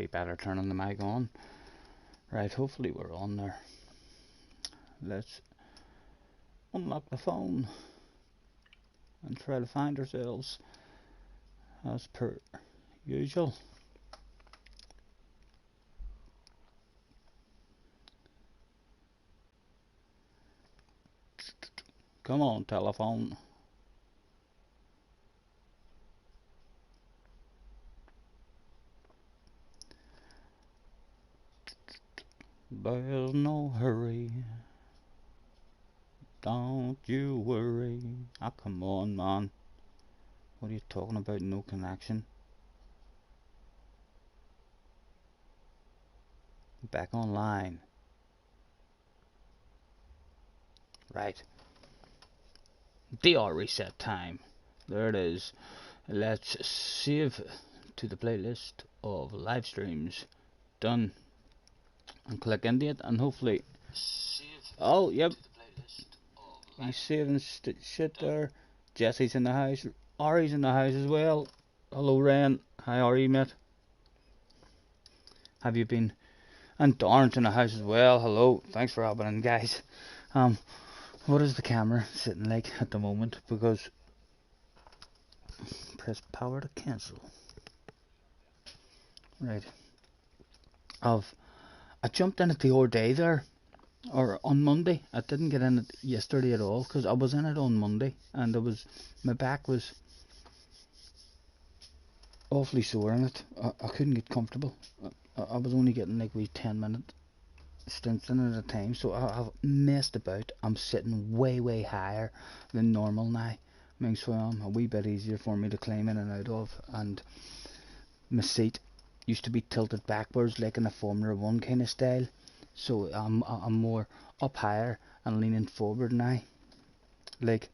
be better turning the mic on. Right, hopefully we're on there. Let's unlock the phone and try to find ourselves as per usual. Come on, telephone. There's no hurry. Don't you worry. Ah, come on, man. What are you talking about? No connection. Back online. Right. DR reset time. There it is. Let's save to the playlist of live streams. Done. And click into it, and hopefully. Oh, yep. He's saving shit there. Jesse's in the house. Ari's in the house as well. Hello, Ren. Hi, Ari, mate. Have you been? And Darren's in the house as well. Hello. Thanks for hopping in, guys. What is the camera sitting like at the moment? Because press power to cancel. Right. I jumped in it the other day there, or on Monday. I didn't get in it yesterday at all because I was in it on Monday, and my back was awfully sore in it. I couldn't get comfortable. I was only getting like 10-minute stints in it at a time, so I've messed about. I'm sitting way higher than normal now. Makes a wee bit easier for me to climb in and out of, and my seat used to be tilted backwards like in a Formula 1 kind of style, so I'm more up higher and leaning forward now. Like,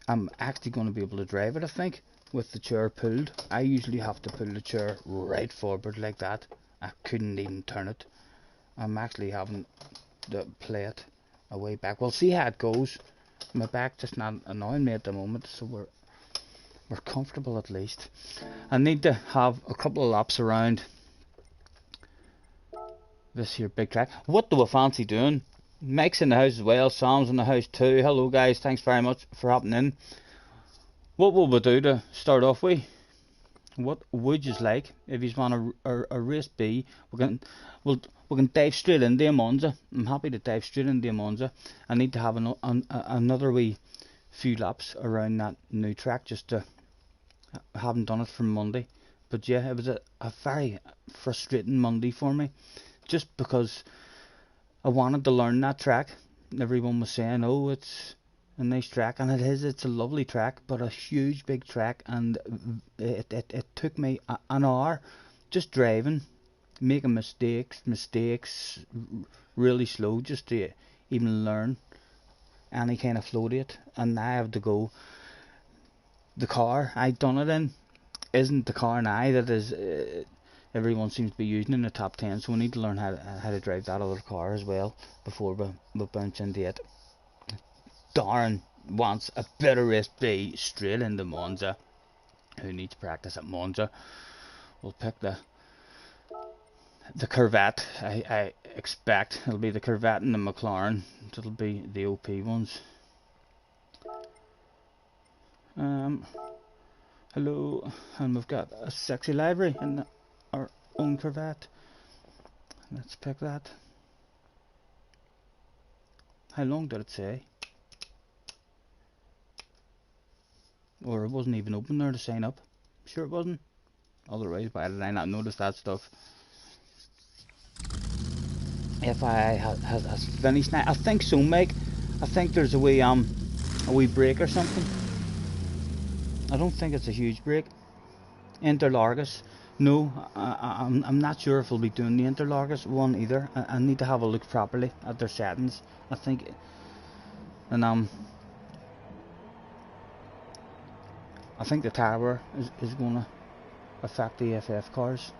I'm actually going to be able to drive it, I think, with the chair pulled. I usually have to pull the chair right forward like that. I couldn't even turn it. I'm actually having to play it away back. We'll see how it goes. My back just not annoying me at the moment, so we're comfortable at least. I need to have a couple of laps around this here big track. What do I fancy doing? Mike's in the house as well. Sam's in the house too. Hello guys, thanks very much for hopping in. What will we do to start off with? What would you like if you want a race B? We can dive straight into a Monza. I'm happy to dive straight into a Monza. I need to have another wee few laps around that new track, just to. I haven't done it from Monday, but yeah, it was a very frustrating Monday for me, just because I wanted to learn that track. Everyone was saying, oh, it's a nice track, and it is. It's a lovely track, but a huge big track, and it took me an hour just driving, making mistakes really slow, just to even learn any kind of flow rate. And now I have to go. The car I done it in isn't the car now that is everyone seems to be using in the top 10, so we need to learn how to drive that other car as well before we bounce into it. Darren wants a better race B straight into Monza. Who needs practice at Monza? We'll pick the Corvette. I expect it'll be the Corvette and the McLaren. It'll be the OP ones. Hello, and we've got a sexy livery in our own Corvette. Let's pick that. How long did it say? Or it wasn't even open there to sign up. Sure it wasn't. Otherwise, why did I not notice that stuff? FII has finished now. I think so, Mike. I think there's a wee break or something. I don't think it's a huge break. Interlargus. No, I'm not sure if we'll be doing the Interlargus one either. I need to have a look properly at their settings, I think. And I think the tower is going to affect the FF cars.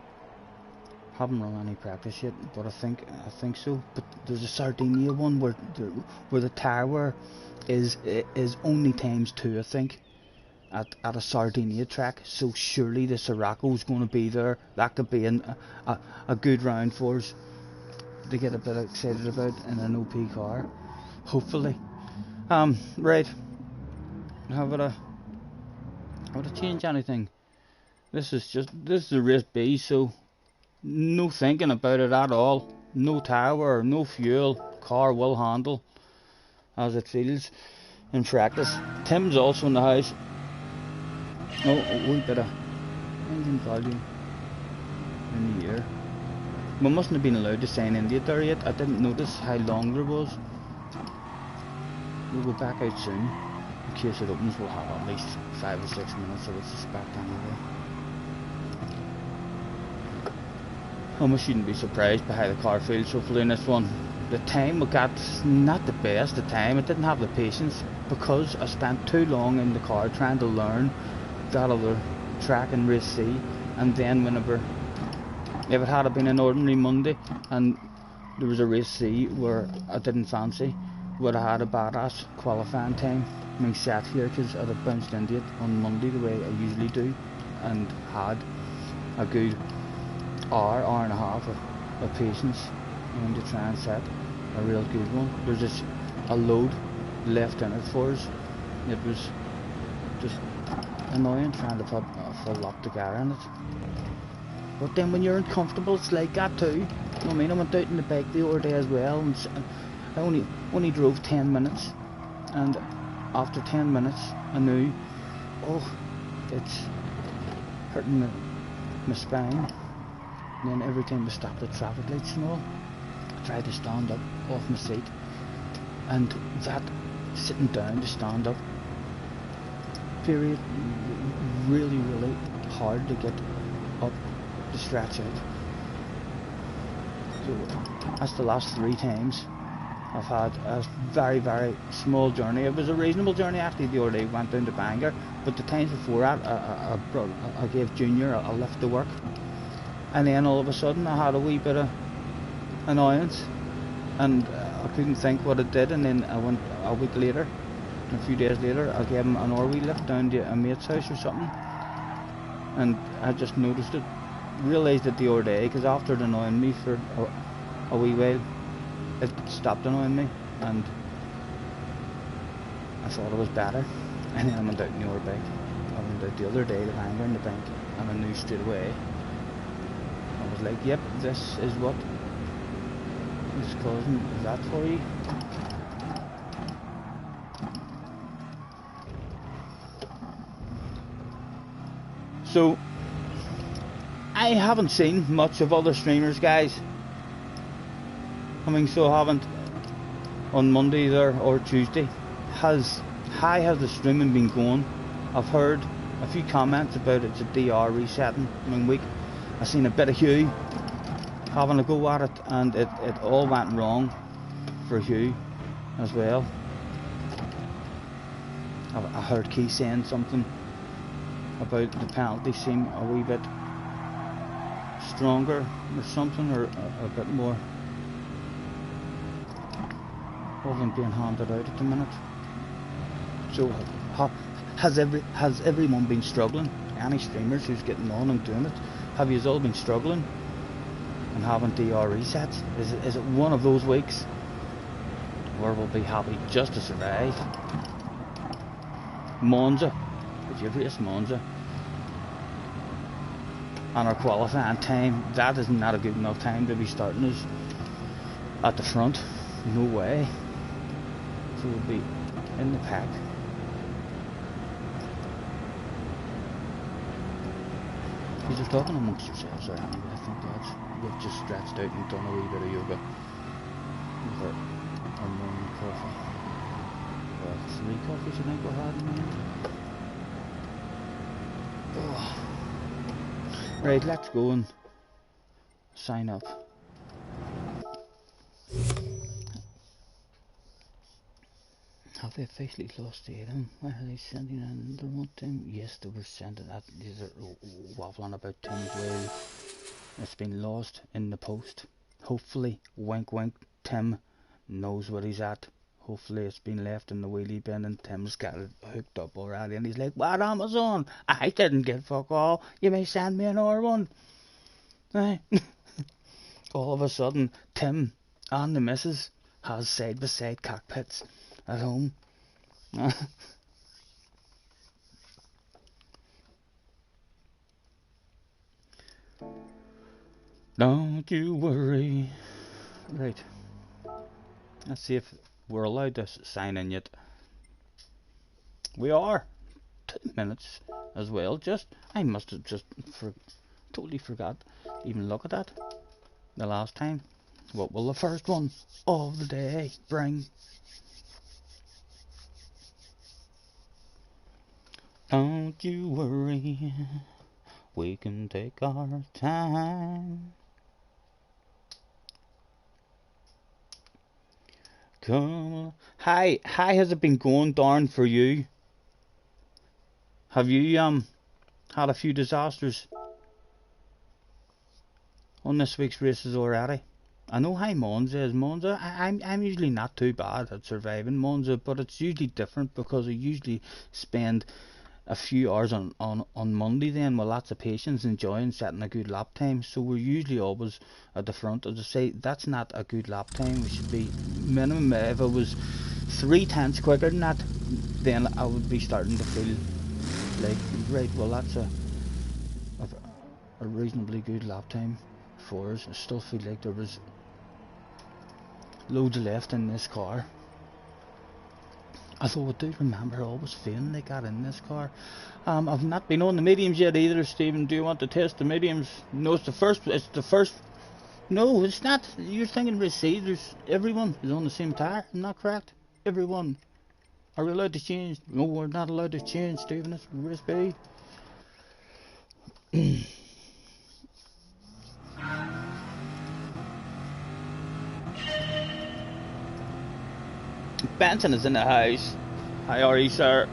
Haven't run any practice yet, but I think so. But there's a Sardinia one where the tower is only ×2, I think, at a Sardinia track, so surely the Sirocco's going to be there. That could be a good round for us to get a bit excited about in an OP car, hopefully. Right, how would I change anything? This is a race B, so no thinking about it at all. No tower, no fuel, car will handle as it feels in practice. Tim's also in the house. Oh, a wee bit of engine volume in the ear. We mustn't have been allowed to sign in there yet. I didn't notice how long there was. We'll go back out soon. In case it opens, we'll have at least 5 or 6 minutes, I would suspect, anyway. I shouldn't be surprised by how the car feels, hopefully, in this one. The time we got, not the best, the time. I didn't have the patience because I spent too long in the car trying to learn that other track in race C, and then if it had been an ordinary Monday and there was a race C where I didn't fancy, would have had a badass qualifying time. I mean, sat here because I'd have bounced into it on Monday the way I usually do, and had a good hour and a half of patience to try and set a real good one. There's just a load left in it for us. It was just annoying trying to put a full lock to gear in it. But then when you're uncomfortable, it's like that too. I mean, I went out in the bike the other day as well, and I only drove 10 minutes, and after 10 minutes I knew, oh, it's hurting my spine. And then every time we stopped at traffic lights and all, I tried to stand up off my seat, and that sitting down to stand up period, really hard to get up to stretch out. So that's the last 3 times I've had a very small journey. It was a reasonable journey actually the other day. Went down to Bangor, but the times before that I gave Junior a lift to work, and then all of a sudden I had a wee bit of annoyance, and I couldn't think what it did, and then I went a week later, a few days later, I gave him an wee lift down to a mate's house or something, and I just noticed it, realised it the other day, because after it annoying me for a wee while, it stopped annoying me, and I thought it was better. And then I went out in the other bike. I went out the other day to Bangor in the bank, and I knew straight away. I was like, yep, this is what is causing that for you. So I haven't seen much of other streamers, guys. I mean, so I haven't on Monday there or Tuesday. How has the streaming been going? I've heard a few comments about it's a DR resetting. I mean, I seen a bit of Hugh having a go at it, and it all went wrong for Hugh as well. I heard Key saying something about the penalty seem a wee bit stronger or something, or a bit more, wasn't being handed out at the minute. So has everyone been struggling? Any streamers who's getting on and doing it, have you all been struggling and having DR resets? Is it one of those weeks where we'll be happy just to survive? Monza, if you've raced Monza and our qualifying time, that is not a good enough time to be starting us at the front. No way. So we'll be in the pack. You're just talking amongst yourselves there, anyway. I think we've just stretched out and done a wee bit of yoga over our morning coffee. Well, 3 coffees I think we had in the end. Oh. Right, let's go and sign up. Have they officially lost the item? Well, are they sending another one to him? Yes, they were sending that. These are waffling about Tim's will. It's been lost in the post. Hopefully, wink wink, Tim knows where he's at. Hopefully it's been left in the wheelie bin and Tim's got it hooked up already and he's like, "What, Amazon? I didn't get fuck all. You may send me another one." Right. All of a sudden, Tim and the missus has side-by-side cockpits at home. Don't you worry. Right. Let's see if we're allowed to sign in yet. We are. 2 minutes as well. I must have just totally forgot even look at that the last time. What will the first one of the day bring? Don't you worry, we can take our time. Come on. How has it been going, Darn, for you? Have you had a few disasters on this week's races already? I know how Monza is. Monza, I'm usually not too bad at surviving Monza, but it's usually different because I usually spend a few hours on Monday then with lots of patience enjoying setting a good lap time. So we're usually always at the front. As I say, that's not a good lap time. We should be minimum. If it was 3/10 quicker than that, then I would be starting to feel like, right, well that's a reasonably good lap time for us. I still feel like there was loads left in this car. Although I do remember always feeling like that in this car. I've not been on the mediums yet either, Stephen. Do you want to test the mediums? No, it's the first. No, it's not. You're thinking race C. Everyone is on the same tire. Isn't that correct? Everyone. Are we allowed to change? No, we're not allowed to change, Stephen. It's race B. Benson is in the house. How are you, sir?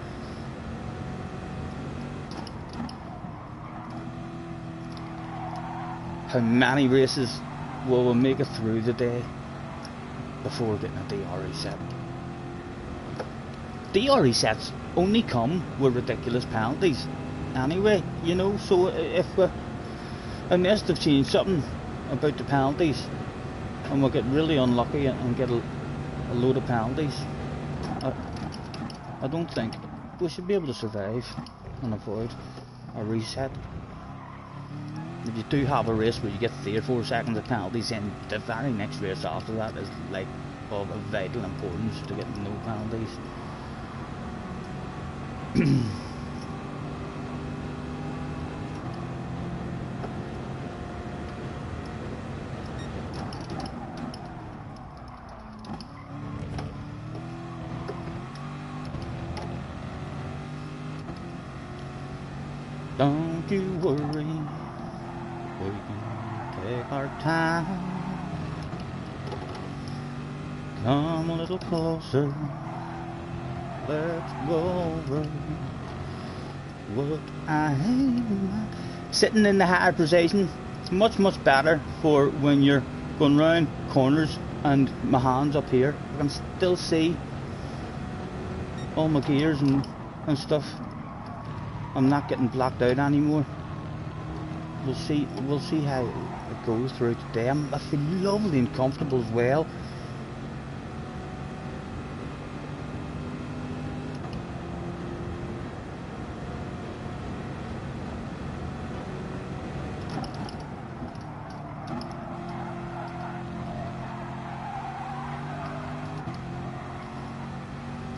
How many races will we make it through the day before getting a DR reset? DR resets only come with ridiculous penalties anyway, you know, so if we, unless they've changed something about the penalties and we'll get really unlucky and get a load of penalties, I don't think we should be able to survive and avoid a reset. If you do have a race where you get 3 or 4 seconds of penalties, then the very next race after that is like of vital importance to get no penalties. Don't you worry, we can take our time. Come a little closer, let's go over what I'm sitting in the higher position. It's much better for when you're going round corners, and my hands up here, I can still see all my gears and stuff. I'm not getting blocked out anymore. We'll see how it goes through today. I feel lovely and comfortable as well.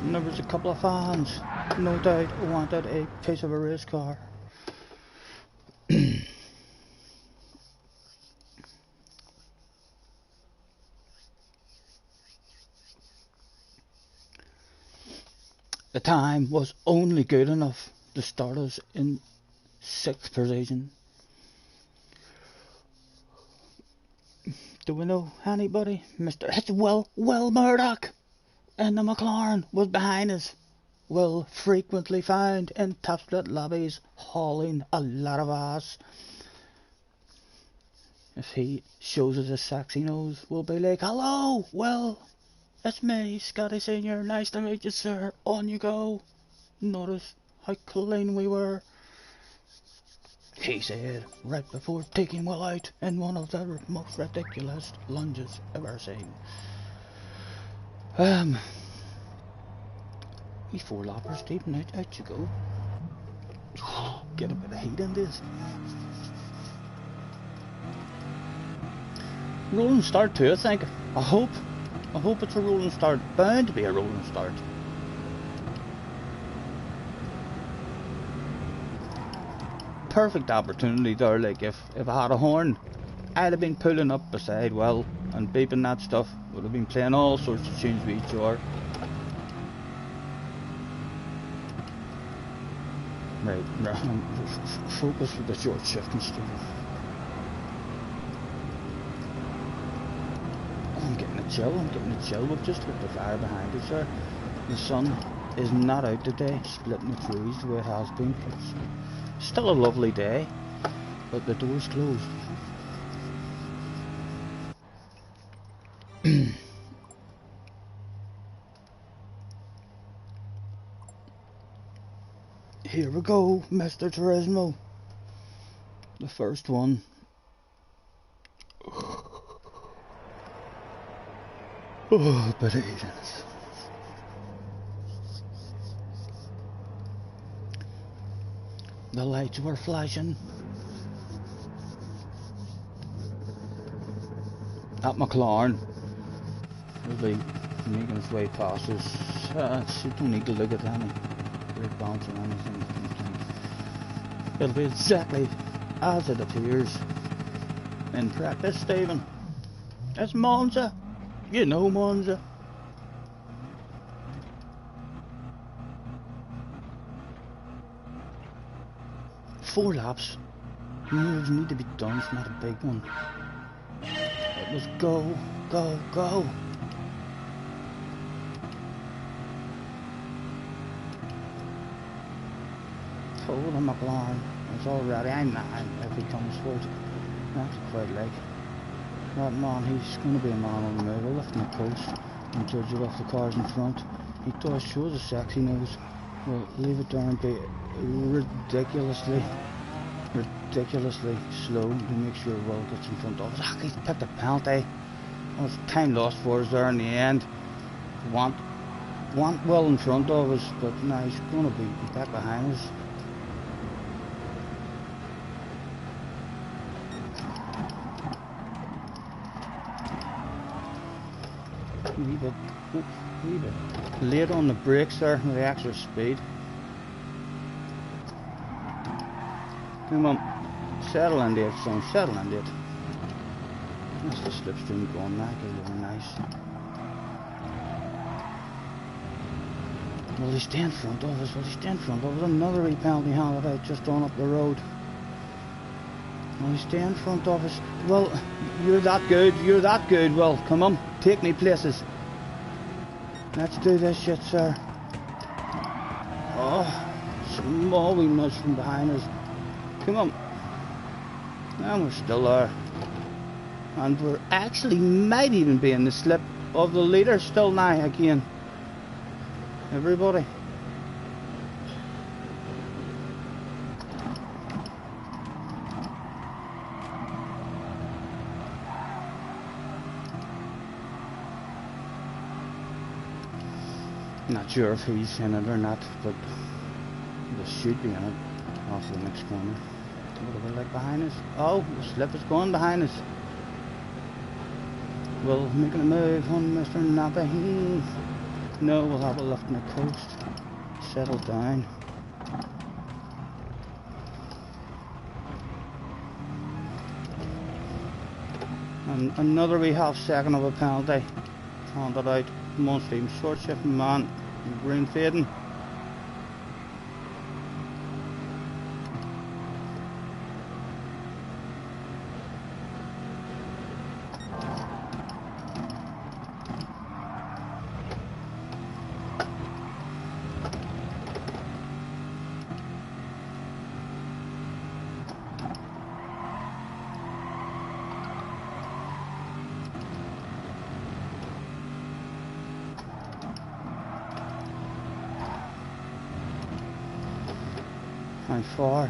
And there was a couple of fans, no doubt, who wanted a piece of a race car. The time was only good enough to start us in 6th position. Do we know anybody? It's Will Murdoch in the McLaren was behind us. Will frequently found in top split lobbies hauling a lot of ass. If he shows us a sexy nose, we'll be like, "Hello, Will." It's me, Scotty Senior. Nice to meet you, sir. On you go. Notice how clean we were, he said, right before taking Will out in one of the most ridiculous lunges ever seen. We 4-lappers, Stephen. Out you go. Get a bit of heat in this. Rolling start too, I think. I hope it's a rolling start. Bound to be a rolling start. Perfect opportunity there. Like if I had a horn, I'd have been pulling up beside Will and beeping that stuff. Would have been playing all sorts of tunes with each other. Right, focus with the short shifting, Stephen. I'm getting a chill. We've just lit the fire behind us there. The sun is not out today, splitting the trees the way it has been. It's still a lovely day, but the door's closed. Here we go, Mr. Turismo. The first one. Oh, but it is. The lights were flashing. At McLaren. We'll be making its way past us. You don't need to look at any brake bounce or anything. It'll be exactly as it appears in practice, Stephen. It's Monza. You know Monza. Four laps. Moves need to be done. It's not a big one. It was go, go, go. Hold on, McLaren. It's already. I'm 9 if he comes forward. That's quite like. That man, he's going to be a man on the move. We're lifting the coast and judge it off the cars in front. He does show the sexy nose. Well, leave it there and be ridiculously slow to make sure Will gets in front of us. Ah, he's picked a penalty. Well, it's time lost for us there in the end. Want Will in front of us, but now he's going to be back behind us. A wee bit late on the brakes there with the extra speed. Come on, settle in there, son, settle in there. That's the slipstream going now, really nice. Will he stay in front of us? Will he stay in front of us? Another wee penalty handed out just on up the road. Will he stay in front of us? Well, you're that good, Will. Come on, take me places. Let's do this shit, sir. Oh, small wee nudge from behind us. Come on. And we're still there. And we're actually might even be in the slip of the leader still now again. Everybody. Not sure if he's in it or not, but they should be in it off the next corner. What are we like behind us? Oh, the slip is going behind us. We'll making a move on Mr. Napa. No, we'll have a lift in the coast. Settle down. And another wee half second of a penalty. Handed out. Come on, Steve. Short shifting man. Green fading. How far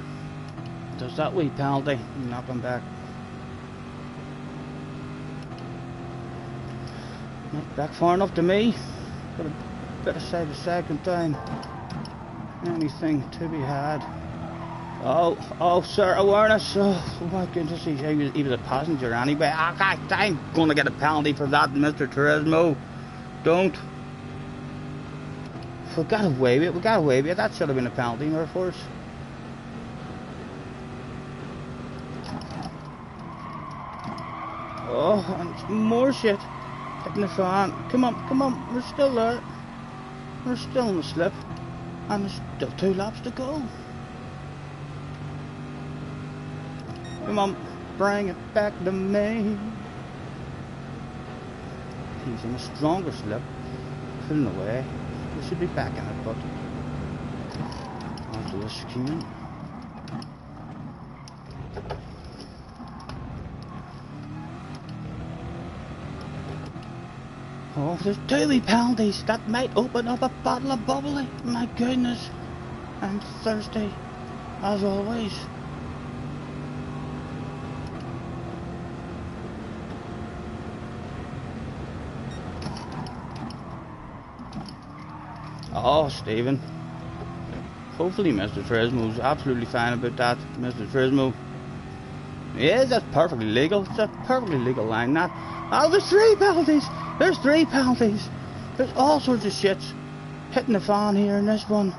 does that wee penalty knock him back? Not back far enough to me. Got a bit of side to second time. Anything to be had. Oh, sir, awareness. Oh my goodness, he was a passenger anyway. I'm gonna get a penalty for that, Mr. Turismo. Don't. We got away with it. That should have been a penalty there for us. Oh, and more shit. Hitting the fan. Come on, we're still there. We're still in the slip. And there's still 2 laps to go. Come on, bring it back to me. He's in a stronger slip. Pulling away. We should be back in it, but onto the scheme. Oh, there's 2 wee penalties. That might open up a bottle of bubbly. My goodness. I'm thirsty, as always. Oh, Stephen. Hopefully Mr. Turismo's absolutely fine about that. Mr. Turismo. Yes, that's perfectly legal. It's a perfectly legal line, that. Oh, there's 3 penalties. There's 3 penalties. There's all sorts of shits hitting the fan here in this one.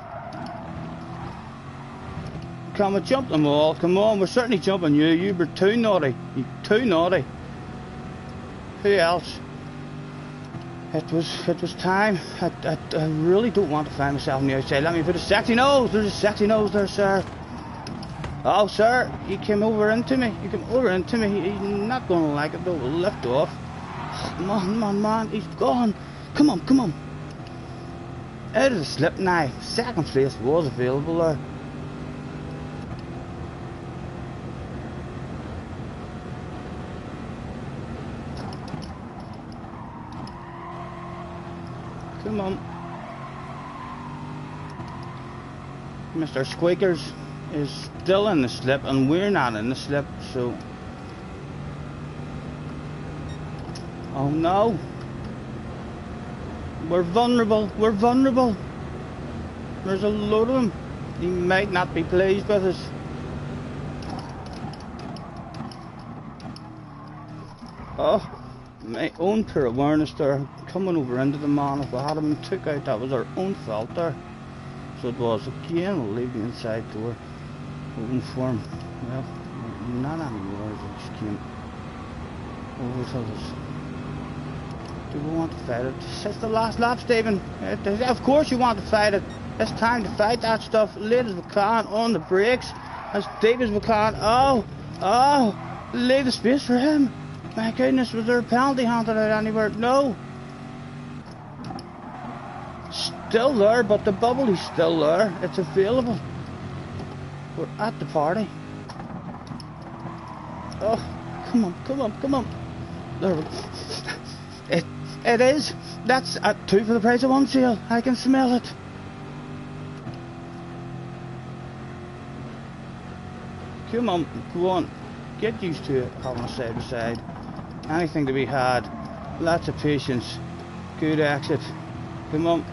Come on, jump them all. Come on, we're certainly jumping you. You were too naughty. You too naughty. Who else? It was time. I really don't want to find myself on the outside. Let me put a sexy nose. There's a sexy nose there, sir. Oh, sir, you came over into me. You came over into me. He's not going to like it, though. We'll lift off. Man. He's gone. Come on. Out of the slip now. Second place was available there. Come on. Mr. Squeakers is still in the slip and we're not in the slip, so... Oh no. We're vulnerable. There's a load of them. He might not be pleased with us. Oh. My own poor awareness there, coming over into the man. If we had him and took out, that was our own fault there. So it was. Again, we'll leave the inside door open for him. Well, not anymore. It just came over to us. Do we want to fight it? It's the last lap, Stephen. Of course you want to fight it. It's time to fight that stuff. Late as we can, on the brakes, as deep as we can. Oh, leave the space for him. My goodness, was there a penalty handed out anywhere? No. Still there, but the bubble is still there. It's available. We're at the party. Oh, come on. There we go. It is. That's at 2 for the price of 1 sale. I can smell it. Come on, go on. Get used to it, having a side by side. Anything to be had. Lots of patience. Good exit. Come on.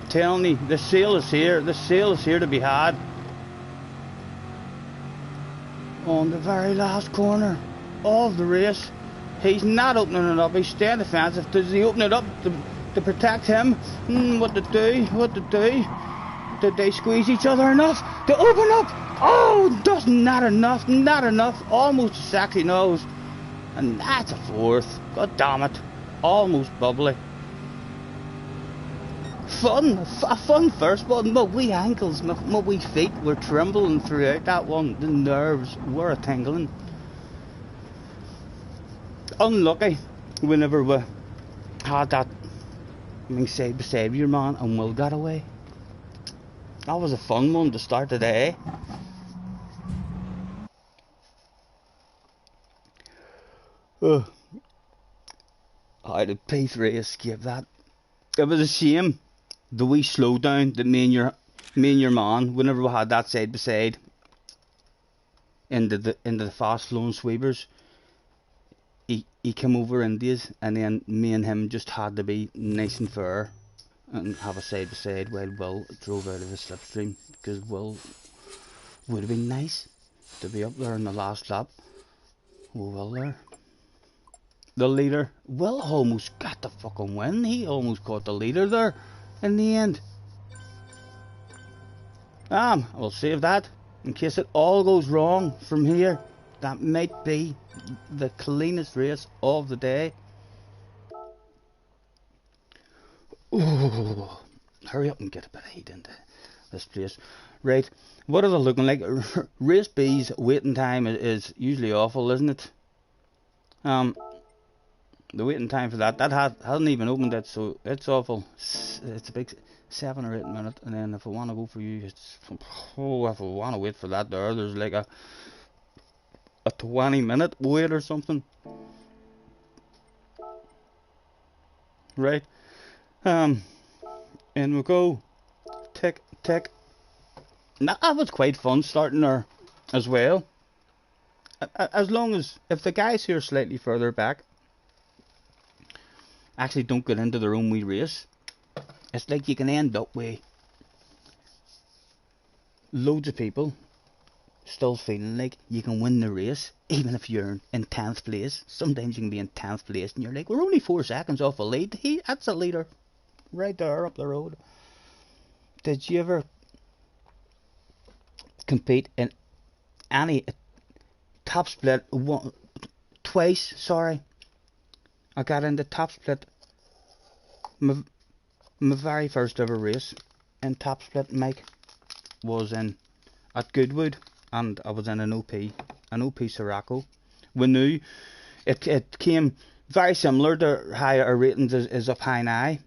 Telling me, the sale is here. The sale is here to be had. On the very last corner of the race. He's not opening it up. He's staying defensive. Does he open it up to protect him? What to do? Did they squeeze each other enough to open up? Oh, just not enough. Almost a sexy nose. And that's a 4th. God damn it. Almost bubbly. A fun first one. My wee ankles, my wee feet were trembling throughout that one. The nerves were a tingling. Unlucky whenever we had that side by side with your man and Will got away. That was a fun one to start the day. How did P3 escape that? It was a shame the wee slowdown that me and your me and your man, whenever we had that side by side into the fast flowing sweepers, he came over Indies, and then me and him just had to be nice and fair and have a side by side while Will drove out of the slipstream, because Will would have been nice to be up there in the last lap. Oh, Will there. The leader. Will almost got the fucking win. He almost caught the leader there in the end. We'll save that in case it all goes wrong from here. That might be the cleanest race of the day. Ooh, hurry up and get a bit of heat into this place. Right, what are they looking like? Race B's waiting time is usually awful, isn't it? The waiting time for that hasn't even opened yet, so it's awful. It's a big 7 or 8 minutes, and then if I want to go for you, it's if I want to wait for that there's like a 20-minute wait or something. Right, and we'll go tick tick. That was quite fun starting there as well. As long as if the guys here slightly further back actually don't get into their own wee race, it's like you can end up with loads of people still feeling like you can win the race even if you're in 10th place. Sometimes you can be in 10th place and you're like, we're only 4 seconds off a lead. That's a leader right there up the road. Did you ever compete in any top split twice? Sorry, I got into top split. My very first ever race in top split, Mike, was in at Goodwood, and I was in an OP Sirocco. We knew it came very similar to how our ratings is up high now.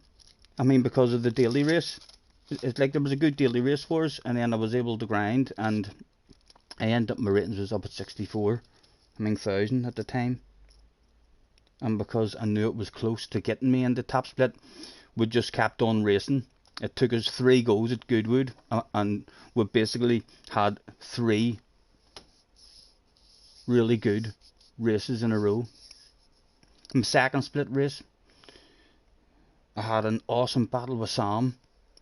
I mean, because of the daily race. It's like there was a good daily race for us, and then I was able to grind, and I ended up, my ratings was up at 64,000 at the time. And because I knew it was close to getting me into top split, we just kept on racing. It took us 3 goes at Goodwood, and we basically had 3 really good races in a row. My second split race, I had an awesome battle with Sam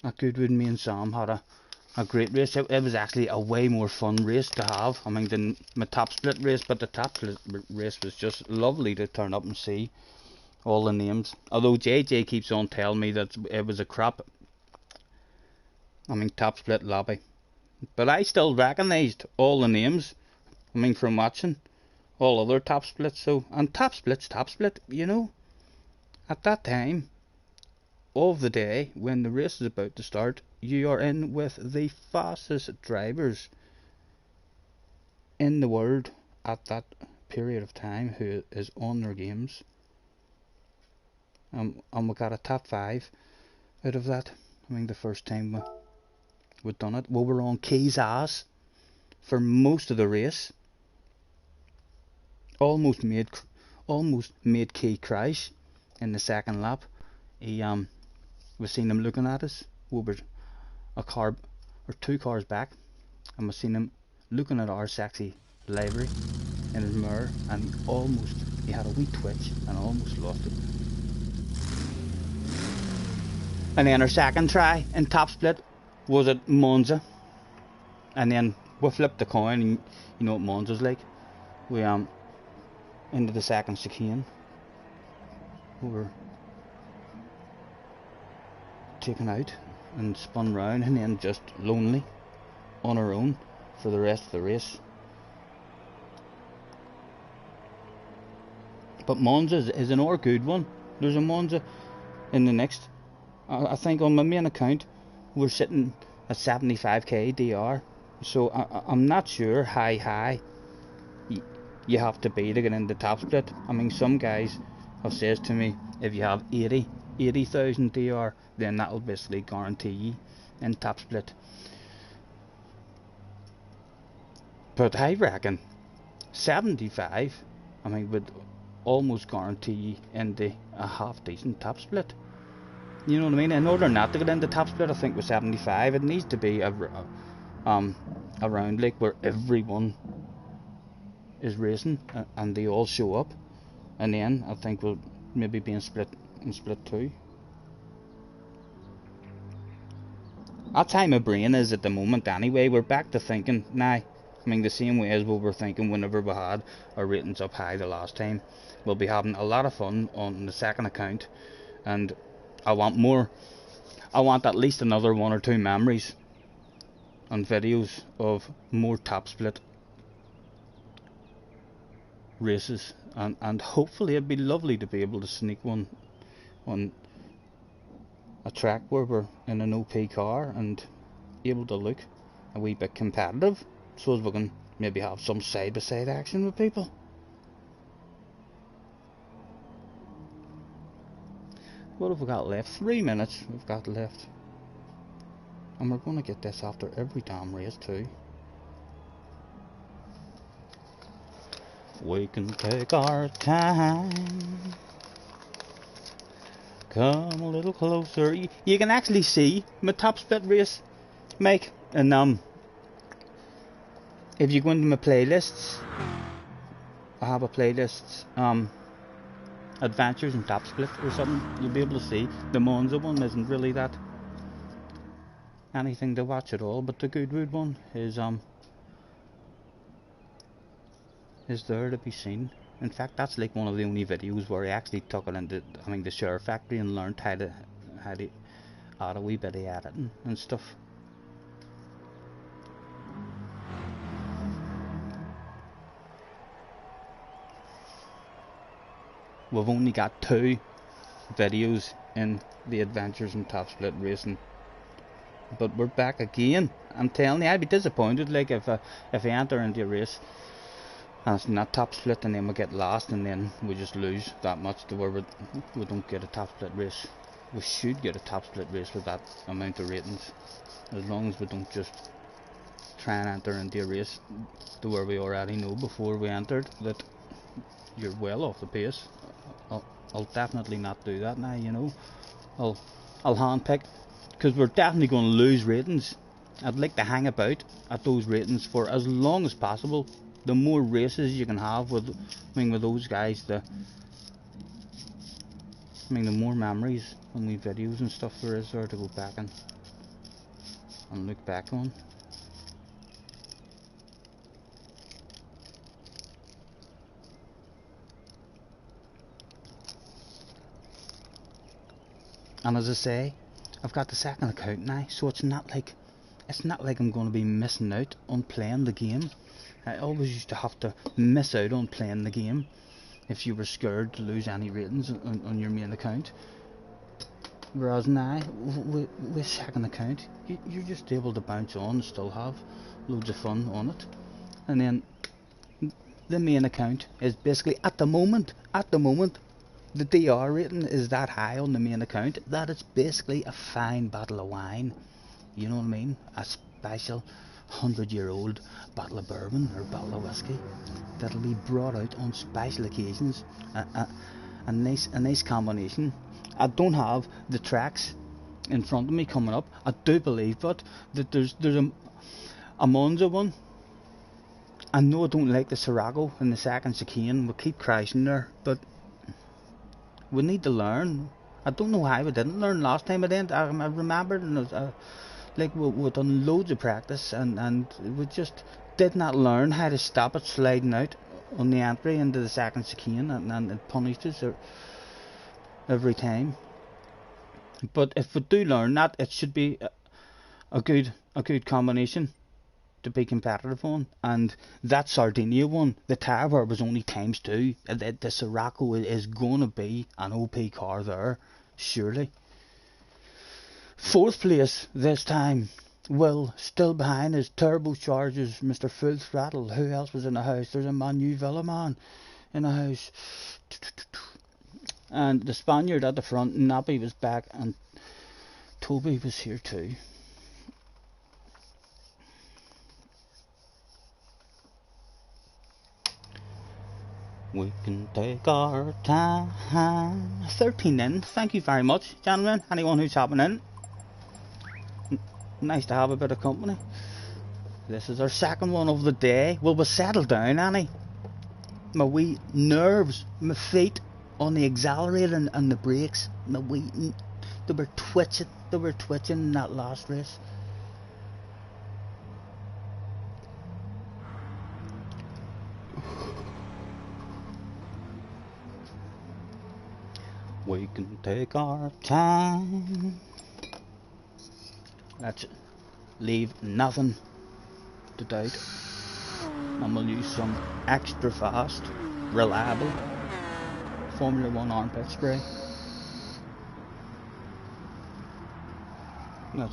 at Goodwood. Me and Sam had a great race. It was actually a way more fun race to have, I mean, than my top split race. But the top split race was just lovely to turn up and see all the names. Although JJ keeps on telling me that it was a crap, I mean, top split lobby. But I still recognised all the names, I mean, from watching all other top splits. So, and top split's top split, you know. At that time of the day, when the race is about to start, you are in with the fastest drivers in the world at that period of time who is on their games. And we got a top 5 out of that. I mean, the first time we'd done it, we were on Key's ass for most of the race. Almost made Key crash in the second lap. We seen him looking at us. We were a car or 2 cars back, and we seen him looking at our sexy livery in his mirror, and he had a wee twitch and almost lost it. And then our second try in top split was at Monza, and then we flipped the coin, and you know what Monza's like. We into the second chicane, we were taken out and spun round, and then just lonely on our own for the rest of the race. But Monza is another good one. There's a Monza in the next, I think on my main account we're sitting at 75k DR, so I'm not sure how high you have to be to get into top split. I mean, some guys have says to me, if you have 80,000 DR, then that'll basically guarantee you in top split. But I reckon 75, I mean, would almost guarantee you into a half decent top split. You know what I mean? In order not to get into top split, I think with 75, it needs to be a round like where everyone is racing and they all show up, and then I think we'll maybe be in split 2. That's how my brain is at the moment anyway. We're back to thinking now. I mean, the same way as we were thinking whenever we had our ratings up high the last time. We'll be having a lot of fun on the second account, and I want more. I want at least another 1 or 2 memories and videos of more top split races, and hopefully it'd be lovely to be able to sneak one on a track where we're in an OP car and able to look a wee bit competitive, so as we can maybe have some side by side action with people. What have we got left? 3 minutes we've got left, and we're going to get this after every damn race too. We can take our time. Come a little closer. You can actually see my top split race, Mike. And if you go into my playlists, I have a playlist, Adventures in Top Split or something. You'll be able to see the Monza one isn't really that anything to watch at all, but the Goodwood one is there to be seen. In fact, that's like one of the only videos where I actually took it into, the Share Factory and learned how to add a wee bit of editing and stuff. We've only got 2 videos in the Adventures in Top Split Racing, but we're back again. I'm telling you, I'd be disappointed like if I enter into a race and it's not top split and then we get lost and then we just lose that much to where we don't get a top split race. We should get a top split race with that amount of ratings, as long as we don't just try and enter into a race to where we already know before we entered that you're well off the pace. I'll definitely not do that now, you know. I'll handpick, because we're definitely going to lose ratings. I'd like to hang about at those ratings for as long as possible. The more races you can have with, with those guys, the more memories and wee videos and stuff there is there to go back and look back on. And as I say, I've got the second account now, so it's not like I'm going to be missing out on playing the game. I always used to have to miss out on playing the game if you were scared to lose any ratings on your main account. Whereas now, with second account, you're just able to bounce on and still have loads of fun on it. And then the main account is basically, at the moment, the DR rating is that high on the main account that it's basically a fine bottle of wine. You know what I mean? A special 100-year-old bottle of bourbon or bottle of whiskey that'll be brought out on special occasions. A nice combination. I don't have the tracks in front of me coming up. I do believe that there's a Monza one. I know I don't like the Sirago and the second chicane. We keep crashing there, but we need to learn. I don't know how we didn't learn last time. I remember, like we done loads of practice and we just did not learn how to stop it sliding out on the entry into the second chicane, and it punished us every time. But if we do learn that, it should be a good combination to be competitive on. And that Sardinia one, the Tower was only ×2. The Sirocco is gonna be an OP car there, surely. 4th place this time. Will still behind his turbochargers, Mr. Full Throttle. Who else was in the house? There's a Manu Villaman in the house. And the Spaniard at the front, Nappy was back, and Toby was here too. We can take our time. 13 in. Thank you very much, gentlemen. Anyone who's hopping in. Nice to have a bit of company. This is our second one of the day. Will we settle down, Annie? My wee nerves, my feet on the accelerator and the brakes. My wee, they were twitching. They were twitching in that last race. We can take our time. Let's leave nothing to doubt. And we'll use some extra fast, reliable Formula 1 armpit spray. Let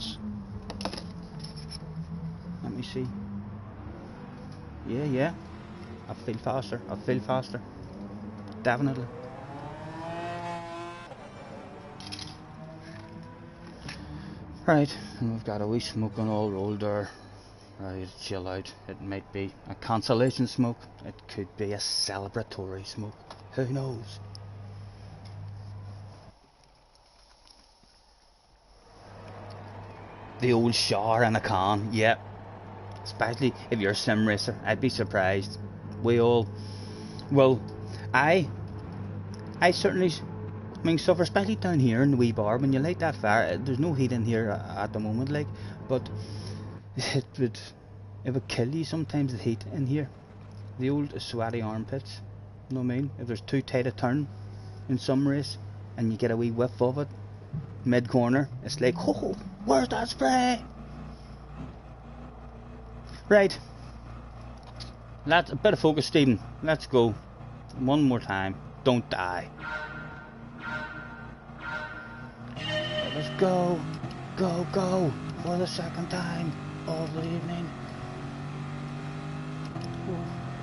me see. Yeah. I feel faster. Definitely. Right, and we've got a wee smoke on all rolled there. Right, chill out. It might be a consolation smoke. It could be a celebratory smoke. Who knows? The old shower in a can, yeah. Especially if you're a sim racer, I'd be surprised. We all, well, I certainly, I mean, suffer, especially down here in the wee bar. When you light that fire, there's no heat in here at the moment, like, but it would kill you sometimes, the heat in here. The old sweaty armpits, you know what I mean? If there's too tight a turn in some race and you get a wee whiff of it mid corner, it's like, oh, where's that spray? Right, a bit of focus, Stephen. Let's go one more time. Don't die. Let's go for the second time of the evening.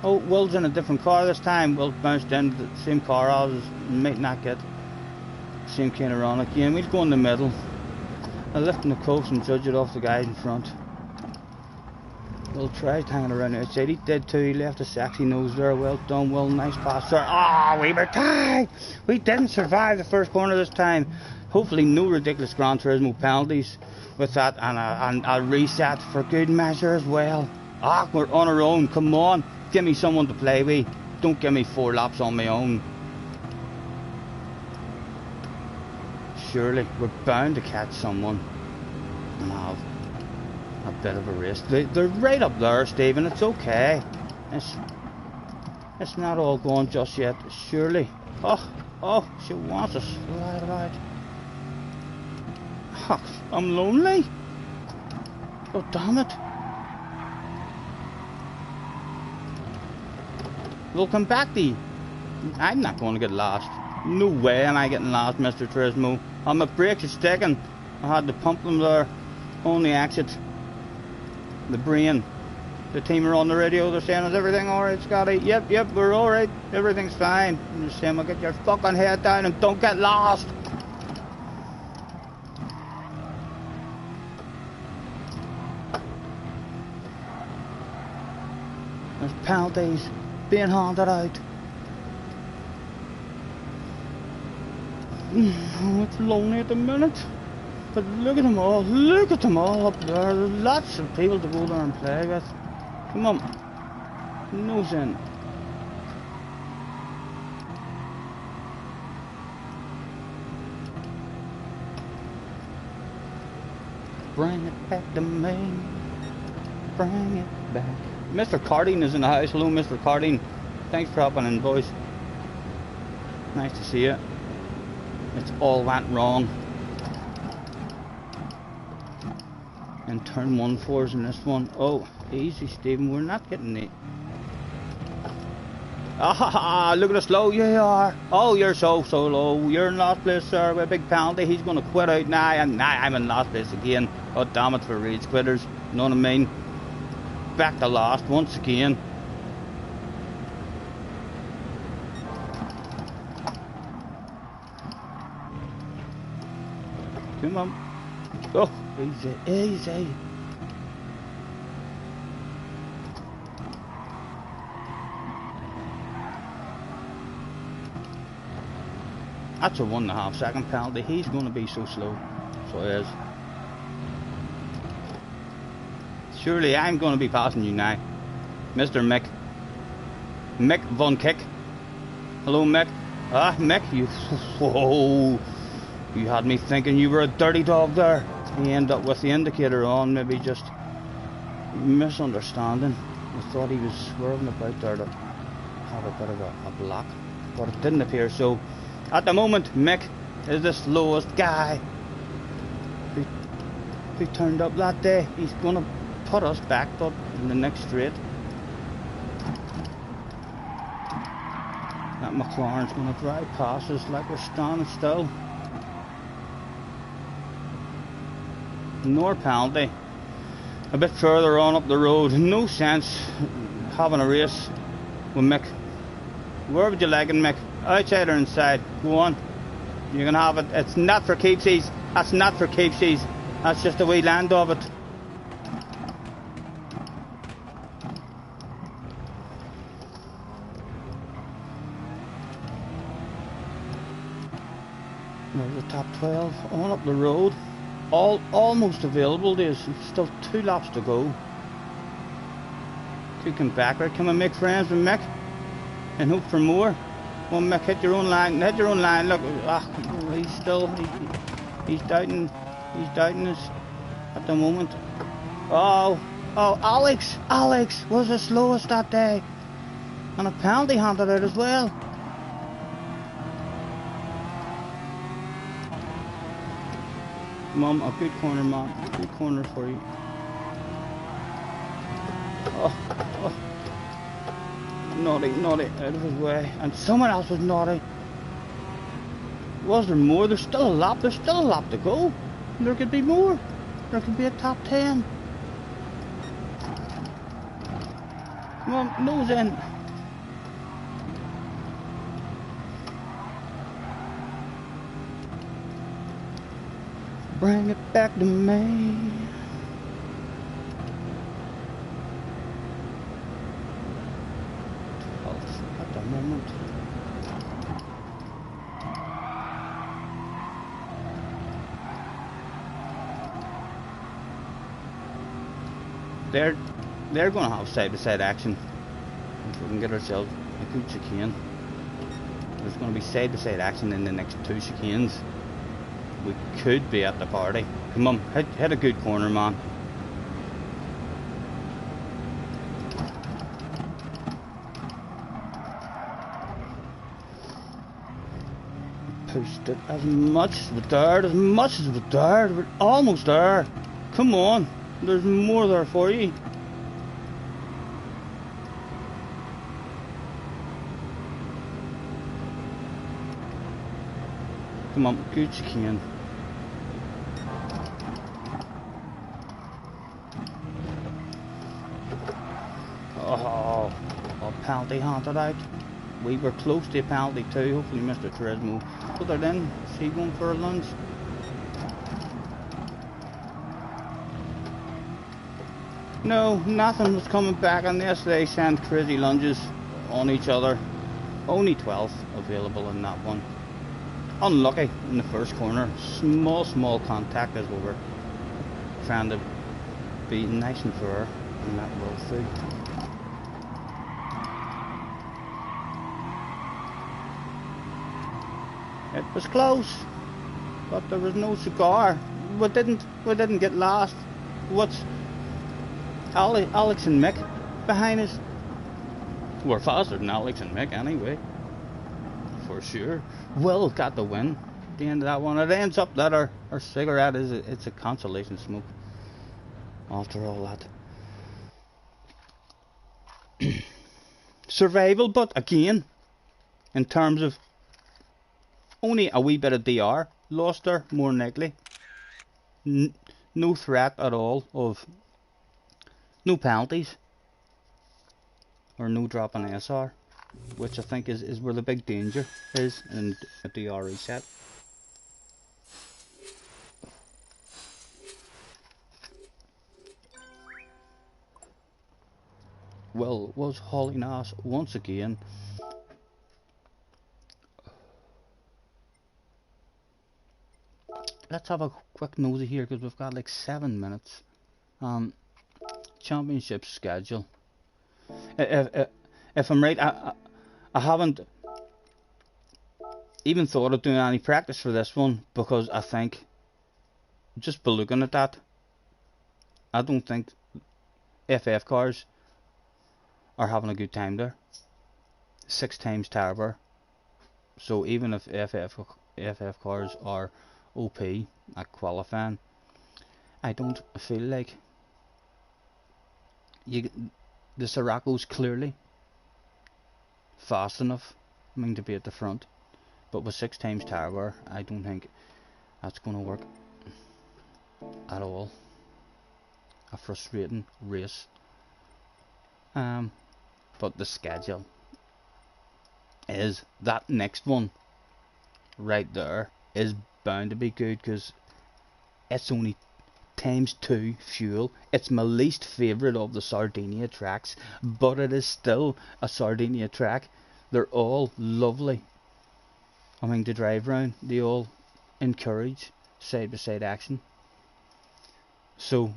Oh, Will's in a different car this time. Will bounced in the same car. I might not get the same kind of run again. We'll go in the middle. I'll lift in the coast and judge it off the guys in front. Will tried hanging around the outside. He did too. He left a sexy nose there. Well done, Will. Nice pass there. Ah, we were tied. We didn't survive the first corner this time. Hopefully no ridiculous Gran Turismo penalties with that, and a reset for good measure as well. Ah, we're on our own. Come on, give me someone to play with. Don't give me 4 laps on my own. Surely we're bound to catch someone and have a bit of a race. They're right up there, Stephen. It's okay. It's not all gone just yet. Surely. Oh, she wants us. Right. Oh, I'm lonely. Oh, damn it. We'll come back to you. I'm not going to get lost. No way am I getting lost, Mr. Turismo. Oh, my brakes are sticking. I had to pump them there. Only exit. The brain. The team are on the radio. They're saying, is everything alright, Scotty? Yep, we're alright. Everything's fine. And they're saying, well, get your fucking head down and don't get lost. There's penalties being handed out. Oh, it's lonely at the minute. But look at them all up there. There's lots of people to go there and play with. Come on. No sin. Bring it back to me. Bring it back. Mr. Cardine is in the house. Hello, Mr. Cardine. Thanks for hopping in, boys. Nice to see you. It's all went wrong. And turn 1-4s in this one. Oh, easy, Stephen. We're not getting it. Ah, look at us low you are. Oh, you're so low. You're in last place, sir, with a big penalty. He's going to quit out now. And now I'm in last place again. Oh, damn it for Reeds quitters. You know what I mean? Back to last once again. Come on. Oh, easy. That's a 1.5 second penalty. He's going to be so slow. So he is. Surely I'm going to be passing you now. Mr. Mick. Mick Von Kick. Hello, Mick. Ah, Mick, you... Whoa. You had me thinking you were a dirty dog there. He ended up with the indicator on, maybe just misunderstanding. I thought he was swerving about there to have a bit of a block, but it didn't appear so. At the moment, Mick is the slowest guy who turned up that day. He's going to put us back but in the next straight. That McLaren's going to drive past us like we're standing still. Nor penalty. A bit further on up the road. No sense having a race with Mick. Where would you like it, Mick? Outside or inside? Go on. You can have it. It's not for keepsies. That's not for keepsies. That's just a wee land of it. There's the top 12 on up the road. Almost available. There's still 2 laps to go. Could come back. Right, come and make friends with Mick and hope for more. Well, Mick, hit your own line. Hit your own line. Look, he's still he's doubting us at the moment. Oh, Alex was the slowest that day, and a penalty handed out as well. Mum, a good corner, man. A good corner for you. Oh. Naughty, out of his way. And someone else was naughty. Was there more? There's still a lap to go. There could be more. There could be a top 10. Come on, nose in. Bring it back to me. At the moment. They're going to have side-to-side action. If we can get ourselves a good chicane. There's going to be side-to-side action in the next 2 chicanes. We could be at the party. Come on, hit a good corner, man. Pushed it as much as we dared, We're almost there. Come on, there's more there for you. Come on, good chicane. Oh, a penalty handed out. We were close to a penalty too. Hopefully Mr. Turismo put it in. Is he going for a lunge? No, nothing was coming back on this. They sent crazy lunges on each other. Only 12 available in that one. Unlucky in the first corner. Small contact as we were trying to be nice and fair in that roll through. It was close, but there was no cigar. We didn't get last. What's Alex and Mick behind us? We're faster than Alex and Mick anyway. For sure. Will got the win at the end of that one. It ends up that our cigarette it's a consolation smoke after all that. Survival, but again, in terms of only a wee bit of DR lost there, more likely. No threat at all of no penalties or no drop in SR. Which I think is where the big danger is in a DR reset. Well, was hauling ass once again. let's have a quick nosy here because we've got like 7 minutes. Championship schedule. If I'm right, I haven't even thought of doing any practice for this one because I think, just by looking at that, I don't think FF cars are having a good time there. 6 times Tarver. So even if FF cars are OP at qualifying, I don't feel like the Sirocco's clearly fast enough, I mean, to be at the front. But with 6 times Tarver, I don't think that's going to work at all. A frustrating race. But the schedule is that next one right there is bound to be good because it's only ×2 fuel. It's my least favourite of the Sardinia tracks, but it is still a Sardinia track. They're all lovely. I mean, to drive around, they all encourage side by side action. So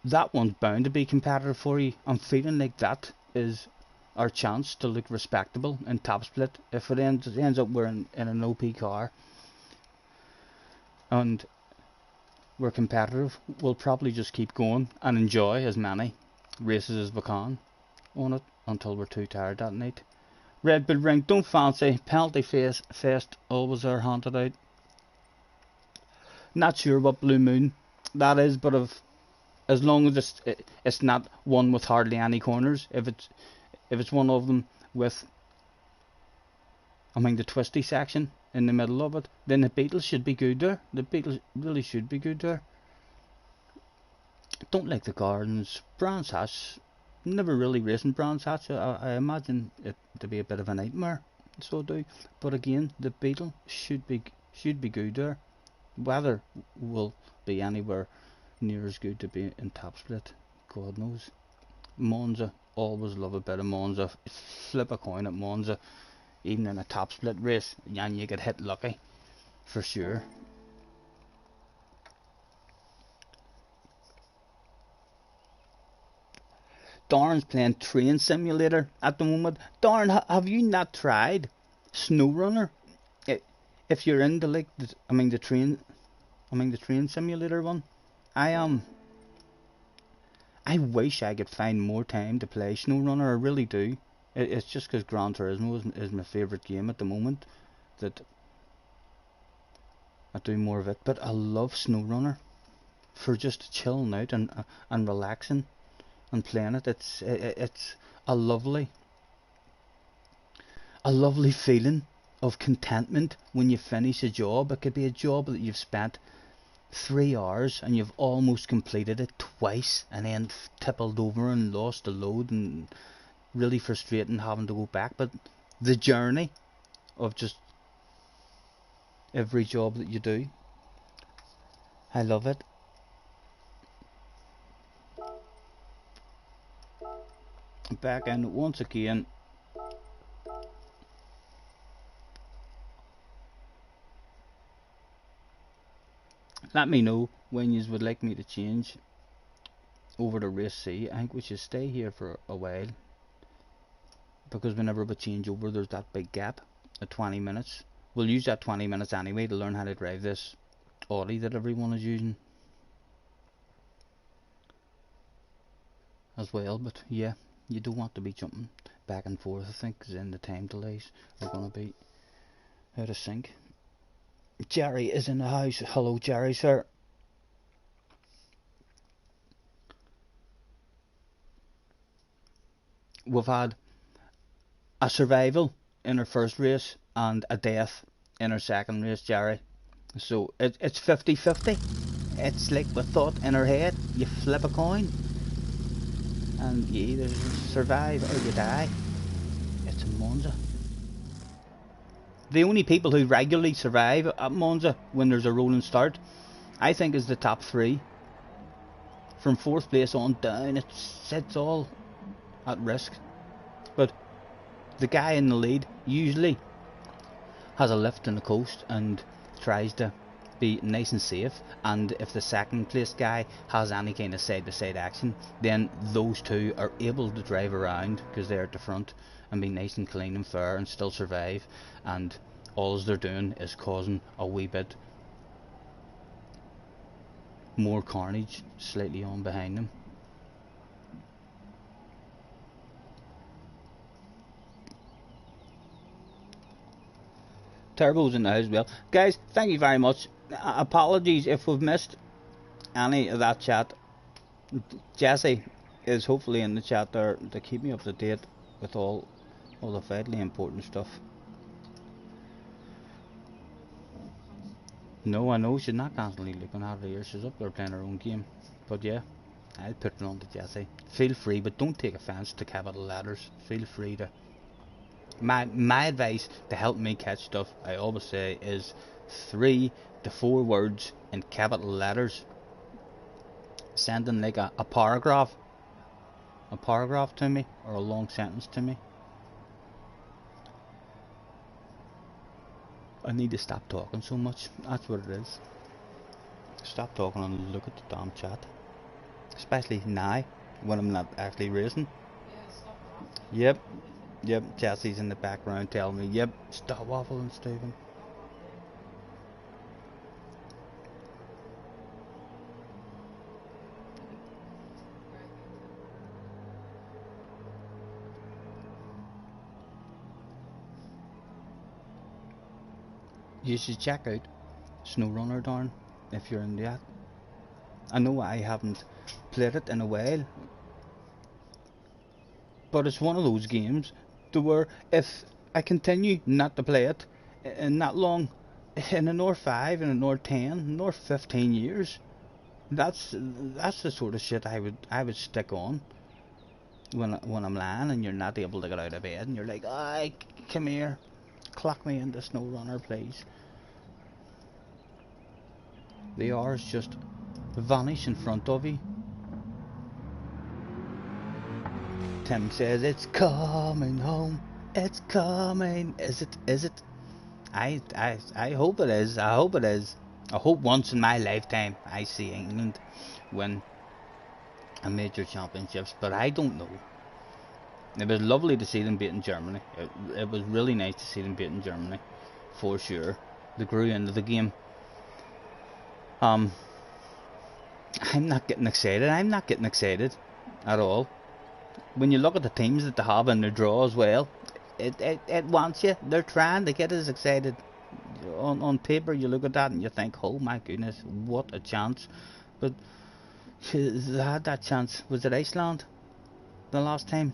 that one's bound to be competitive for you. I'm feeling like that is our chance to look respectable in top split. If it ends up we're in an OP car and we're competitive, we'll probably just keep going and enjoy as many races as we can on it until we're too tired that night. Red Bull Ring, don't fancy. Penalty fest always are haunted out. Not sure what Blue Moon that is, but as long as it's not one with hardly any corners. If it's one of them with, I mean, the twisty section in the middle of it, then the Beatles should be good there. The Beatles really should be good there. Don't like the gardens. Brands Hatch, never really racing Brands Hatch. I imagine it to be a bit of a nightmare, so I do. But again, the Beetle should be good there. Weather will be anywhere near as good to be in top split, God knows. Monza, always love a bit of Monza. Flip a coin at Monza, even in a top split race, and you get hit lucky for sure. Darren's playing Train Simulator at the moment. Darren, have you not tried SnowRunner? If you're into like the Train Simulator one, I wish I could find more time to play SnowRunner. I really do. It's just because Gran Turismo is my favourite game at the moment that I do more of it. But I love SnowRunner for just chilling out and relaxing and playing it. It's a lovely feeling of contentment when you finish a job. It could be a job that you've spent 3 hours and you've almost completed it twice and then tippled over and lost a load and really frustrating having to go back. But the journey of just every job that you do, I love it. Back in once again. Let me know when you would like me to change over to race C. I think we should stay here for a while because whenever we change over there's that big gap at 20 minutes. We'll use that 20 minutes anyway to learn how to drive this Audi that everyone is using as well. But yeah, you don't want to be jumping back and forth, I think, because then the time delays are going to be out of sync. Jerry is in the house. Hello, Jerry, sir. We've had a survival in our first race and a death in our second race, Jerry. So it's 50-50. It's like we thought in our head. You flip a coin and you either survive or you die. It's in Monza. The only people who regularly survive at Monza when there's a rolling start, I think, is the top 3. From 4th place on down, it's all at risk. But the guy in the lead usually has a lift in the coast and tries to be nice and safe, and if the second place guy has any kind of side to side action, then those two are able to drive around because they're at the front and be nice and clean and fair and still survive, and all they're doing is causing a wee bit more carnage slightly on behind them. Turbo's in the house as well. Guys, thank you very much. Apologies if we've missed any of that chat. Jesse is hopefully in the chat there to keep me up to date with all the vitally important stuff. No, I know she's not constantly looking at her ears. She's up there playing her own game. But yeah, I'll put it on to Jesse. Feel free, but don't take offence to capital letters. Feel free to. My advice to help me catch stuff, I always say, is 3 to 4 words in capital letters. Sending like a paragraph to me, or a long sentence to me. I need to stop talking so much. That's what it is. Stop talking and look at the damn chat. Especially now, when I'm not actually racing. Yeah, stop. Yep, Jesse's in the background telling me, yep, stop waffling, Stephen. You should check out SnowRunner, Darn, if you're in that. I know I haven't played it in a while, but it's one of those games to where if I continue not to play it in that long, in another 5, in another 10, another 15 years, that's the sort of shit I would stick on when I'm lying and you're not able to get out of bed and you're like, "Aye, come here, clock me into SnowRunner, please." The hours just vanish in front of you. Tim says it's coming home. It's coming. Is it? I hope it is. I hope it is. I hope once in my lifetime I see England win a major championships, but I don't know. It was lovely to see them beating Germany. It was really nice to see them beating Germany, for sure. They grew into the game. I'm not getting excited. I'm not getting excited at all. When you look at the teams that they have in their draw as well, it wants you. They're trying to get us excited. On paper, you look at that and you think, oh my goodness, what a chance. But they had that chance. Was it Iceland the last time?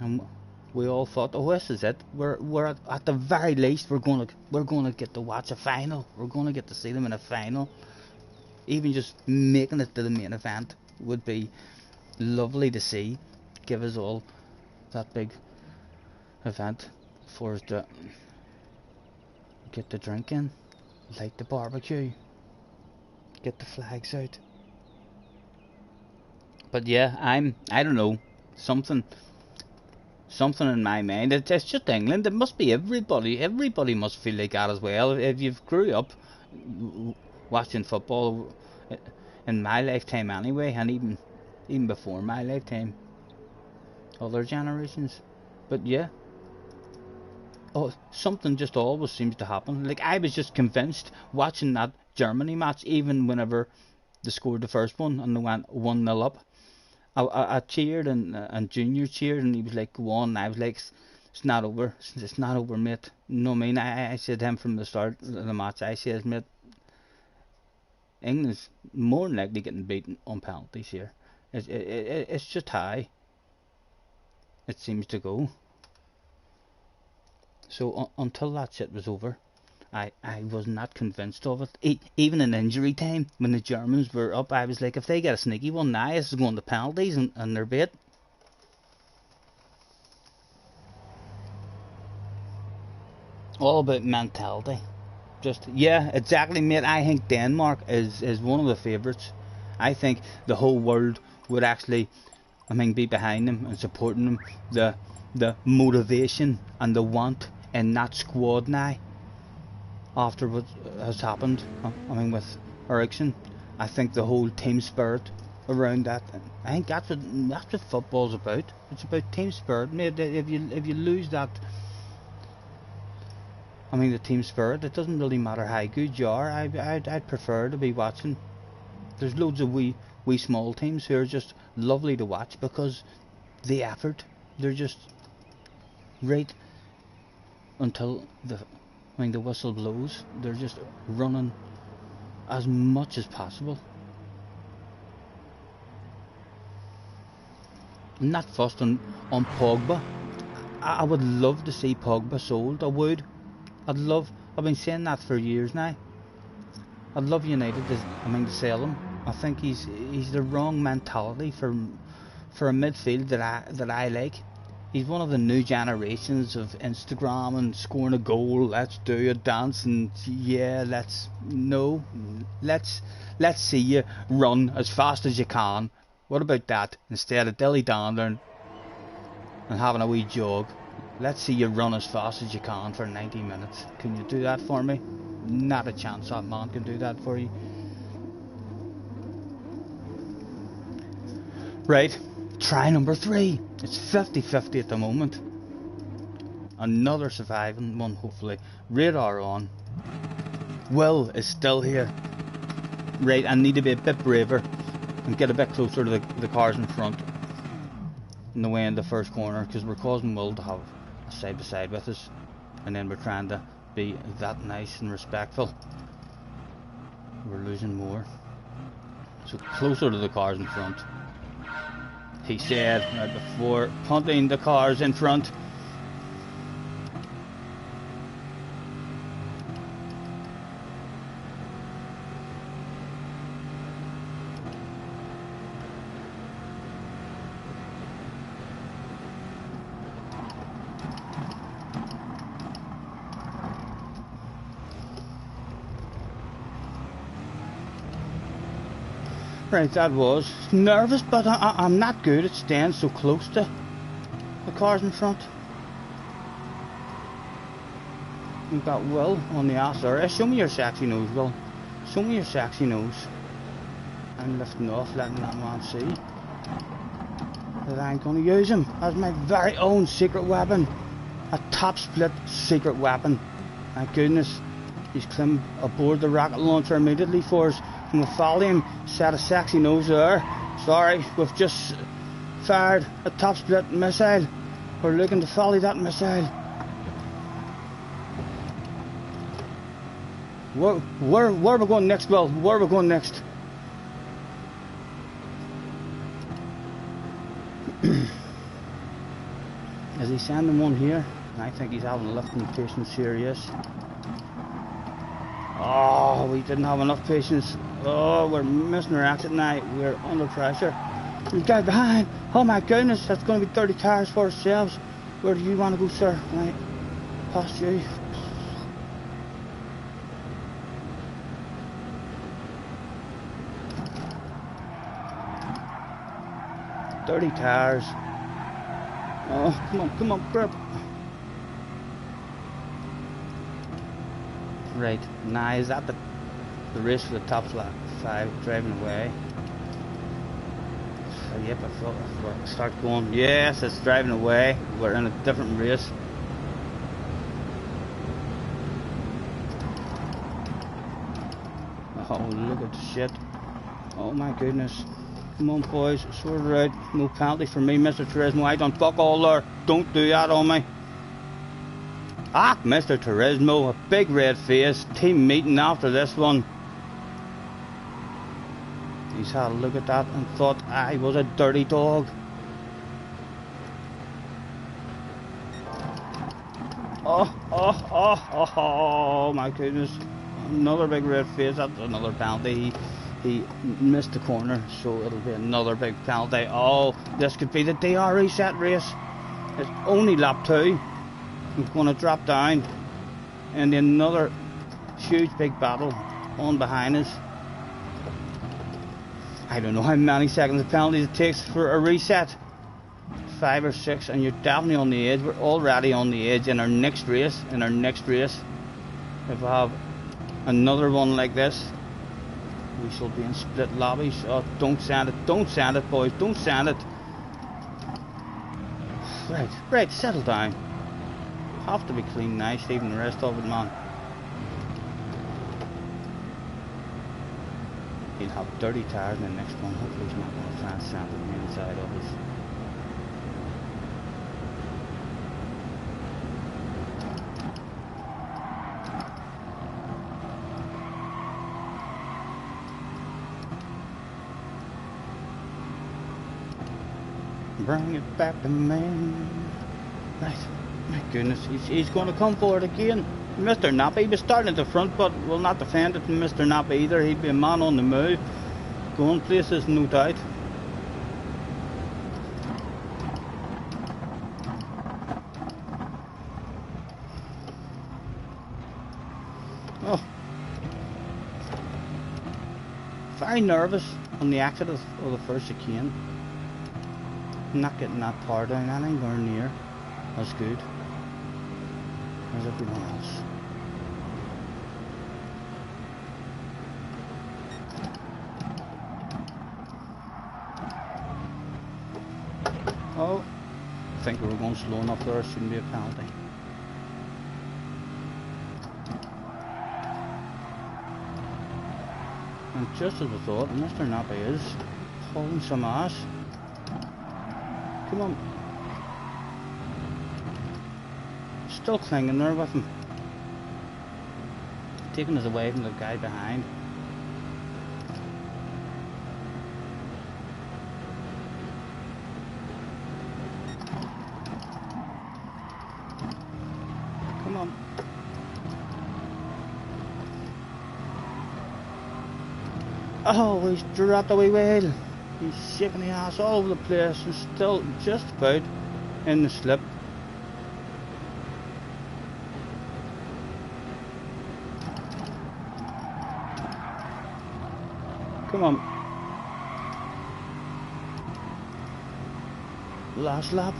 And we all thought, oh, this is it. We're at the very least we're gonna get to watch a final. We're gonna get to see them in a final. Even just making it to the main event would be lovely to see. Give us all that big event for us to get the drink in, light the barbecue, get the flags out. But yeah, I don't know, something in my mind. It's just England. It must be everybody. Everybody must feel like that as well. If you've grew up watching football in my lifetime anyway, and even before my lifetime, other generations. But yeah, something just always seems to happen. Like, I was just convinced watching that Germany match, even whenever they scored the first one and they went 1-0 up. I cheered and Junior cheered and he was like, go on. And I was like, it's not over. It's not over, mate. You know what I mean? I said to him from the start of the match, I said, mate, England's more than likely getting beaten on penalties here. It's just high. It seems to go. So until that shit was over, I was not convinced of it. Even in injury time, when the Germans were up, I was like, if they get a sneaky one now, this is going to penalties and they're bait. All about mentality. Just, yeah, exactly, mate. I think Denmark is one of the favourites. I think the whole world would actually, be behind them and supporting them. The motivation and the want in that squad now after what has happened. I mean, with Ericsson, I think the whole team spirit around that. I think that's what football's about. It's about team spirit. Mate, if you lose that, I mean, the team spirit, it doesn't really matter how good you are. I'd prefer to be watching. There's loads of wee small teams who are just lovely to watch because the effort, they're just right until the whistle blows. They're just running as much as possible. I'm not fussed on Pogba. I would love to see Pogba sold. I would. I've been saying that for years now. I'd love United to sell him. I think he's the wrong mentality for a midfield that I like. He's one of the new generations of Instagram and scoring a goal. Let's do a dance and yeah, let's see you run as fast as you can. What about that? Instead of dilly-dandling and having a wee jog, let's see you run as fast as you can for 90 minutes. Can you do that for me? Not a chance that man can do that for you. Right, try number 3. It's 50-50 at the moment. Another surviving one, hopefully. Radar on. Will is still here. Right, I need to be a bit braver and get a bit closer to the cars in front in the way in the first corner, because we're causing Will to have a side by side with us, and then we're trying to be that nice and respectful. We're losing more, so closer to the cars in front. He said right before punting the cars in front. Right, that was nervous, but I'm not good at staying so close to the cars in front. We've got Will on the ass there. Show me your sexy nose, Will. Show me your sexy nose. I'm lifting off, letting that man see that I ain't going to use him as my very own secret weapon. A top split secret weapon. Thank goodness he's climbed aboard the rocket launcher immediately for us. And we'll follow him, set a sexy nose there. Sorry, we've just fired a top split missile. We're looking to follow that missile. Where are we going next, Will? Where are we going next? Is he sending one here? I think he's having a lifting patience here, yes. Oh, we didn't have enough patience. Oh, we're missing our exit now. We're under pressure. We got behind. Oh my goodness, that's going to be 30 tires for ourselves. Where do you want to go, sir? Right, past you. Dirty tires. Oh, come on, grip. Right, now is that the race for the top 5 driving away? So, yep, I thought we'll start going. Yes, it's driving away. We're in a different race. Oh, look at the shit. Oh my goodness. Come on, boys, sort it out. No penalty for me, Mr. Turismo. I done fuck all there. Don't do that on me. Ah, Mr. Turismo, a big red face. Team meeting after this one. He's had a look at that and thought I was a dirty dog. Oh my goodness. Another big red face. That's another penalty. He missed the corner, so it'll be another big penalty. Oh, this could be the DR reset race. It's only lap 2. He's going to drop down. And then another huge big battle on behind us. I don't know how many seconds of penalties it takes for a reset. 5 or 6, and you're definitely on the edge. We're already on the edge in our next race. If I have another one like this, we shall be in split lobbies. Oh, don't send it, boys, don't send it. Right, settle down. Have to be clean, nice, even the rest of it, man. He'll have dirty tires in the next one. Hopefully he's not going to try and sand it on the inside of us. Bring it back to me. Right, my goodness, he's going to come for it again. Mr. Nappy, he was starting at the front, but will not defend it from Mr. Nappy either. He'd be a man on the move, going places, no doubt. Oh, very nervous on the exit of the first chicane. I'm not getting that power down anywhere near as good as everyone else. Oh, I think we were going slow enough there, shouldn't be a penalty. And just as I thought, Mr. Nappy is hauling some ass. Come on. Still clinging there with him. Taking us away from the guy behind. Come on. Oh, he's dropped the wee wheel. He's shaking the ass all over the place and still just about in the slip. Come on. Last lap.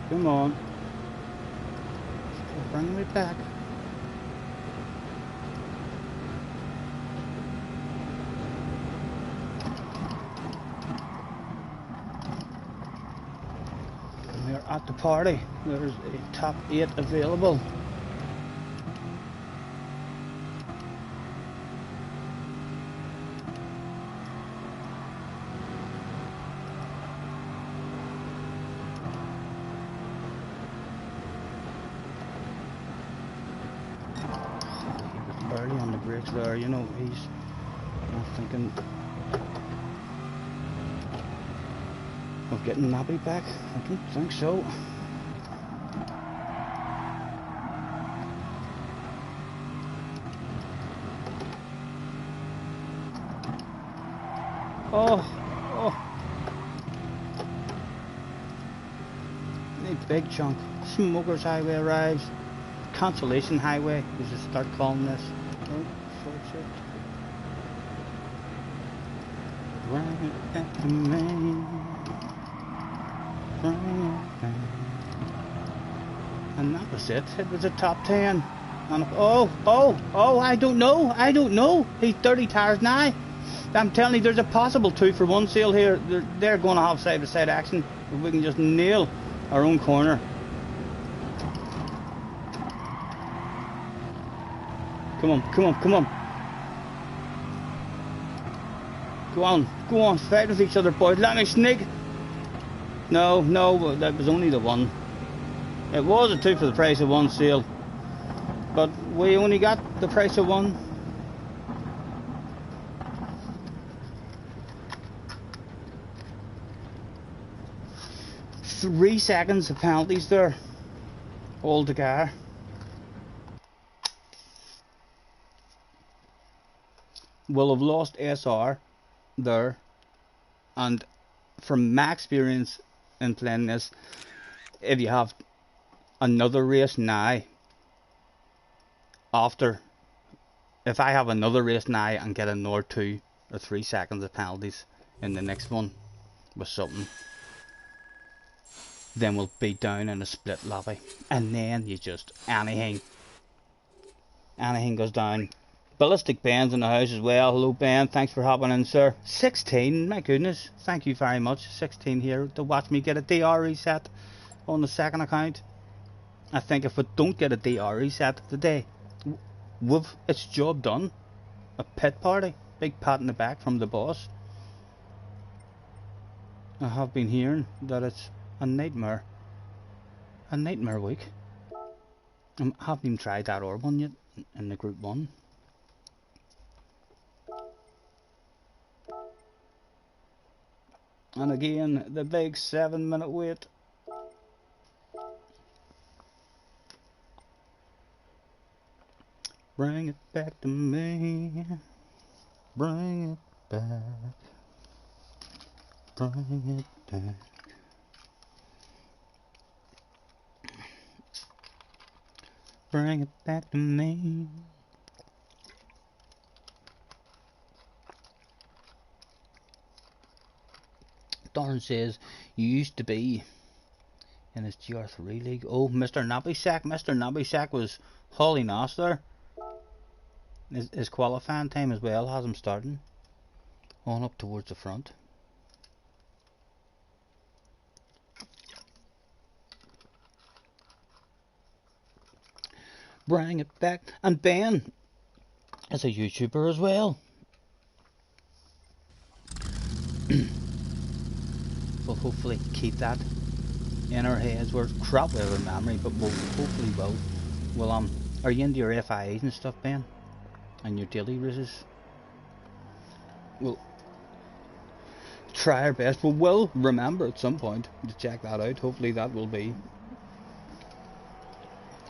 Come on. Still bringing me back. We're at the party. There's a top 8 available. Early on the brakes there, you know, he's not thinking of getting Nappy back. I don't think so. Oh. A big chunk. Smokers Highway arrives. Consolation Highway, we should start calling this. Oh, short shift. Bring it back to me. Bring it back. And that was it. It was a top 10. And I don't know. He's 30 tires now. I'm telling you, there's a possible 2-for-1 sale here. They're going to have side-to-side action. If we can just nail our own corner. Come on. Go on, fight with each other, boys. Let me sneak. No, that was only the one. It was a 2 for the price of 1 sale. But we only got the price of 1. Three seconds of penalties there. All together. Will have lost SR there, and from my experience in playing this, if you have another race now, if I have another race now and get another 2 or 3 seconds of penalties in the next one with something, then we'll be down in a split lobby, and then you just anything goes down. Ballistic Ben's in the house as well. Hello Ben, thanks for hopping in, sir. 16, my goodness, thank you very much. 16 here to watch me get a DR reset on the second account. I think if we don't get a DR reset today, we've it's job done. A pit party, big pat in the back from the boss. I have been hearing that it's a nightmare week. I haven't even tried that or one yet in the group 1. And again, the big 7-minute wait. Bring it back to me. Bring it back. Bring it back. Bring it back to me. Darren says, you used to be in his GR3 league. Oh, Mr. Nabisak. Mr. Nabisak was hauling ass there. His qualifying time as well has him starting on up towards the front. Bring it back. And Ben is a YouTuber as well. We'll hopefully keep that in our heads. We're crap with our memory, but we'll hopefully will. Well, are you into your FIAs and stuff, Ben? And your daily races? We'll try our best. We will remember at some point to check that out. Hopefully that will be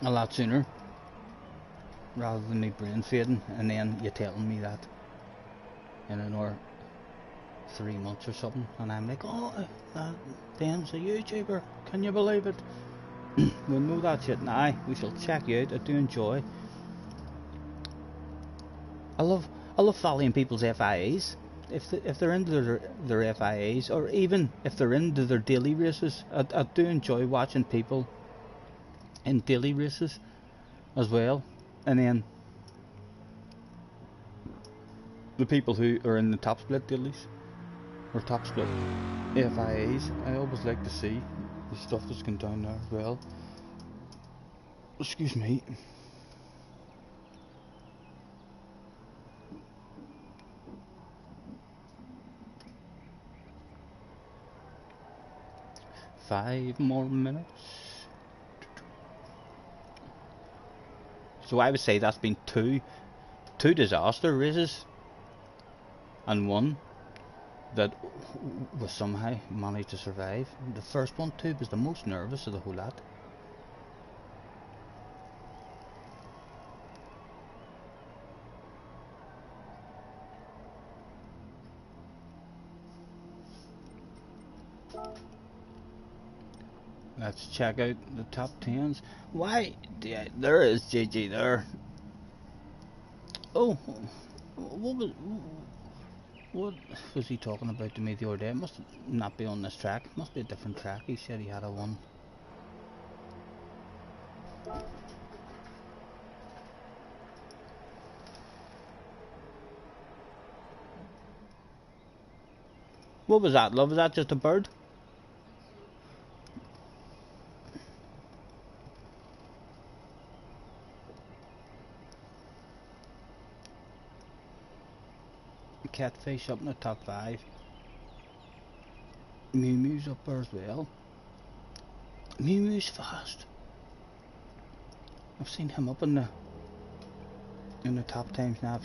a lot sooner, rather than me brain fading and then you telling me that in another 3 months or something, and I'm like, oh, Ben's a YouTuber, can you believe it? We'll know that shit now. We shall check you out. I do enjoy. I love following people's FIAs. If they're into their FIAs, or even if they're into their daily races, I do enjoy watching people in daily races as well. And then the people who are in the top split dailies or top split FIAs, I always like to see the stuff that's going down there as well. Excuse me. Five more minutes. So I would say that's been two disaster races and one that was somehow managed to survive. The first one too was the most nervous of the whole lot. Let's check out the top 10s. Why? Yeah, there is JJ there. Oh, what was he talking about to me the other day? It must not be on this track. It must be a different track. He said he had a one. What was that, love? Was that just a bird? Catfish up in the top 5. Mew Mew's up there as well. Mew Mew's fast. I've seen him up in the top times now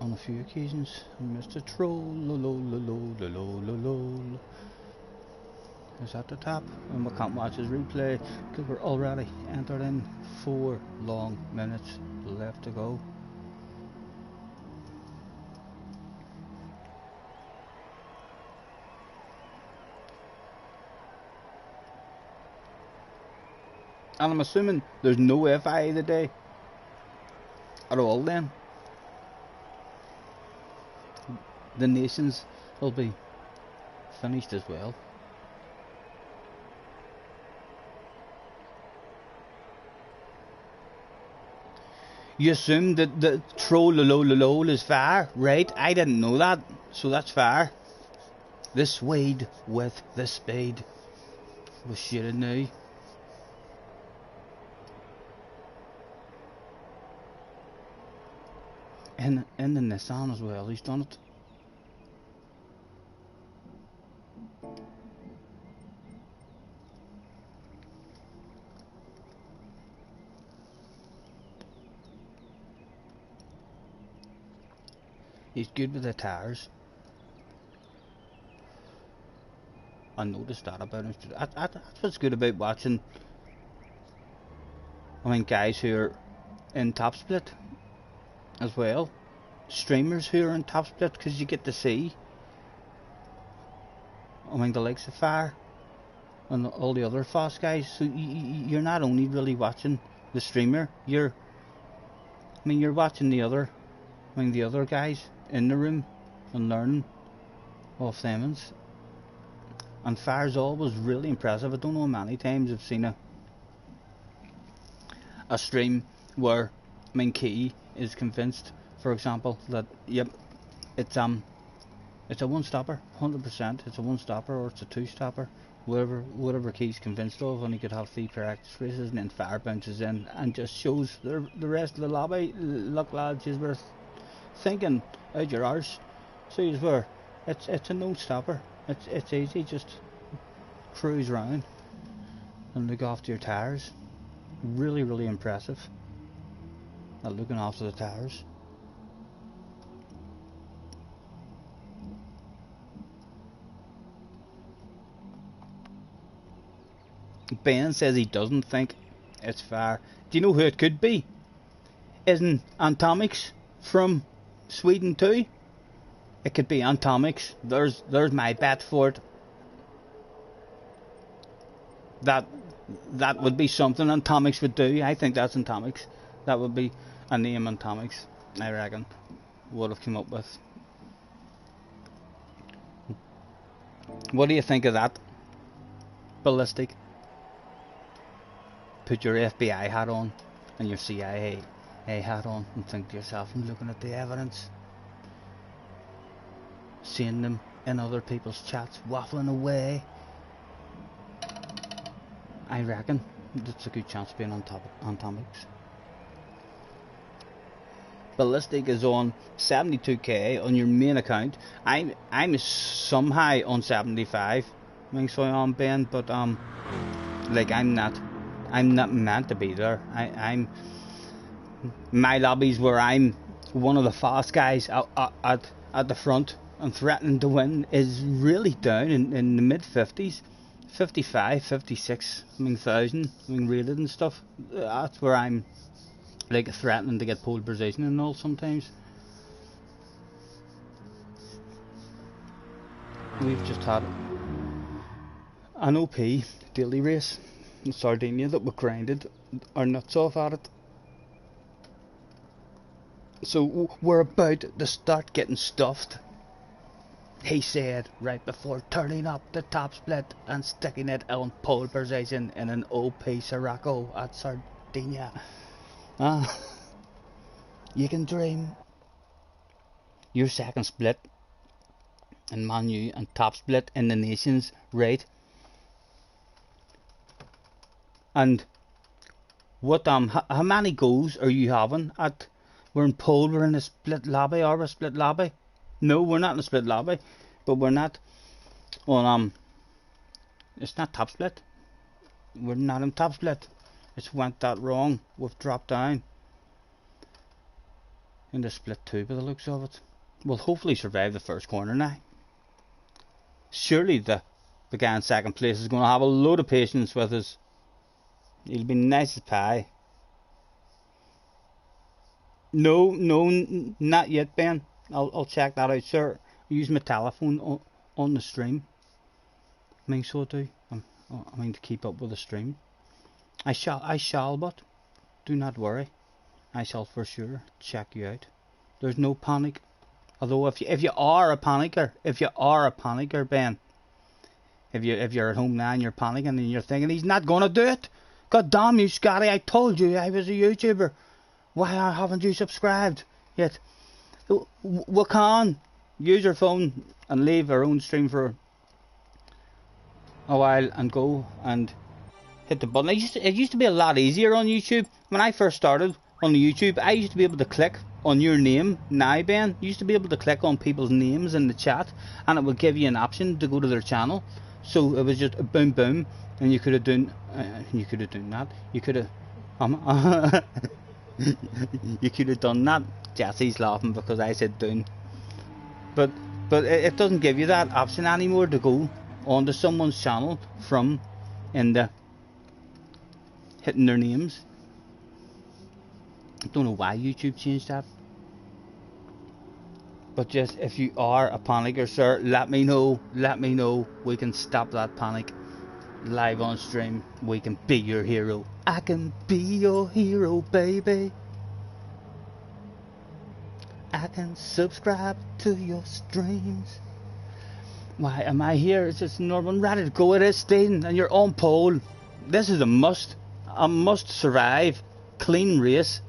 on a few occasions. Mr. Troll, is at the top, and we can't watch his replay because we're already entered in 4 long minutes left to go. And I'm assuming there's no FI today at all then. The nations will be finished as well. You assume that the troll is fire, right? I didn't know that, so that's fire. The Swede with the spade was shitted now. In the Nissan as well, he's done it. He's good with the tires. I noticed that about him. That's what's good about watching. I mean, guys who are in top split as well. Streamers who are in top split, because you get to see. I mean, the likes of Fire and all the other fast guys. So you're not only really watching the streamer. You're watching the other guys in the room and learning off them. And Fire's always really impressive. I don't know how many times I've seen a stream where Key is convinced, for example, that yep, it's a one stopper, 100%. It's a one stopper or it's a two stopper, whatever Key's convinced of, and he could have 3 practice races, and then Fire bounces in and just shows the rest of the lobby. Look, lads, you were thinking out your arse. So you were. It's a no stopper. It's easy. Just cruise around and look after your tires. Really, really impressive at looking after the tires. Ben says he doesn't think it's fair. Do you know who it could be? Isn't Atomics from Sweden too? It could be Atomics. There's my bet for it. That would be something Atomics would do. I think that's Atomics. That would be a name Atomics, I reckon, would have come up with. What do you think of that? Ballistic. Put your FBI hat on and your CIA hat on and think to yourself, I'm looking at the evidence, seeing them in other people's chats waffling away. I reckon that's a good chance of being on Atomics. Ballistic is on 72k on your main account. I'm somehow on 75. I think so on Ben, but like I'm not meant to be there. I'm my lobbies where I'm one of the fast guys at the front and threatening to win is really down in the mid 50s, 55, 56, thousand, rated and stuff. That's where I'm like threatening to get pole position and all sometimes. We've just had an OP daily race in Sardinia that we grinded our nuts off at it. So we're about to start getting stuffed, he said, right before turning up the top split and sticking it on pole position in an OP Sirocco at Sardinia. You can dream. Your second split in Man U and top split in the Nations, right? And what how many goals are you having at? We're in pole, we're in a split lobby, are we a split lobby? No, we're not in a split lobby, but we're not on it's not top split. We're not in top split. It's went that wrong. We've dropped down in the split 2 by the looks of it. We'll hopefully survive the first corner now. Surely the guy in second place is going to have a load of patience with us. He'll be nice as pie. No, not yet, Ben. I'll check that out, sir. I use my telephone on the stream. So I do. To keep up with the stream. I shall, but do not worry. I shall for sure check you out. There's no panic. Although if you are a panicker, Ben, if you're at home now and you're panicking and you're thinking he's not gonna do it. God damn you, Scotty! I told you I was a YouTuber. Why haven't you subscribed yet? We can use your phone and leave our own stream for a while and go and hit the button. It used to be a lot easier on YouTube. When I first started on the YouTube, I used to be able to click on your name. Now, Ben, you used to be able to click on people's names in the chat and it would give you an option to go to their channel. So it was just a boom boom, and you could have done that. You could have you could have done that. Jesse's laughing because I said done. But it doesn't give you that option anymore to go onto someone's channel from in the hitting their names. I don't know why YouTube changed that. But just if you are a panicker, sir, let me know. Let me know. We can stop that panic live on stream. We can be your hero. I can be your hero, baby. I can subscribe to your streams. Why am I here? It's just Norman, ready to go. It is Stephen, and you're on pole. This is a must survive clean race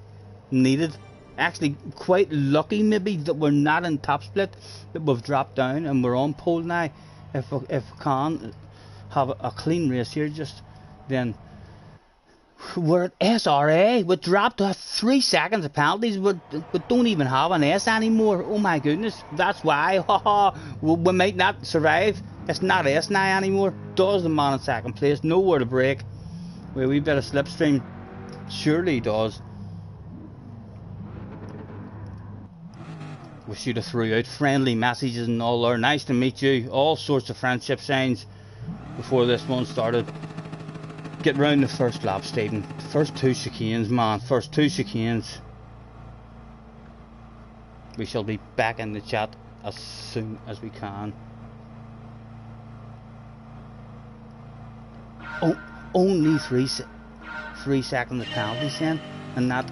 needed. Actually quite lucky maybe that we're not in top split, that we've dropped down and we're on pole now. If we can have a clean race here, just then we're at SRA. We dropped to 3 seconds of penalties. We don't even have an S anymore. Oh my goodness, that's why. We might not survive. It's not S now anymore. Does the man in second place nowhere to break? Well, we better slipstream. Surely he does. We should have threw out friendly messages and all there. Nice to meet you. All sorts of friendship signs before this one started. Get round the first lap, Stephen. First 2 chicanes, man. First 2 chicanes. We shall be back in the chat as soon as we can. Oh, only 3 seconds of penalties then, and that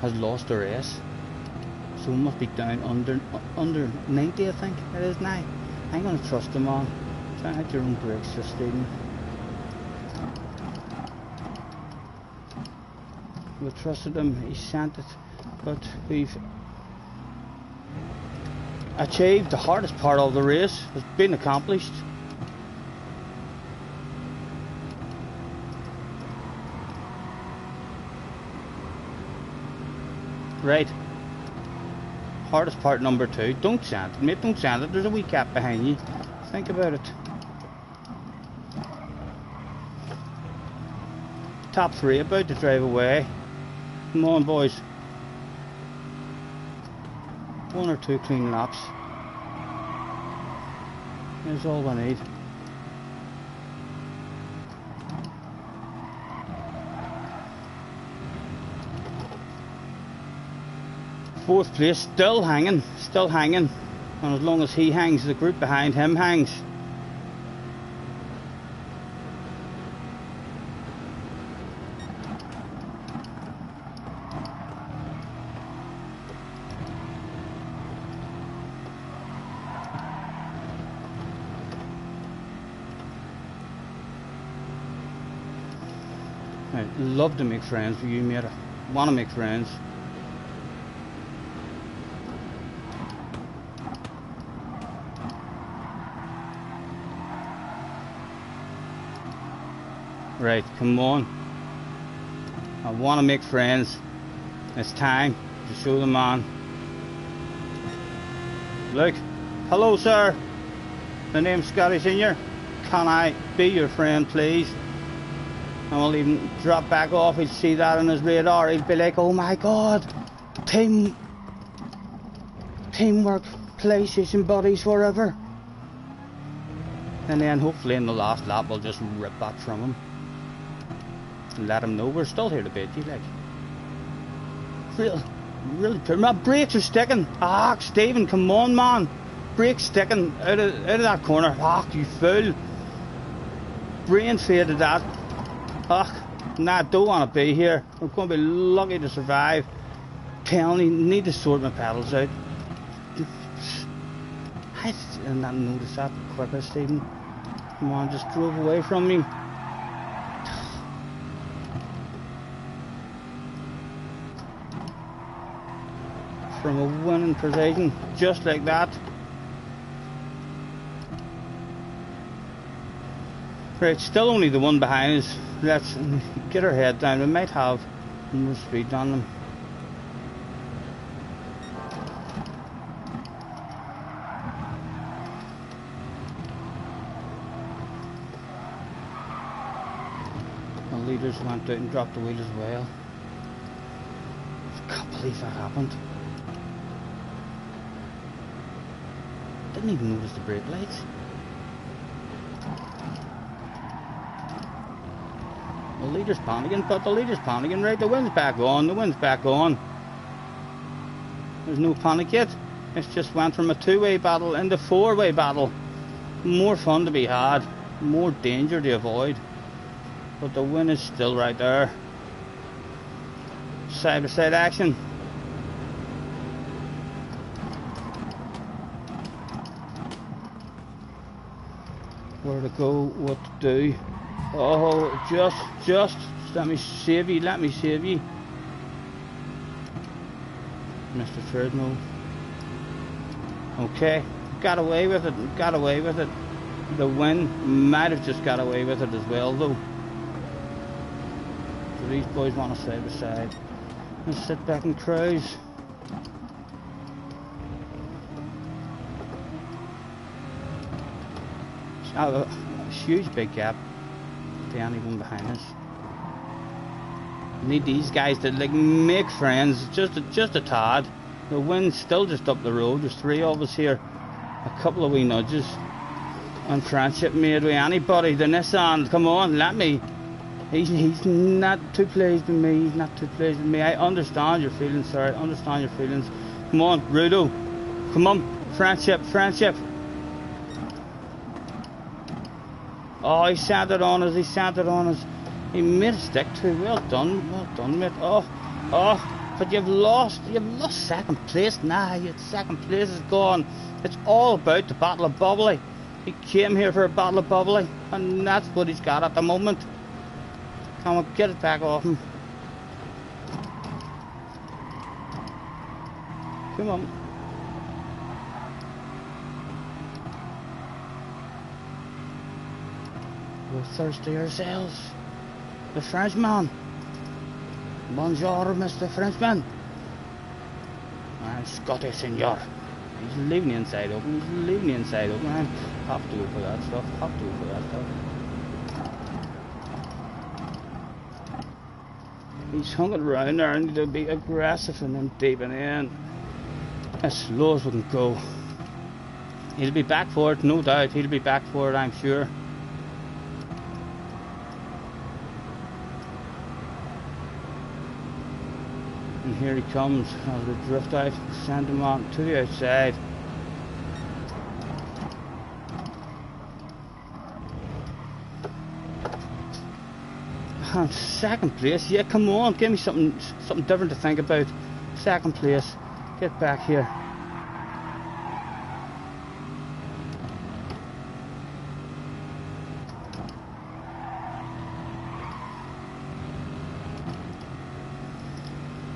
has lost the race. So we must be down under 90, I think it is now. I'm going to trust them on. Try out your own brakes, just Stephen. We trusted him, he sent it, but we've achieved the hardest part of the race. Has been accomplished. Right. Hardest part number 2. Don't sand it, mate. Don't sand it. There's a wee gap behind you. Think about it. Top 3 about to drive away. Come on, boys. 1 or 2 clean laps. That's all we need. Fourth place, still hanging, and as long as he hangs, the group behind him hangs. I'd love to make friends with you, mate. I want to make friends. Right, come on. I want to make friends. It's time to show them on. Look, hello sir. My name's Scotty Senior. Can I be your friend, please? And we'll even drop back off. He'll see that on his radar. He'll be like, oh my god, teamwork, PlayStation buddies forever. And then hopefully in the last lap we'll just rip that from him. Let him know we're still here to beat you, like. Really, my brakes are sticking. Ah, Stephen, come on, man. Brakes sticking out of that corner. Ah, you fool. Brain faded that. Ah, nah, don't want to be here. I'm going to be lucky to survive. Telling you, need to sort my pedals out. I did not notice that quicker, Stephen. Come on, just drove away from me. from a winning position, just like that. Right, still only the one behind us. Let's get our head down. We might have more speed on them. The leaders went out and dropped the wheel as well. I can't believe that happened. Didn't even notice the brake lights. The leader's panicking, but the leader's panicking, right? The wind's back on, the wind's back on. There's no panic yet. It's just went from a two-way battle into four-way battle. More fun to be had, more danger to avoid. But the wind is still right there. Side-by-side action. Where to go, what to do. Oh, just, let me save you, let me save you. Mr. Treadmill. Okay, got away with it, got away with it. The wind might have just got away with it as well though. So these boys want to side by side. Let's sit back and cruise. A huge big gap to anyone behind us. We need these guys to like make friends, just a tad. The wind's still just up the road. There's three of us here. A couple of wee nudges. And friendship made with anybody. The Nissan, come on, let me. He's not too pleased with me. He's not too pleased with me. I understand your feelings, sir. I understand your feelings. Come on, Rudo. Come on, friendship, friendship. Oh, he sent it on us, he sent it on us. He made a stick too. Well done, mate. Oh, but you've lost second place now. Your second place is gone. It's all about the Battle of Bubbly. He came here for a Battle of Bubbly, and that's what he's got at the moment. Come on, get it back off him. Come on. We're thirsty ourselves. The Frenchman. Bonjour, Mr. Frenchman. I'm Scottish, senor. He's leaving the inside open. He's leaving the inside open. I have to go for that stuff. Have to go for that stuff. He's hung it around there and to be aggressive and then deepen in. As slow as we can go. He'll be back for it, no doubt. He'll be back for it, I'm sure. And here he comes as we drift out, send him on to the outside. And second place, yeah, come on, give me something different to think about. Second place, get back here.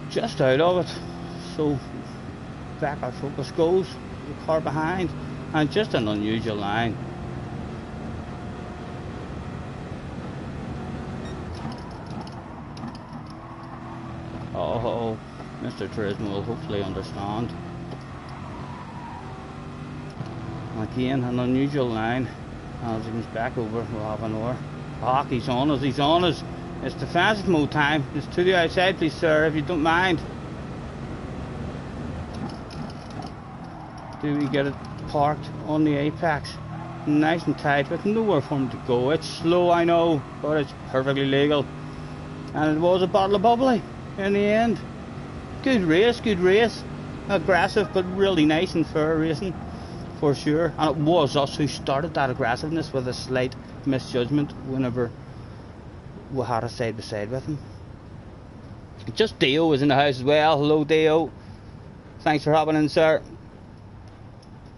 Just out of it, so back our focus goes, the car behind, and just an unusual line. Oh, Mr. Turismo will hopefully understand. Again, an unusual line. As he comes back over, we'll have an hour. Ah, he's on us, he's on us. It's defensive mode time. It's to the outside, please, sir, if you don't mind. Do we get it parked on the apex? Nice and tight, with nowhere for him to go. It's slow, I know, but it's perfectly legal. And it was a Battle of Bubbly in the end. Good race, good race. Aggressive, but really nice and fair racing, for sure. And it was us who started that aggressiveness with a slight misjudgment whenever we had a side by side with him. Just Dio is in the house as well. Hello, Dio. Thanks for hopping in, sir.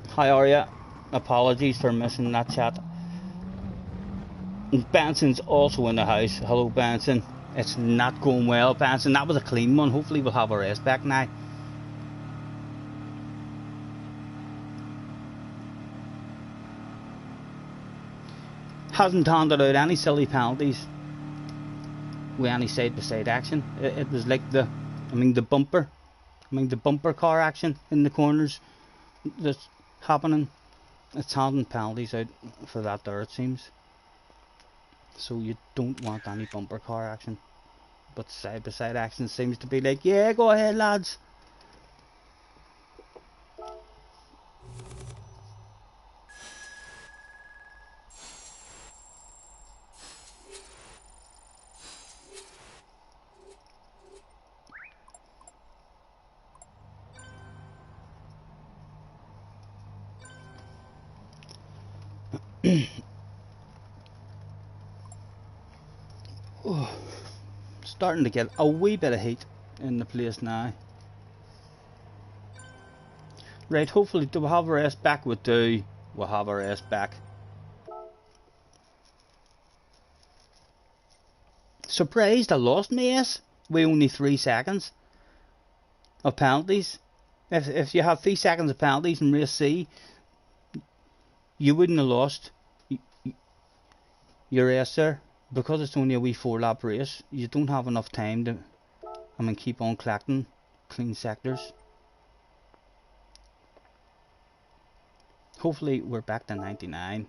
How are you? Apologies for missing that chat. And Benson's also in the house. Hello, Benson. It's not going well, Benson. That was a clean one. Hopefully we'll have our race back now. hasn't handed out any silly penalties with any side-by-side action. It was like the bumper car action in the corners that's happening. It's handing penalties out for that there, it seems. So you don't want any bumper car action. But side-by-side action seems to be like, yeah, go ahead lads. Oh, starting to get a wee bit of heat in the place now. Right, hopefully do we have our ass back with thow. We'll have our ass back. Surprised I lost my ass with only 3 seconds of penalties. If you have 3 seconds of penalties in race C, you wouldn't have lost your ass there. Because it's only a wee 4-lap race, you don't have enough time to keep on collecting clean sectors. Hopefully we're back to 99.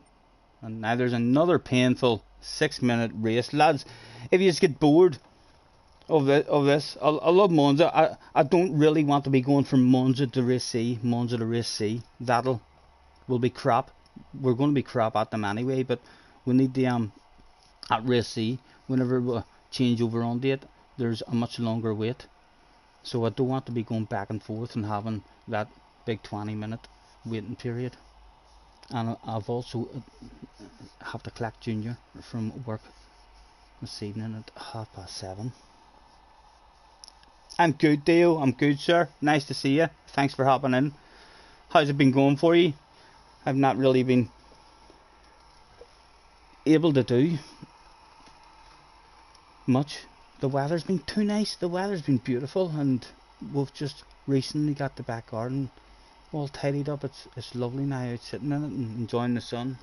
And now there's another painful 6-minute race. Lads, if you just get bored of this, I love Monza. I don't really want to be going from Monza to race C. That will be crap. We're going to be crap at them anyway, but we need the at race C, whenever we change over onto it, there's a much longer wait. So I don't want to be going back and forth and having that big 20-minute waiting period. And I've also have to collect Junior from work this evening at 7:30. I'm good, Theo. I'm good, sir. Nice to see you. Thanks for hopping in. How's it been going for you? I've not really been able to do much. The weather's been too nice. The weather's been beautiful, and we've just recently got the back garden all tidied up. It's lovely now out sitting in it and enjoying the sun.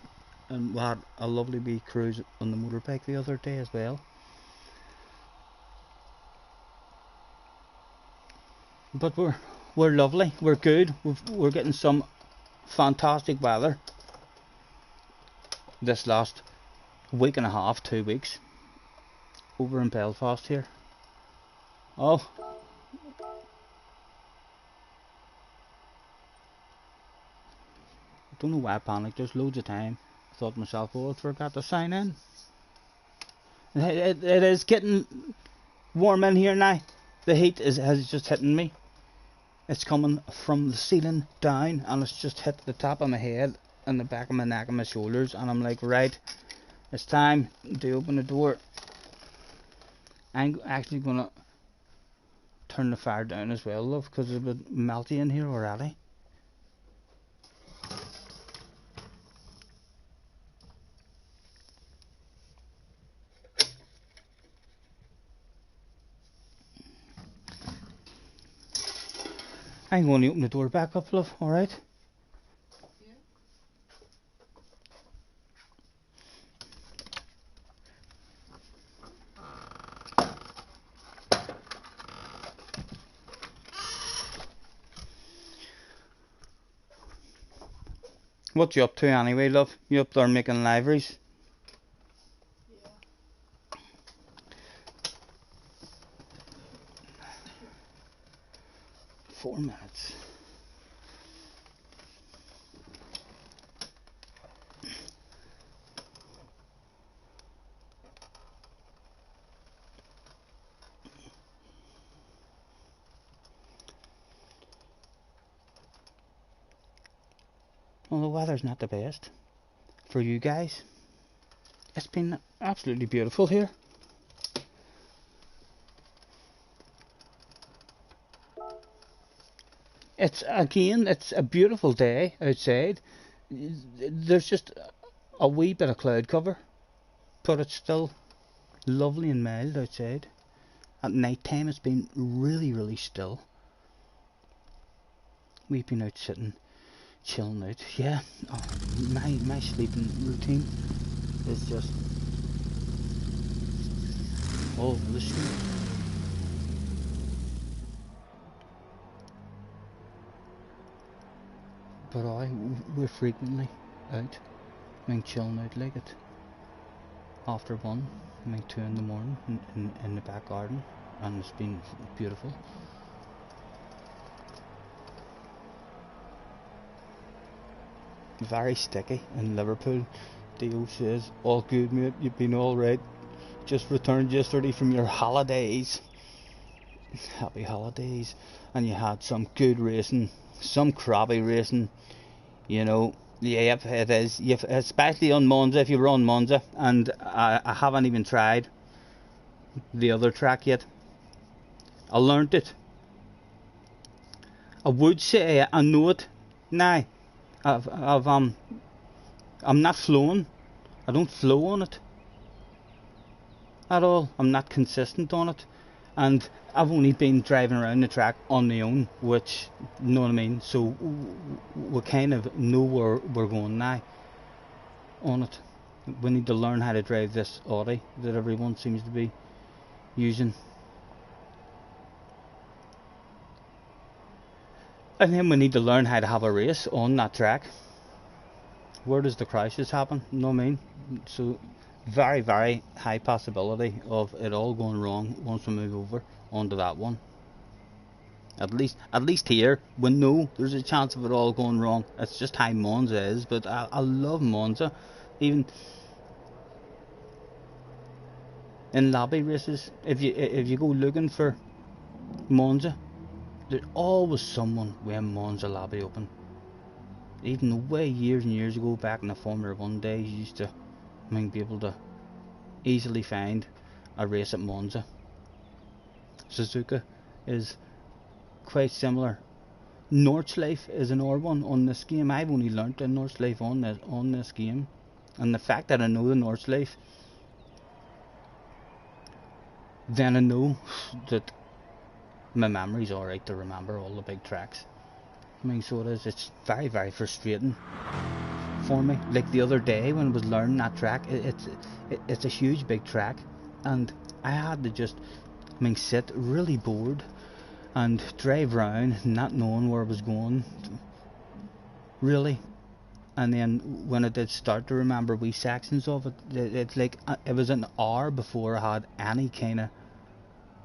And we had a lovely wee cruise on the motorbike the other day as well. But we're lovely. We're good. We're getting some fantastic weather this last week and a half, 2 weeks over in Belfast here. Oh, I don't know why I panicked. There's loads of time. I thought to myself, oh, I forgot to sign in. It is getting warm in here now. The heat has just hit me. It's coming from the ceiling down, and it's just hit the top of my head and the back of my neck and my shoulders, and I'm like, right, it's time to open the door. I'm actually gonna turn the fire down as well, love, because it's a bit melty in here already. I'm going to open the door back up, love, alright? Yeah. What you up to anyway, love? You up there making liveries? Yeah. 4 minutes. Well, the weather's not the best for you guys. It's been absolutely beautiful here. It's a beautiful day outside. There's just a wee bit of cloud cover, but it's still lovely and mild outside. At night time it's been really, really still. We've been out sitting, chilling out. Yeah, oh, my sleeping routine is just all over the street. But we're frequently out, I mean chilling out like it. After 1, I mean 2 in the morning in the back garden, and it's been beautiful. Very sticky in Liverpool. Dio says, all good mate, you've been alright. Just returned yesterday from your holidays. Happy holidays. And you had some good racing, some crappy racing, you know. Yep, it is. Especially on Monza, if you were on Monza. And I haven't even tried the other track yet. I learnt it. I would say I know it now. I'm not flowing. I don't flow on it at all. I'm not consistent on it, and I've only been driving around the track on my own, which, you know what I mean. So we kind of know where we're going now on it. We need to learn how to drive this Audi that everyone seems to be using. And then we need to learn how to have a race on that track. Where does the crashes happen? You know what I mean? So very, very high possibility of it all going wrong once we move over onto that one. At least here we know there's a chance of it all going wrong. It's just how Monza is, but I love Monza. Even in lobby races, if you go looking for Monza, there's always someone with a Monza lobby open. Even the way years and years ago, back in the Formula 1 days, you used to, be able to easily find a race at Monza. Suzuka is quite similar. Nordschleife is another one on this game. I've only learnt the Nordschleife on this game, and the fact that I know the Nordschleife, then I know that my memory's alright to remember all the big tracks. So it is. It's very, very frustrating for me. Like the other day when I was learning that track, it's a huge big track, and I had to just, sit really bored and drive around not knowing where I was going, really. And then when I did start to remember wee sections of it, it's like it was an hour before I had any kind of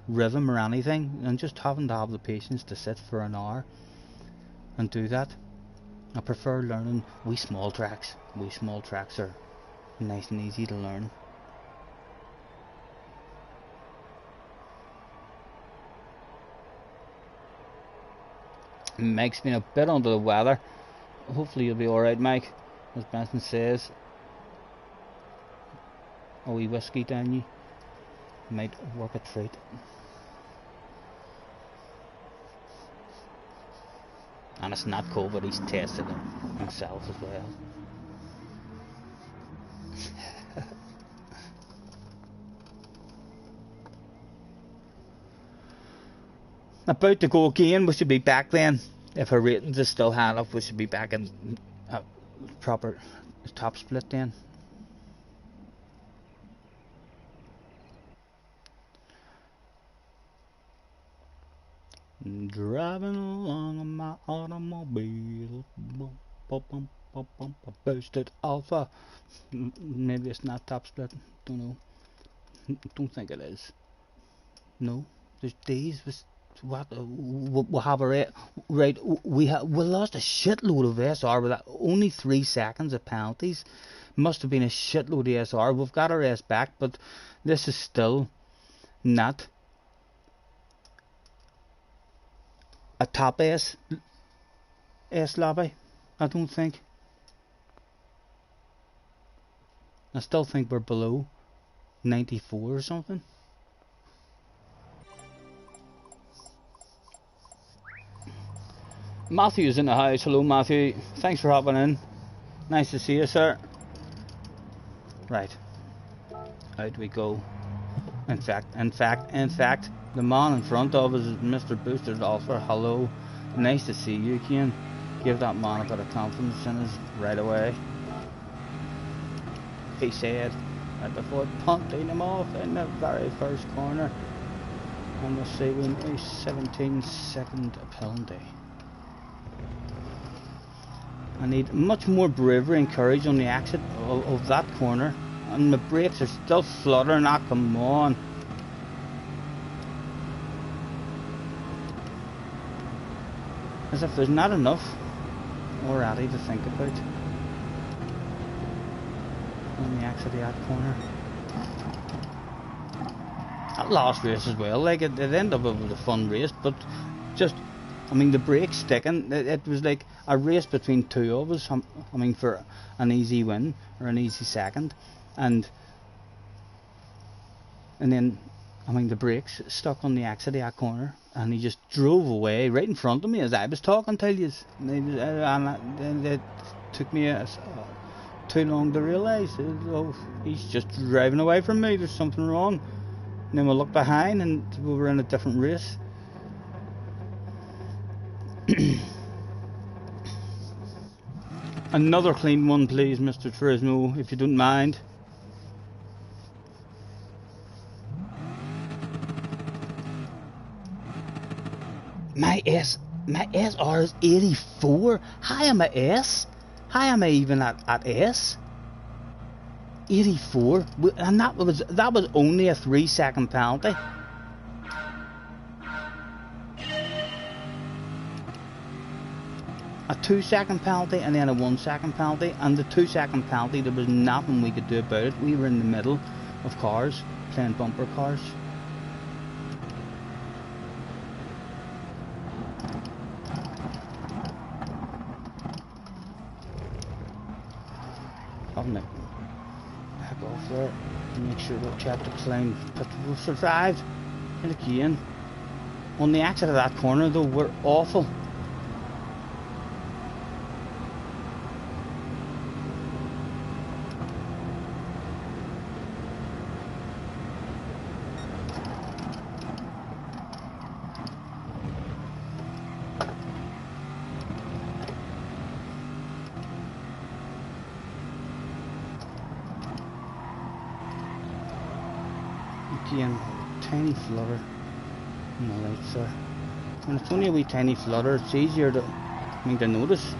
rhythm or anything, and just having to have the patience to sit for an hour and do that. I prefer learning wee small tracks. Wee small tracks are nice and easy to learn. Mike's been a bit under the weather. Hopefully you'll be alright, Mike, as Benson says. A wee whiskey down you might work a treat. And it's not COVID, he's tested it himself as well. About to go again. We should be back then. If our ratings is still high enough, we should be back in proper top split then. Driving along in my automobile, boosted alpha. Maybe it's not top split. Don't know. Don't think it is. No, there's days with what we'll have a rate. Right, we lost a shitload of SR with that. Only 3 seconds of penalties. Must have been a shitload of SR. We've got our S back, but this is still not a top S lobby, I don't think. I still think we're below 94 or something. Matthew's in the house. Hello, Matthew. Thanks for hopping in. Nice to see you, sir. Right. Out we go. In fact, the man in front of us is Mr. Boosted Alpha. Hello. Nice to see you again. Give that man a bit of confidence in us right away. he said, right before punting him off in the very first corner. And we'll see when a 17-second penalty. I need much more bravery and courage on the exit of that corner. And my brakes are still fluttering. Ah, come on. As if there's not enough already to think about on the exit of that corner. That last race as well, like it ended up with a fun race, but just, I mean, the brakes sticking, it was like a race between two of us, I mean, for an easy win, or an easy second, and then, I mean, the brakes stuck on the exit of that corner, and he just drove away right in front of me as I was talking to you, and it took me too long to realise, oh, he's just driving away from me, there's something wrong. And then we looked behind and we were in a different race. Another clean one, please, Mr. Turismo, if you don't mind. My SR is 84. How am I S? How am I even at S? 84, and that was only a 3-second penalty. A 2-second penalty and then a 1-second penalty, and the 2-second penalty there was nothing we could do about it. We were in the middle of cars, playing bumper cars. Back off there and make sure we'll check the climb, but we've survived. And again, on the exit of that corner though, we're awful. Again, tiny flutter in the lights there. When it's only a wee tiny flutter, it's easier to notice.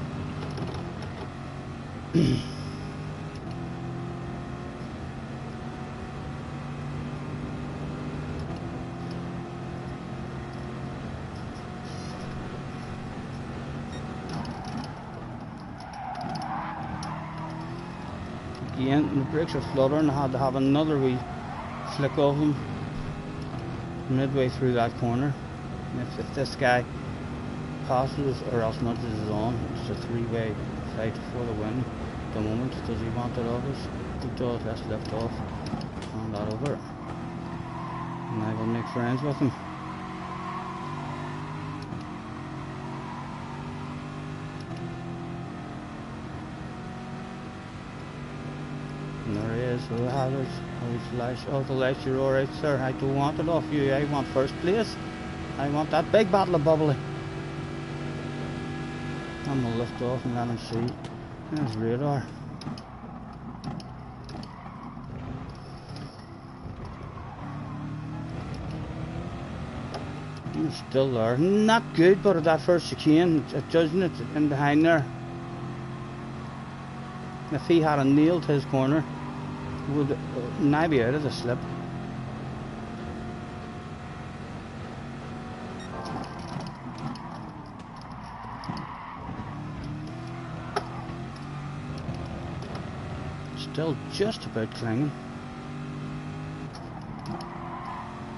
Again, the brakes are fluttering. I had to have another wee flick of them midway through that corner. And if this guy passes or else nudges us on, it's a three-way fight for the win. At the moment, does he want it of us? He does. Let's lift off, hand that over, and I will make friends with him. And there he is, with the hazards. Oh, the lights, you're alright, sir. I don't want it off you. I want first place. I want that big bottle of bubbly. I'm gonna lift off and let him see. There's radar. He's still there. Not good, but at that first chicane, judging it in behind there. If he had a nailed his corner, would now be out of the slip. Still just about clinging.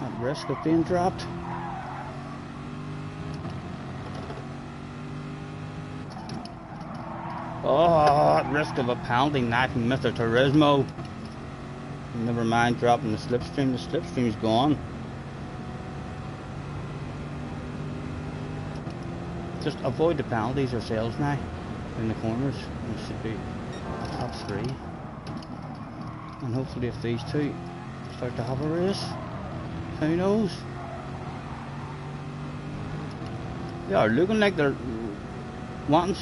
At risk of being dropped. Oh, at risk of a pounding knife from Mr. Turismo. Never mind dropping the slipstream. The slipstream's gone. Just avoid the penalties ourselves now in the corners. It should be top three. And hopefully if these two start to have a race, who knows? They are looking like they're wanting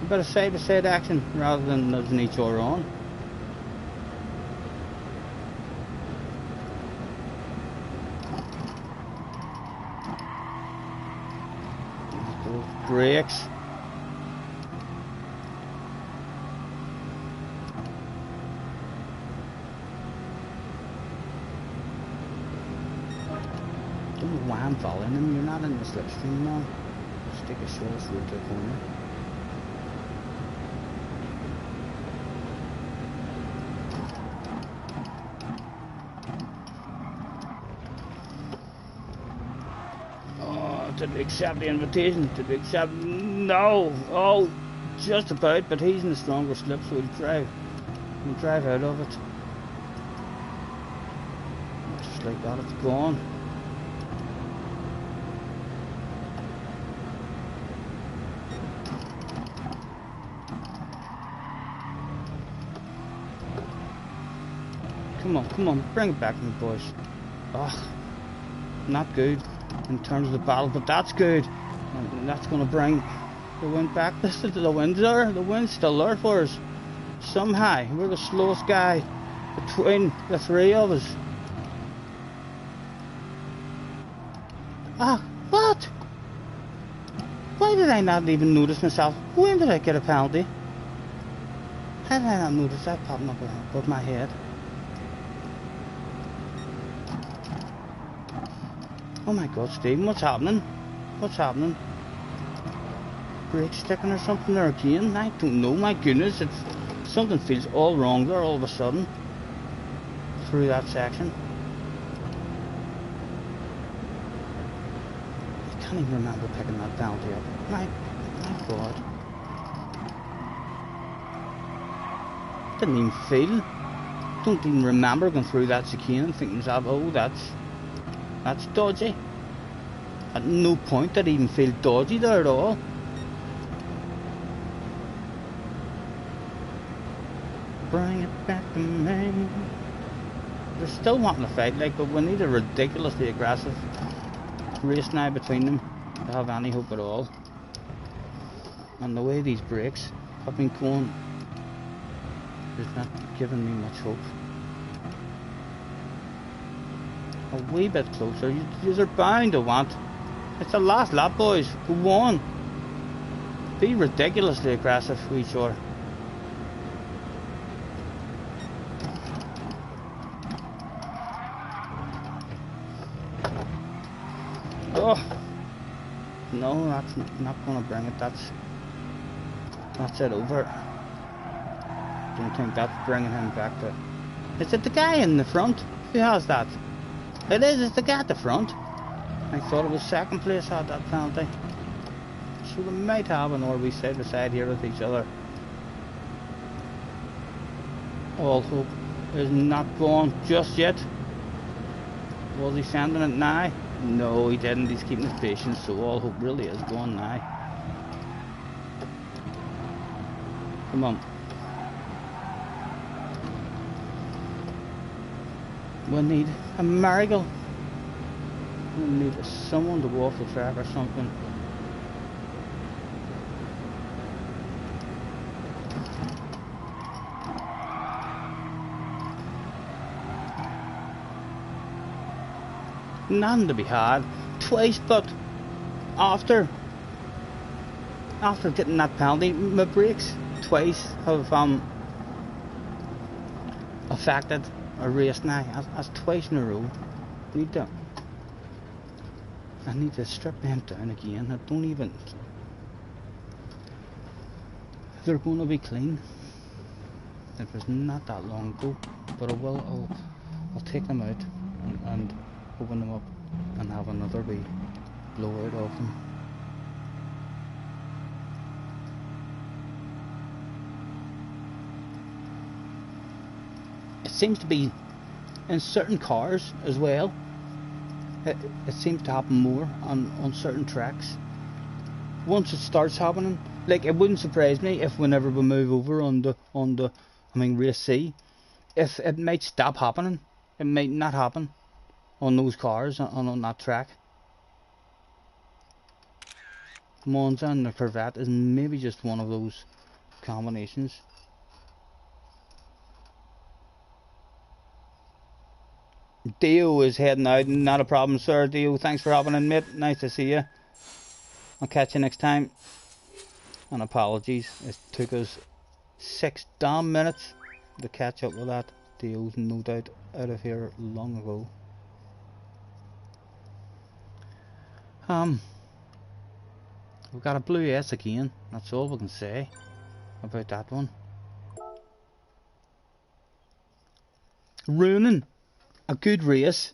a bit of side-to-side action rather than nudging each other on. Those brakes. Don't know why I'm following him. You're not in the slipstream now. Just take a shortest route to the corner. Oh, did we accept the invitation? Did we accept? No. Oh, just about. But he's in the stronger slip, so he'll drive out of it. Just like that, it's gone. Come on, bring it back to me, boys. Oh, not good in terms of the battle, but that's good. And that's going to bring the wind back. Listen to the wind there. The wind's still there for us. Somehow, we're the slowest guy between the three of us. Ah, what? Why did I not even notice myself? When did I get a penalty? How did I not notice that popping up above my head? Oh my god, Stephen, what's happening? What's happening? Brake sticking or something there again? I don't know, my goodness, something feels all wrong there all of a sudden. Through that section. I can't even remember picking that penalty up. My god. Didn't even feel. Don't even remember going through that chicane and thinking, oh, that's dodgy. At no point did I even feel dodgy there at all. Bring it back to me. They're still wanting to fight, like, but we need a ridiculously aggressive race now between them to have any hope at all. And the way these brakes have been going is not giving me much hope. A wee bit closer. You're bound to want. It's the last lap, boys. Go on. Be ridiculously aggressive for each other. Oh no, that's not going to bring it. That's it over. Don't think that's bringing him back to. Is it the guy in the front? Who has that? It is, it's the guy at the front. I thought it was second place had that penalty. So they might have an RB side by side here with each other. All hope is not gone just yet. Was he sending it now? No, he didn't. He's keeping his patience, so all hope really is gone now. Come on. We need a miracle. We need someone to go off the track or something. None to be had. Twice, but after getting that penalty, my brakes twice have affected a race now. That's twice in a row. I need to strip them down again. I don't even. They're going to be clean. It was not that long ago, but I'll take them out and open them up and have another wee blowout of them. It seems to be in certain cars as well. It seems to happen more on certain tracks. Once it starts happening, like, it wouldn't surprise me if whenever we move over on the race C, if it might stop happening. It might not happen on those cars on that track. Monza and the Corvette is maybe just one of those combinations. Dio is heading out, not a problem, sir. Dio, thanks for hopping in, mate. Nice to see you. I'll catch you next time. And apologies, it took us 6 damn minutes to catch up with that. Theo's no doubt out of here long ago. We've got a blue S again. That's all we can say about that one. Ruining a good race.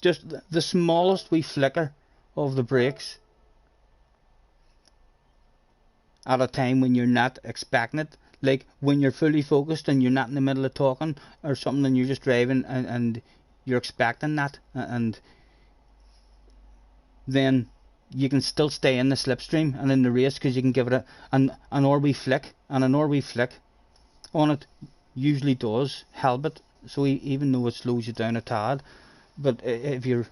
Just the smallest wee flicker of the brakes at a time when you're not expecting it. Like when you're fully focused and you're not in the middle of talking or something and you're just driving and you're expecting that, and then you can still stay in the slipstream and in the race because you can give it an wee flick, and an wee flick on it usually does help it. So even though it slows you down a tad, but if you're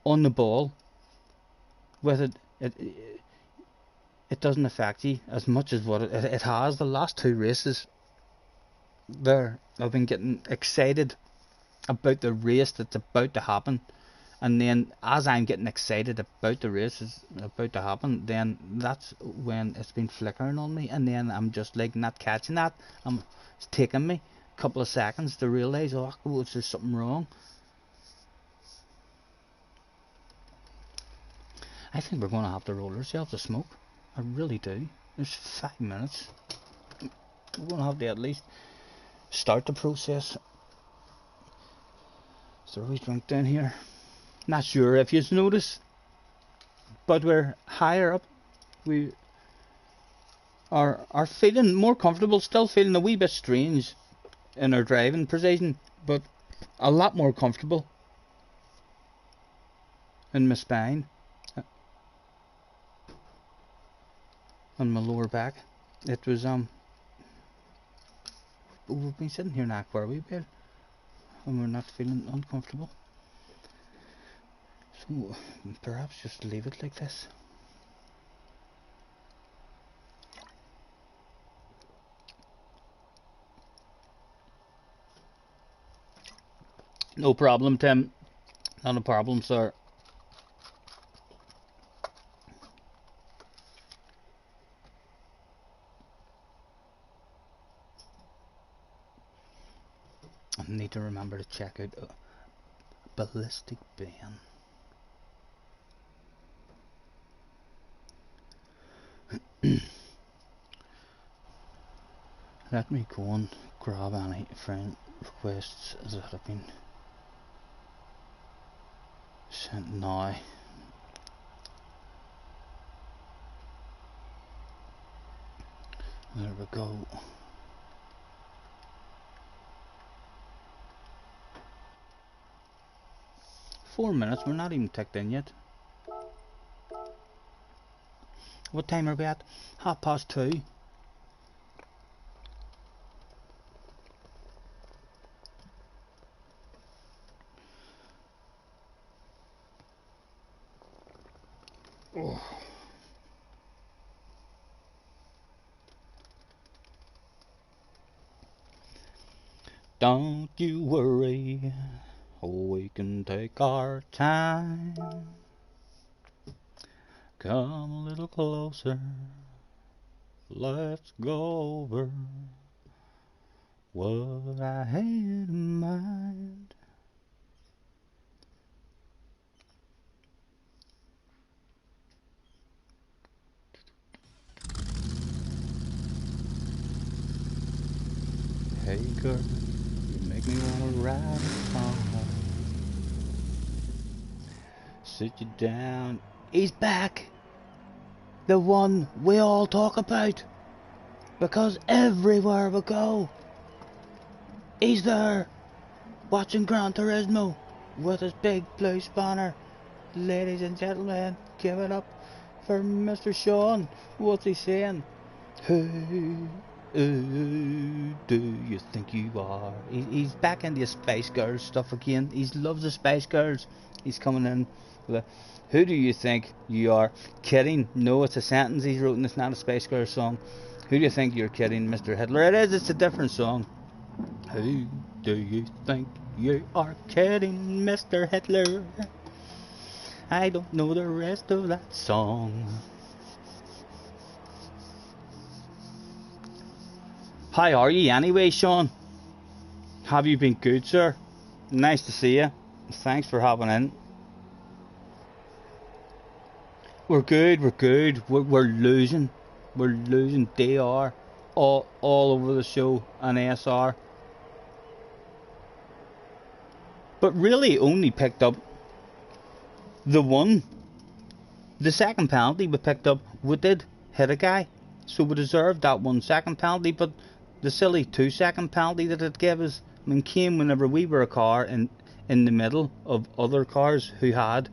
on the ball with it, it doesn't affect you as much as what it has. The last 2 races there, I've been getting excited about the race that's about to happen, and then as I'm getting excited about the race is about to happen, then that's when it's been flickering on me, and then I'm just like not catching that. It's taking me a couple of seconds to realise, oh, there's something wrong. I think we're going to have to roll ourselves a smoke. I really do. There's 5 minutes. We're going to have to at least start the process. Is there a wee drink down here? Not sure if you notice, but we're higher up. We are feeling more comfortable, still feeling a wee bit strange in our driving position, but a lot more comfortable in my spine and my lower back. It was we've been sitting here now for a wee bit and we're not feeling uncomfortable, so perhaps just leave it like this. No problem, Tim. Not a problem, sir. I need to remember to check out Ballistic Ben. Let me go and grab any friend requests that have been sent now. There we go. Four minutes, we're not even ticked in yet. What time are we at? 2:30. Oh. Don't you worry, we can take our time. Come a little closer, let's go over what I had in mind. Hey girl, you make me wanna ride on. Sit you down. He's back! The one we all talk about. Because everywhere we go, he's there, watching Gran Turismo with his big blue spanner. Ladies and gentlemen, give it up for Mr. Sean. What's he saying? Who do you think you are? He's back into the Spice Girls stuff again. He loves the Spice Girls. He's coming in with a, who do you think you are? Kidding? No, it's a sentence he's wrote and it's not a Spice Girls song. Who do you think you're kidding, Mr. Hitler? It is, it's a different song. Who do you think you are kidding, Mr. Hitler? I don't know the rest of that song. How are you anyway, Sean? Have you been good, sir? Nice to see you. Thanks for hopping in. We're good, we're good. We're losing. We're losing DR all over the show and SR. But really only picked up the one. The second penalty we picked up, we did hit a guy. So we deserved that 1 second penalty, but the silly 2 second penalty that it gave us, I mean, came whenever we were a car in the middle of other cars who had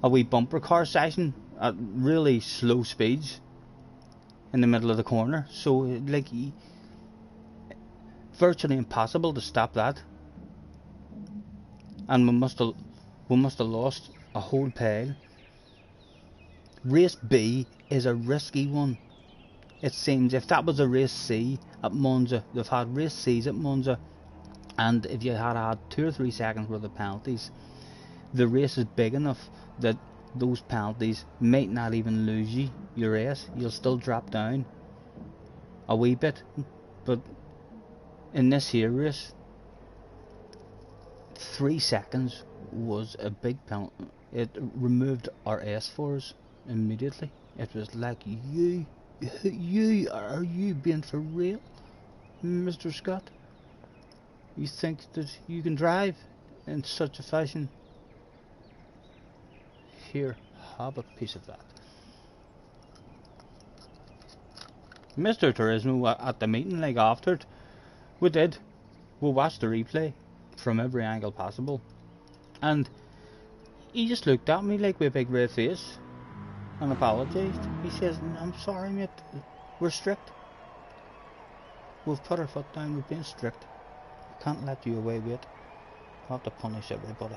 a wee bumper car session at really slow speeds in the middle of the corner. So like virtually impossible to stop that. And we must have lost a whole pile. Race B is a risky one. It seems if that was a race C at Monza, they've had race C's at Monza, and if you had 2 or 3 seconds worth of penalties, the race is big enough that those penalties might not even lose you your race. You'll still drop down a wee bit, but in this here race, 3 seconds was a big penalty. It removed our S for us immediately. It was like, are you being for real, Mr. Scott? You think that you can drive in such a fashion? Here, have a piece of that. Mr. Turismo at the meeting, like after it, we watched the replay from every angle possible, and he just looked at me like with a big red face and apologised. He says, I'm sorry mate, we're strict. We've put our foot down, we've been strict. Can't let you away with it. We'll have to punish everybody.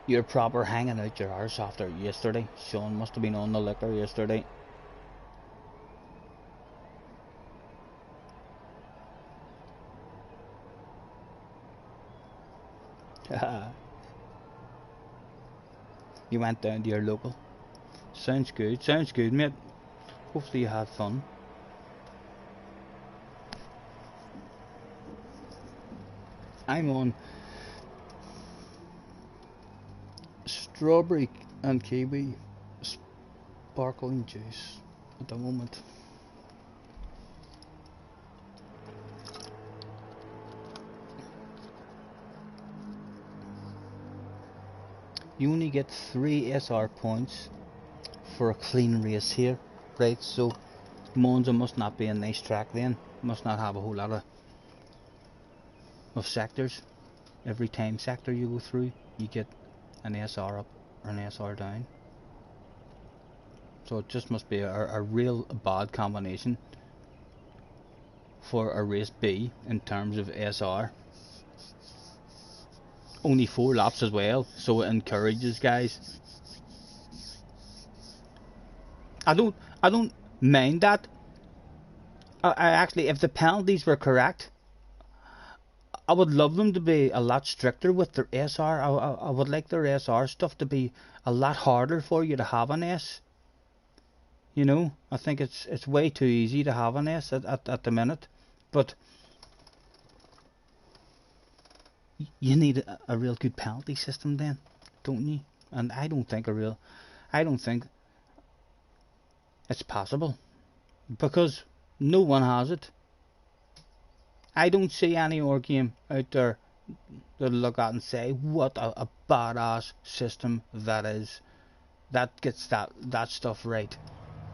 You're proper hanging out your arse after yesterday. Sean must have been on the liquor yesterday. You went down to your local. Sounds good mate. Hopefully you had fun. I'm on strawberry and kiwi sparkling juice at the moment. You only get 3 SR points for a clean race here, right? So Monza must not be a nice track then. Must not have a whole lot of sectors. Every time sector you go through, you get an SR up or an SR down. So it just must be a real bad combination for a race B in terms of SR. Only 4 laps as well, so it encourages guys. I don't mind that. I actually, if the penalties were correct, I would love them to be a lot stricter with their SR. I would like their SR stuff to be a lot harder for you to have an S. You know, I think it's way too easy to have an S at the minute, but you need a real good penalty system then, don't you? And I don't think it's possible, because no one has it. I don't see any other game out there that look at and say what a badass system that is, that gets that stuff right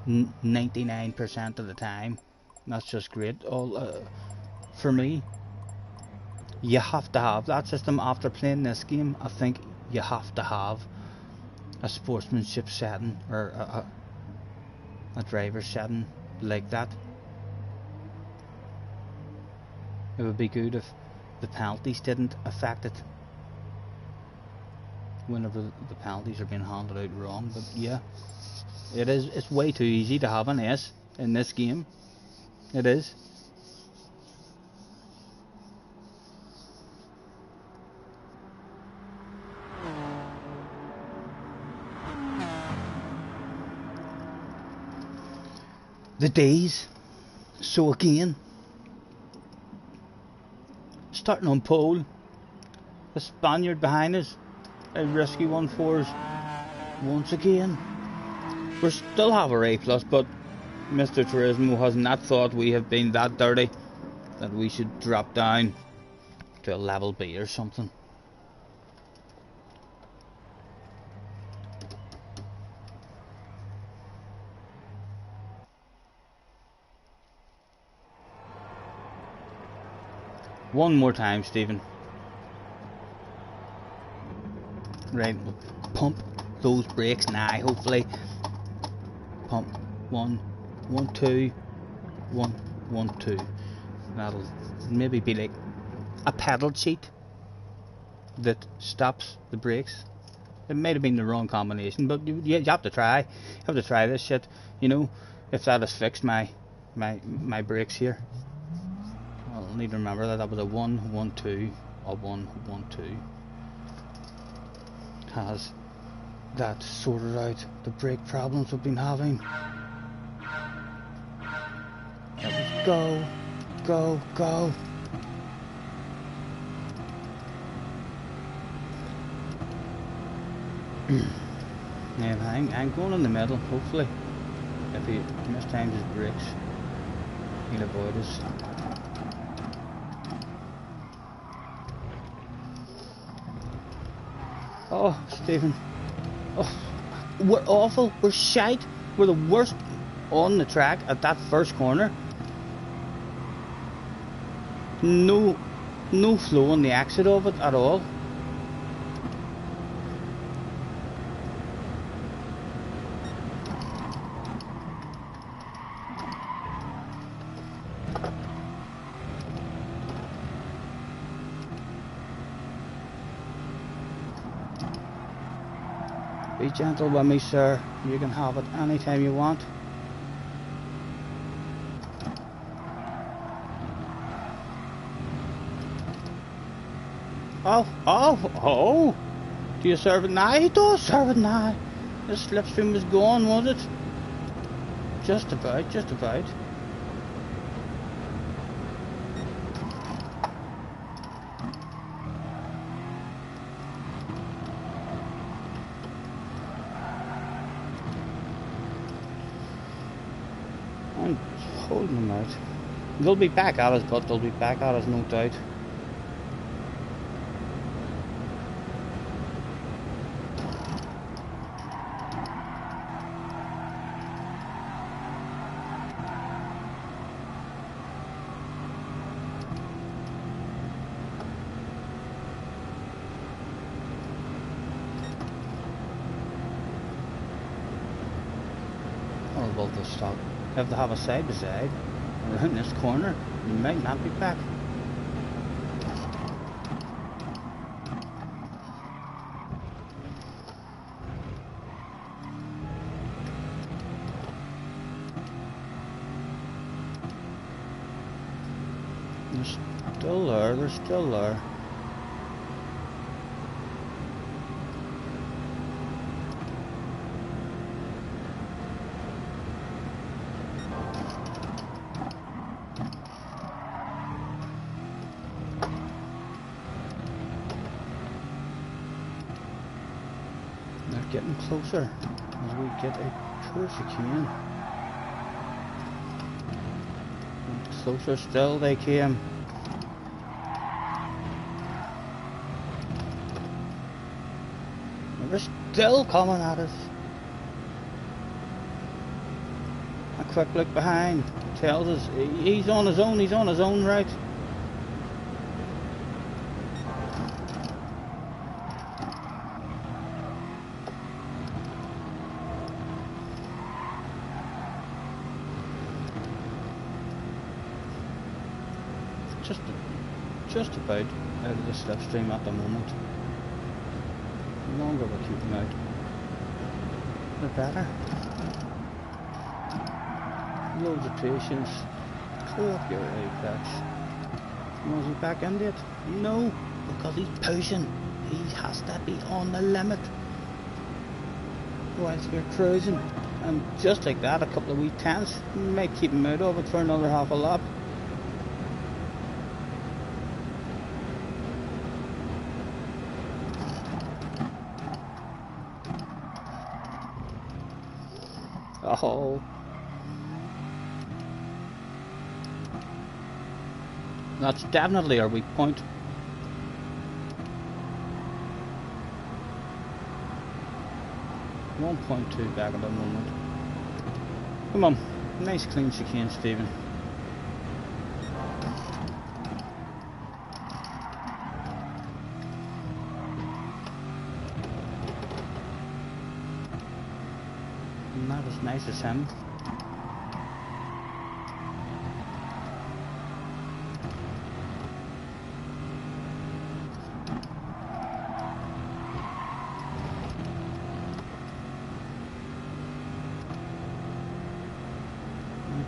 99% of the time. That's just great. For me, you have to have that system. After playing this game, I think you have to have a sportsmanship setting or a driver setting like that. It would be good if the penalties didn't affect it whenever the penalties are being handed out wrong, but yeah. It's way too easy to have an S in this game. It is. The D's. So again, starting on pole, the Spaniard behind us, a risky 1-4s once again. We still have our A+, but Mr. Turismo has not thought we have been that dirty that we should drop down to a level B or something. One more time, Stephen. Right, we'll pump those brakes now, hopefully. Pump 1, 1, 2, 1, 1, 2. That'll maybe be like a pedal cheat that stops the brakes. It might have been the wrong combination, but you have to try. You have to try this shit. You know, if that has fixed my brakes here. I'll need to remember that was a 1, 1, 2, a 1, 1, 2. Has that sorted out the brake problems we've been having. Let's go, go, go. Yeah, I'm going in the middle, hopefully. If he mistimes his brakes, he'll avoid us. Oh, Stephen. Oh, we're awful. We're shite. We're the worst on the track at that first corner. No flow on the exit of it at all. Be gentle with me, sir. You can have it anytime you want. Oh! Do you serve it now? He does serve it now. The slipstream was gone, was it? Just about, just about. I'm holding them out. They'll be back at us, but they'll be back at us, no doubt. Or will they stop? If they have a side by side around this corner, you might not be back. They're still there, they're still there. Getting closer as we get a pure chicane. And closer still they came. And they're still coming at us. A quick look behind tells us he's on his own right. Just about out of the slipstream at the moment. The longer we keep them out, the better. Loads of patience. Clear up your apex. Was he back in it? No, because he's pushing. He has to be on the limit whilst we're cruising. And just like that, a couple of wee tenths might keep him out of it for another half a lap. Oh. That's definitely our weak point. .2 back at the moment. Come on, nice clean chicane, Stephen. And that was nice as him.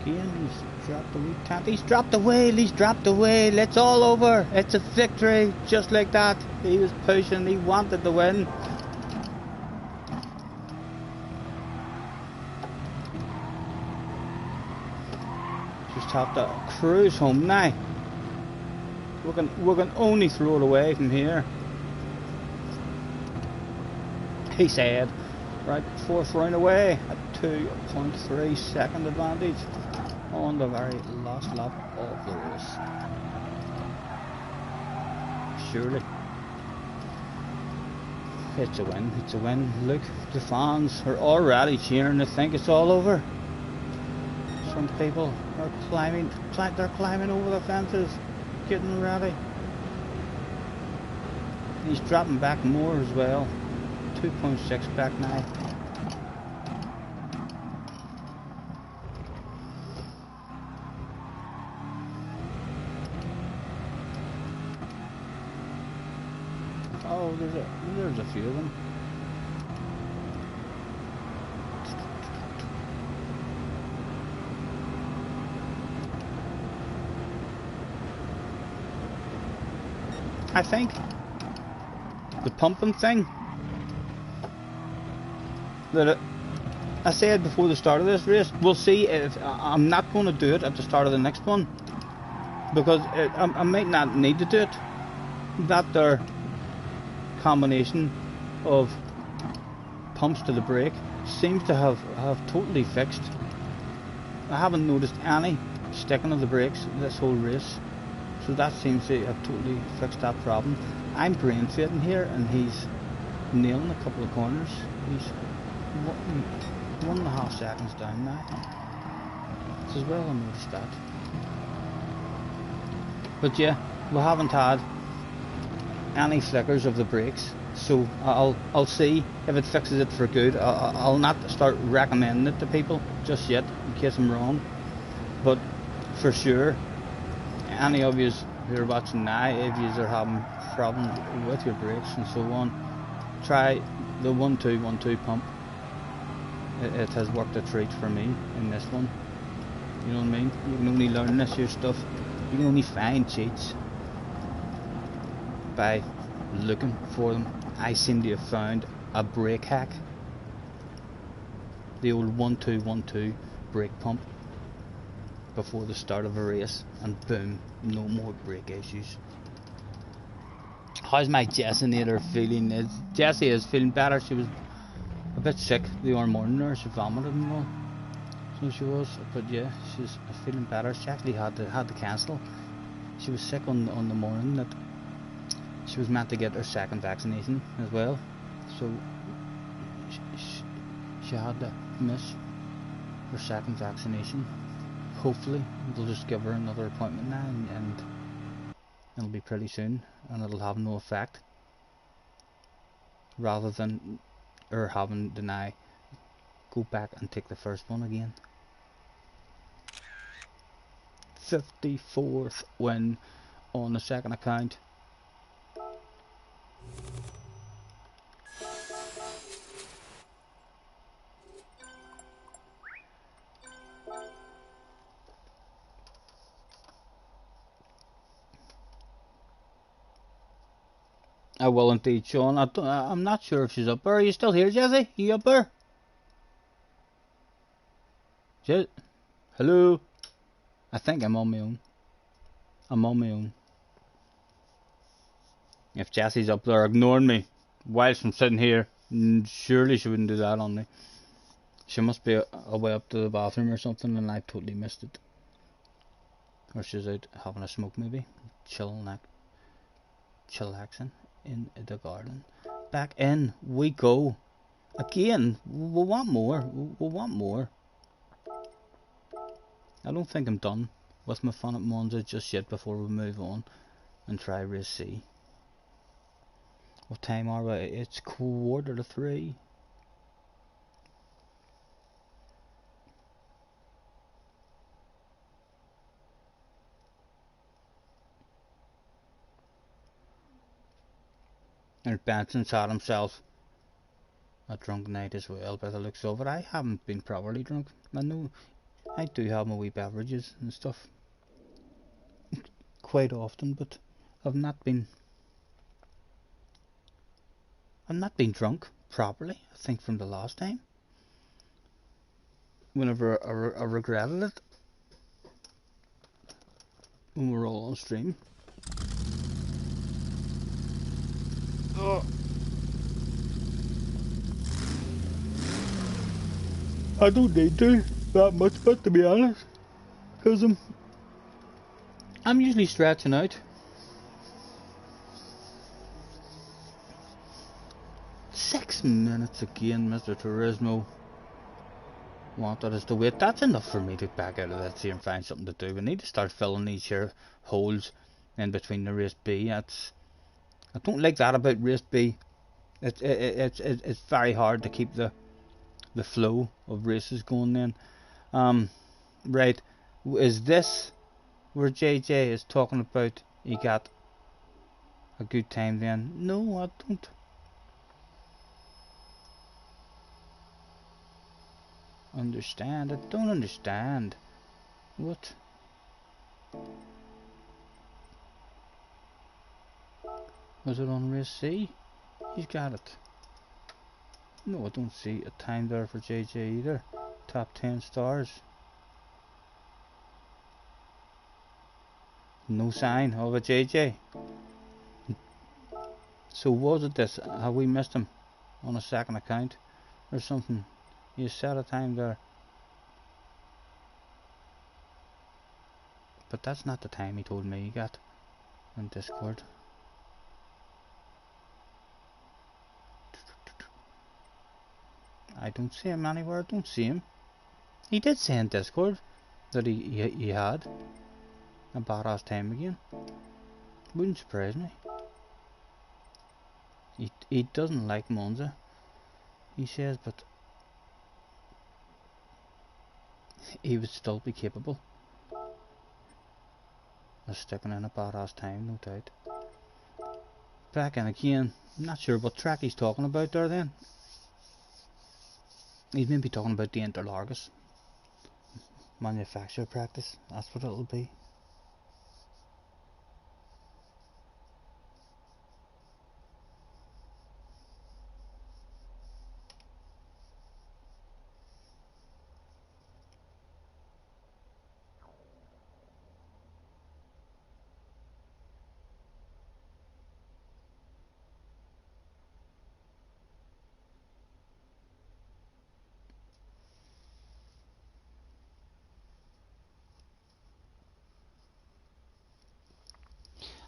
Again, he's dropped the wee tent. He's dropped the wheel, he's dropped the wheel. It's all over. It's a victory, just like that. He was pushing, he wanted the win. Just have to cruise home now. We can only throw it away from here. He said, right, fourth round away at 2.3 second advantage on the very last lap of the race. Surely. It's a win, it's a win. Look, the fans are already cheering. They think it's all over. Some people are they're climbing over the fences, getting ready. He's dropping back more as well. 2.6 back now. Oh, there's a few of them. I think the pumping thing that I said before the start of this race, we'll see if I'm not going to do it at the start of the next one, because I might not need to do it. That there combination of pumps to the brake seems to have totally fixed. I haven't noticed any sticking of the brakes this whole race, so that seems to have totally fixed that problem. I'm brain fading here and he's nailing a couple of corners. He's 1.5 seconds down now. It's as well I noticed that. But yeah, we haven't had any flickers of the brakes, so I'll see if it fixes it for good. I'll not start recommending it to people just yet in case I'm wrong, but for sure, any of you who are watching now, if you are having problems with your brakes and so on, try the 1-2-1-2 pump. It has worked a treat for me in this one. You know what I mean? You can only learn this here stuff. You can only find cheats by looking for them. I seem to have found a brake hack. The old 1-2-1-2 brake pump before the start of a race, and boom, no more brake issues. How's my Jessinator feeling? Jessie is feeling better. She was a bit sick the other morning there. She vomited and all, so she was, but yeah, she's feeling better. She actually had to cancel. She was sick on the morning that she was meant to get her second vaccination as well, so she had to miss her second vaccination. Hopefully they'll just give her another appointment now, and it'll be pretty soon, and it'll have no effect, rather than her having to now go back and take the first one again. 54th win on the second account. I will indeed, Sean. I'm not sure if she's up there. Are you still here, Jessie? You up there? Hello? I think I'm on my own. I'm on my own. If Jessie's up there ignoring me whilst I'm sitting here, surely she wouldn't do that on me. She must be away up to the bathroom or something and I totally missed it. Or she's out having a smoke maybe. Chillaxing in the garden. Back in we go. Again, we want more. We want more. I don't think I'm done with my fun at Monza just yet before we move on and try race C. What time are we? It's 2:45. And Benson's had himself a drunk night as well by the looks of it. I haven't been properly drunk. I know I do have my wee beverages and stuff quite often, but I've not been drunk properly, I think, from the last time. Whenever I regretted it when we were all on stream. Oh. I don't need to that much, but to be honest, because I'm usually stretching out. 6 minutes again, Mr. Turismo. Wanted us to wait. That's enough for me to back out of this here and find something to do. We need to start filling these here holes in between the race B. I don't like that about race B. It's very hard to keep the flow of races going then. Right, is this where JJ is talking about he got a good time then? No, I don't understand. I don't understand. What? Was it on race C? He's got it. No, I don't see a time there for JJ either. Top 10 stars. No sign of a JJ. So was it this? Have we missed him on a second account or something? You set a time there. But that's not the time he told me he got on Discord. I don't see him anywhere. I don't see him. He did say in Discord that he had a badass time again. Wouldn't surprise me. He doesn't like Monza, he says, but he would still be capable of sticking in a badass time, no doubt. Back in again. I'm not sure what track he's talking about there then. He's maybe talking about the Interlagos manufacture practice. That's what it'll be.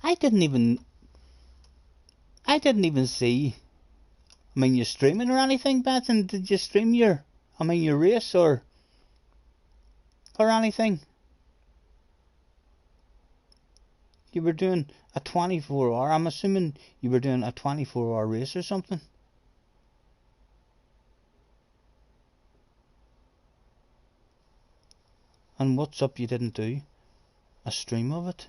I didn't even see. I mean, you streaming or anything, Benson? Did you stream your race or anything? You were doing a 24-hour. I'm assuming you were doing a 24-hour race or something. And what's up? You didn't do a stream of it?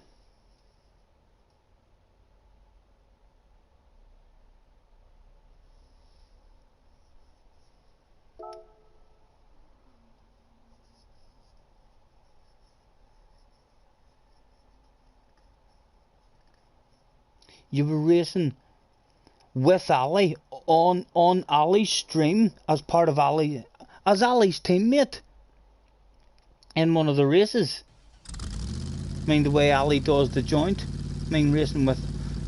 You were racing with Ali on Ali's stream as part of Ali, as Ali's teammate in one of the races. I mean, the way Ali does the joint. I mean, racing with,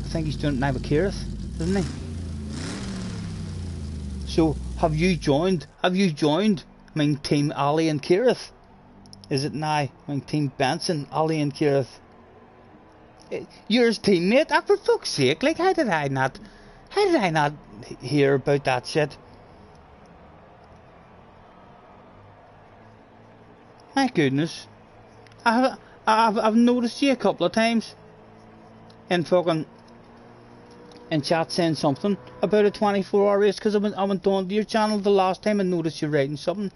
I think he's doing it now with Kirith, isn't he? So, have you joined? I mean, Team Ali and Kirith? Is it now? I mean, Team Benson, Ali and Kirith. You're his teammate? Ah, for fuck's sake, like, how did I not hear about that shit? My goodness. I've noticed you a couple of times in fucking in chat saying something about a 24-hour race, because I went on to your channel the last time and noticed you writing something.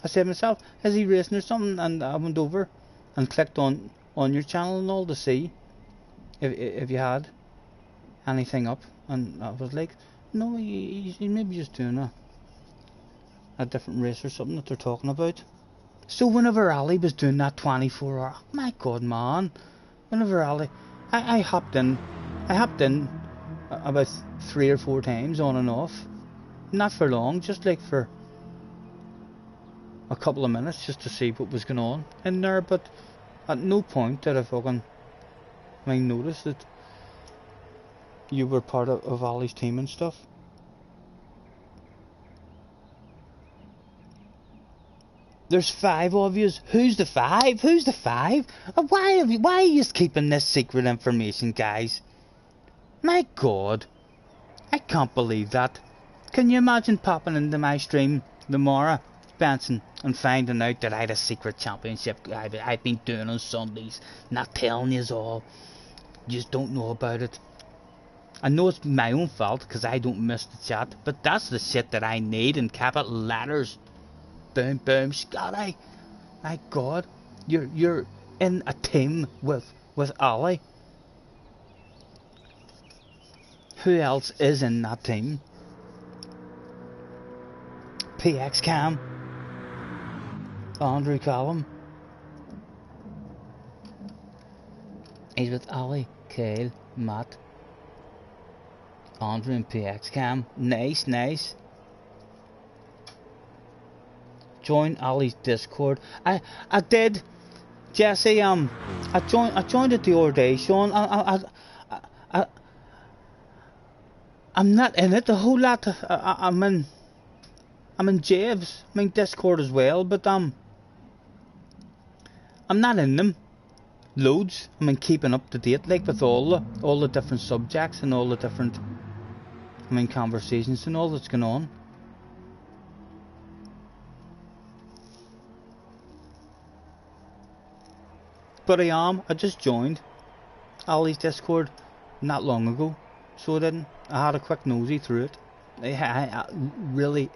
I said to myself, is he racing or something? And I went over and clicked on your channel and all to see if you had anything up, and I was like, no, he maybe just doing a different race or something that they're talking about. So whenever Ali was doing that 24-hour, my god, man, whenever Ali, I hopped in about 3 or 4 times on and off, not for long, just like for a couple of minutes, just to see what was going on in there. But at no point did I fucking notice that you were part of Ali's team and stuff. There's 5 of yous. Who's the 5? Who's the 5? Why are you keeping this secret information, guys? My god, I can't believe that. Can you imagine popping into my stream tomorrow, Benson, and finding out that I had a secret championship I've been doing on Sundays, not telling yous all. You just don't know about it. I know it's my own fault because I don't miss the chat, but that's the shit that I need in capital letters. Boom, boom, Scotty. My god, you're in a team with Ali. Who else is in that team? PX Cam, Andrew Callum. He's with Ali, Kale, Matt, Andrew and PX Cam. Nice, nice. Join Ali's Discord. I did, Jesse. I joined it the other day, Sean. I'm not in it a whole lot. I'm in Javes. I'm in Discord as well, but I'm not in them loads. I mean, keeping up to date, like with all the different subjects and all the different conversations and all that's going on. But I just joined Ali's Discord not long ago, so I had a quick nosy through it. I really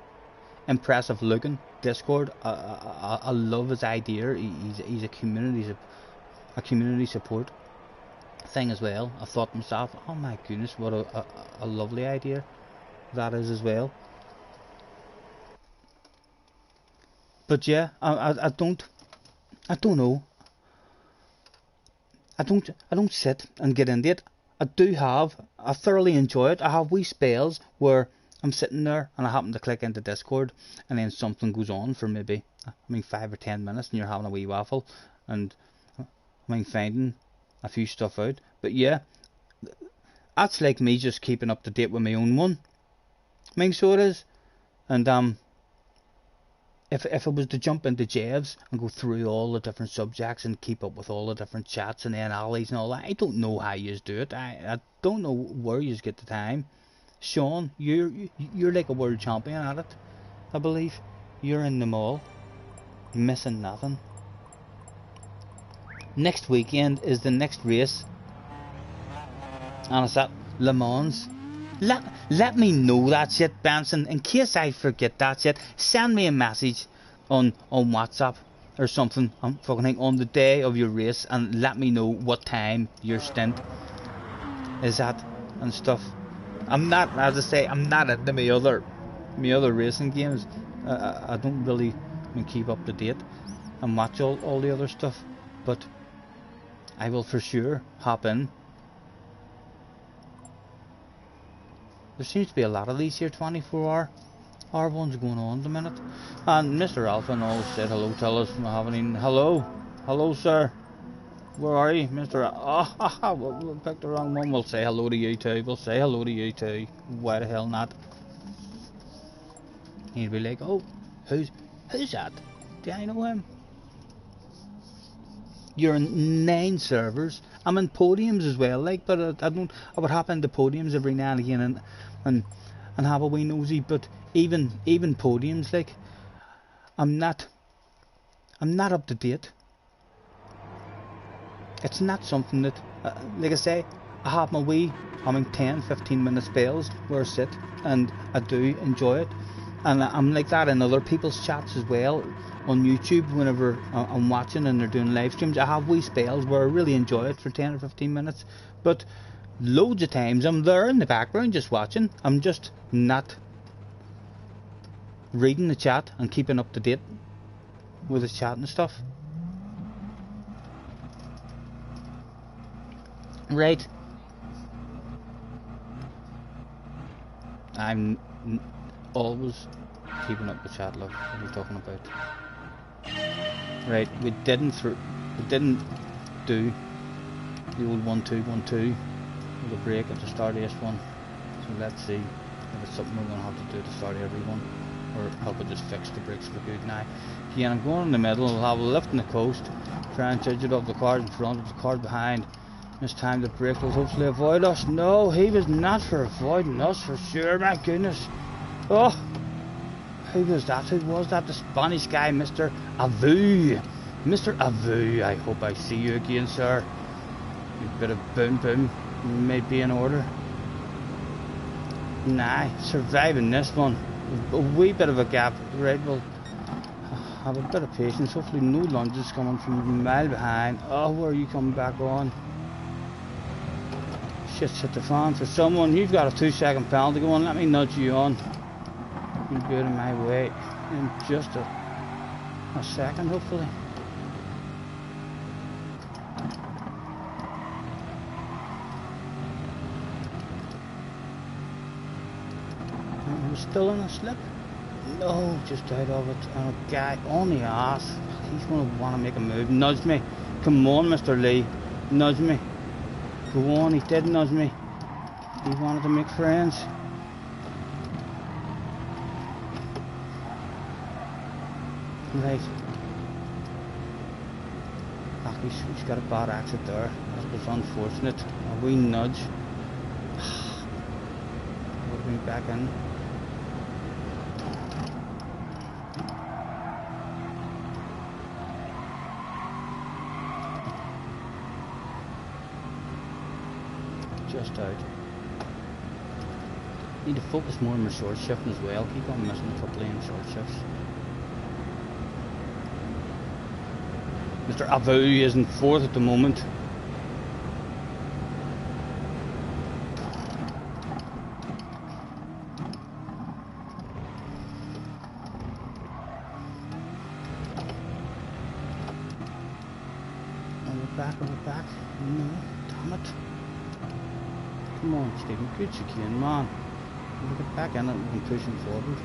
impressive looking Discord. I love his idea. He's a community support thing as well. I thought to myself, oh my goodness, what a lovely idea that is as well. But yeah, I don't know. I don't sit and get into it. I thoroughly enjoy it. I have wee spells where I'm sitting there and I happen to click into Discord and then something goes on for maybe 5 or 10 minutes and you're having a wee waffle and finding a few stuff out. But yeah, that's like me just keeping up to date with my own one. So it is. And if I was to jump into Jevs and go through all the different subjects and keep up with all the different chats and then alleys and all that, I don't know how you do it. I don't know where you get the time. Sean, you're like a world champion at it, I believe. You're in them all, missing nothing. Next weekend is the next race, and it's at Le Mans. Let me know that shit, Benson, in case I forget that shit. Send me a message on WhatsApp or something on the day of your race and let me know what time your stint is at and stuff. I'm not, as I say, I'm not into my other racing games. I don't really keep up to date and watch all the other stuff, but I will for sure hop in There seems to be a lot of these here 24-hour ones going on at the minute. And Mr. Alpha always said hello, tell us we haven't even... Hello? Hello, sir? Where are you, Mr. We picked the wrong one. We'll say hello to you too. We'll say hello to you too. Why the hell not? He'd be like, oh, who's that? Do I know him? You're in 9 servers. I'm in podiums as well, like, but I would hop into podiums every now and again and have a wee nosy. But even podiums, like, I'm not up to date. It's not something that, like I say, I have my wee, 10-15 minute spells where I sit and I do enjoy it. And I'm like that in other people's chats as well on YouTube. Whenever I'm watching and they're doing live streams, I have wee spells where I really enjoy it for 10 or 15 minutes. But loads of times I'm there in the background just watching. I'm just not reading the chat and keeping up to date with the chat and stuff. Right. I'm always keeping up with chat, love. What are you talking about? Right, we didn't do the old 1-2-1-2 with a break at the start of this one. So let's see if it's something we're gonna have to do at the start of every one, or help it just fix the brakes for good now. Again, I'm going in the middle, I'll have a lift in the coast, try and judge it off the cars in front, of the cars behind. This time the brake will hopefully avoid us. No, he was not for avoiding us for sure, my goodness. Oh, who was that? Who was that? The Spanish guy, Mr. Avu. Mr. Avu, I hope I see you again, sir. A bit of boom boom may be in order. Nah, surviving this one. A wee bit of a gap. Right, we'll have a bit of patience. Hopefully no lunges coming from a mile behind. Oh, where are you coming back on? Shit's hit the fan for someone. You've got a 2-second penalty going. Let me nudge you on. You'll be out of my way in just a second, hopefully. We're still in a slip. No, just out of it. And a guy on the ass. He's going to want to make a move. Nudge me. Come on, Mr. Lee. Nudge me. Go on, he did nudge me. He wanted to make friends. Right. He's got a bad exit there. That was unfortunate. A wee nudge. Put me back in. Just out. Need to focus more on my short shifting as well. Keep on missing a couple of short shifts. Mr. Avu is in 4th at the moment. Are we back? No, damn it. Come on, Stephen, good you can, man. We'll get back in it and we can push him forward.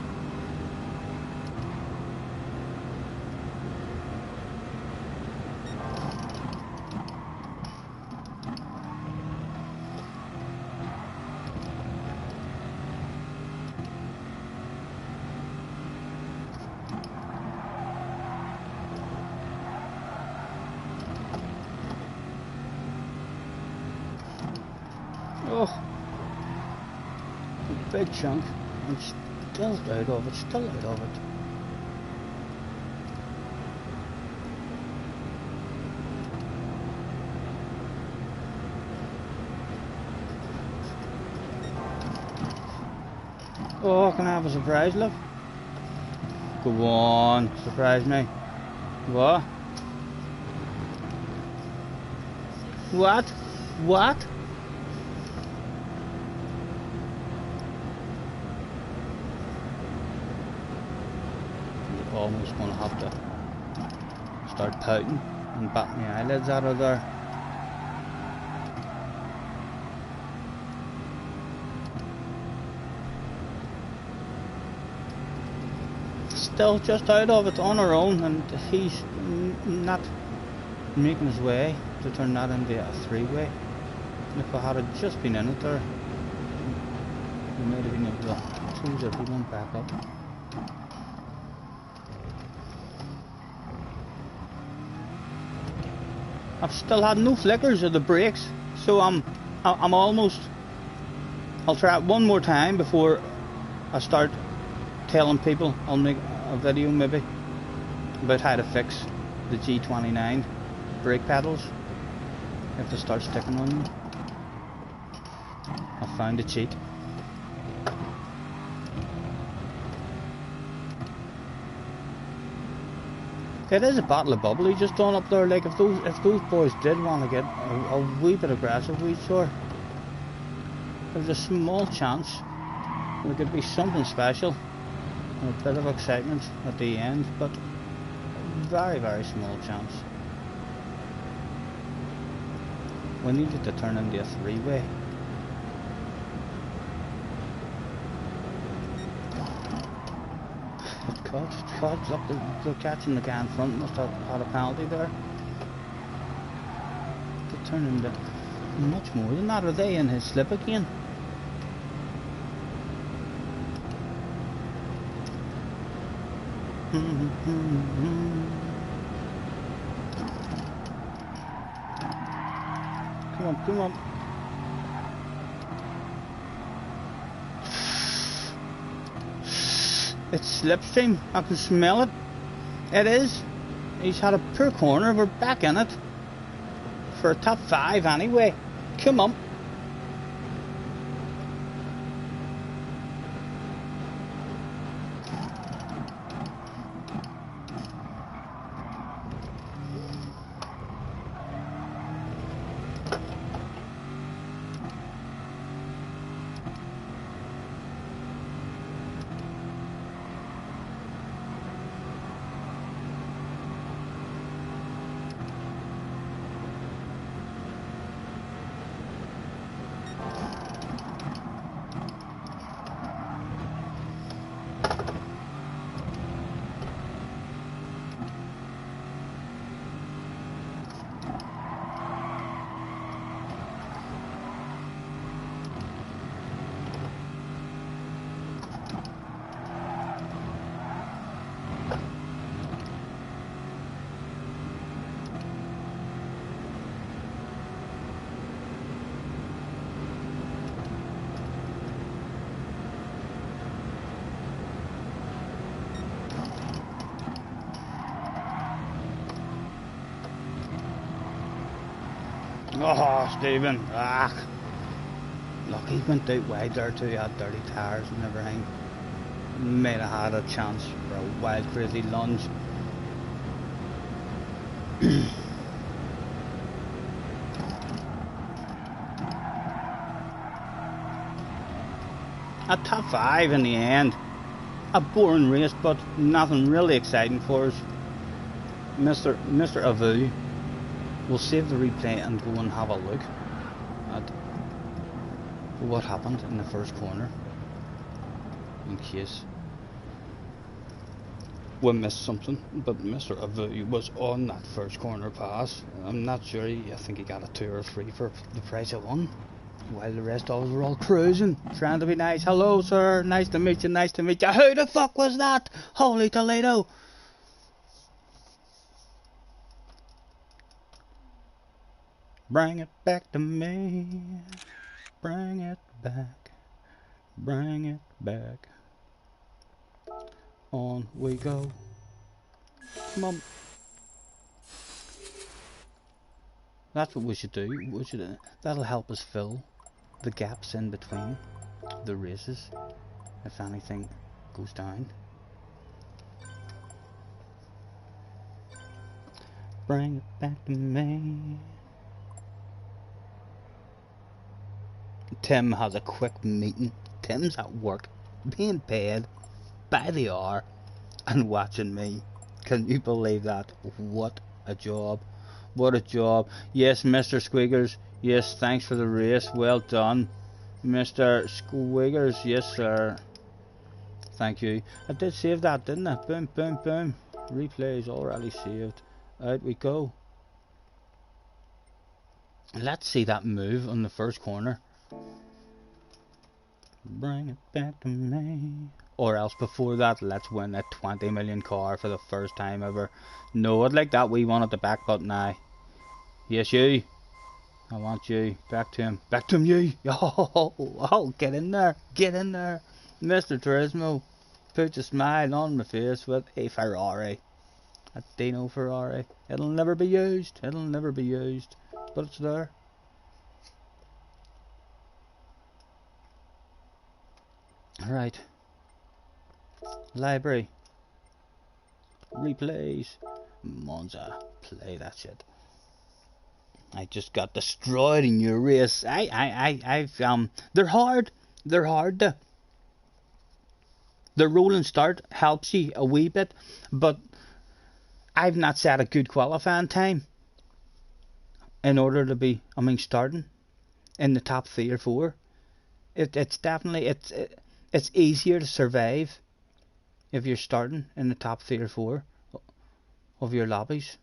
Oh, a big chunk, and still out of it, still out of it. Oh, can I have a surprise, love? Go on, surprise me. What? What? What? Almost going to have to start pouting and bat my eyelids out of there. still just out of it on her own, and he's not making his way to turn that into a three-way. If I had just been in it there, we might have been able to close everyone back up. I've still had no flickers of the brakes, so I'm almost. I'll try it one more time before I start telling people. I'll make a video maybe about how to fix the G29 brake pedals if they start sticking on you. I found a cheat. It is a bottle of bubbly just on up there. Like if those boys did want to get a wee bit aggressive, we sure. There's a small chance there could be something special and a bit of excitement at the end, but very, very small chance. We needed to turn into a three-way. Cods up the catching the guy in front must have had a penalty there. To turn into much more than that. Are they in his slip again? Come on, come on. It's slipstream. I can smell it. It is. He's had a poor corner. We're back in it. For a top 5 anyway. Come on. Oh, Stephen. Ah. Look, he went out wide there too. He had dirty tyres and everything. Might have had a chance for a wild, crazy lunge. A top 5 in the end. A boring race, but nothing really exciting for us. Mr. Avu will save the replay and go and have a look at what happened in the first corner, in case we missed something. But Mr. Avu was on that first corner pass. I'm not sure, I think he got a 2 or 3 for the price of 1, while the rest of us were all cruising, trying to be nice. Hello sir, nice to meet you, nice to meet you. Who the fuck was that? Holy Toledo! Bring it back to me. Bring it back. Bring it back. On we go. Come on. That's what we should do. That'll help us fill the gaps in between the races if anything goes down. Bring it back to me. Tim has a quick meeting. Tim's at work, being paid by the hour, and watching me. Can you believe that? What a job. What a job. Yes, Mr. Squeakers. Yes, thanks for the race. Well done. Mr. Squeakers. Yes, sir. Thank you. I did save that, didn't I? Boom, boom, boom. Replays already saved. Out we go. Let's see that move on the first corner. Bring it back to me. Or else before that, let's win a 20 million car for the first time ever. No, I'd like that wee one at the back, but nah. Yes, you. I want you. Back to him. Back to him, you. Oh, get in there. Get in there. Mr. Turismo. Put a smile on my face with a Ferrari. A Dino Ferrari. It'll never be used. It'll never be used. But it's there. Right. Library. Replays. Monza. Play that shit. I just got destroyed in your race. They're hard. They're hard. The roll and start helps you a wee bit, but I've not set a good qualifying time in order to be, starting in the top 3 or 4. It's definitely, it's easier to survive if you're starting in the top 3 or 4 of your lobbies.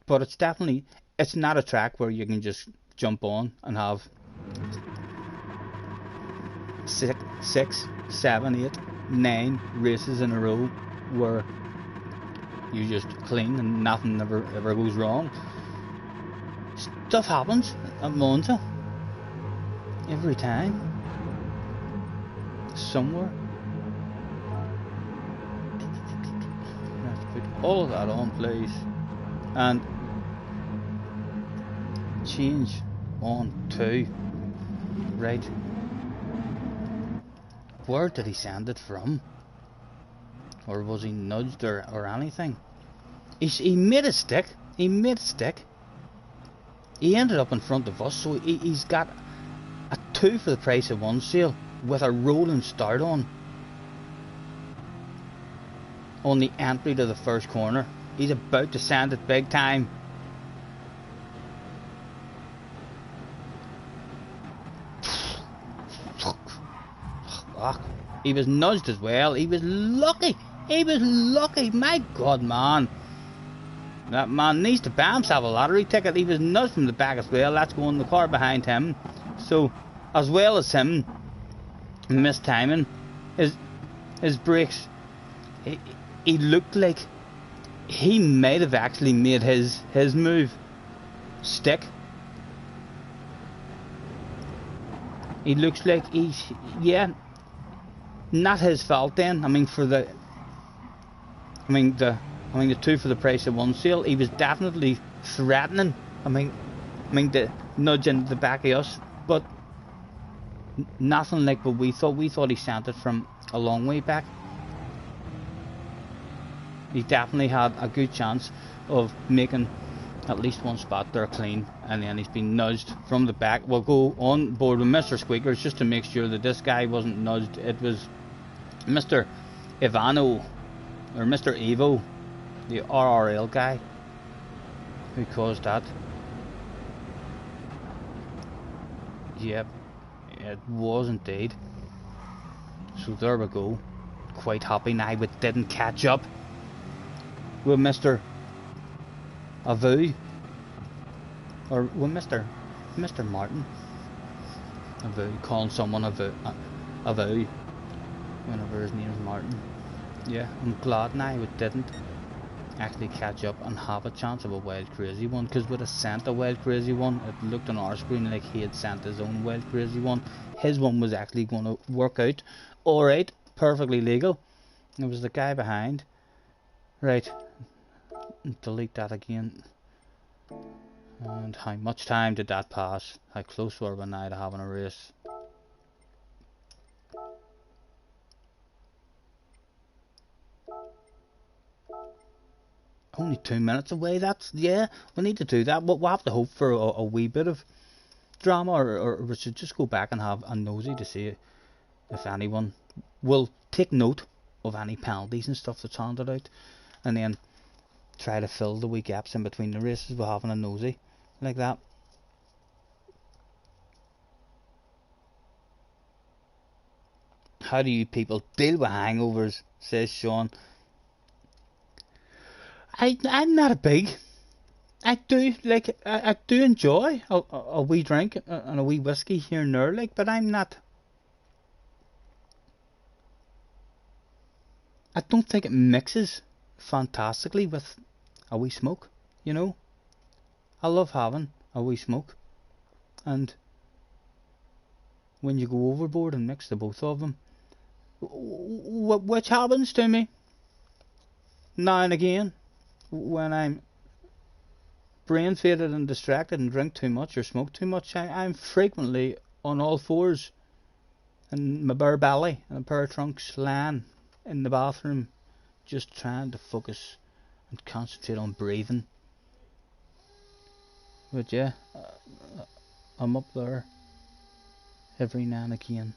But it's definitely, it's not a track where you can just jump on and have 6, 7, 8, 9 races in a row where you just clean and nothing ever goes wrong. Stuff happens at Monza every time, somewhere. Let's put all of that on, please, and change on to right. Where did he send it from? Or was he nudged or anything? He made a stick. He made a stick. He ended up in front of us, so he's got a 2 for the price of 1 sale with a rolling start on the entry to the first corner. He's about to send it big time. He was nudged as well. He was lucky. He was lucky. My God, man. That man needs to buy himself a lottery ticket. He was nudged from the back as well. That's going the car behind him. So, as well as him mistiming his brakes, he looked like he might have actually made his move stick. He looks like not his fault then. The 2 for the price of 1 sale, he was definitely threatening. The nudge into the back of us, but nothing like what we thought. We thought he sent it from a long way back. He definitely had a good chance of making at least 1 spot there clean, and then he's been nudged from the back. We'll go on board with Mr. Squeakers just to make sure that this guy wasn't nudged. It was Mr. Ivano, or Mr. Evo, the RRL guy, who caused that. Yep, it was indeed. So there we go. Quite happy now we didn't catch up with Mr. Avu, or with Mr. Martin. Avu, calling someone Avu whenever his name is Martin. Yeah, I'm glad now we didn't actually catch up and have a chance of a wild crazy one, because we'd have sent a wild crazy one. It looked on our screen like he had sent his own wild crazy one. His one was actually going to work out alright, perfectly legal. It was the guy behind. Right, delete that again. And how much time did that pass? How close were we now to having a race? Only 2 minutes away. That's, yeah, we need to do that. We'll have to hope for a wee bit of drama, or we should just go back and have a nosy to see if anyone will take note of any penalties and stuff that's handed out, and then try to fill the wee gaps in between the races by having a nosy like that. how do you people deal with hangovers? Says Sean. I'm not a big. I do like. I do enjoy a wee drink and a wee whiskey here and there, like. But I'm not. I don't think it mixes fantastically with a wee smoke. You know. I love having a wee smoke, and when you go overboard and mix the both of them, which happens to me now and again when I'm brain faded and distracted and drink too much or smoke too much, I'm frequently on all fours in my bare belly and a pair of trunks lying in the bathroom just trying to focus and concentrate on breathing. But yeah, I'm up there every now and again.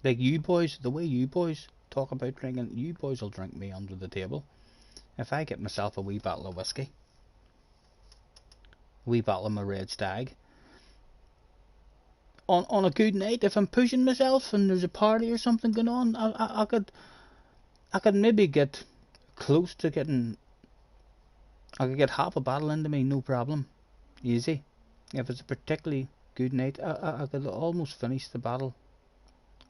Like you boys, the way you boys talk about drinking, you boys will drink me under the table. If I get myself a wee bottle of whiskey, a wee bottle of my Red Stag, on a good night, if I'm pushing myself and there's a party or something going on, I could maybe get close to getting. I could get half a bottle into me, no problem, easy. If it's a particularly good night, I could almost finish the bottle,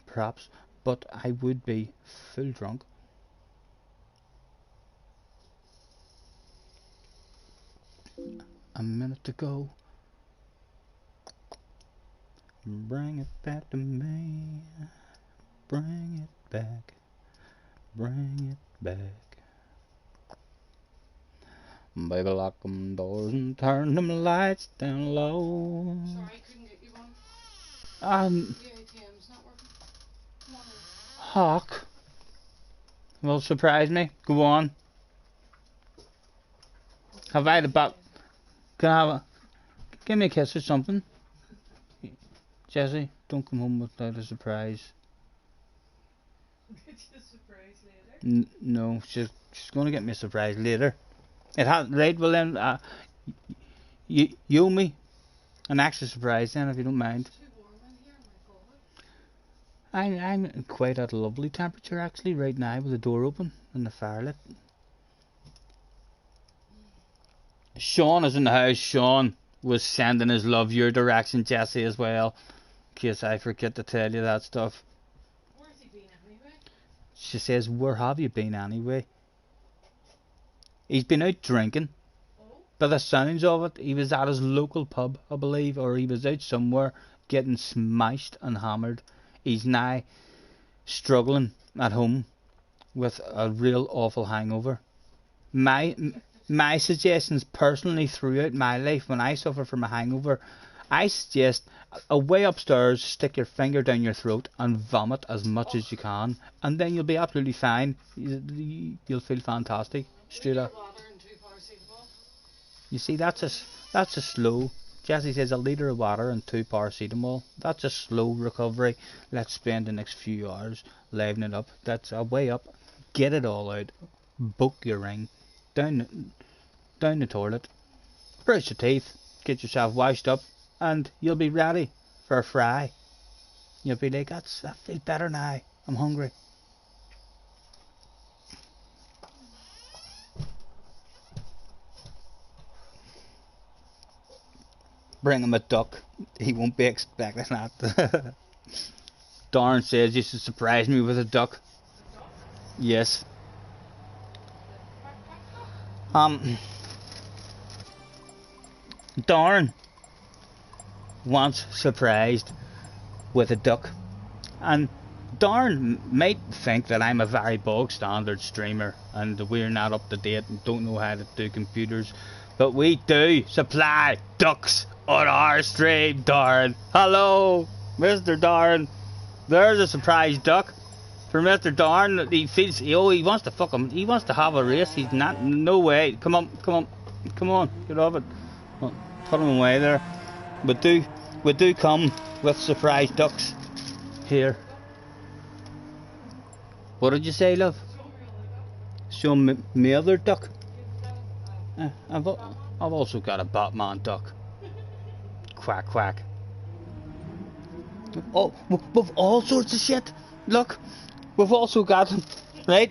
perhaps, but I would be full drunk. A minute to go. Bring it back to me. Bring it back. Bring it back. Baby, lock them doors and turn them lights down low. Sorry, I couldn't get you one. The ATM's not working. Come on in. Hawk. Will surprise me. Go on. Have I the back? Can I have a... Give me a kiss or something. Jessie, don't come home without a surprise. Get you a surprise later? No, she's going to get me a surprise later. It has, right, well then, you owe me an extra surprise then, if you don't mind. Too warm in here, my God. I'm quite at a lovely temperature actually right now with the door open and the fire lit. Sean is in the house. Sean was sending his love your direction, Jessie, as well, in case I forget to tell you that stuff. Where's he been anyway? She says, where have you been anyway? He's been out drinking. Oh? By the sounds of it, he was at his local pub, I believe, or he was out somewhere getting smashed and hammered. He's now struggling at home with a real awful hangover. My suggestions personally throughout my life when I suffer from a hangover, I suggest away upstairs, stick your finger down your throat and vomit as much as you can, and then you'll be absolutely fine. You'll feel fantastic. Straight up. You see, that's a slow. Jessie says a litre of water and 2 paracetamol. That's a slow recovery. Let's spend the next few hours livening it up. That's a way up. Get it all out. Book your ring. Down the toilet. Brush your teeth. Get yourself washed up, and you'll be ready for a fry. You'll be like, I feel better now. I'm hungry. Bring him a duck. He won't be expecting that. Darren says you should surprise me with a duck. Yes. Darren wants surprised with a duck, and Darren might think that I'm a very bog standard streamer and we're not up to date and don't know how to do computers, but we do supply ducks on our stream, Darren. Hello, Mr. Darren. There's a surprise duck for Mr. Darren. He feels, he wants to fuck him. He wants to have a race. He's not, no way. Come on, get off it. Oh, put him away there. We do come with surprise ducks here. What did you say, love? Show me other duck. I've also got a Batman duck. quack, quack. Oh, we've all sorts of shit. Look, we've also got, right?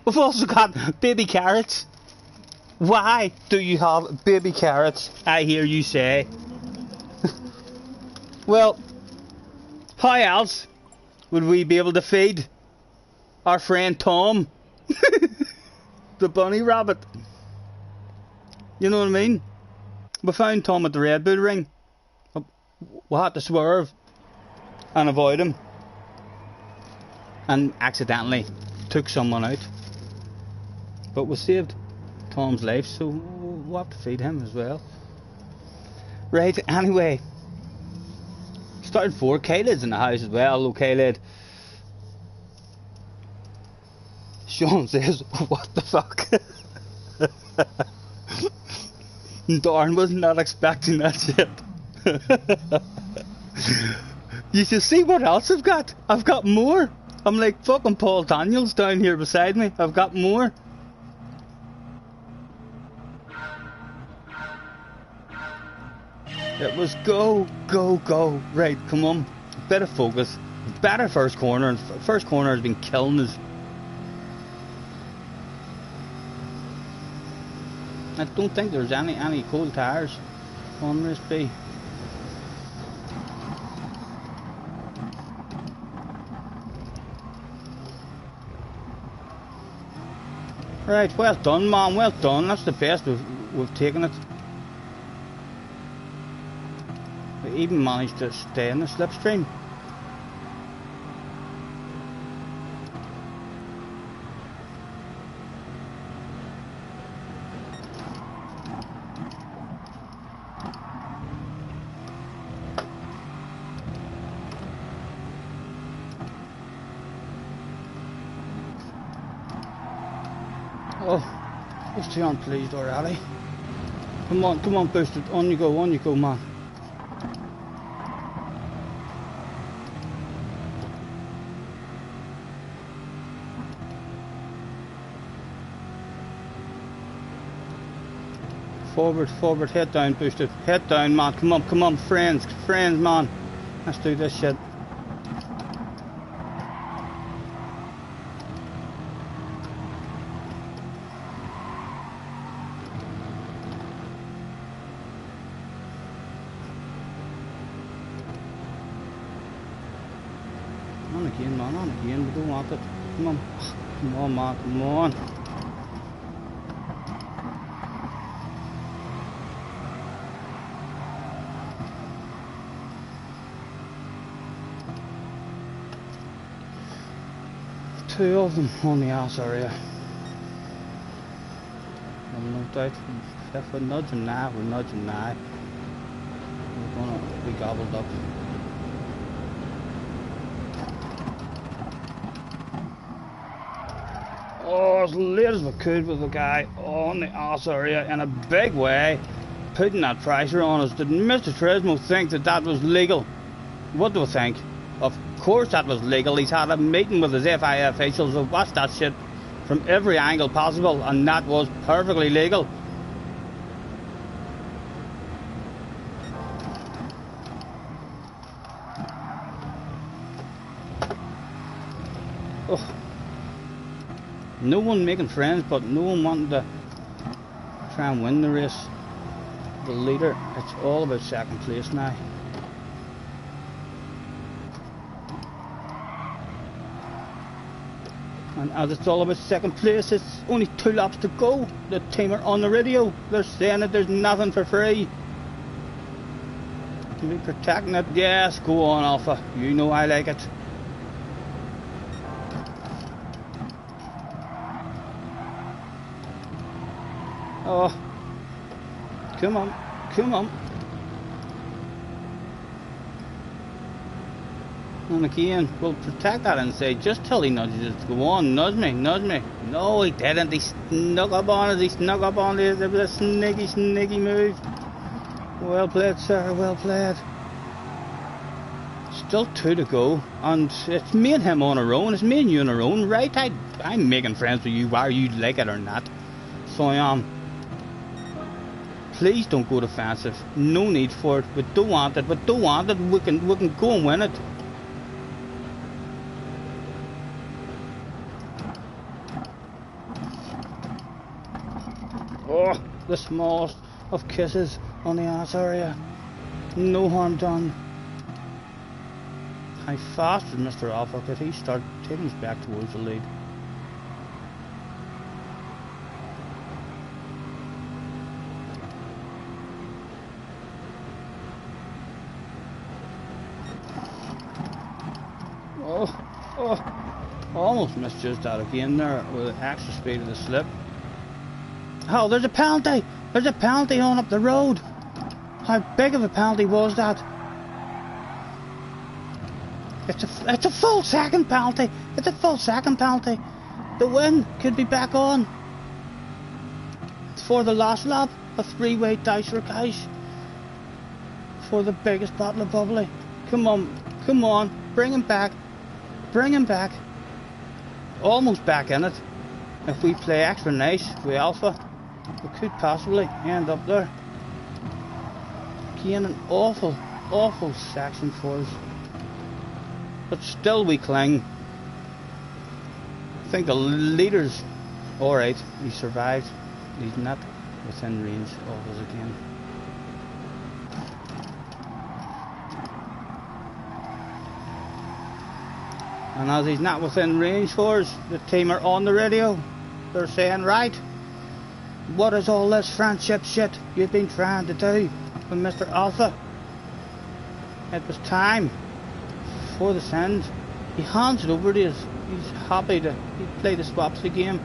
We've also got baby carrots. Why do you have baby carrots? I hear you say. Well, how else would we be able to feed our friend Tom, the bunny rabbit? You know what I mean? We found Tom at the Red Bull ring. We had to swerve and avoid him, and accidentally took someone out. But we saved Tom's life, so we'll have to feed him as well. Right, anyway. Started 4 K-Lids in the house as well. Hello, K-Lid. Sean says, what the fuck? Darn, was not expecting that shit. You should see what else I've got. I've got more. I'm like fucking Paul Daniels down here beside me. I've got more. It was go, go, go. Right, come on. Better focus. Better first corner. And first corner has been killing us. I don't think there's any cold tires on race B. Right, well done, man. Well done. That's the best we've taken it. We even managed to stay in the slipstream. Oh, it's too unpleased already. Come on, boost it. On you go, man. Forward, head down, boost it. Head down, man. Come on, friends, man. Let's do this shit. On again, man, on again. We don't want it. Come on, man, come on. Two of them on the ass area. No doubt. If we nudge them now, we'll nudge them now. We're gonna be gobbled up. Oh, as late as we could with the guy on the ass area in a big way, putting that pressure on us. Did Mr. Trismo think that was legal? What do we think? Of course that was legal. He's had a meeting with his FIA officials. I've watched that shit from every angle possible, and that was perfectly legal. Oh. No one making friends, but no one wanting to try and win the race. The leader, it's all about second place now. And as it's all about second place, it's only 2 laps to go. The team are on the radio. They're saying that there's nothing for free. To be protecting it. Yes, go on, Alpha. You know I like it. Oh. Come on. And again, we'll protect that inside just till he nudges it. Go on, nudge me. No, he didn't. He snuck up on us. It was a sneaky move. Well played, sir. Well played. Still 2 to go. And it's me and him on our own. It's me and you on our own, right? I'm making friends with you, whether you like it or not. So I am. Please don't go defensive. No need for it. We don't want it. We don't want it. We can go and win it. Oh, the smallest of kisses on the ass area. No harm done. How fast did Mr. Alpha could he start taking us back towards the lead? Oh, almost missed just that again there with the extra speed of the slip. Oh, there's a penalty! There's a penalty on up the road! How big of a penalty was that? It's a full second penalty! It's a full second penalty! The win could be back on! For the last lap, a three-way dice for cash. For the biggest bottle of bubbly. Come on, bring him back. Bring him back. Almost back in it. If we play extra nice with Alpha, we could possibly end up there. Again, an awful section for us. But still we cling. I think the leader's alright. He survived. He's not within range of us again. And as he's not within range for us, the team are on the radio. They're saying, right, what is all this friendship shit you've been trying to do with Mr. Alpha? It was time for the send. He hands it over to us. He's happy to play the swaps game.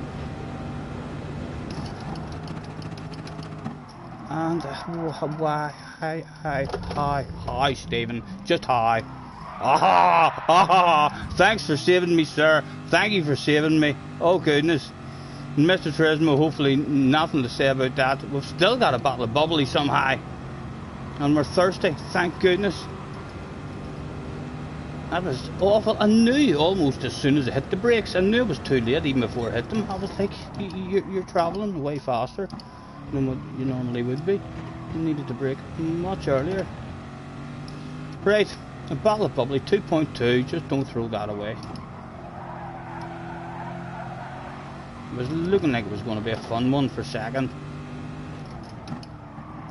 And hi, Stephen. Just hi. Thanks for saving me, sir. Thank you for saving me. Oh goodness. Mr. Turismo, hopefully nothing to say about that. We've still got a bottle of bubbly somehow. And we're thirsty, thank goodness. That was awful. I knew almost as soon as I hit the brakes. I knew it was too late even before I hit them. I was like, you're travelling way faster than what you normally would be. You needed to brake much earlier. Right, a bottle of bubbly, 2.2, just don't throw that away. It was looking like it was going to be a fun one for second.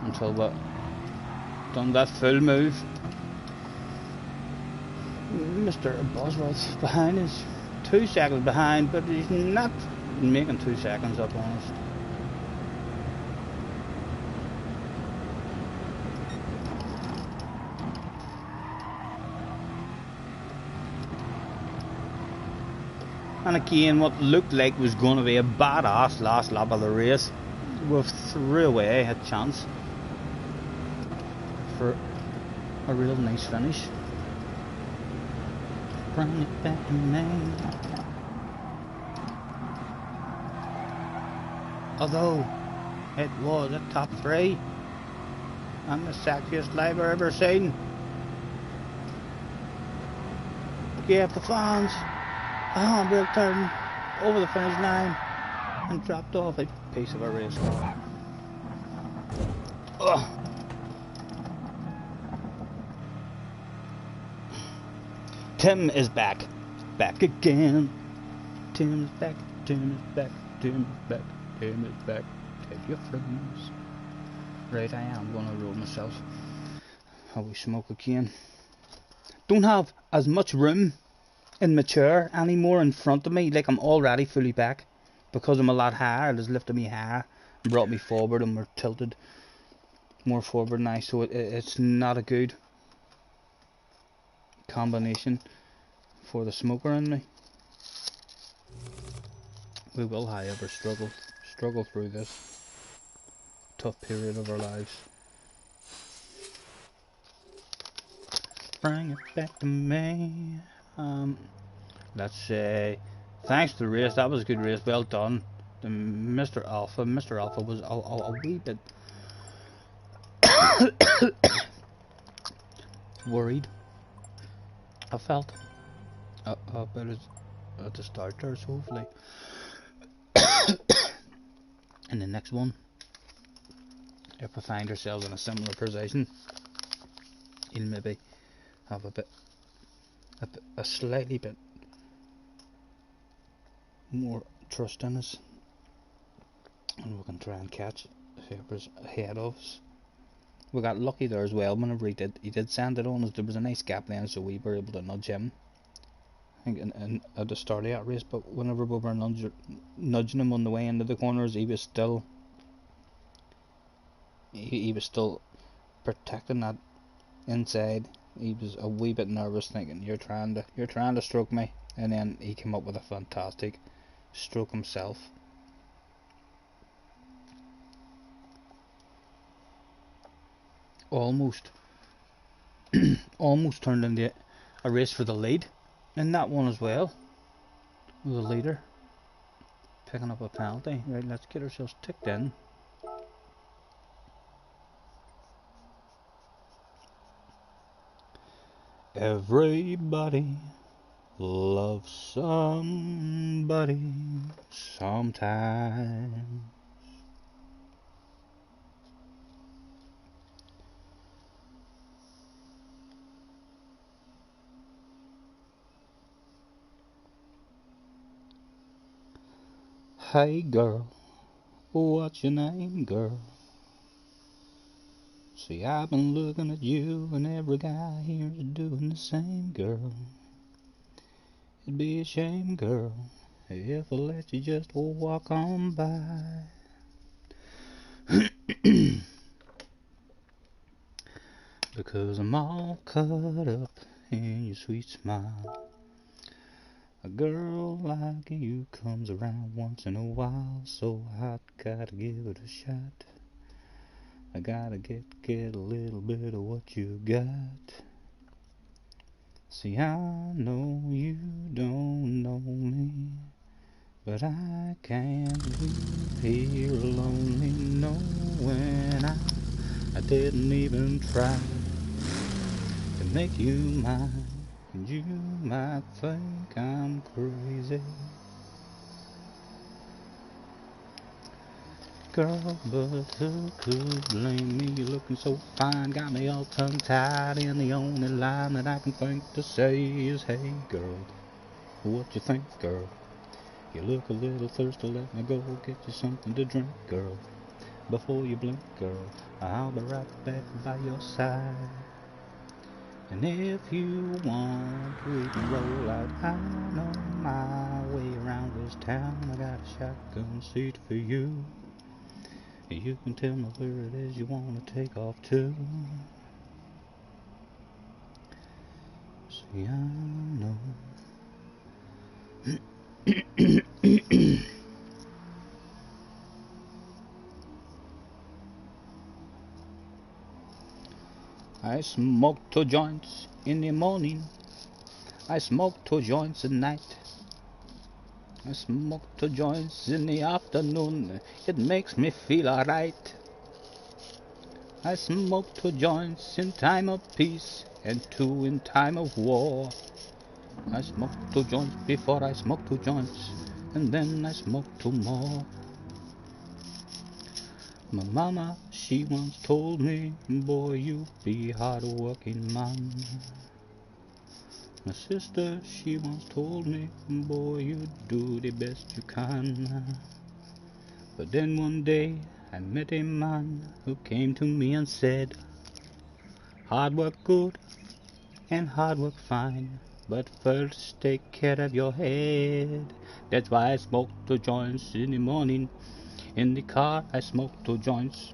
Until we done that full move. Mr. Boswell's behind us. 2 seconds behind, but he's not making 2 seconds up on us. And again, what looked like was going to be a badass last lap of the race, we threw away a chance for a real nice finish. Bring it back to me. Although it was a top 3 and the sexiest live I've ever seen. Gave the fans a handbrake turn over the finish line and dropped off a piece of a race car. Ugh. Tim is back. Back again. Tim is back. Tim is back. Tim is back. Tim is back. Tell your friends. Right, I am gonna roll myself. How we smoke again. Don't have as much room in my chair anymore in front of me, like I'm already fully back. Because I'm a lot higher, it has lifted me higher and brought me forward, and we're tilted more forward now, so it's not a good combination for the smoker in me. We will, however, struggle through this tough period of our lives. Bring it back to me. Let's say thanks to the race. That was a good race. Well done. Mr. Alpha was a wee bit worried, I felt, about it at the start there, so hopefully in the next one if we find ourselves in a similar position, he'll maybe have a slightly bit more trust in us, and we can try and catch whoever's ahead of us. We got lucky there as well. Whenever he did send it on us, there was a nice gap then, so we were able to nudge him, I think, at the start of that race. But whenever we were nudging him on the way into the corners, he was still protecting that inside. He was a wee bit nervous, thinking you're trying to stroke me, and then he came up with a fantastic stroke himself. Almost turned into a race for the lead in that one as well. The leader picking up a penalty. Right, let's get ourselves ticked in. Everybody loves somebody sometime. Hey girl, what's your name, girl? See, I've been looking at you, and every guy here's doing the same, girl. It'd be a shame, girl, if I let you just walk on by. Because I'm all caught up in your sweet smile. A girl like you comes around once in a while, so I gotta give it a shot. I gotta get a little bit of what you got. See, I know you don't know me, but I can't live here lonely, knowing I didn't even try to make you mine. And you might think I'm crazy, girl, but who could blame me? You're looking so fine, got me all tongue-tied, and the only line that I can think to say is, hey girl, what you think, girl? You look a little thirsty, let me go get you something to drink, girl. Before you blink, girl, I'll be right back by your side. And if you want, we can roll out. I know my way around this town. I got a shotgun seat for you. You can tell me where it is you want to take off to. See, I know. I smoke 2 joints in the morning. I smoke 2 joints at night. I smoke 2 joints in the afternoon. It makes me feel alright. I smoke 2 joints in time of peace and 2 in time of war. I smoke 2 joints before I smoke 2 joints, and then I smoke 2 more. My mama, she once told me, boy, you be hard-working man. My sister, she once told me, boy, you do the best you can. But then one day, I met a man who came to me and said, hard work good and hard work fine, but first take care of your head. That's why I smoke 2 joints in the morning. In the car, I smoke 2 joints.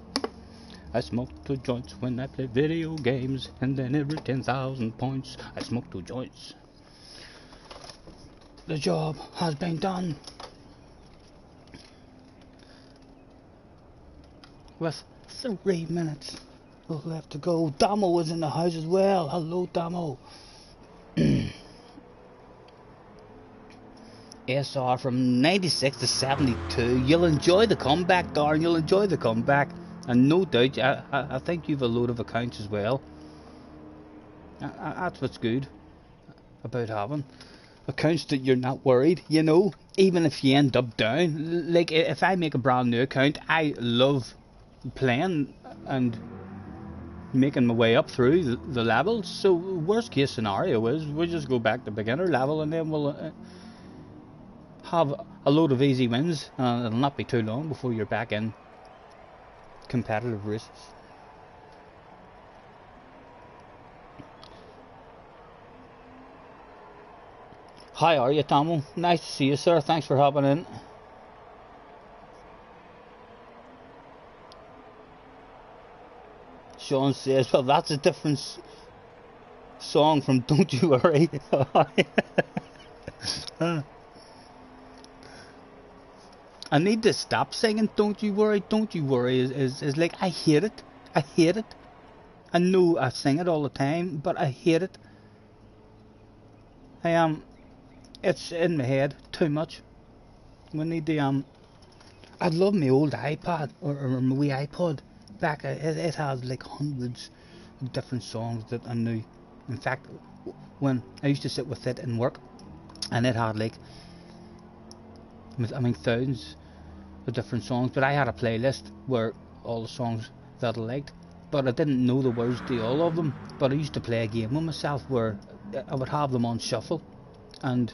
I smoke 2 joints when I play video games, and then every 10,000 points, I smoke 2 joints. The job has been done. With 3 minutes left to go. Damo is in the house as well. Hello, Damo. SR from 96 to 72. You'll enjoy the comeback, Darren. You'll enjoy the comeback. And no doubt, I think you've a load of accounts as well. That's what's good about having accounts, that you're not worried, you know, even if you end up down. Like, if I make a brand new account, I love playing and making my way up through the levels. So worst case scenario is we'll just go back to beginner level, and then we'll have a load of easy wins, and it'll not be too long before you're back in competitive races. How are you, Tomo? Nice to see you, sir. Thanks for hopping in. Sean says, well, that's a different song from Don't You Worry. I need to stop singing Don't You Worry. Don't You Worry is like, I hate it. I hate it. I know I sing it all the time, but I hate it. It's in my head too much. We need to, I love my old iPod, or my wee iPod. Back, it has like hundreds of different songs that I knew. In fact, when I used to sit with it in work, and it had like, I mean, thousands of different songs, but I had a playlist where all the songs that I liked, but I didn't know the words to all of them. But I used to play a game with myself where I would have them on shuffle, and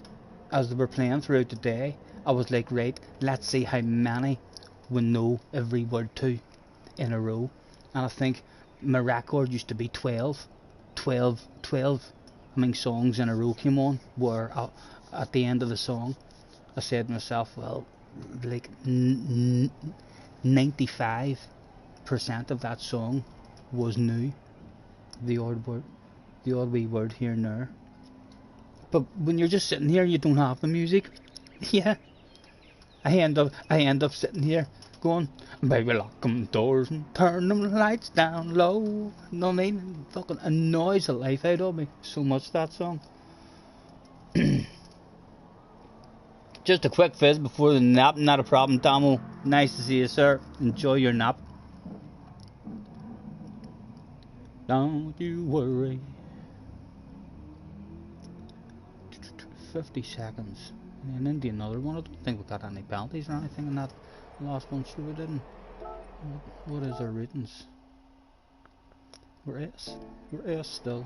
as they were playing throughout the day, I was like, right, let's see how many we know every word to in a row. And I think my record used to be 12 I mean, songs in a row came on, where at the end of the song I said to myself, well, like 95% of that song was new, the odd wee word here and there. But when you're just sitting here and you don't have the music, yeah, I end up sitting here going, baby, lock them doors and turn them lights down low. You know what I mean? It fucking annoys the life out of me so much, that song. Just a quick fizz before the nap, not a problem, Tomo. Nice to see you, sir. Enjoy your nap. Don't you worry. 50 seconds. And then another one. I don't think we got any penalties or anything in that last one. Sure we didn't. What is our ratings? We're S. We're S still.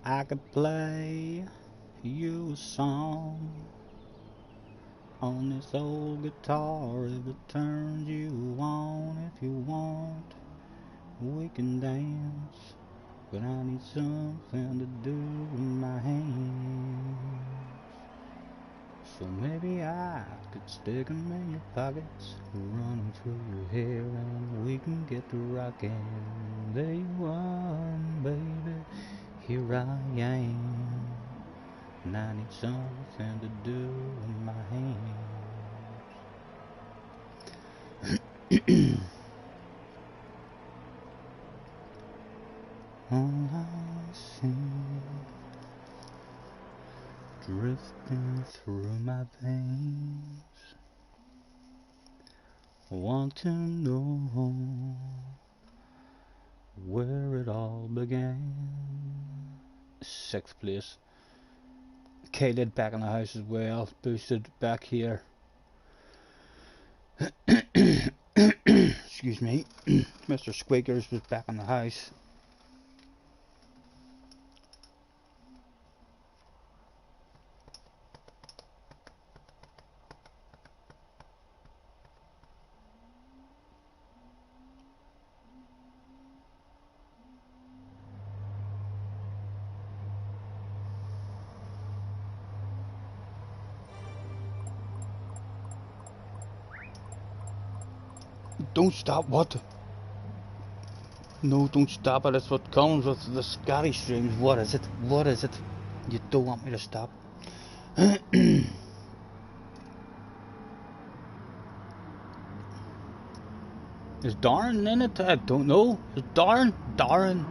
I could play you a song on this old guitar if it turns you on. If you want, we can dance, but I need something to do with my hands. So maybe I could stick 'em in your pockets, run 'em through your hair, and we can get to rockin'. There you are, baby, here I am, and I need something to do with my hands. All I see drifting through my veins, want to know where it all began. 6th place. Caled back in the house as well, boosted back here. Excuse me. Mr. Squeakers was back in the house. Don't stop, what? No, don't stop it, it's what comes with the Scotty streams. What is it? What is it? You don't want me to stop. Is Darren in it? I don't know. Is Darren? Darren?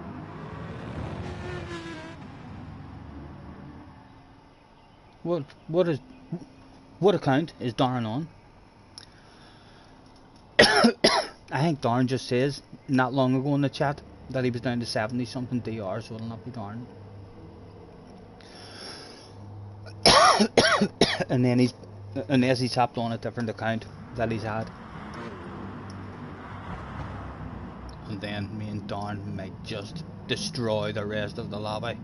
What account is Darren on? I think Darren just says not long ago in the chat that he was down to 70 something DR, so it'll not be darn. And then he's tapped on a different account that he's had. And then me and Darn might just destroy the rest of the lobby.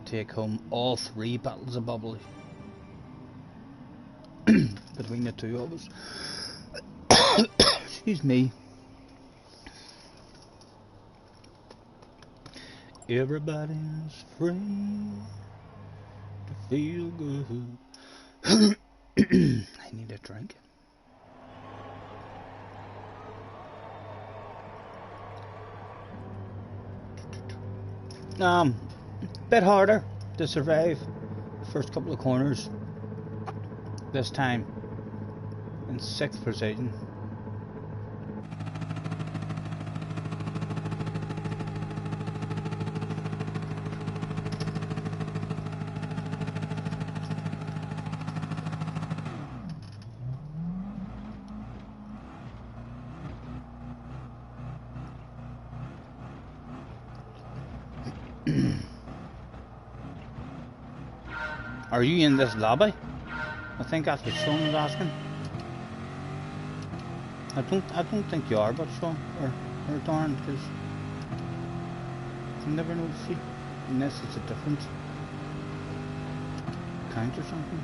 Take home all 3 bottles of bubbly. Between the 2 of us. Excuse me. Everybody's free to feel good. I need a drink. Bit harder to survive the first couple of corners. This time in 6th position. Are you in this lobby? I think that's what Sean was asking. I don't think you are, but Sean or Darn, because you never know to see unless it's a different count or something.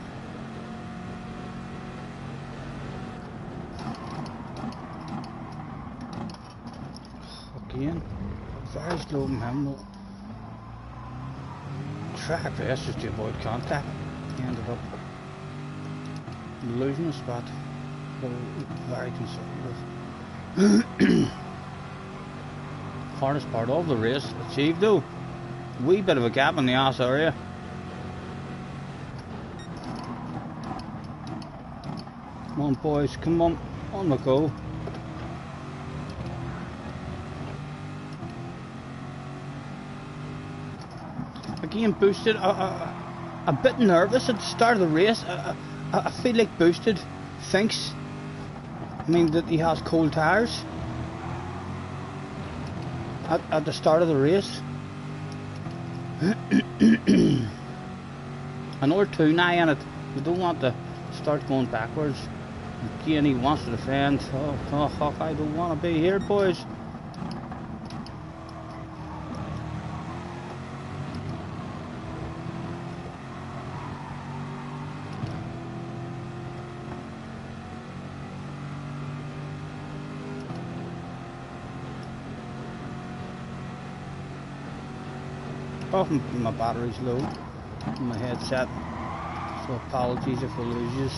Again, very slow in him though. Track rest just to avoid contact. He ended up losing a spot, but very conservative. Hardest part of the race achieved though. Wee bit of a gap in the ass area. Come on boys, come on the go. Again boosted, a bit nervous at the start of the race. I feel like boosted thinks, that he has cold tyres at the start of the race. I know we're too nigh in it. We don't want to start going backwards. Again, he wants to defend. Oh, fuck, I don't want to be here, boys. Often my battery's low, my headset, so apologies if we lose you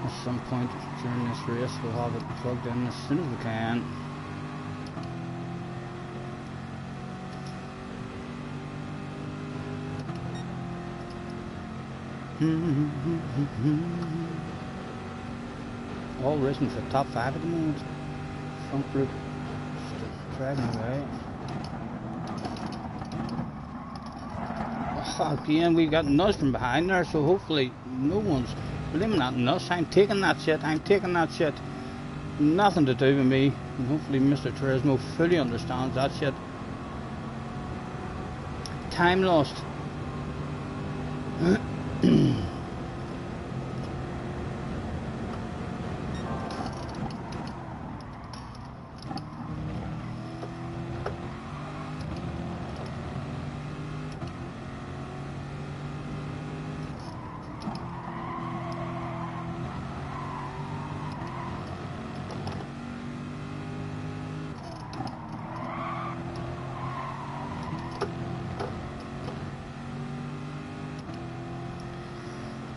at some point during this race. We'll have it plugged in as soon as we can. All racing for top 5 at the moment. Front group dragging away. Again, we got nudged from behind there, so hopefully no one's blaming that on us. I'm taking that shit. Nothing to do with me, and hopefully Mr. Turismo fully understands that shit. Time lost.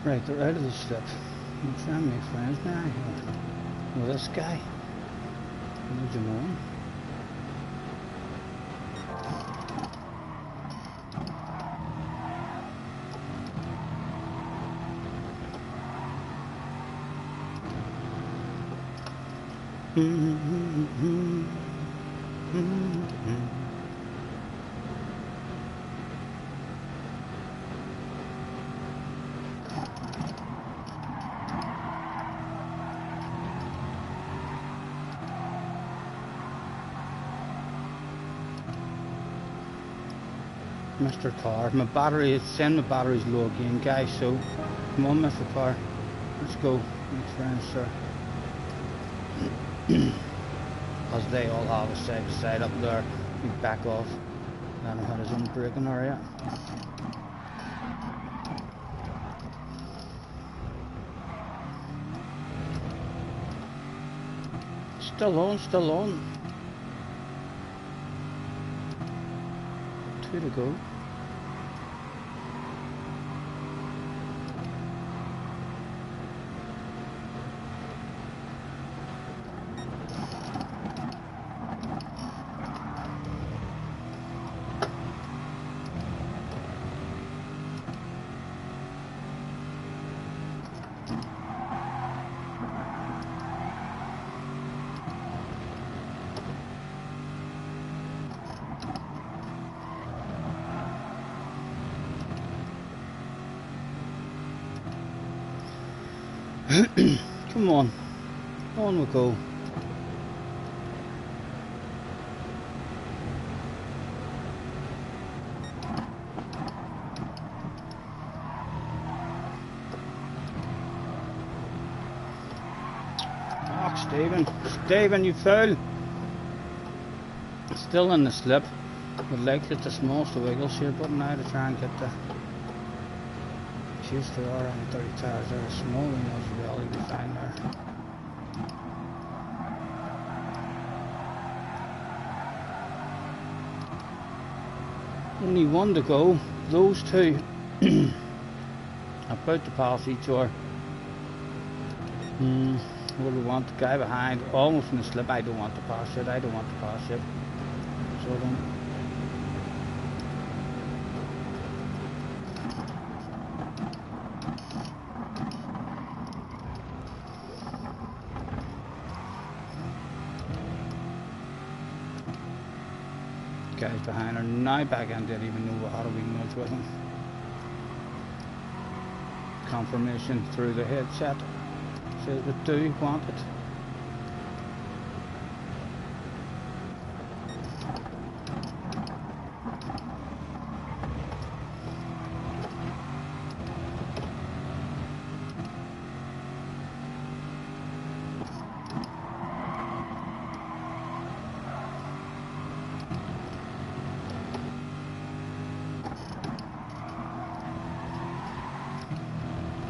Right, they're out of the slip. I'm trying to make friends now here. Well, this guy. Did you know him? Mr. Car. My battery is saying my battery's low again, guys, so come on, Mr. Car. Let's go. Make friends, sir. As they all have a side to side up there. We back off. Let him hit his own braking area. Still on, still on. 2 to go. Come on we go. Oh, Stephen, you fool. Still in the slip. Would like just the smallest of wiggles here, but now to try and get the juice there are on 30 tires. They're small ones as well, you'll be fine there. Only 1 to go. Those two about to pass each other. What do we want? The guy behind, almost in the slip. I don't want to pass it. So I don't. Guys behind are now back and didn't even know how to wing much with him. Confirmation through the headset says we do want it.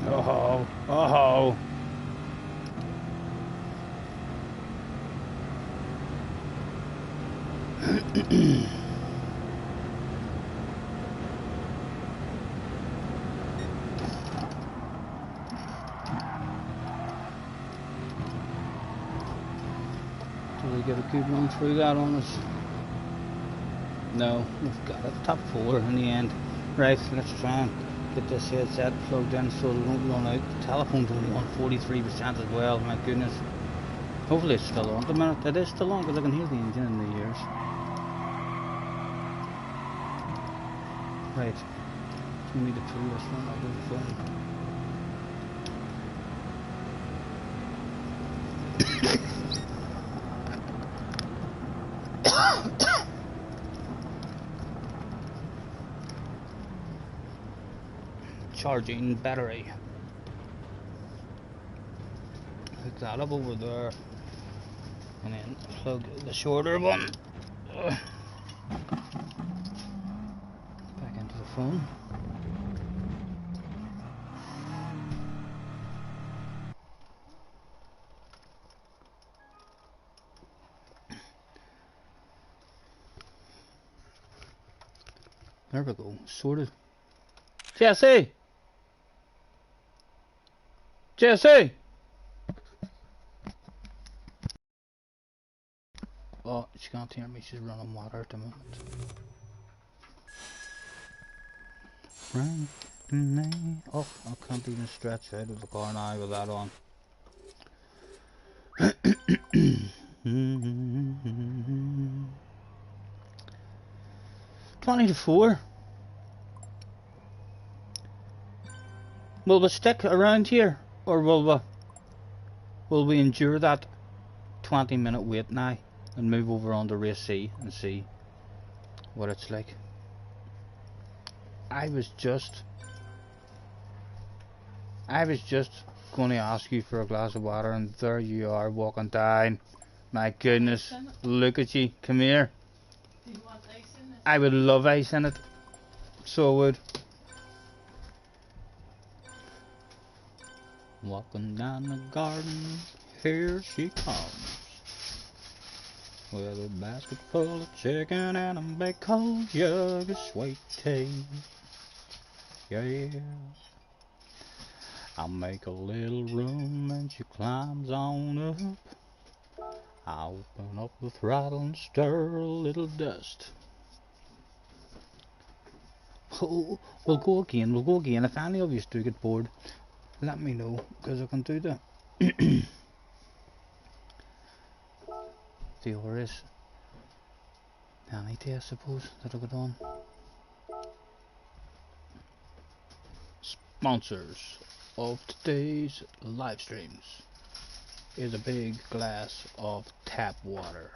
Oh. Do we get a good run through that on us? No, we've got a top 4 in the end. Right, let's try and get this headset plugged in so it won't run out. The telephone's only on 43% as well, my goodness. Hopefully it's still on. At the minute it is still on because I can hear the engine in the ears. Right, so we need to pull this one out of the phone. Charging battery. Hook that up over there and then plug the shorter one back into the phone. There we go, sorted. Jesse! Oh, she can't hear me, she's running water at the moment. Oh, I can't even stretch out of the car now with that on. 20 to 4. Will we stick around here, or will we endure that 20-minute wait now and move over onto race C and see what it's like? I was just going to ask you for a glass of water, and there you are walking down. My goodness, look at you. Come here. Do you want ice in it? I would love ice in it. So I would. Walking down the garden, here she comes, with a basket full of chicken and a big cold jug of sweet tea. Yeah. I'll make a little room and she climbs on up. I'll open up the throttle and stir a little dust. Oh, we'll go again. If any of you do get bored, let me know, because I can do that. The Oris Vanity, I suppose, that I got on. Sponsors of today's live streams is a big glass of tap water.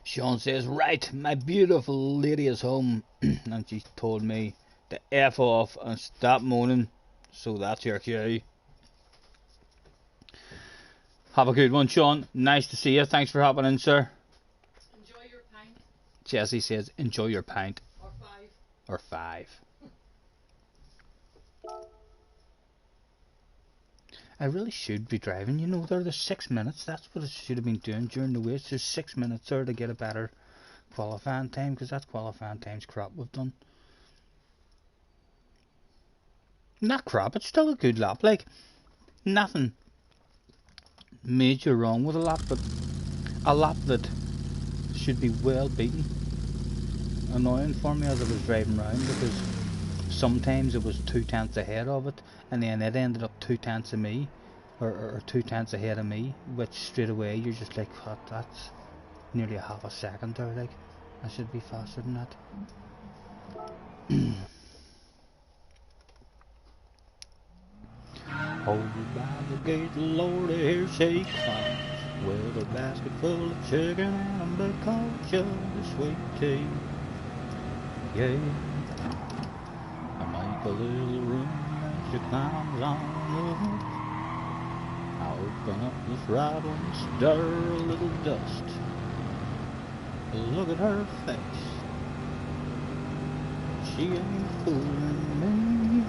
Sean says, right, my beautiful lady is home, and she told me to F off and stop moaning, so that's your cue. Have a good one, Sean. Nice to see you. Thanks for hopping in, sir. Enjoy your pint. Jesse says, enjoy your pint. Or 5. Or 5. I really should be driving, you know, there's 6 minutes. That's what I should have been doing during the race. There's 6 minutes there to get a better qualifying time, because that's qualifying time's crap we've done. Not crap, it's still a good lap. Like, nothing major wrong with a lap, but a lap that should be well beaten. Annoying for me as I was driving around, because sometimes it was 2 tenths ahead of it, and then it ended up 2 tenths of me, or 2 tenths ahead of me, which straight away you're just like, what, that's nearly a half a second there, like, I should be faster than that. Over by the gate, Lord, here she comes, with a basket full of chicken and a big cold jug of sweet tea. Yeah, I make a little room and she climbs on up. I open up the throttle and stir a little dust. Look at her face, she ain't fooling me.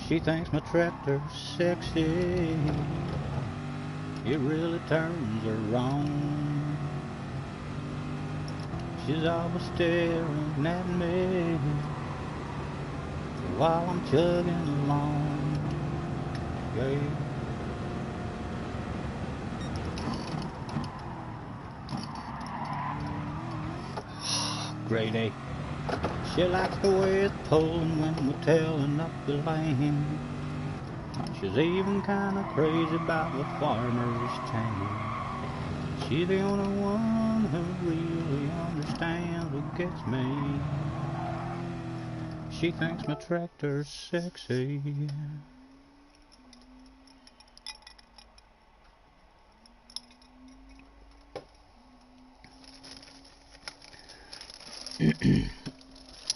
She thinks my tractor's sexy, it really turns her on. She's always staring at me while I'm chugging along. Yeah. Grady. She likes the way it's pulling when we're tailing up the lane. She's even kinda crazy about the farmer's town. She's the only one who really understands what gets me. She thinks my tractor's sexy.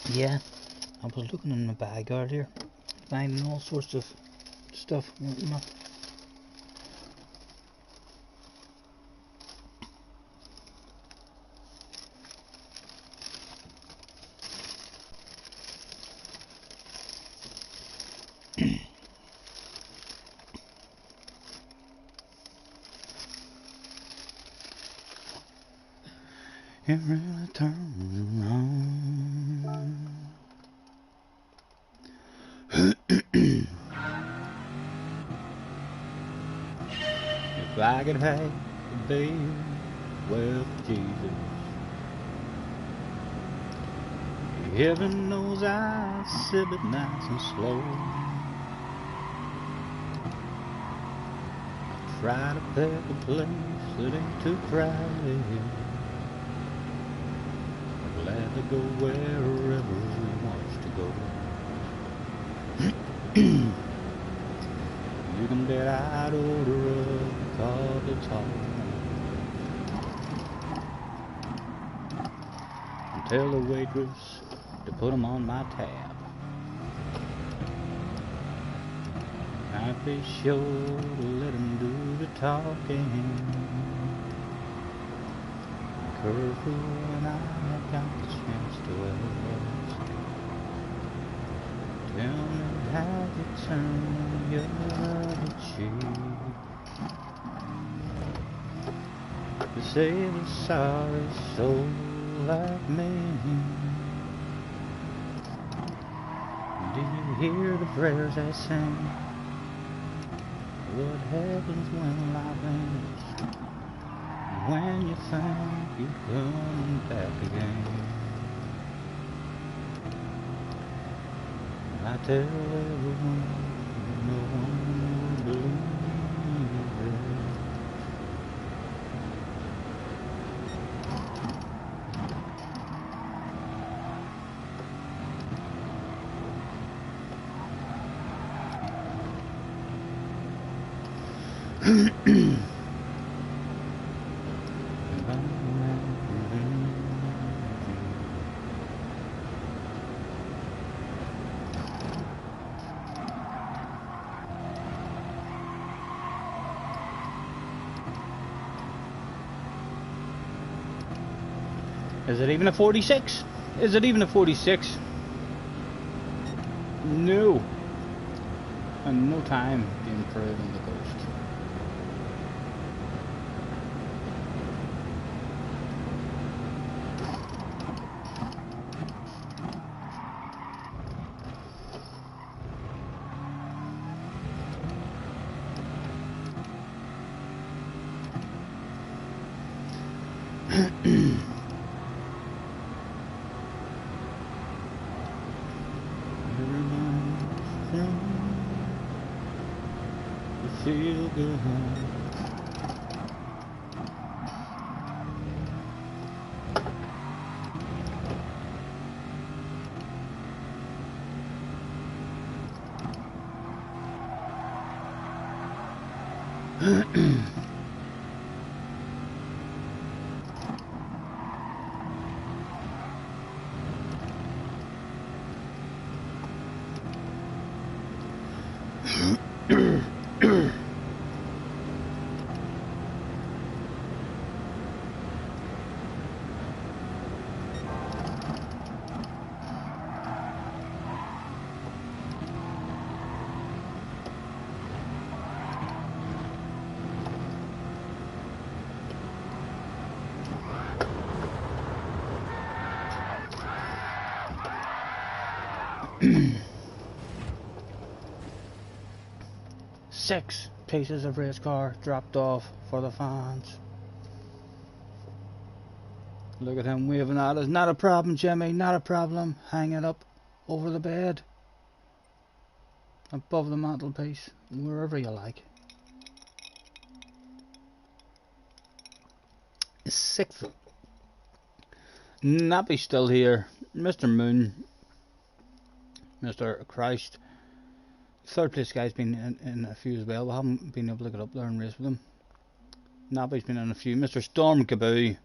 Yeah, I was looking in my bag earlier, finding all sorts of stuff. It really turns around. If I could have a beer with Jesus, heaven knows I sip it nice and slow. I try to pick a place sitting to cry. Glad to go wherever he wants to go. You can bet I'd order a cup of thow and tell the waitress to put 'em on my tab. I'd be sure to let 'em do the talking. Careful when I got the chance to ask. Tell me how you turn your other cheek to save a sorry soul like me. Do you hear the prayers I sing? What happens when life ends? When you think you're coming back again? I tell everyone, no one will believe Is it even a 46? Is it even a 46? No. And no time being proven on the coast. Feel good. Six pieces of race car dropped off for the fans. Look at him waving at us. Not a problem, Jimmy, not a problem. Hang it up over the bed, above the mantelpiece, wherever you like. Sixth. Nappy's still here. Mr. Moon. Mr. Christ. Third place guy's been in a few as well. We haven't been able to get up there and race with him. Nappy's been in a few. Mr. Storm Kaboo.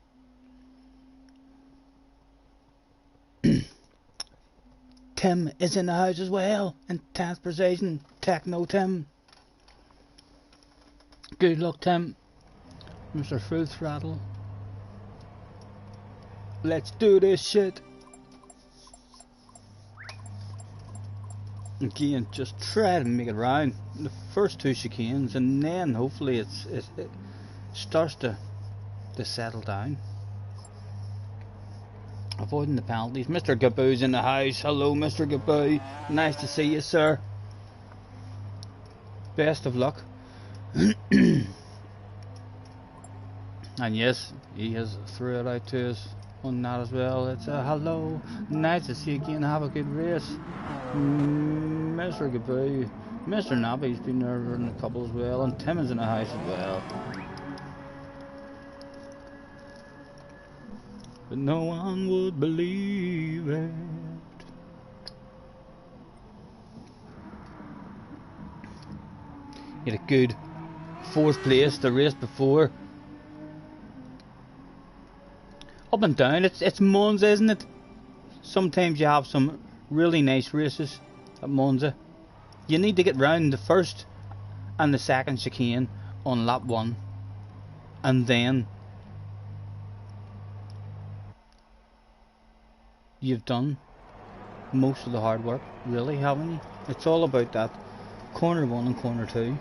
Tim is in the house as well. In 10th position. Techno Tim. Good luck, Tim. Mr. Full Throttle. Let's do this shit. Again, just try to make it round the first two chicanes, and then hopefully it starts to settle down. Avoiding the penalties. Mr. Gaboo's in the house. Hello, Mr. Gaboo. Nice to see you, sir. Best of luck. And yes, he has threw it out to us on that as well. It's a hello. Nice to see you again. Have a good race. Mr. Gaboo. Mr. Nappy's been there in a couple as well, and Tim is in the house as well. but no one would believe it. He had a good 4th place the race before. Up and down, it's Monza, isn't it? Sometimes you have some really nice races at Monza. You need to get round the first and the second chicane on lap 1, and then you've done most of the hard work, really, haven't you? It's all about that corner 1 and corner 2.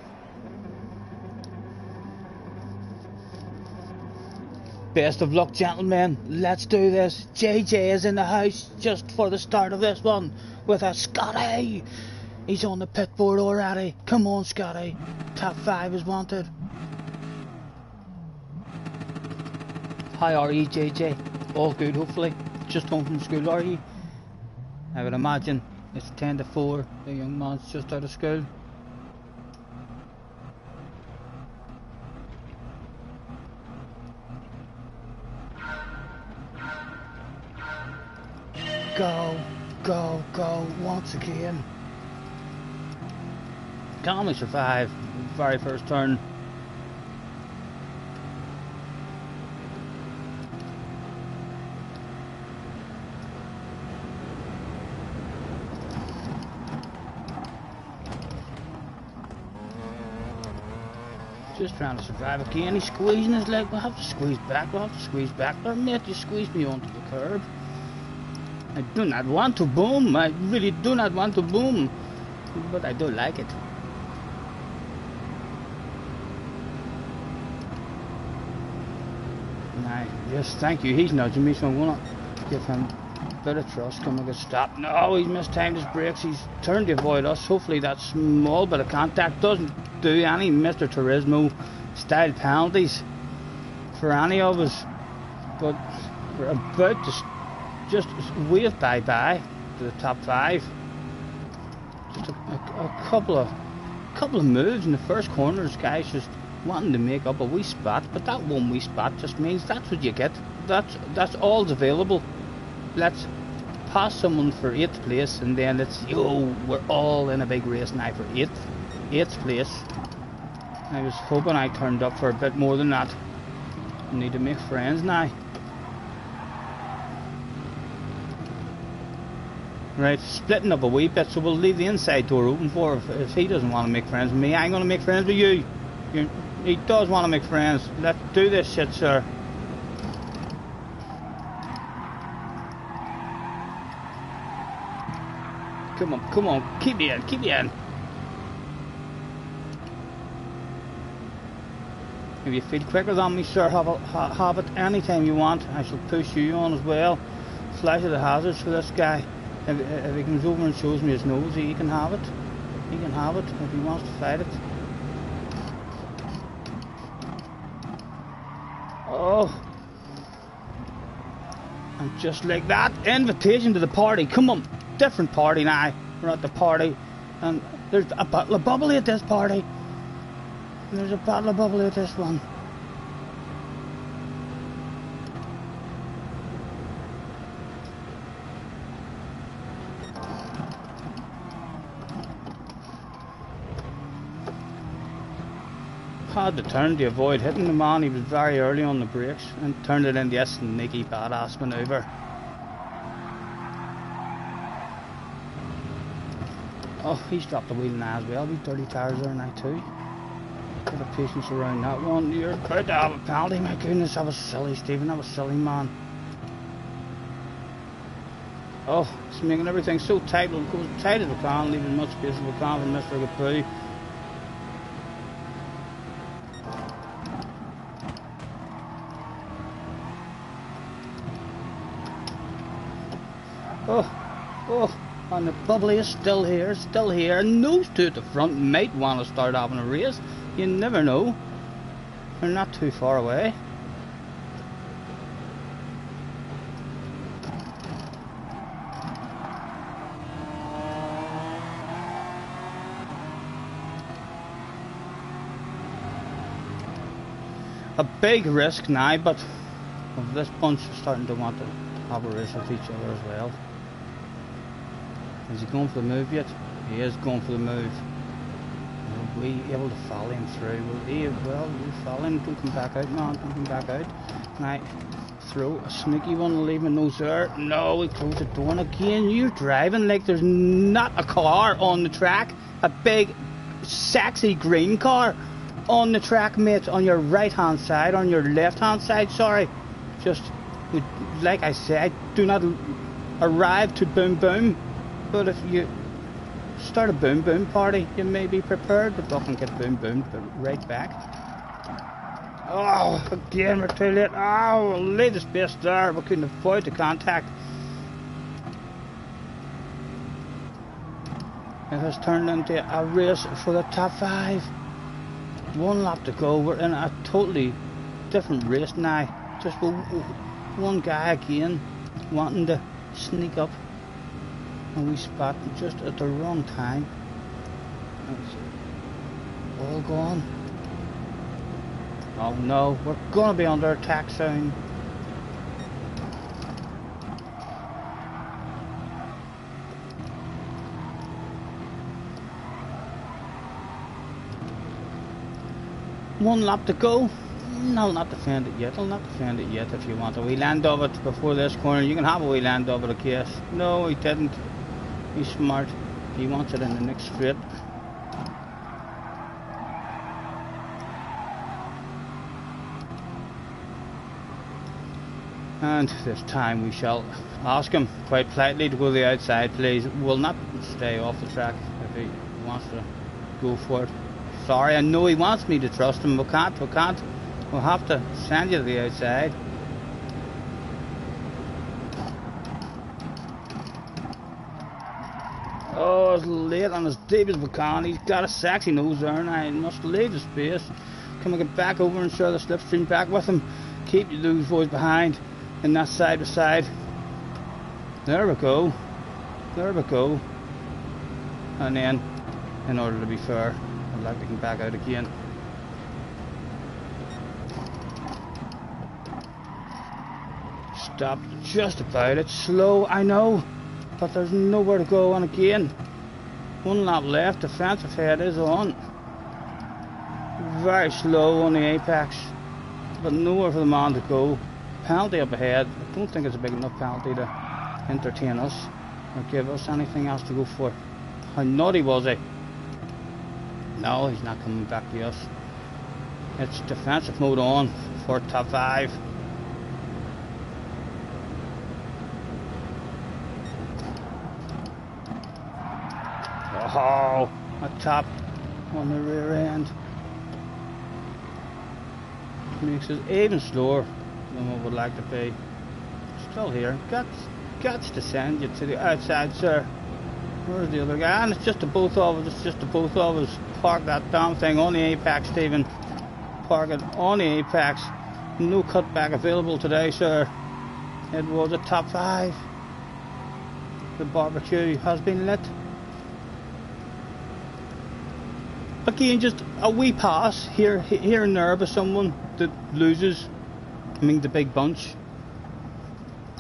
Best of luck, gentlemen. Let's do this. JJ is in the house just for the start of this one with a Scotty. He's on the pit board already. Come on, Scotty. Top 5 is wanted. How are you, JJ? All good, hopefully. Just home from school, are you? I would imagine it's 10 to 4. The young man's just out of school. Go, go, go, once again. Calmly survive the very first turn. Just trying to survive again. He's squeezing his leg. We'll have to squeeze back. We'll have to squeeze back. There, mate, you squeezed me onto the curb. I do not want to boom. I really do not want to boom. But I do like it. Nah, yes, thank you. He's nudging me, so I'm going to give him a bit of trust. Come and get stopped. No, he's mistimed his brakes. He's turned to avoid us. Hopefully that small bit of contact doesn't do any Mr. Turismo style penalties for any of us. But we're about to just wave bye-bye to the top 5. Just a couple of moves in the first corners, guys, just wanting to make up a wee spot, but that one wee spot just means that's what you get. That's all's available. Let's pass someone for 8th place, and then we're all in a big race now for 8th place. I was hoping I turned up for a bit more than that. I need to make friends now. Right, splitting up a wee bit, so we'll leave the inside door open for if he doesn't want to make friends with me. I'm going to make friends with you. He does want to make friends. Let's do this shit, sir. Come on, come on, keep me in, keep me in. If you feel quicker than me, sir, have it anytime you want. I shall push you on as well. Flash of the hazards for this guy. If he comes over and shows me his nose, he can have it. He can have it if he wants to fight it. Oh. And just like that, invitation to the party. Come on, different party now. We're at the party. And there's a bottle of bubbly at this party. There's a bottle of bubbly at this one. Had to turn to avoid hitting the man. He was very early on the brakes and turned it into a sneaky badass manoeuvre. Oh, he's dropped the wheel now as well. We've dirty tyres there now too. Bit of patience around that one. You're about to have a penalty. My goodness, that was silly, Stephen. That was silly, man. Oh, it's making everything so tight. We'll go as tight as we can, leaving as much space as we can for Mr. Capri. Oh, and the bubbly is still here, and those two at the front might want to start having a race. You never know. They're not too far away. A big risk now, but Well, this bunch is starting to want to have a race with each other as well. Is he going for the move yet? He is going for the move. Will we be able to follow him through? Will he? Well, you follow him. Don't come back out, man. Don't come back out. Can I throw a sneaky one and leave my nose there? No, we close the door. And again, you're driving like there's not a car on the track. A big, sexy green car on the track, mate. On your right hand side, on your left hand side, sorry. Just, like I said, do not arrive to boom boom. But if you start a boom boom party, you may be prepared to fucking get boom boomed right back. Oh, again we're too late. Oh, we'll leave the space there. We couldn't avoid the contact. It has turned into a race for the top 5. 1 lap to go. We're in a totally different race now. Just one guy again wanting to sneak up. And we spot just at the wrong time. It's all gone. Oh no, we're gonna be under attack soon. One lap to go. No, not defend it yet. I'll not defend it yet. If you want a wee land of it before this corner, you can have a wee land of it, I guess. No, he didn't. He's smart. He wants it in the next straight. And this time we shall ask him quite politely to go to the outside, please. We'll not stay off the track if he wants to go for it. Sorry, I know he wants me to trust him. We can't. We'll have to send you to the outside. Oh, it's late on as deep as we can. He's got a sexy nose there and I must leave the space. Can we get back over and share the slipstream back with him? Keep those boys behind in that side by side. There we go. There we go. And then, in order to be fair, I'd like to come back out again. Stopped just about it. Slow, I know. But there's nowhere to go, and again, 1 lap left, defensive head is on. Very slow on the apex, but nowhere for the man to go. Penalty up ahead. I don't think it's a big enough penalty to entertain us or give us anything else to go for. How naughty was he? No, he's not coming back to us. It's defensive mode on for top 5. Oh, a top on the rear end. Makes us even slower than what we'd like to be. Still here. Guts to send you to the outside, sir. Where's the other guy? And it's just the both of us. It's just the both of us. Park that damn thing on the apex, Stephen. Park it on the apex. No cutback available today, sir. It was a top 5. The barbecue has been lit. Again, just a wee pass here and there by someone that loses. I mean, the big bunch.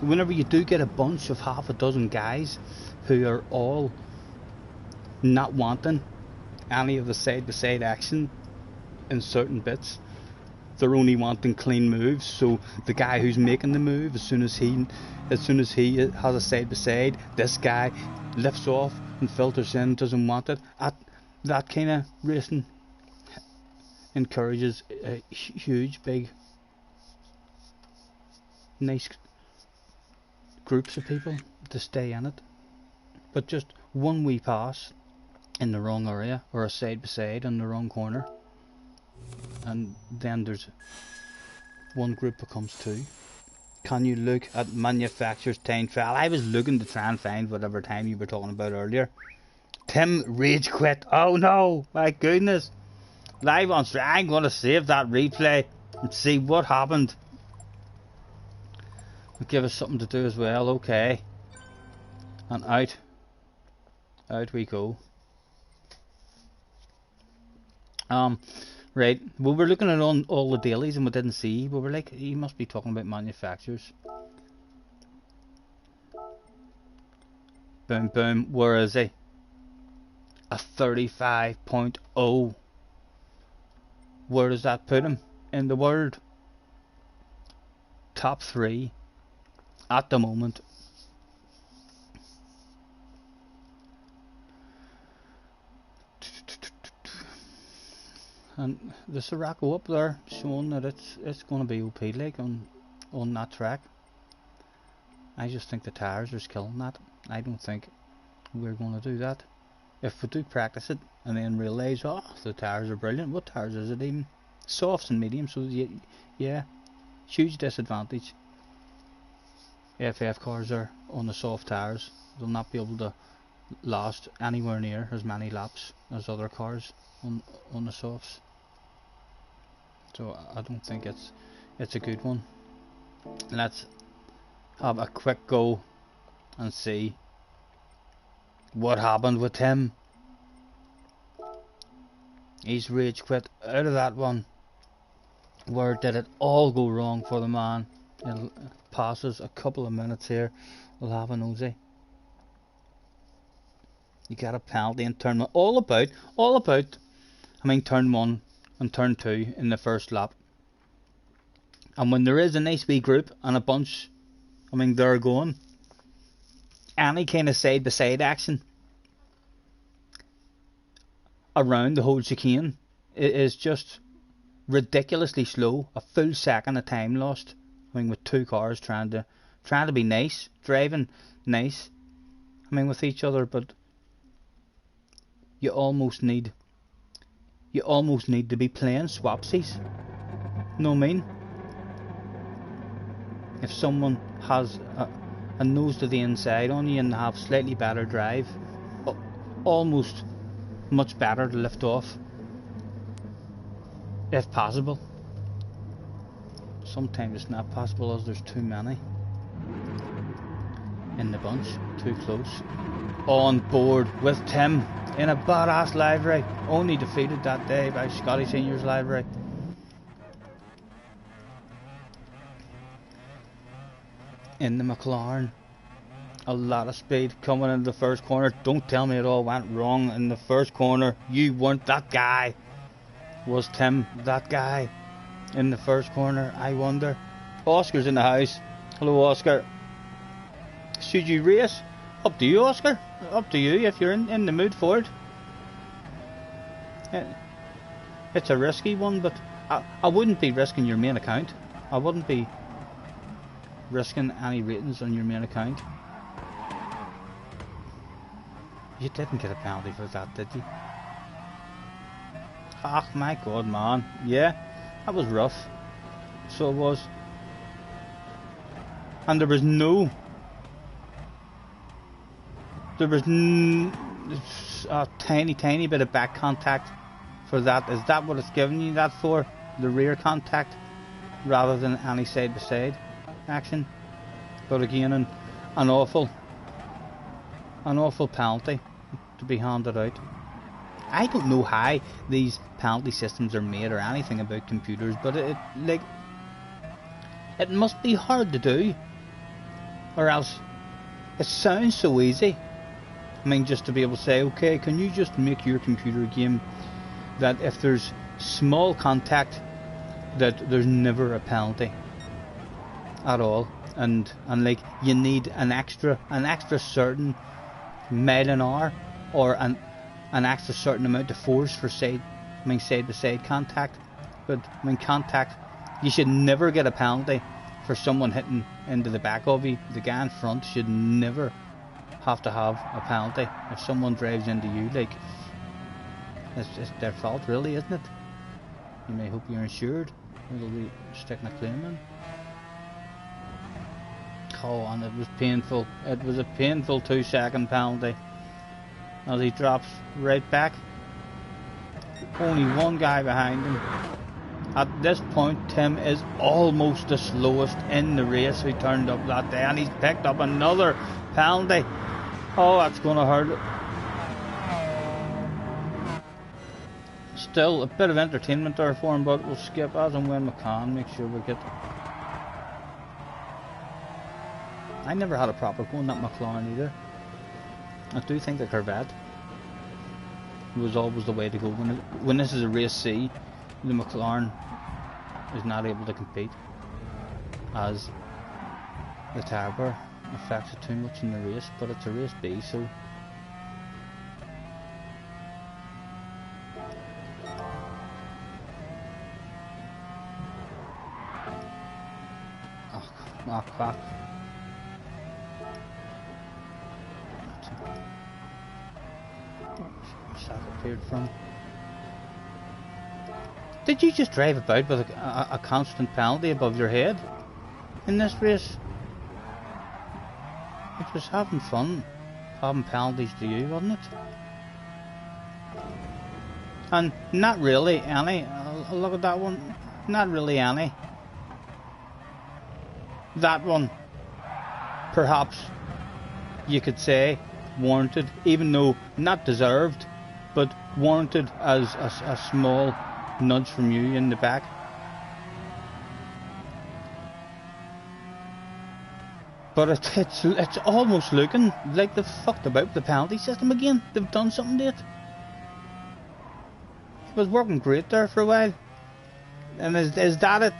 Whenever you do get a bunch of half a dozen guys who are all not wanting any of the side-by-side action in certain bits, they're only wanting clean moves. So the guy who's making the move, as soon as he has a side-by-side, this guy lifts off and filters in, doesn't want it. That kind of racing encourages a huge, big, nice groups of people to stay in it. But just one wee pass in the wrong area, or a side by side in the wrong corner, and then there's one group becomes 2. Can you look at manufacturer's time trial? I was looking to try and find whatever time you were talking about earlier. Tim rage quit. Oh no, my goodness. Live on stream. I'm going to save that replay and see what happened. It'll give us something to do as well. Okay. And out we go. Right, we were looking at all the dailies and we didn't see. We were like, he must be talking about manufacturers. Boom, boom. Where is he? A 35.0. Where does that put him in the world? Top 3 at the moment. And the Sirocco up there showing that it's going to be OP like on that track. I just think the tyres are killing that. I don't think we're going to do that. If we do practice it and then realise, oh, the tyres are brilliant. What tyres is it even? Softs and mediums, so yeah, huge disadvantage. FF cars are on the soft tyres. They'll not be able to last anywhere near as many laps as other cars on the softs. So I don't think it's a good one. Let's have a quick go and see what happened with him. He's rage quit out of that one. Where did it all go wrong for the man? It passes a couple of minutes here. We'll have a nosy. You got a penalty in turn 1. All about, I mean, turn 1 and turn 2 in the first lap. And when there is a nice wee group and a bunch, I mean, they're going, any kind of side by side action around the whole chicane is just ridiculously slow. A full second of time lost. I mean, with two cars trying to be nice, driving nice, I mean, with each other, but you almost need to be playing swapsies. Know what I mean? If someone has a nose to the inside on you and have slightly better drive, almost much better to lift off, if possible. Sometimes it's not possible as there's too many in the bunch, too close. On board with Tim in a badass livery, only defeated that day by Scotty Senior's livery. In the McLaren, a lot of speed coming into the first corner. Don't tell me it all went wrong in the first corner. You weren't that guy. Was Tim that guy in the first corner? I wonder. Oscar's in the house. Hello, Oscar. Should you race? Up to you, Oscar. Up to you if you're in the mood for it. It's a risky one, but I wouldn't be risking your main account. I wouldn't be risking any ratings on your main account. You didn't get a penalty for that, did you? Ah, my god, man. Yeah, that was rough. So it was. And there was a tiny bit of back contact for that. Is that what it's giving you that for? The rear contact rather than any side by side action? But again, an awful penalty to be handed out. I don't know how these penalty systems are made or anything about computers, but it must be hard to do, or else it sounds so easy. I mean, just to be able to say, okay, can you just make your computer game that if there's small contact, that there's never a penalty at all, and like you need an extra certain mile an hour or an extra certain amount of force for side by side contact. But when contact, you should never get a penalty for someone hitting into the back of you. The guy in front should never have to have a penalty if someone drives into you. Like, it's their fault, really, isn't it? You may hope you're insured. It'll be sticking a claim in. Oh, and it was painful. It was a painful 2-second penalty as he drops right back. Only one guy behind him. At this point, Tim is almost the slowest in the race who turned up that day, and he's picked up another penalty. Oh, that's going to hurt. still a bit of entertainment there for him, but we'll skip as and when we can, make sure we get... I never had a proper go in that McLaren either. I do think the Corvette was always the way to go. When this is a race C, the McLaren is not able to compete, as the tower affects it too much in the race, but it's a race B, so... Oh, crap. Cleared from. Did you just drive about with a constant penalty above your head in this race? It was having fun, having penalties to you, wasn't it? And not really any. Look at that one. Not really any. That one, perhaps you could say, warranted, even though not deserved, but warranted as a small nudge from you in the back. But it's almost looking like they've fucked about the penalty system again. They've done something to it. It was working great there for a while. And is that it?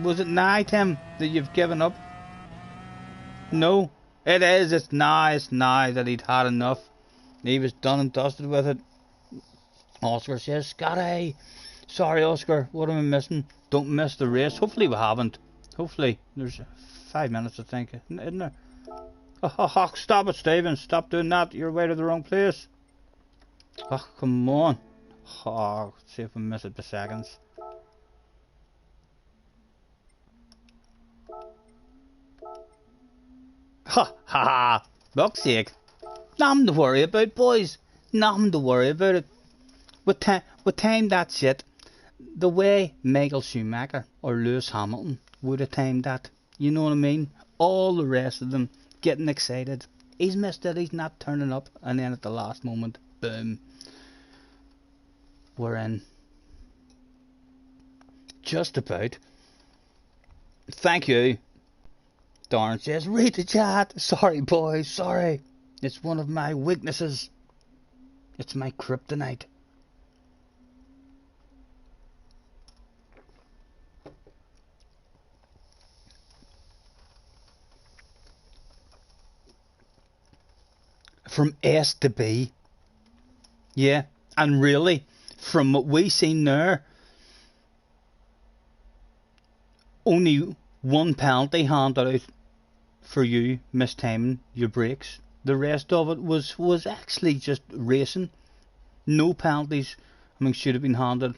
Was it now, Tim, that you've given up? No, it is. It's now that he'd had enough. He was done and dusted with it. Oscar says, Scotty, sorry Oscar, what am I missing? Don't miss the race. Hopefully we haven't. Hopefully. There's 5 minutes, I think, isn't there? Oh, stop it, Stephen. Stop doing that. You're way to the wrong place. Oh, come on. Oh, see if we miss it by seconds. Ha ha! Fuck's sake. Nothing to worry about, boys. Nothing to worry about it. We timed that shit the way Michael Schumacher or Lewis Hamilton would have timed that. You know what I mean? All the rest of them getting excited. He's missed it, he's not turning up, and then at the last moment, boom. We're in. Just about. Thank you. Darren says, read the chat. Sorry, boys, sorry. It's one of my weaknesses. It's my kryptonite. From S to B. Yeah, and really, from what we seen there, only one penalty handed out for you mistiming your brakes. The rest of it was actually just racing. No penalties, I mean, should have been handed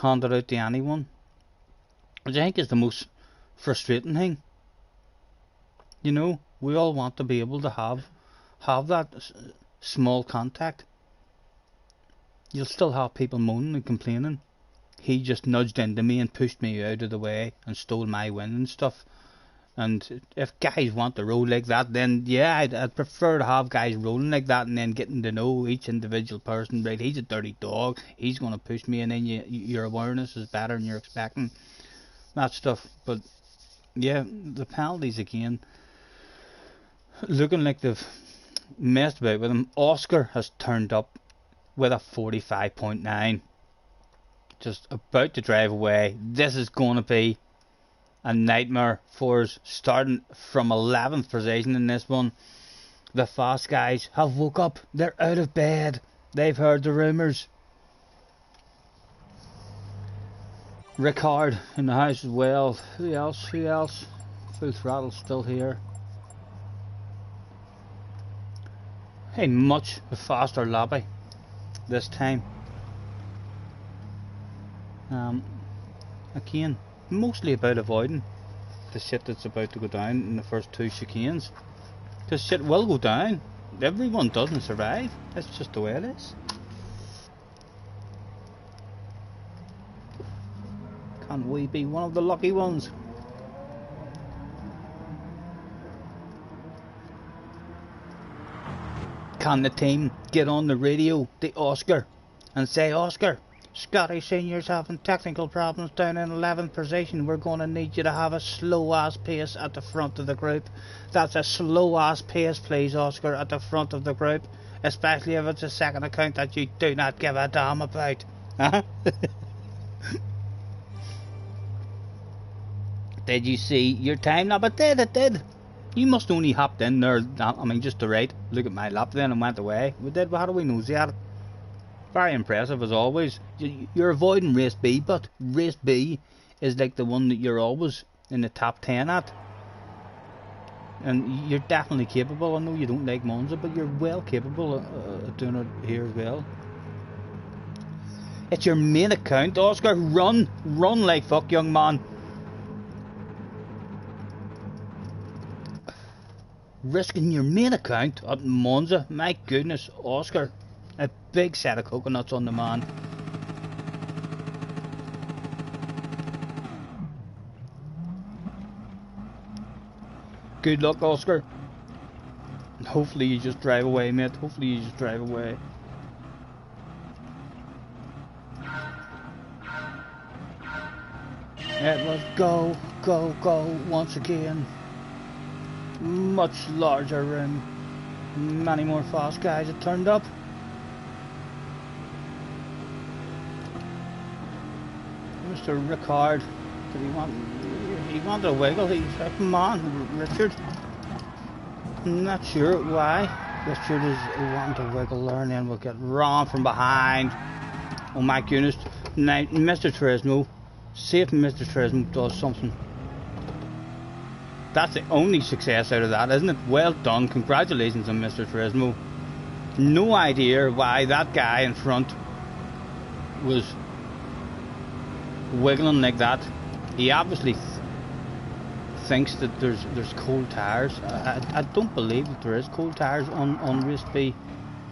out to anyone. Which I think is the most frustrating thing. You know, we all want to be able to have that small contact. You'll still have people moaning and complaining. He just nudged into me and pushed me out of the way and stole my win and stuff. And if guys want to roll like that, then yeah, I'd prefer to have guys rolling like that and then getting to know each individual person. Right, he's a dirty dog, he's going to push me, and then your awareness is better than you're expecting. That stuff. But yeah, the penalties again, looking like they've messed about with him. Oscar has turned up with a 45.9. Just about to drive away. This is going to be a nightmare for us, starting from 11th position in this one. The fast guys have woke up. They're out of bed. They've heard the rumours. Rickard in the house as well. Who else? Full throttle still here. Hey, much faster lobby this time. Again, mostly about avoiding the shit that's about to go down in the first two chicanes. Because shit will go down. Everyone doesn't survive. That's just the way it is. Can't we be one of the lucky ones? Can the team get on the radio to Oscar and say, Oscar, Scotty Senior's having technical problems down in 11th position. We're going to need you to have a slow ass pace at the front of the group. That's a slow ass pace, please, Oscar, at the front of the group. Especially if it's a second account that you do not give a damn about. Huh? Did you see your time? No, but it did. You must only hopped in there, I mean, just to right, look at my lap then and went away. We did, how do we know that? Very impressive as always. You're avoiding race B, but race B is like the one that you're always in the top 10 at. And you're definitely capable. I know you don't like Monza, but you're well capable of doing it here as well. It's your main account, Oscar. Run like fuck, young man. Risking your main account at Monza. My goodness, Oscar. A big set of coconuts on the man. Good luck, Oscar. Hopefully you just drive away, mate. Hopefully you just drive away. It was go once again. Much larger room. Many more fast guys that turned up. Mr. Ricard, did he wanted a wiggle? He said, come on, Richard. I'm not sure why. Richard is wanting to wiggle there, and then we'll get rammed from behind. Oh my goodness. Now, Mr. Turismo, see if Mr. Turismo does something. That's the only success out of that, isn't it? Well done. Congratulations on Mr. Turismo. No idea why that guy in front was wiggling like that. He obviously thinks that there's cold tires. I don't believe that there is cold tires on race B,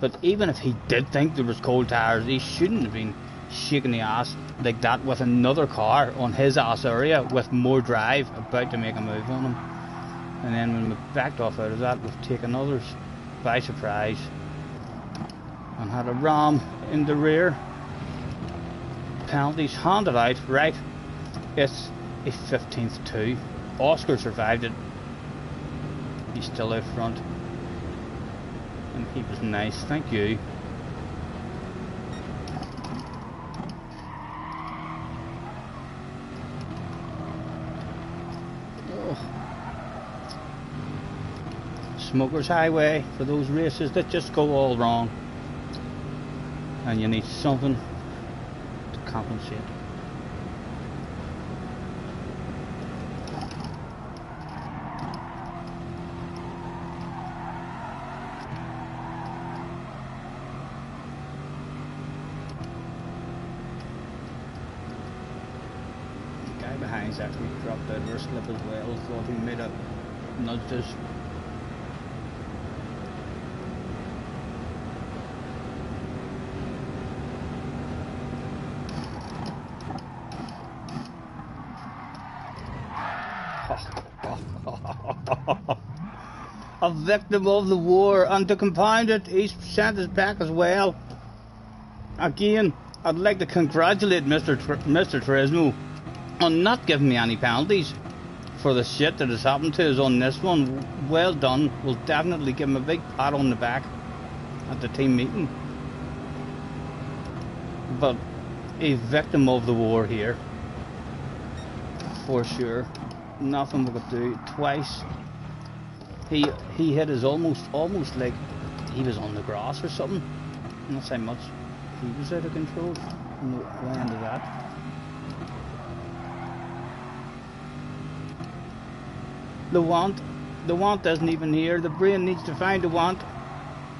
but even if he did think there was cold tires, he shouldn't have been shaking the ass like that with another car on his ass area with more drive about to make a move on him. And then when we backed off out of that, we've taken others by surprise and had a ram in the rear. Penalties handed out. Right, it's a 15th too. Oscar survived it. He's still out front, and he was nice. Thank you. Oh. Smokers Highway for those races that just go all wrong, and you need something compensate. The guy behind's actually dropped out of her slip as well, thought he made a nudged us. A victim of the war, and to compound it, he's sent us back as well. Again, I'd like to congratulate Mr. Turismo on not giving me any penalties for the shit that has happened to us on this one. Well done. We'll definitely give him a big pat on the back at the team meeting. But a victim of the war here, for sure. Nothing we could do. Twice he hit us almost like he was on the grass or something. That's how much he was out of control. No way into that. The want isn't even here. The brain needs to find the want.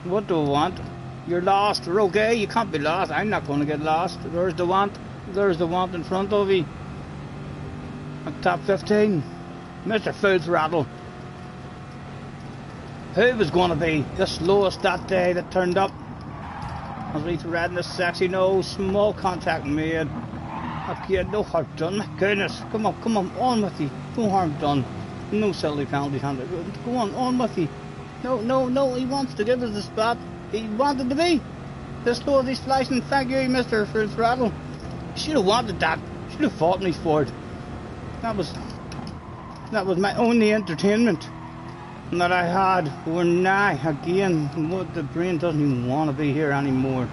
What do I want? You're lost. We're okay. You can't be lost. I'm not going to get lost. There's the want. There's the want in front of you. At top 15. Mr. Full Throttle. Who was going to be the slowest that day that turned up? As we thread in the sexy nose. Small contact made. Okay, no harm done. My goodness. Come on with you. No harm done. No silly penalty handed. Go on with you. No, he wants to give us the spot. He wanted to be the slowest he's flashing. Thank you, Mr. Full Throttle. Should have wanted that. Should have fought me for it. That was my only entertainment that I had. We're nigh again. What, the brain doesn't even want to be here anymore.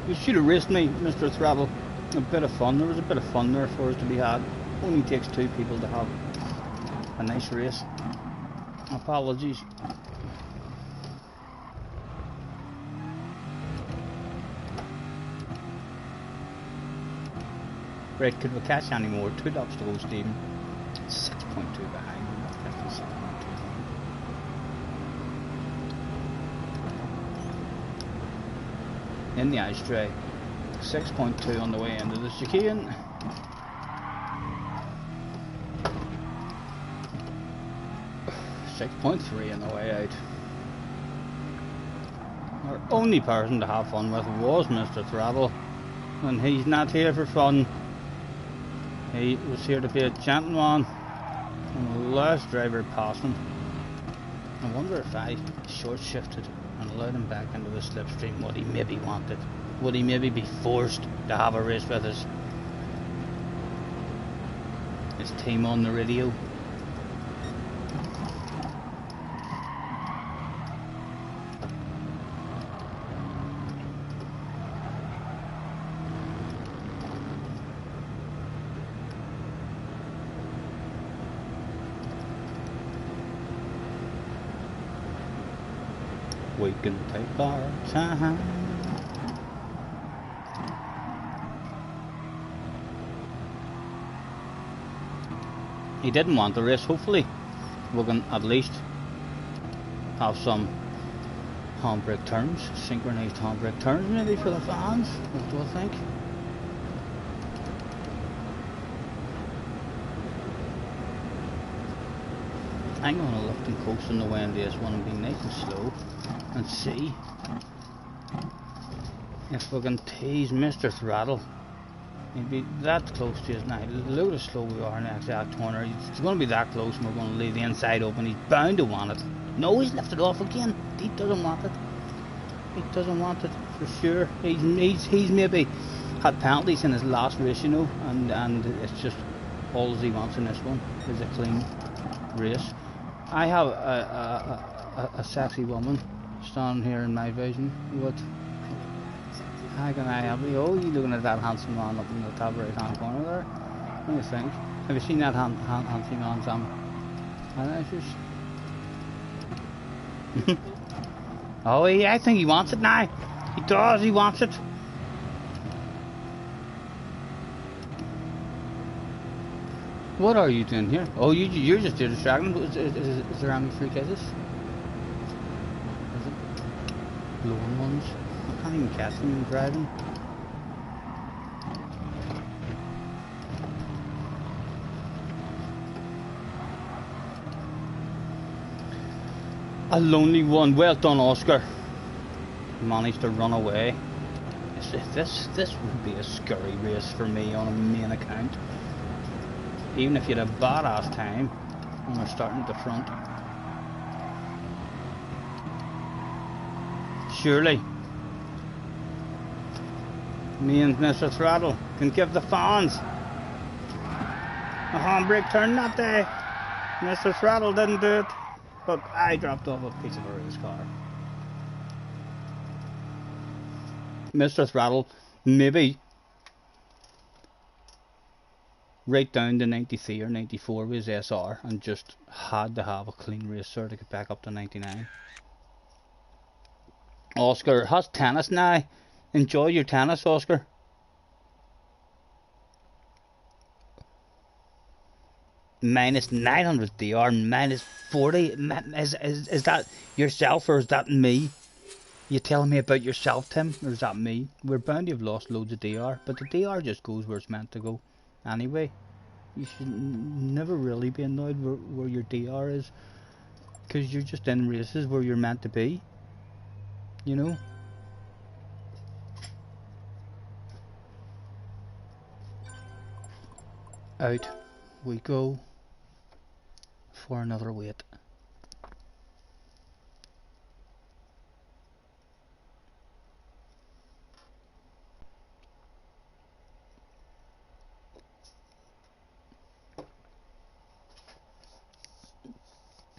You should have raced me, Mr. Throttle. A bit of fun. There was a bit of fun there for us to be had. Only takes 2 people to have a nice race. Apologies. Right, could we catch any more? 2 laps to go, Stephen. 6.2 behind. 56.2. In the ice tray. 6.2 on the way into the chicane. .3 on the way out. Our only person to have fun with was Mr. Throttle, and he's not here for fun. He was here to be a gentleman and the last driver passing. I wonder if I short shifted and allowed him back into the slipstream, what he maybe wanted. Would he maybe be forced to have a race with us? His team on the radio. We can take our time. He didn't want the race. Hopefully we can at least have some handbrake turns, synchronized handbrake turns maybe for the fans. What do I think? I'm going to lift and coast on the way into this one and be nice and slow and see if we can tease Mr. Throttle. He'd be that close to us now. Look how slow we are in the exact corner. It's going to be that close and we're going to leave the inside open. He's bound to want it. No, he's left it off again. He doesn't want it. He doesn't want it for sure. He's maybe had penalties in his last race, you know, and it's just all he wants in this one is a clean race. I have a sexy woman standing here in my vision. What? How can I help you? Oh, you looking at that handsome man up in the top right hand corner there? What do you think? Have you seen that handsome man, Sam? Oh, I think he wants it now. He does, he wants it. What are you doing here? Oh, you're just here distracting. Is there any free cases? Is it? Blowing ones? I can't even catch them driving. A lonely one. Well done, Oscar. Managed to run away. This would be a scurry race for me on a main account. Even if you had a badass time when we're starting at the front. Surely me and Mr. Throttle can give the fans a handbrake turn that day. Mr. Throttle didn't do it, but I dropped off a piece of a race car. Mr. Throttle maybe right down to 93 or 94 with his SR and just had to have a clean race so to get back up to 99. Oscar has tennis now. Enjoy your tennis, Oscar. Minus 900 DR, minus 40. Is that yourself or is that me? You telling me about yourself, Tim, or is that me? We're bound to have lost loads of DR, but the DR just goes where it's meant to go. Anyway, you should never really be annoyed where your DR is, because you're just in races where you're meant to be. You know? Out we go for another wait.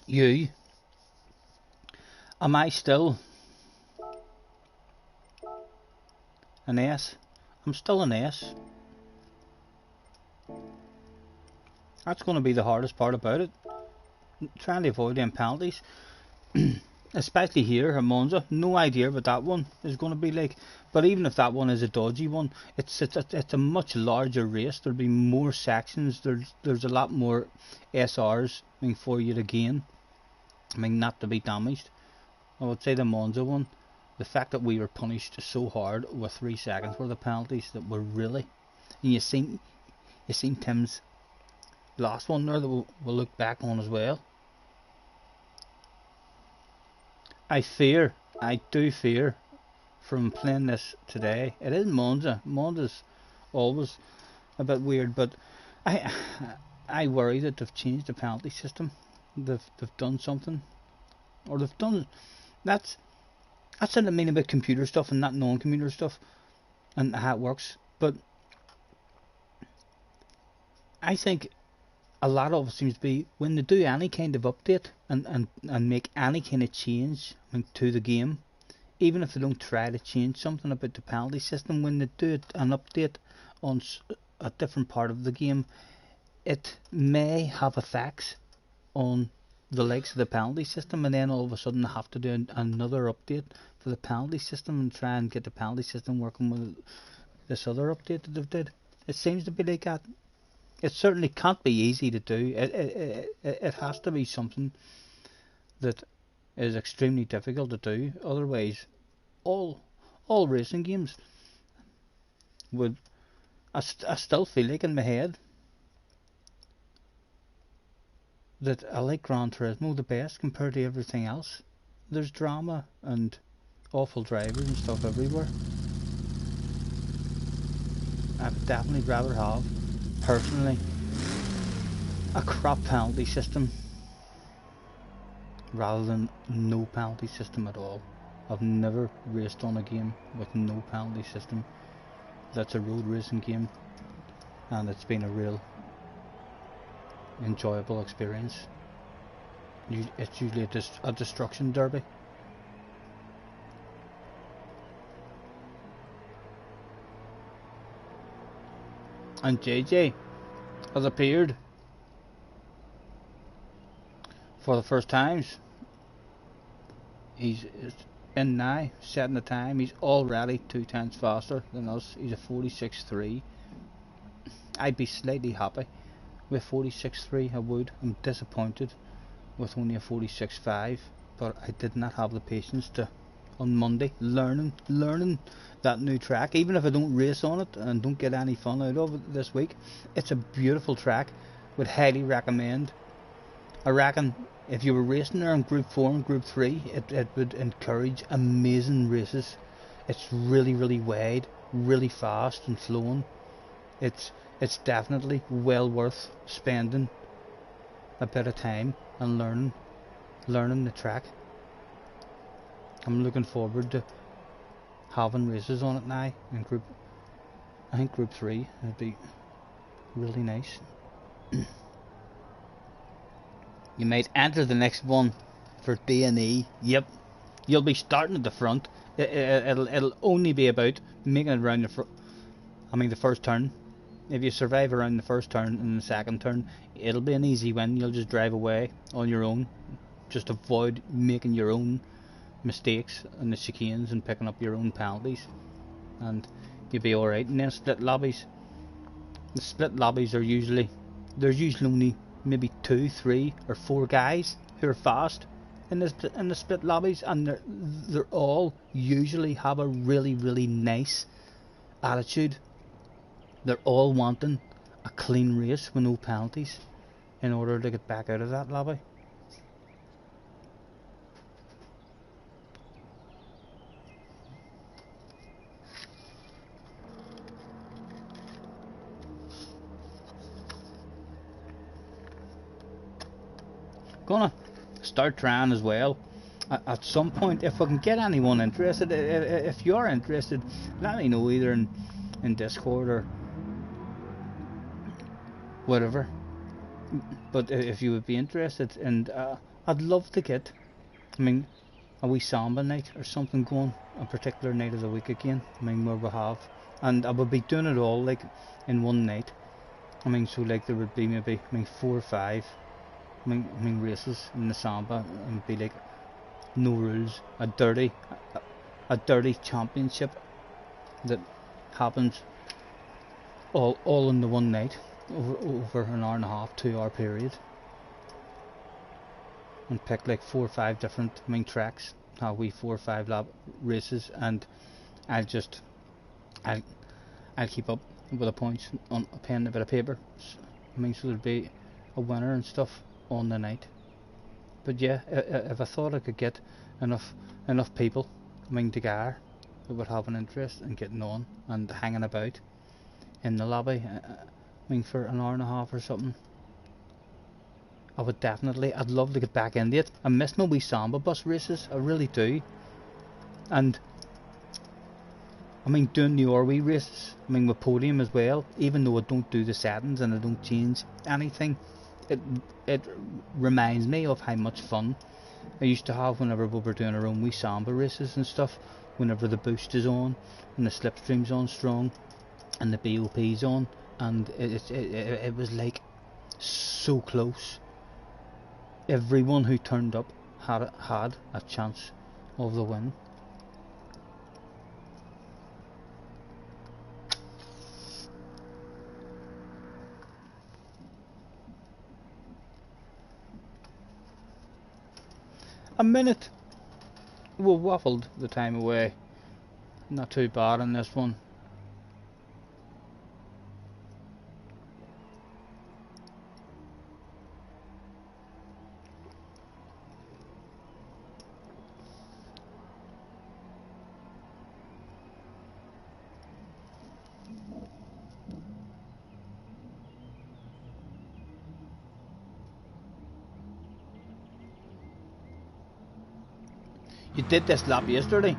You, am I still an S? I'm still an S. That's going to be the hardest part about it. Trying to avoid them penalties. Especially here at Monza. No idea what that one is going to be like. But even if that one is a dodgy one, it's a much larger race. There'll be more sections. There's a lot more SRs for you to gain. Not to be damaged. I would say the Monza one, the fact that we were punished so hard with 3 seconds worth of penalties that were really, and you seen Tim's last one there that we'll look back on as well. I do fear from playing this today. It is Monza. Monza's always a bit weird, but I worry that they've changed the penalty system. They've done something, or they've done that's what I mean about computer stuff and not non-computer stuff and how it works. But I think a lot of it seems to be when they do any kind of update and make any kind of change to the game, even if they don't try to change something about the penalty system, when they do an update on a different part of the game, it may have effects on the likes of the penalty system, and then all of a sudden they have to do another update for the penalty system and try and get the penalty system working with this other update that they've did. It seems to be like that. It certainly can't be easy to do. It has to be something that is extremely difficult to do. Otherwise, all racing games would. I still feel like in my head that I like Gran Turismo the best compared to everything else. There's drama and awful drivers and stuff everywhere. I would definitely rather have, personally, a crap penalty system rather than no penalty system at all. I've never raced on a game with no penalty system. That's a road racing game, and it's been a real enjoyable experience. It's usually a destruction derby. And JJ has appeared for the first times. He's in now, setting the time. He's already 2 times faster than us. He's a 46.3. I'd be slightly happy with 46.3. I would. I'm disappointed with only a 46.5, but I did not have the patience to, on Monday, learning that new track. Even if I don't race on it and don't get any fun out of it this week, it's a beautiful track. Would highly recommend. I reckon if you were racing there in Group 4 and Group 3, it would encourage amazing races. It's really wide, really fast and flowing. It's definitely well worth spending a bit of time and learning the track. I'm looking forward to having races on it now in I think Group 3 would be really nice. You might enter the next one for D&E. Yep, you'll be starting at the front. It'll only be about making it around the first turn. If you survive around the first turn and the second turn, it'll be an easy win. You'll just drive away on your own. Just avoid making your own mistakes in the chicanes and picking up your own penalties, and you'll be alright. And then split lobbies. The split lobbies are usually, there's usually only maybe 2, 3 or 4 guys who are fast in the split lobbies, and they're all usually have a really nice attitude. They're all wanting a clean race with no penalties in order to get back out of that lobby. gonna start trying as well. At some point, if I can get anyone interested, if you're interested, let me know either in Discord or whatever. But if you would be interested, and I'd love to get, I mean, a wee samba night or something going, a particular night of the week again. I mean, where we have, and I would be doing it all like in one night. I mean, so like there would be maybe, I mean, 4 or 5. I mean races in the samba, and be like no rules, a dirty championship that happens all in the one night over an hour and a half, 2 hour period, and pick like 4 or 5 different tracks, have we 4 or 5 lap races, and I'll keep up with the points on a pen and a bit of paper. I mean, so there'd be a winner and stuff on the night. But yeah, if I thought I could get enough people, I mean, together, that would have an interest in getting on and hanging about in the lobby, I mean, for an hour and a half or something, I would definitely, I'd love to get back into it. I miss my wee samba bus races, I really do. And I mean, doing the Orwee races, I mean, with podium as well, even though I don't do the settings and I don't change anything, it reminds me of how much fun I used to have whenever we were doing our own wee samba races and stuff, whenever the boost is on and the slipstream's on strong and the BOP's on, and it was like so close. Everyone who turned up had a chance of the win. A minute. We waffled the time away. Not too bad on this one. You did this lap yesterday.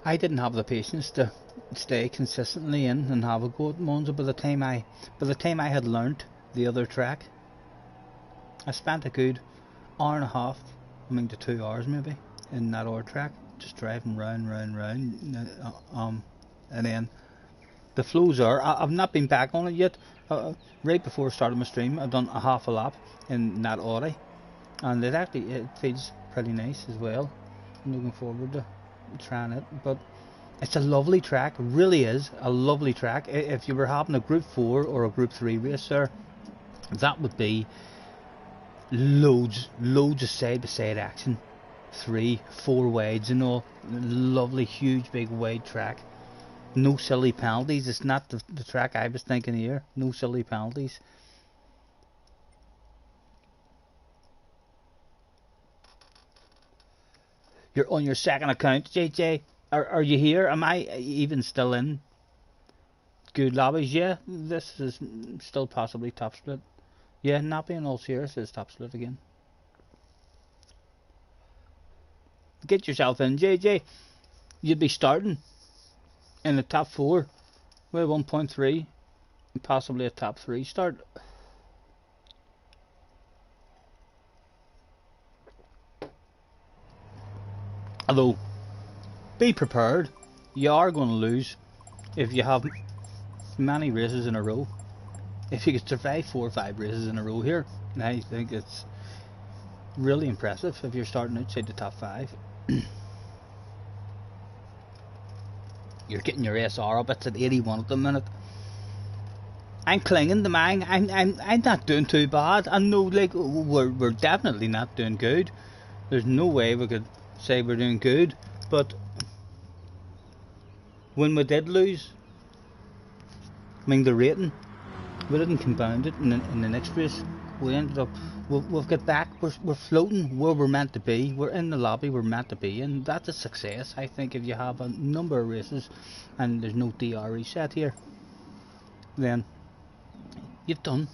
I didn't have the patience to stay consistently in and have a go at Monza by the time I had learnt the other track. I spent a good hour and a half, I mean to 2 hours maybe, in that other track, just driving round, and then the flows are, I've not been back on it yet. Right before I started my stream, I've done a half a lap in that Audi, and it feels pretty nice as well. I'm looking forward to trying it, but it's a lovely track, really is a lovely track. If you were having a group 4 or a group 3 race there, that would be loads of side by side action, 3, 4 wides and all, lovely huge big wide track, no silly penalties. It's not the track I was thinking here, no silly penalties. You're on your second account, JJ. Are you here? Am I even still in good lobbies? Yeah, this is still possibly top split. Yeah, not being all serious, it's top split again. Get yourself in, JJ. You'd be starting in the top 4 with 1.3 and possibly a top 3 start. Although, be prepared, you are going to lose if you have many races in a row. If you could survive 4 or 5 races in a row here, I think it's really impressive if you're starting outside the top 5. You're getting your SR up, it's at 81 at the minute. I'm clinging to mine. I'm not doing too bad. I know, like, we're definitely not doing good. There's no way we could say we're doing good, but when we did lose, I mean the rating, we didn't compound it in the next race. We ended up, we've got back, we're floating where we're meant to be. We're in the lobby we're meant to be in. That's a success, I think, if you have a number of races and there's no DR reset here. Then you've done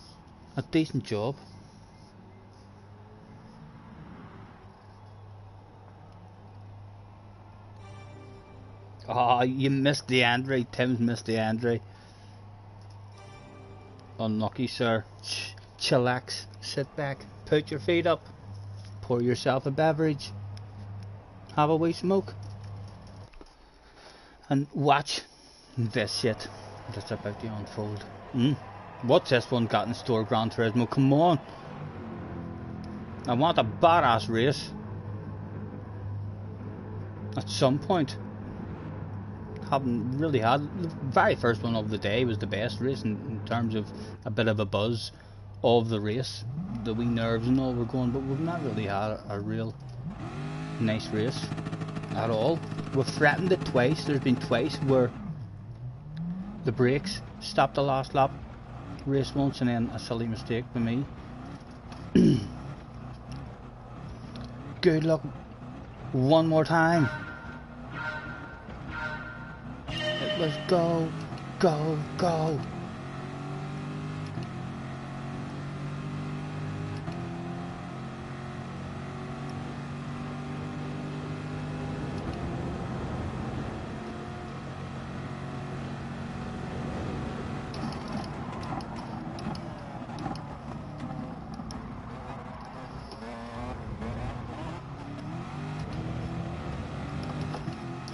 a decent job. Oh, you missed the entry. Tim's missed the entry. Unlucky, sir. Chillax. Sit back. Put your feet up. Pour yourself a beverage. Have a wee smoke. And watch this shit that's about to unfold. What's this one got in store, Gran Turismo? Come on. I want a badass race. At some point. Haven't really had. The very first one of the day was the best race in terms of a bit of a buzz of the race. The wee nerves and all were going, but we've not really had a real nice race at all. We've threatened it twice. There's been twice where the brakes stopped the last lap race once, and then a silly mistake by me. Good luck one more time. Let's go, go, go.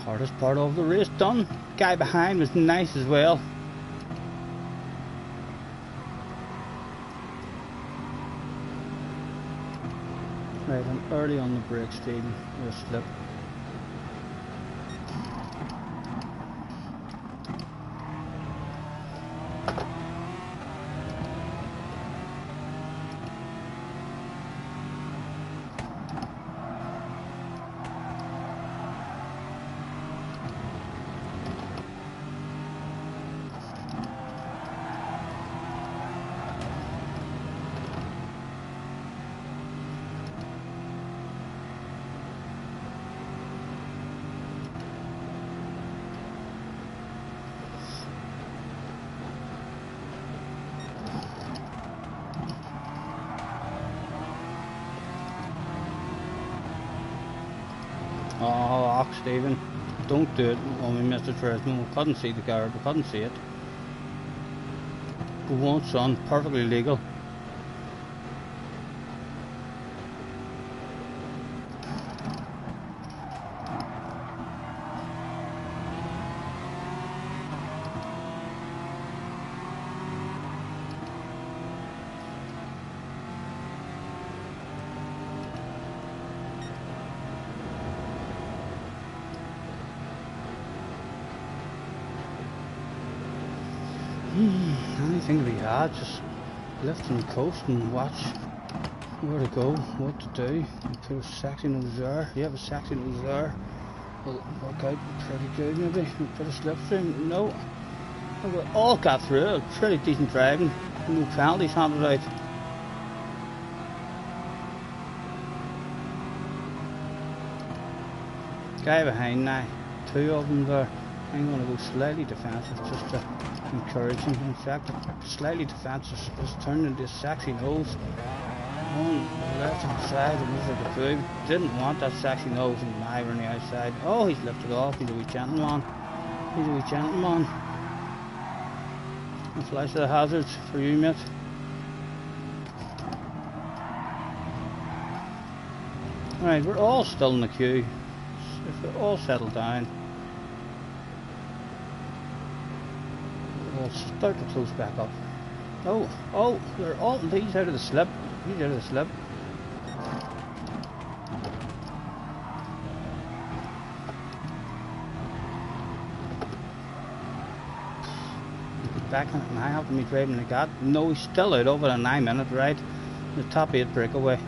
Hardest part of the race done. Guy behind was nice as well. Right, I'm early on the brakes, Stephen. Or slip. Oh, Stephen, don't do it when we missed the Turismo. We couldn't see the car, we couldn't see it. Go on, son, perfectly legal. Anything to be had, just lift and coast and watch where to go, what to do. Put a sexy nose there. You have a sexy nose there. Will work out pretty good maybe. Put a slipstream. No. We all got through it. Pretty decent driving. No penalties handed out. Guy behind now. Two of them there. I'm going to go slightly defensive just to encourage him. In fact, slightly defensive, just turned into a sexy nose on the left hand side. It was like a fool. Didn't want that sexy nose in the eye on the outside. Oh, he's lifted off. He's a wee gentleman. He's a wee gentleman. And flash of the hazards for you, mate. Alright, we're all still in the queue. If we're all settled down, we'll start to close back up. Oh, they're all, he's out of the slip. He's out of the slip. Back and I have to be driving like that. No, he's still out over a 9-minute ride. The top 8 breakaway.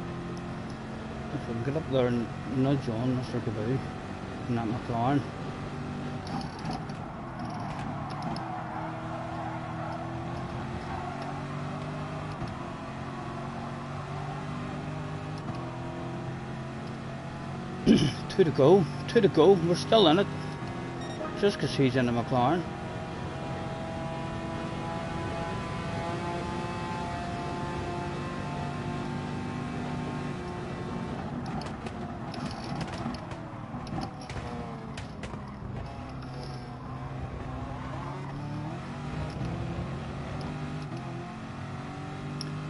If we can get up there and nudge on Mr. Kaboo and that McLaren. Two to go. Two to go. We're still in it. Just because he's in the McLaren.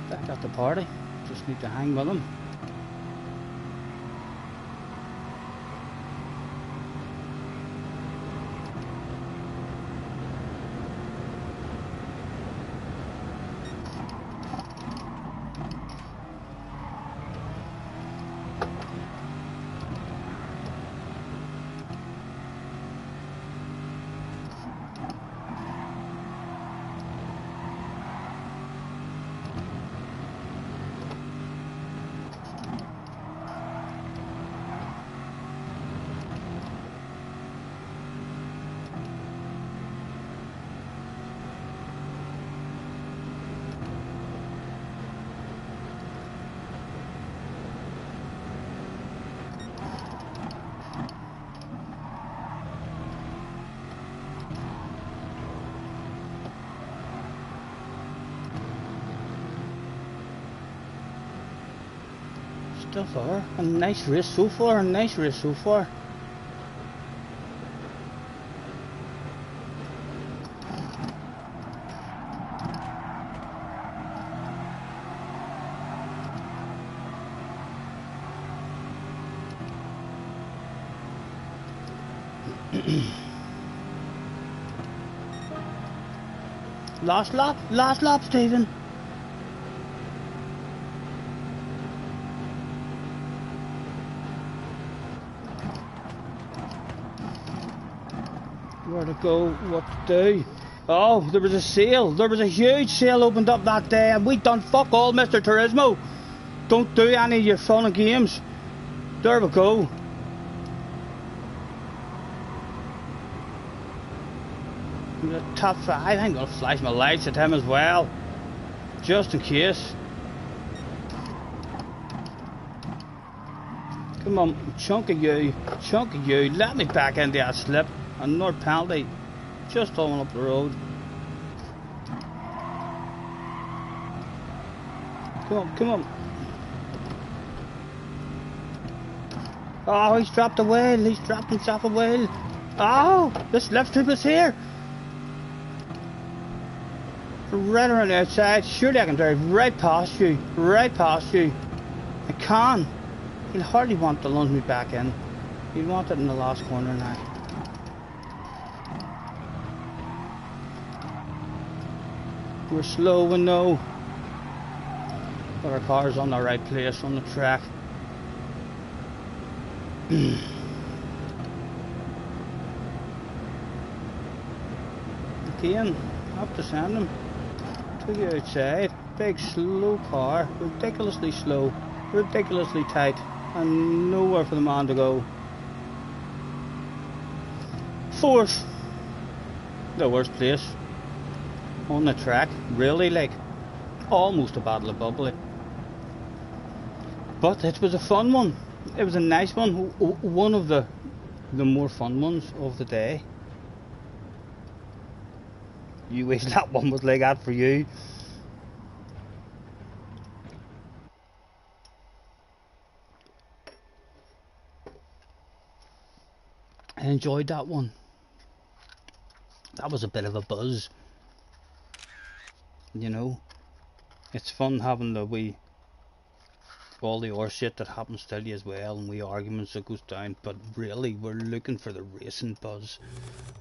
Back at the party. Just need to hang with him. Still far. A nice race so far. A nice race so far. Last lap, Stephen. Where to go, what to do. Oh, there was a sale. There was a huge sale opened up that day and we done fuck all, Mr. Turismo. Don't do any of your fun and games. There we go. The top 5, I'm going to flash my lights at him as well. Just in case. Come on, chunk of you, let me back into that slip. Another penalty, just coming up the road. Come on. Oh, he's dropped a wheel, he's dropped himself a wheel. Oh, this left tube is here. Right around the outside, surely I can drive right past you. I can. He'll hardly want to lunge me back in. He'll want it in the last corner now. We're slow, we know, but our car's on the right place on the track. Again, have to send him to the outside. Big slow car, ridiculously slow, ridiculously tight, and nowhere for the man to go. Fourth, the worst place on the track, really, like almost a battle of bubbly. But it was a fun one. It was a nice one. One of the more fun ones of the day. You wish that one was like that for you. I enjoyed that one. That was a bit of a buzz. You know, it's fun having all the horse shit that happens to you as well, and arguments that goes down, but really we're looking for the racing buzz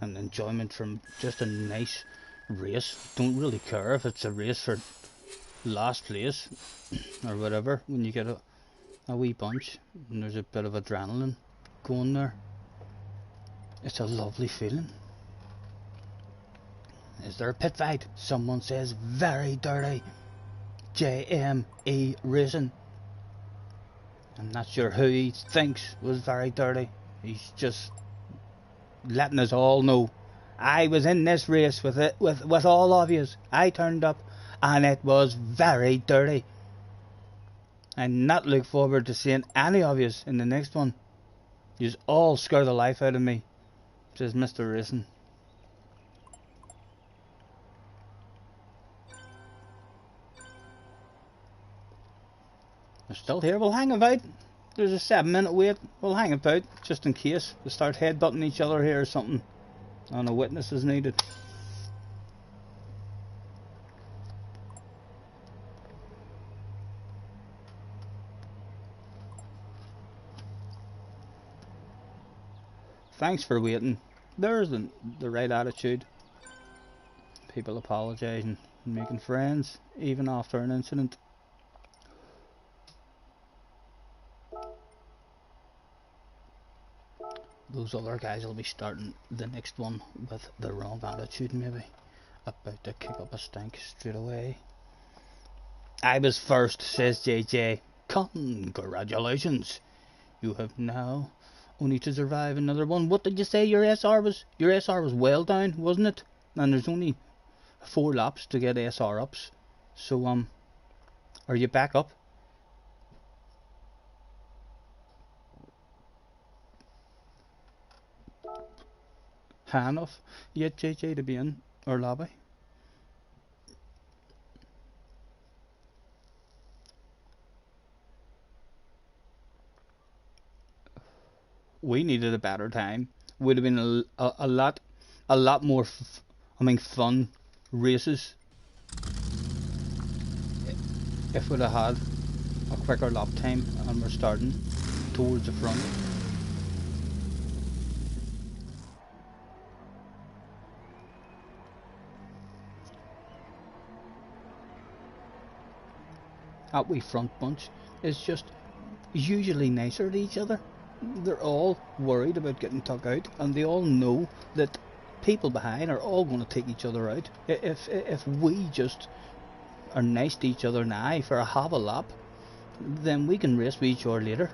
and enjoyment from just a nice race. Don't really care if it's a race for last place or whatever, when you get a wee bunch and there's a bit of adrenaline going there. It's a lovely feeling. Is there a pit fight? Someone says very dirty. JME Racing. I'm not sure who he thinks was very dirty. He's just letting us all know. I was in this race with all of yous. I turned up and it was very dirty. I not look forward to seeing any of yous in the next one. You all scare the life out of me, says Mr. Racing. They're still here. We'll hang about. There's a 7-minute wait. We'll hang about just in case they start headbutting each other here or something. And a witness is needed. Thanks for waiting. There's the right attitude. People apologising and making friends even after an incident. Those other guys will be starting the next one with the wrong attitude, maybe. About to kick up a stink straight away. I was first, says JJ. Congratulations. You have now only to survive another one. What did you say your SR was? Your SR was well down, wasn't it? And there's only 4 laps to get SR ups. So are you back up? High enough yet, JJ, to be in our lobby? We needed a better time. Would have been a lot more fun races if we'd have had a quicker lap time and we're starting towards the front. That wee front bunch is just usually nicer to each other. They're all worried about getting tucked out, and they all know that people behind are all going to take each other out. If we just are nice to each other now for a half a lap, then we can race with each other later.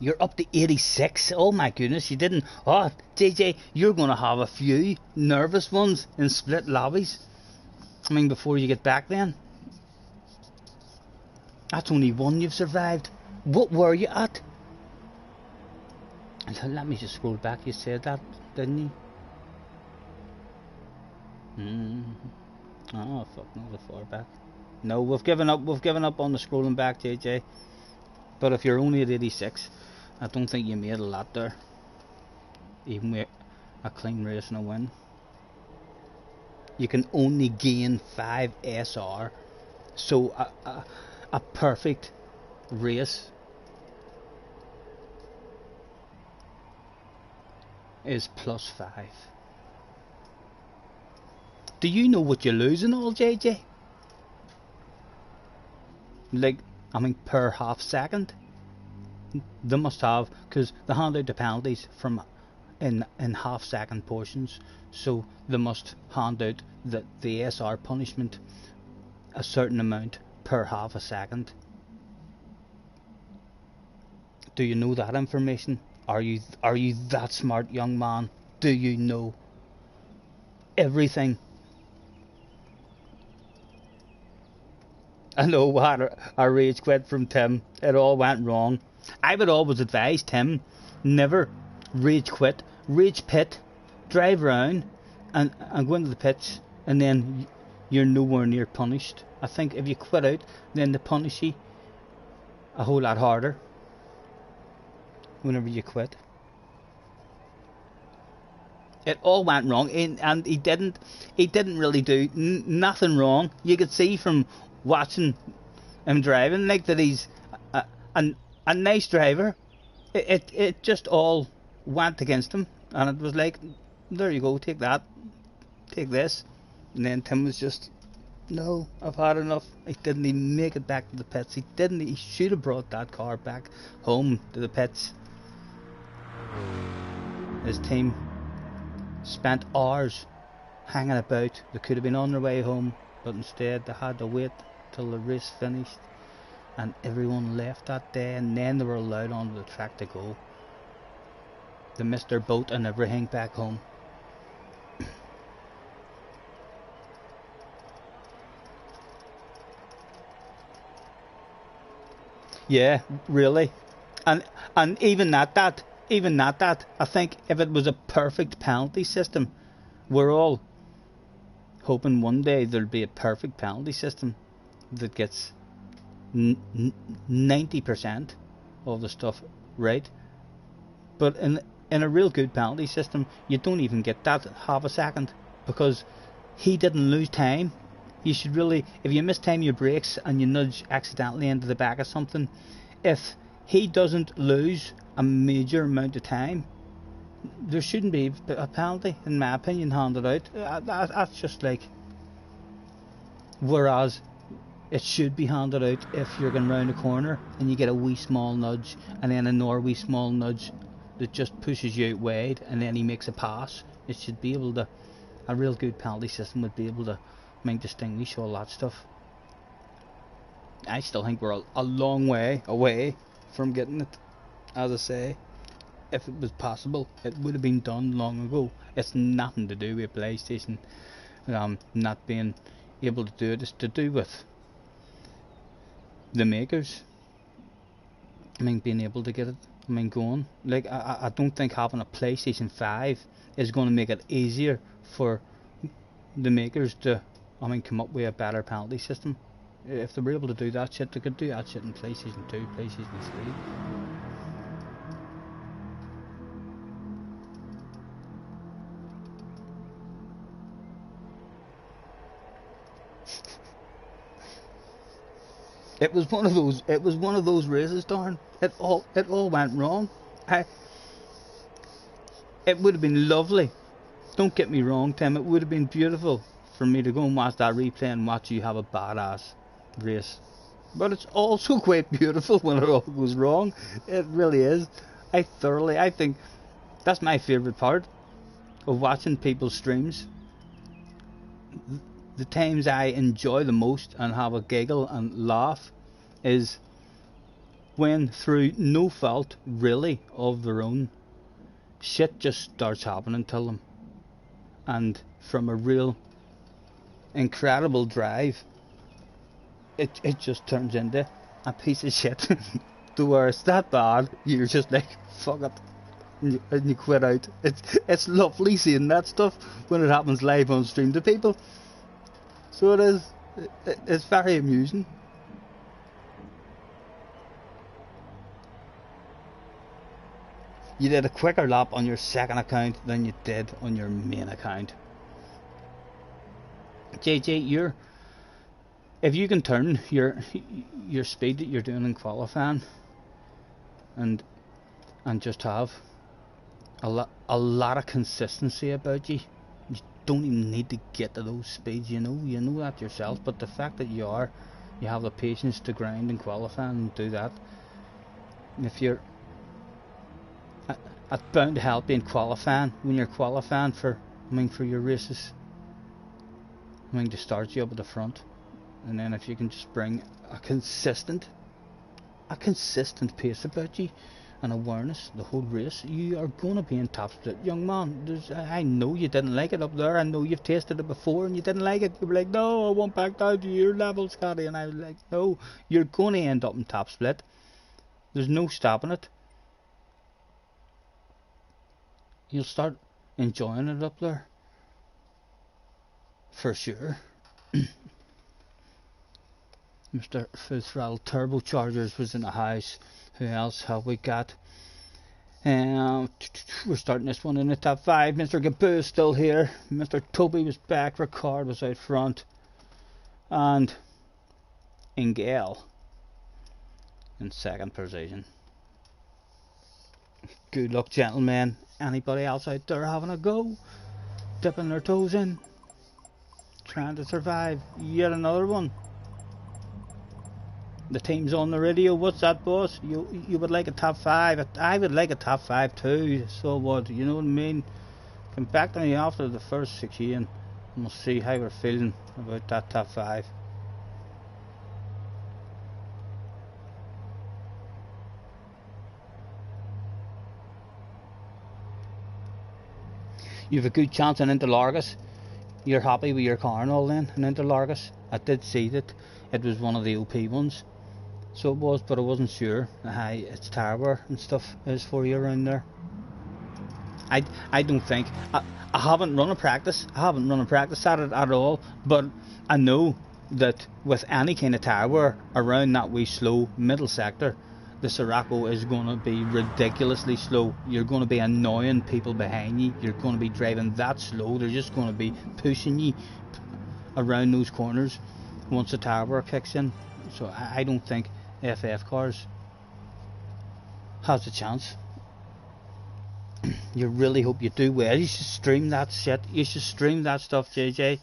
You're up to 86. Oh my goodness, you didn't. Oh, JJ, you're going to have a few nervous ones in split lobbies. I mean, before you get back then. That's only one you've survived. What were you at? Let me just scroll back. You said that, didn't you? Oh, fuck, not so far back. No, we've given up. We've given up on the scrolling back, JJ. But if you're only at 86, I don't think you made a lot there. Even with a clean race and a win. You can only gain 5 SR. So a perfect race is +5. Do you know what you lose in all, JJ? Like, I mean, per half second. They must have, because they hand out the penalties from in half second portions, so they must hand out the SR punishment a certain amount per half a second. Do you know that information? Are you that smart, young man? Do you know everything? I know I had a rage quit from Tim. It all went wrong. I would always advise Tim, never rage quit, rage pit, drive round and go into the pits, and then you're nowhere near punished. I think if you quit out, then they punish you a whole lot harder whenever you quit. It all went wrong, and he didn't really do nothing wrong. You could see from watching him driving, like, that he's a nice driver. It just all went against him, and it was like, there you go, take that, take this. And then Tim was just, no, I've had enough. He didn't even make it back to the pits. He should have brought that car back home to the pits. His team spent hours hanging about. They could have been on their way home, but instead they had to wait till the race finished and everyone left that day, and then they were allowed onto the track to go. They missed their boat and everything back home. Yeah, really. And even at that, I think if it was a perfect penalty system, we're all hoping one day there'll be a perfect penalty system that gets 90% of the stuff right. But in a real good penalty system, you don't even get that half a second, because he didn't lose time. You should really, if you mistime your brakes and you nudge accidentally into the back of something, if he doesn't lose a major amount of time, there shouldn't be a penalty, in my opinion, handed out. That's just like, whereas it should be handed out if you're going round a corner and you get a wee small nudge, and then another wee small nudge that just pushes you out wide, and then he makes a pass. It should be able to, a real good penalty system would be able to distinguish all that stuff. I still think we're a long way away from getting it. As I say, if it was possible, it would have been done long ago. It's nothing to do with PlayStation not being able to do it. It's to do with the makers. I mean, being able to get it, I mean, going. Like, I don't think having a PlayStation 5 is going to make it easier for the makers to, I mean, come up with a better penalty system. If they were able to do that shit, they could do that shit in PlayStation 2, PlayStation 3. It was one of those. It was one of those races, darn. It all went wrong. It would have been lovely. Don't get me wrong, Tim. It would have been beautiful for me to go and watch that replay and watch you have a badass race. But it's also quite beautiful when it all goes wrong. It really is. I think that's my favourite part of watching people's streams. The times I enjoy the most and have a giggle and laugh is when, through no fault really of their own, shit just starts happening to them, and from a real incredible drive, it just turns into a piece of shit to where it's that bad you're just like, fuck it, and you quit out. It's lovely seeing that stuff when it happens live on stream to people. So it is. It's very amusing. You did a quicker lap on your second account than you did on your main account. JJ, if you can turn your speed that you're doing in qualifying and just have a lot of consistency about you, you don't even need to get to those speeds. You know that yourself. But the fact that you have the patience to grind and qualify and do that, if you're it's bound to help you in qualifying when you're qualifying for your races. To start you up at the front, and then if you can just bring a consistent pace about you and awareness the whole race, you are going to be in top split, young man. I know you didn't like it up there. I know you've tasted it before and you didn't like it. You were like, no, I want back down to your level, Scotty. And I was like, no, you're going to end up in top split. There's no stopping it. You'll start enjoying it up there for sure. Mr. Full Throttle Turbochargers was in the house. Who else have we got? We're starting this one in the top 5. Mr. Gaboo is still here. Mr. Toby was back. Ricard was out front. And Ingale in second position. Good luck, gentlemen. Anybody else out there having a go? Dipping their toes in? Trying to survive yet another one. The team's on the radio. What's that, boss? You would like a top 5? I would like a top 5 too. So what? You know what I mean? Come back to me after the first 6 years and we'll see how we're feeling about that top 5. You have a good chance in Interlargus. You're happy with your car and all then in Interlargus. I did see that it was one of the OP ones. So it was, but I wasn't sure. It's tower and stuff is for you around there. I don't think I haven't run a practice. I haven't run a practice at it at all. But I know that with any kind of tower around that wee slow middle sector, the Sirocco is going to be ridiculously slow. You're going to be annoying people behind you. You're going to be driving that slow. They're just going to be pushing you around those corners once the tower kicks in. So I don't think FF cars has a chance. You really hope you do well. You should stream that shit. You should stream that stuff, JJ.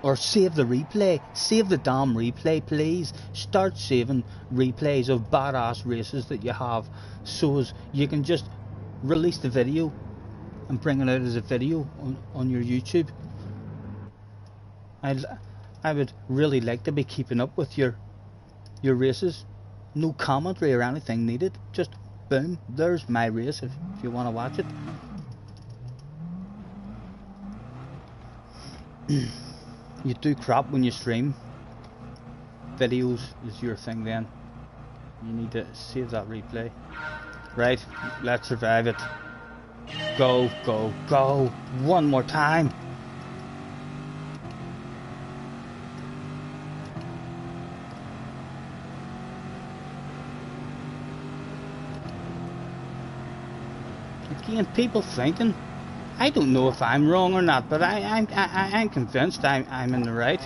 Or save the replay. Save the damn replay, please. Start saving replays of badass races that you have, so as you can just release the video and bring it out as a video on your YouTube. I would really like to be keeping up with your races. No commentary or anything needed. Just boom, there's my race if you want to watch it. You do crap when you stream. Videos is your thing then. You need to save that replay. Right, let's survive it. Go, go, go. One more time. Again, people thinking, I don't know if I'm wrong or not, but I'm convinced I'm in the right.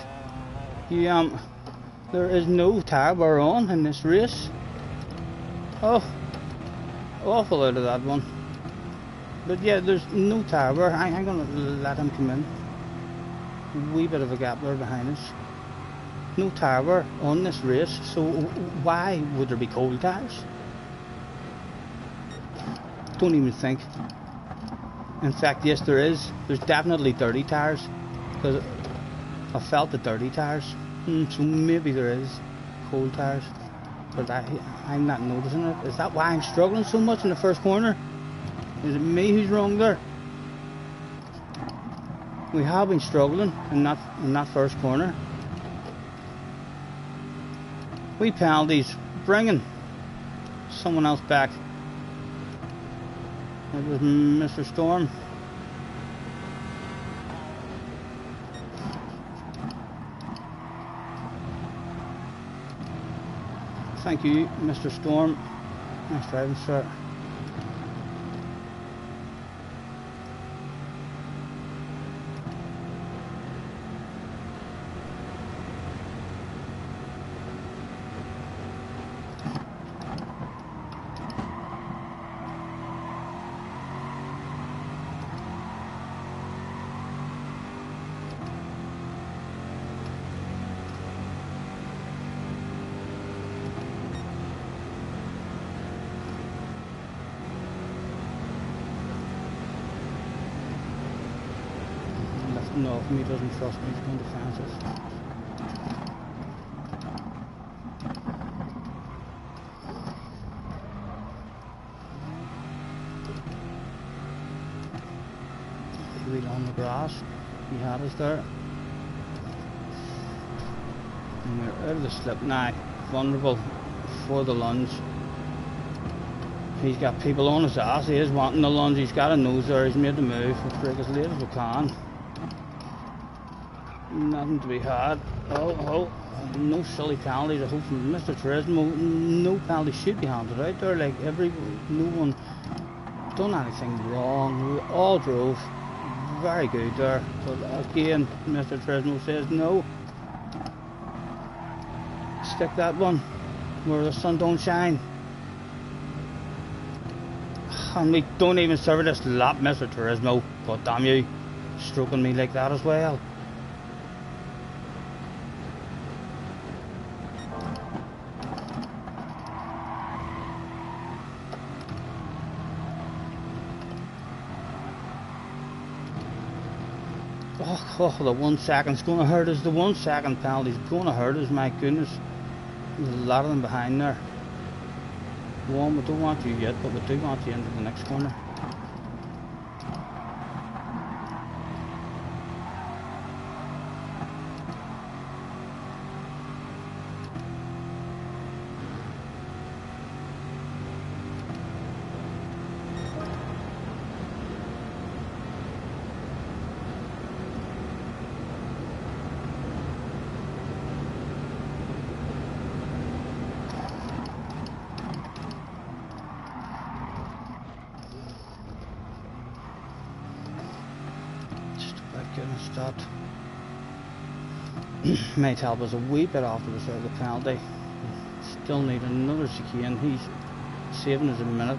There is no tower on in this race. Oh, awful out of that one. But yeah, there's no tower. I'm gonna let him come in. A wee bit of a gap there behind us. No tower on this race, so why would there be cold tires? Don't even think. In fact, yes, there is. There's definitely dirty tires, because I felt the dirty tires. So maybe there is cold tires, but I'm not noticing it. Is that why I'm struggling so much in the first corner? Is it me who's wrong there? We have been struggling in that first corner. We penalties, bringing someone else back. It was Mr. Storm. Thank you, Mr. Storm. Nice driving, sir. No, he doesn't trust me, he's going defensive. Wheel on the grass, he had us there. And we're out of the slip now, vulnerable for the lunge. He's got people on his ass, he is wanting the lunge, he's got a nose there, he's made the move, we'll break as late as we can. Nothing to be had. Oh, no silly penalties. I hope from Mr. Turismo, no penalties should be handed out there. Like no one done anything wrong. We all drove very good there. But again, Mr. Turismo says no. Stick that one where the sun don't shine. And we don't even serve this lap, Mr. Turismo. God damn you, stroking me like that as well. Oh, the 1 second's going to hurt us. The 1 second penalty's going to hurt us, my goodness. There's a lot of them behind there. One, we don't want you yet, but we do want you into the next corner. goodness, that might help us a wee bit after we start the penalty. Still need another chicane. He's saving us a minute,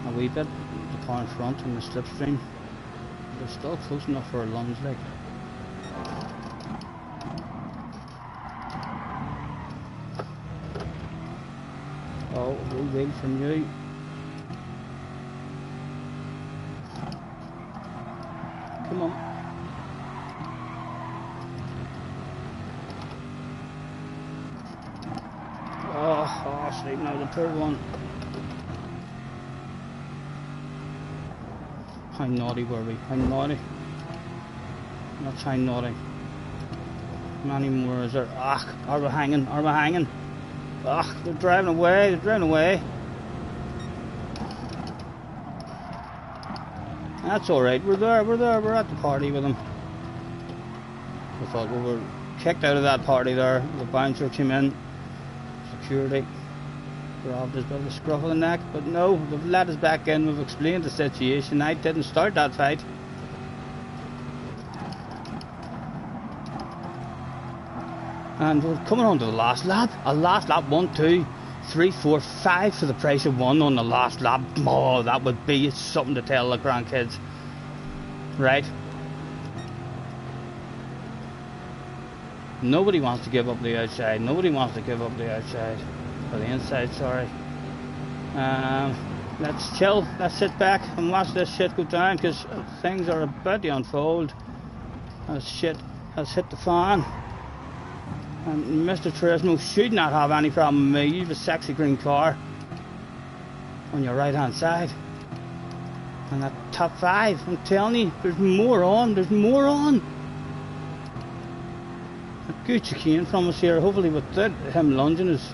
a wee bit, the car in front in the slipstream. They're still close enough for a lunge, like. Oh, a wee wheel from you. Come on. Oh, sleep now, the third one. How naughty were we? How naughty? That's how naughty. Many more is there? Ah, are we hanging? Are we hanging? Ah, they're driving away, they're driving away. That's alright, we're there, we're at the party with them. I thought we were kicked out of that party there. The bouncer came in, security grabbed us by the scruff of the neck, but no, they've let us back in, we've explained the situation. I didn't start that fight. And we're coming on to the last lap. A last lap, 1, 2, 3, 4, 5 for the price of 1 on the last lap. Oh, that would be something to tell the grandkids. Right? Nobody wants to give up the outside. Nobody wants to give up the outside. Or the inside, sorry. Let's chill. Let's sit back and watch this shit go down, because things are about to unfold. As shit has hit the fan. And Mr. Turismo should not have any problem with me. You have a sexy green car on your right hand side. And that top 5, I'm telling you, there's more on, there's more on. A good chicane from us here, hopefully with that, him lunging us.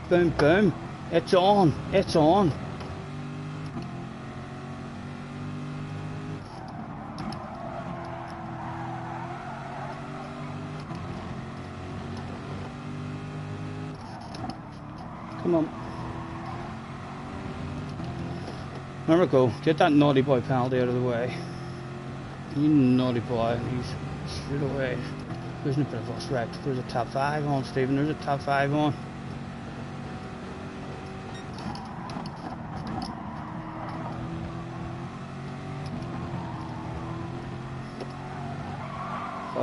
Boom, boom, it's on, it's on. Come on. Remember, go. Get that naughty boy penalty out of the way. You naughty boy. And he's straight away. There's a bit of us wrecked. There's a top 5 on, Stephen. There's a top 5 on.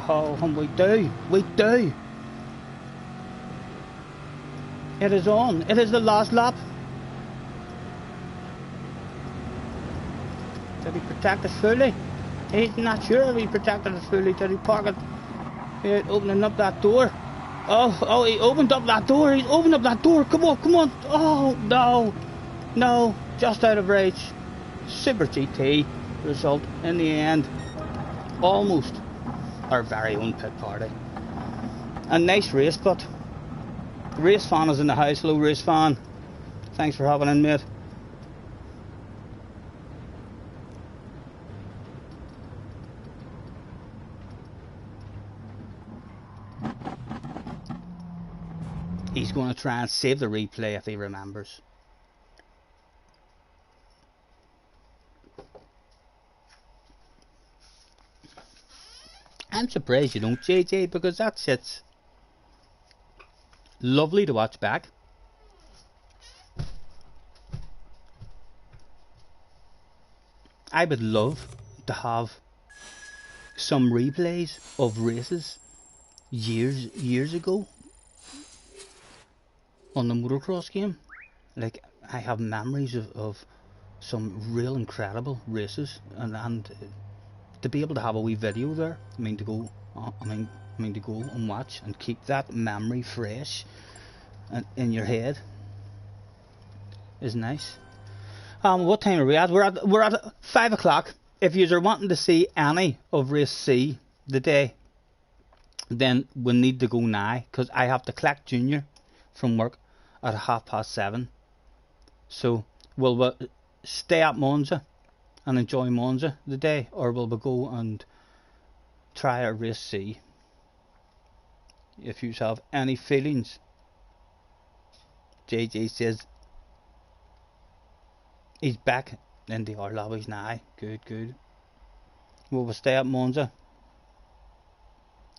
Oh, and we do. We do. It is on. It is the last lap. Did he protect us fully? He's not sure if he protected us fully. Did he park it? Yeah, opening up that door. Oh, he opened up that door. He's opened up that door. Come on, come on. Oh, no. No, just out of reach. Super GT result in the end. Almost our very own pit party. A nice race, but... Race fan is in the house. Hello, race fan. Thanks for hopping in, mate. He's going to try and save the replay if he remembers. I'm surprised you don't, JJ, because that shit's lovely to watch back. I would love to have some replays of races years ago on the motocross game. Like, I have memories of some real incredible races, and to be able to have a wee video there, I mean to go and watch and keep that memory fresh and in your head is nice. What time are we at? We're at 5 o'clock. If you are wanting to see any of race C today, then we need to go now, because I have to collect Junior from work at 7:30. So will we stay at Monza and enjoy Monza today, or will we go and try a race C? If you have any feelings. JJ says he's back In the R lobbies now. Good, good. Will we stay at Monza?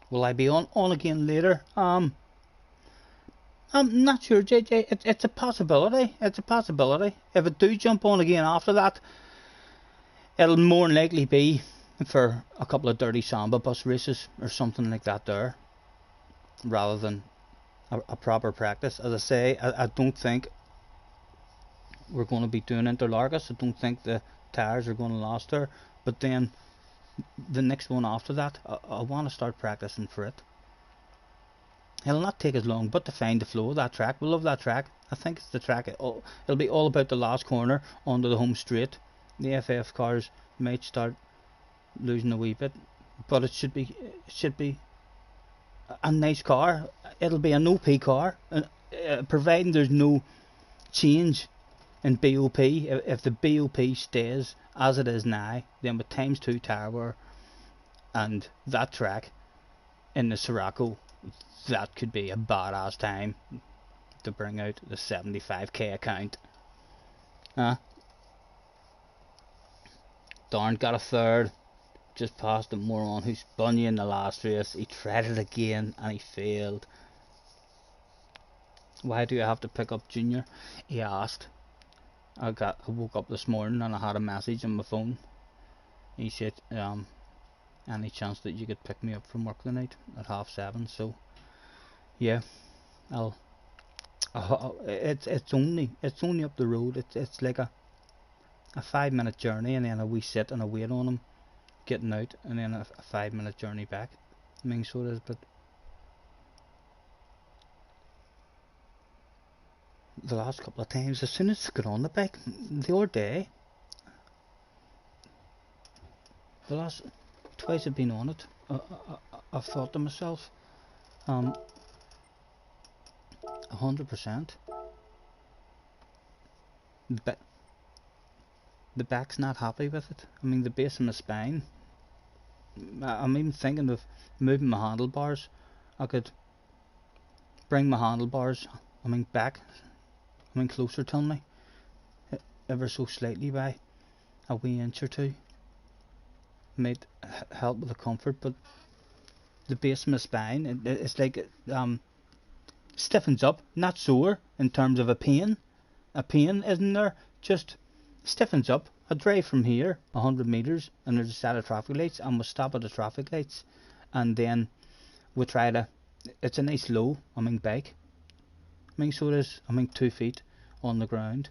Will I be on again later? I'm not sure, JJ. It's a possibility. It's a possibility. If I do jump on again after that, it'll more than likely be for a couple of dirty samba bus races or something like that there, rather than a proper practice. As I say, I don't think we're going to be doing Interlagos. I don't think the tyres are going to last there. But then the next one after that, I want to start practicing for it. It'll not take as long, but to find the flow of that track. We love that track. I think it's the track. It'll be all about the last corner onto the home straight. The FF cars might start losing a wee bit, but it should be a nice car. It'll be an OP car, providing there's no change in BOP. If the BOP stays as it is now, then with ×2 tyre wear and that track in the Sirocco, that could be a badass time to bring out the 75k account. Darn got a third, just past the moron who spun you in the last race. He tried it again and he failed. Why do you have to pick up Junior? He asked. I woke up this morning and I had a message on my phone. He said, any chance that you could pick me up from work tonight at 7:30? So yeah, it's only up the road. It's like a 5-minute journey, and then a wee sit and a wait on him getting out, and then a 5-minute journey back. I mean, so it is. But the last couple of times, as soon as I got on the bike, the other day, the last twice I've been on it, I've thought to myself, 100%. The back's not happy with it. I mean, the base of my spine. I'm even thinking of moving my handlebars. I could bring my handlebars, back, closer to me, ever so slightly by a wee inch or two. Might help with the comfort, but the base of my spine, it's like it stiffens up, not sore in terms of a pain. A pain isn't there, just stiffens up. I drive from here 100 meters and there's a set of traffic lights, and we stop at the traffic lights, and then we try to, it's a nice low bike. So it is 2 feet on the ground.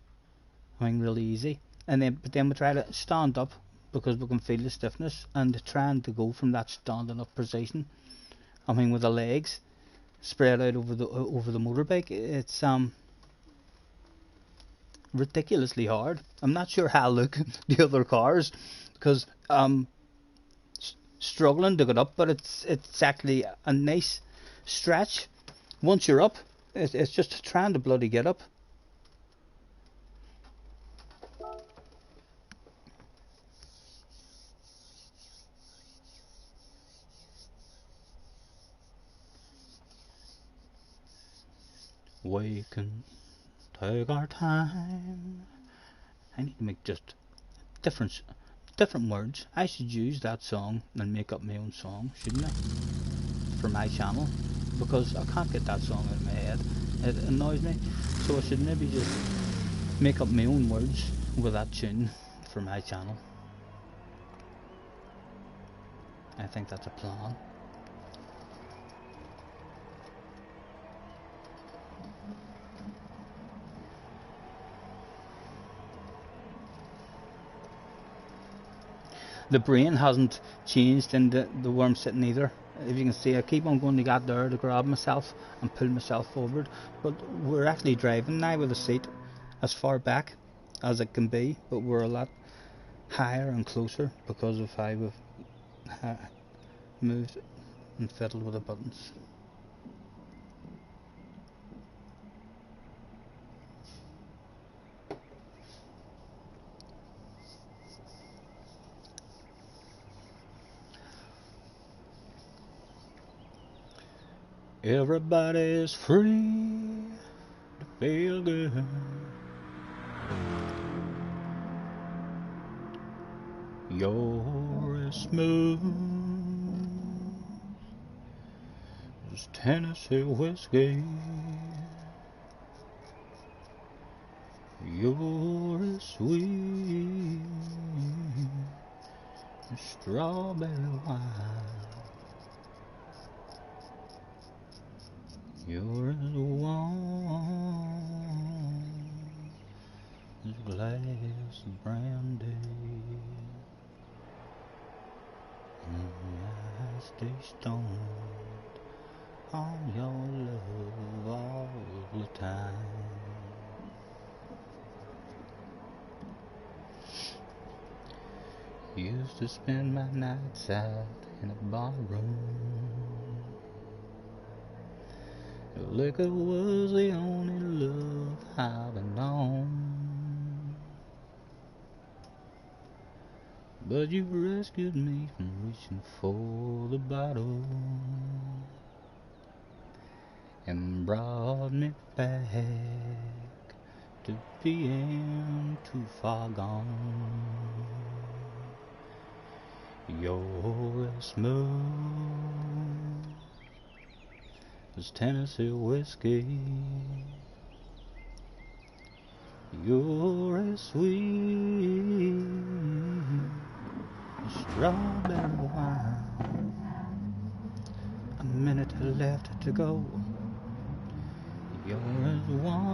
Really easy. But then we try to stand up because we can feel the stiffness, and trying to go from that standing up position, with the legs spread out over the motorbike, it's ridiculously hard. I'm not sure how I look the other cars, because struggling to get up, but it's actually a nice stretch. Once you're up, it's just trying to bloody get up. We can take our time. I need to make just different words. I should use that song and make up my own song, shouldn't I? For my channel, because I can't get that song out of my head. It annoys me. So I should maybe just make up my own words with that tune for my channel. I think that's a plan. The brain hasn't changed in the where I'm sitting either. If you can see, I keep on going to get there to grab myself and pull myself forward, but we're actually driving now with the seat as far back as it can be, but we're a lot higher and closer because of how we've moved and fiddled with the buttons. Everybody's free to feel good. You're as smooth as Tennessee whiskey. You're as sweet as strawberry wine. You're as warm as a glass of brandy. And I stay stoned on your love all the time. Used to spend my nights out in a barroom. Liquor was the only love I've known. But you rescued me from reaching for the bottle and brought me back to being too far gone. You're as smooth as Tennessee whiskey. You're as sweet as strawberry wine. A minute left to go. You're as warm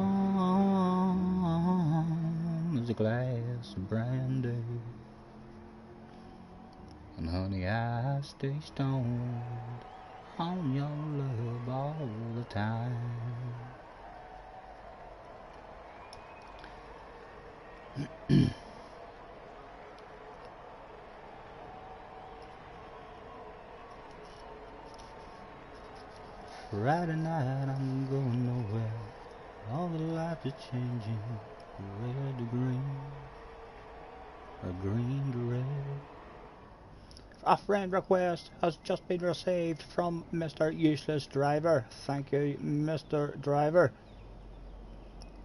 as a glass of brandy. And honey, I stay stoned on your love all the time. Friday night I'm going nowhere. All the lights are changing, red to green, or green to red. A friend request has just been received from Mr. Useless Driver. Thank you, Mr. Driver.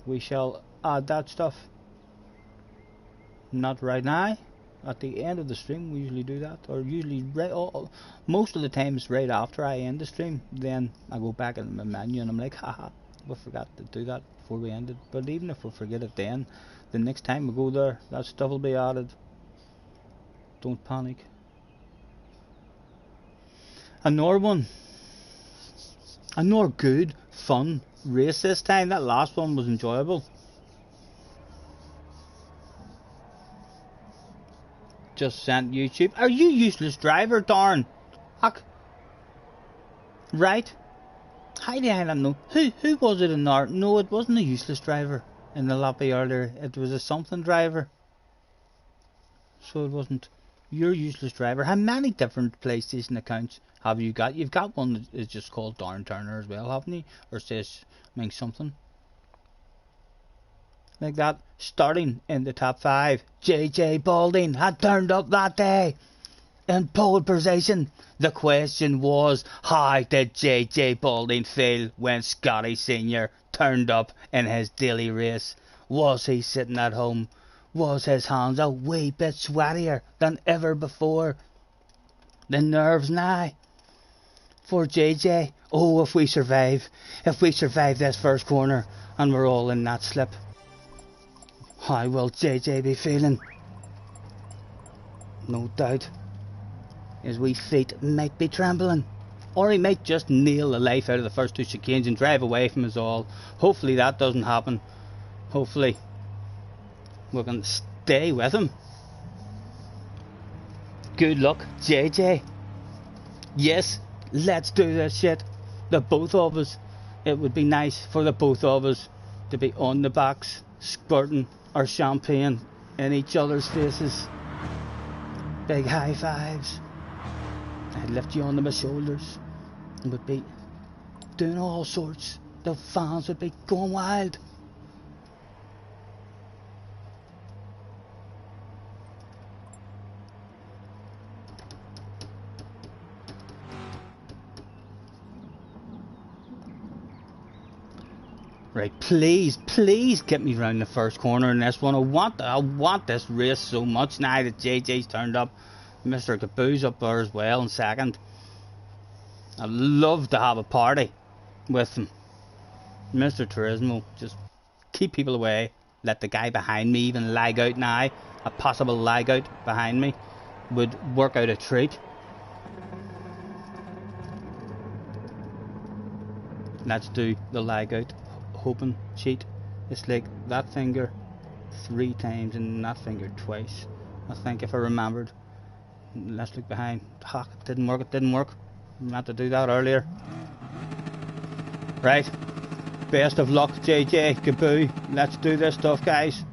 We shall add that stuff. Not right now. At the end of the stream we usually do that, or usually most of the time it's right after I end the stream. Then I go back in my menu and I'm like, haha, we forgot to do that before we ended. But even if we forget it then, the next time we go there, that stuff will be added. Don't panic. Another one. Another good, fun race this time. That last one was enjoyable. Just sent YouTube. Are you Useless Driver, darn? Huck. Right? How do I not know? Who was it in there? No, it wasn't a Useless Driver in the lobby earlier. It was a something driver. So it wasn't your Useless Driver. How many different PlayStation accounts have you got? You've got one that is just called Darn Turner as well, haven't you? Or says means something like that. Starting in the top 5, JJ Balding had turned up that day in pole position. The question was, how did JJ Balding feel when Scotty Sr. turned up in his daily race? Was he sitting at home? Was his hands a wee bit sweatier than ever before? The nerves now for JJ. Oh, if we survive this first corner and we're all in that slip, how will JJ be feeling? No doubt his wee feet might be trembling, or he might just nail the life out of the first 2 chicanes and drive away from us all. Hopefully that doesn't happen. Hopefully we can stay with him. Good luck, JJ. Yes, let's do this shit. The both of us. It would be nice for the both of us to be on the backs, squirting our champagne in each other's faces. Big high fives. I'd lift you onto my shoulders and would be doing all sorts. The fans would be going wild. Right, please, please get me round the first corner in this one. I want this race so much now that JJ's turned up. Mr. Kaboo's up there as well in second. I'd love to have a party with him. Mr. Turismo, just keep people away. Let the guy behind me even lag out now. A possible lag out behind me would work out a treat. Let's do the lag out hoping cheat. It's like that finger 3 times and that finger twice. I think if I remembered. Let's look behind. Fuck, it didn't work. I meant to do that earlier. Right. Best of luck, JJ, Kaboo. Let's do this stuff, guys.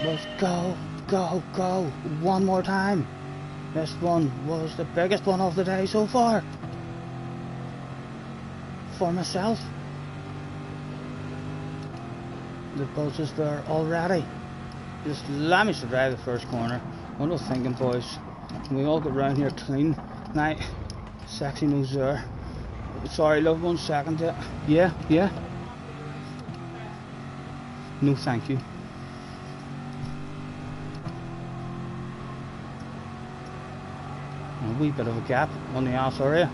Let's go, go, go. One more time. This one was the biggest one of the day so far. For myself. The buzz is there already. Just let me survive the first corner. What was thinking, boys? Can we all get round here clean? Now, sexy nose there. Sorry, love, 1 second. Yeah. No, thank you. A wee bit of a gap on the ass area.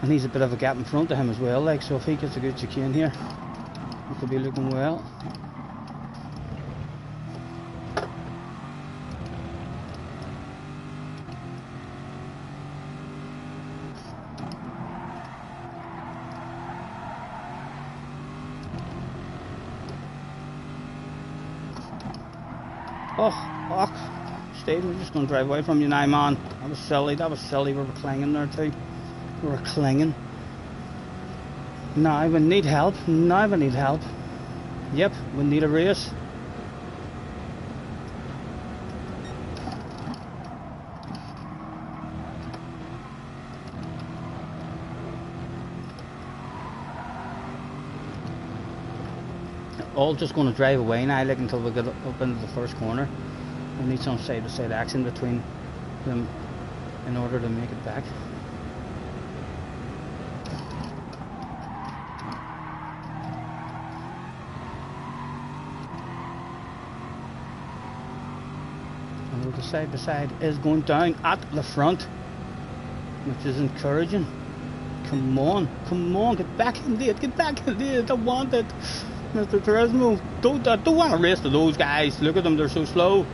And he's a bit of a gap in front of him as well, like, so if he gets a good chicane here, he could be looking well. Oh, Stephen, we're just going to drive away from you now, man. That was silly, we were clinging there too. We were clinging. Now we need help. Yep, we need a race. All just going to drive away now, like, until we get up into the first corner. We need some side-to-side action between them in order to make it back. And the side-to-side is going down at the front, which is encouraging. Come on, get back in there, I want it. Mr. Turismo, don't want to race to those guys. Look at them, they're so slow.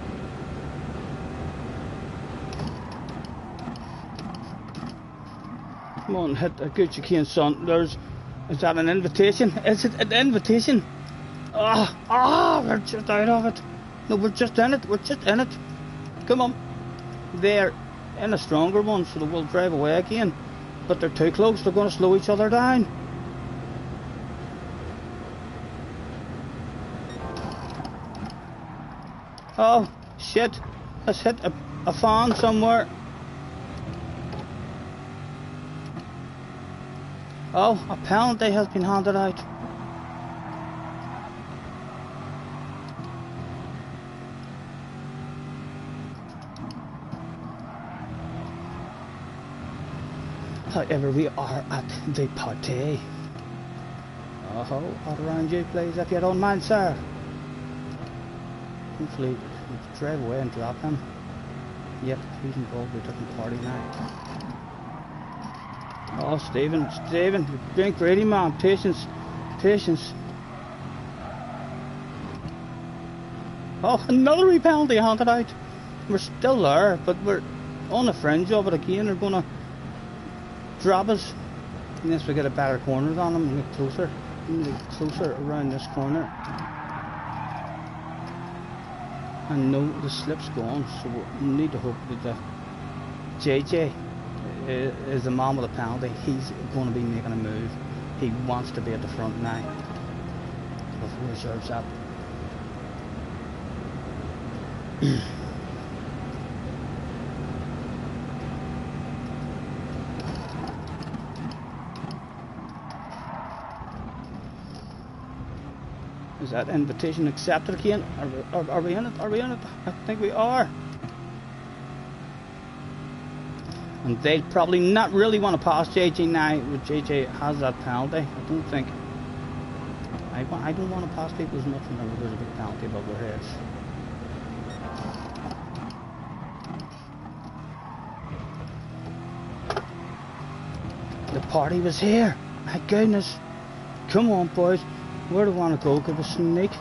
Come on, hit a good chicane, son. Is that an invitation? Is it an invitation? We're just out of it. No, we're just in it. Come on. They're in a stronger one, so they will drive away again. But they're too close, they're going to slow each other down. Oh, shit. Let's hit a fan somewhere. Oh, a penalty has been handed out. However, we are at the party. Oh, out around you, please, if you don't mind, sir. Hopefully, we'll drive away and drop him. Yep, he's involved with a different party now. Oh, Stephen, you're being greedy, man. Patience. Oh, another wee penalty handed out. We're still there, but we're on the fringe of it again. They're going to drop us unless we get a better corner on them and get closer. We need to get closer around this corner. And no, the slip's gone, so we need to hope that the JJ is the man with the penalty. He's going to be making a move. He wants to be at the front now before he serves up. that invitation accepted again? Are we in it? Are we in it? I think we are. And they'll probably not really want to pass JJ now. JJ has that penalty. I don't think. I don't want to pass people as much whenever there's a big penalty above their heads. The party was here. My goodness. Come on, boys. Where do we want to go? Could we sneak?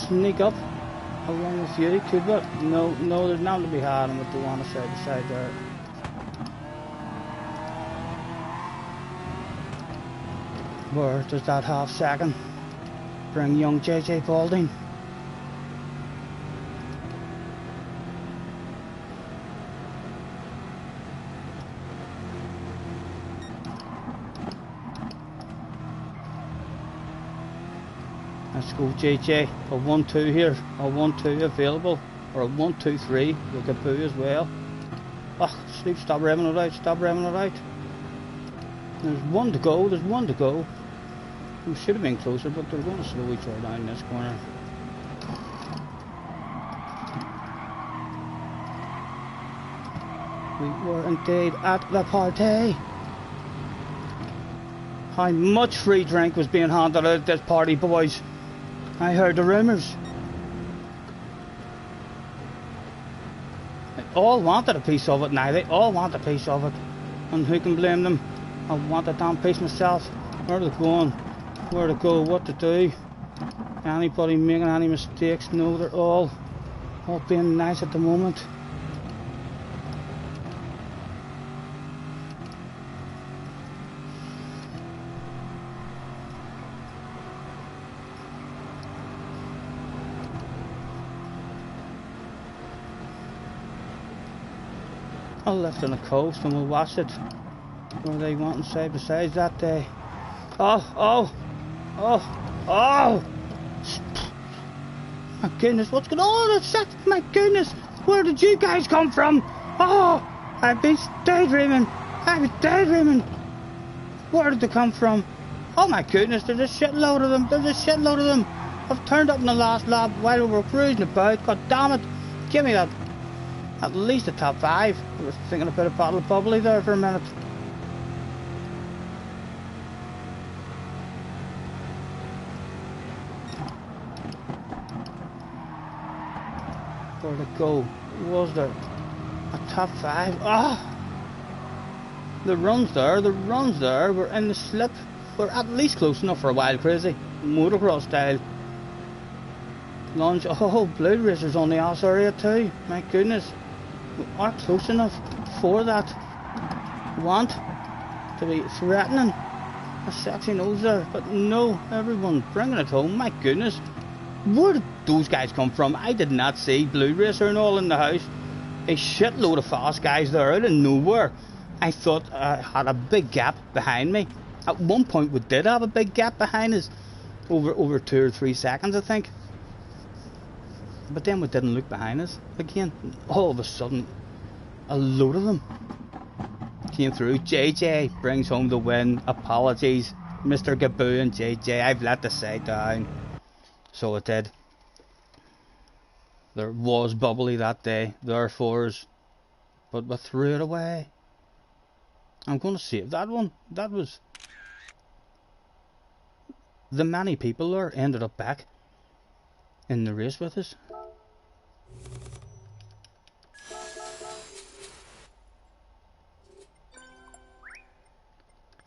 Sneak up along with you? Could we? No, there's nothing to be had on with the one side to side there. Where does that half second bring young JJ Balding? Let's go JJ, a 1-2 here, a 1-2 available, or a 1-2-3 with Gaboo as well. Oh, sleep, stop revving it out, stop revving it out. There's one to go, there's one to go. We should have been closer, but they're going to slow each other down in this corner. We were indeed at the party. How much free drink was being handed out at this party, boys? I heard the rumours. They all wanted a piece of it now, they all want a piece of it. And who can blame them? I want a damn piece myself. Where are they going? Where to go, what to do. Anybody making any mistakes? No, they're all being nice at the moment. I'll left on the coast and we'll watch it. Where they wanting side by side that day. Oh! My goodness, what's going on? My goodness, where did you guys come from? Oh, I've been daydreaming. Where did they come from? Oh my goodness, there's a shitload of them. I've turned up in the last lap while we were cruising about. God damn it, give me that. At least a top 5. I was thinking about a bottle of bubbly there for a minute. Where to go? Was there a top 5? Ah! The runs there. We're in the slip. We're at least close enough for a wild crazy motocross style launch. Oh, Blue Racer's on the ass area too. My goodness, we are close enough for that. Want to be threatening a sexy nose there, but no, everyone bringing it home. My goodness, where did those guys come from? I did not see Blue Racer and all in the house. A shitload of fast guys there out of nowhere. I thought I had a big gap behind me. At one point we did have a big gap behind us, over 2 or 3 seconds I think. But then we didn't look behind us again. All of a sudden, a load of them came through. JJ brings home the win. Apologies, Mr. Gaboo and JJ. I've let the side down. So it did. There was bubbly that day, therefore, but we threw it away. I'm going to save that one. That was... The many people there ended up back in the race with us.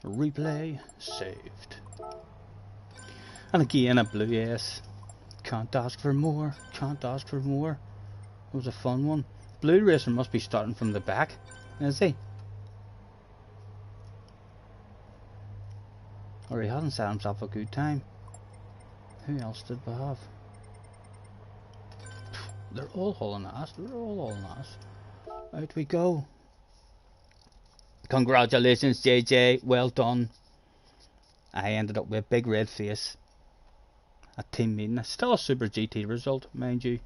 Replay saved. And again a blue S. Can't ask for more. Can't ask for more. It was a fun one. Blue Racer must be starting from the back, is he? Or he hasn't set himself a good time. Who else did we have? They're all hauling ass. They're all hauling ass. Out we go. Congratulations, JJ. Well done. I ended up with a big red face at team meeting. Still a Super GT result, mind you.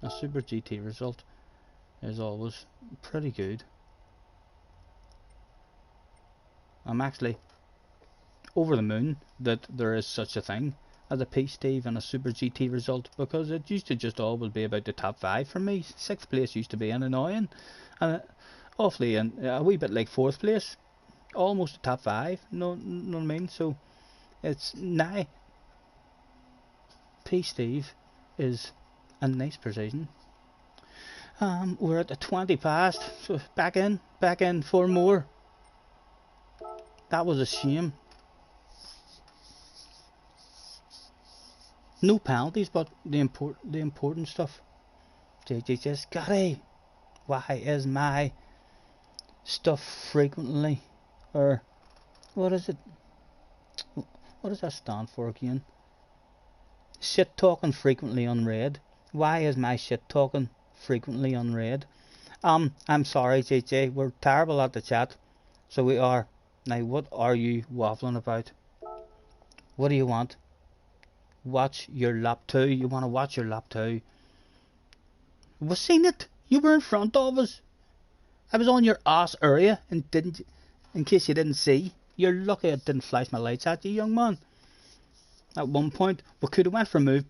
A Super GT result is always pretty good. I'm actually over the moon that there is such a thing as a P-Steve and a Super GT result, because it used to just always be about the top 5 for me. 6th place used to be an annoying, and awfully, and a wee bit like 4th place, almost the top 5. Know what I mean? So it's now P-Steve is a nice precision. We're at the 20 past, so back in for more. That was a shame. No penalties, but the important stuff. JJ says, Scotty, why is my stuff frequently, or what is it? What does that stand for again? Shit talking frequently unread. Why is my shit talking frequently unread? I'm sorry, JJ. We're terrible at the chat, so we are. Now, what are you waffling about? What do you want? Watch your lap 2. You want to watch your lap 2? We've seen it. You were in front of us. I was on your ass area and didn't. In case you didn't see, you're lucky I didn't flash my lights at you, young man. At one point, we could have went for a move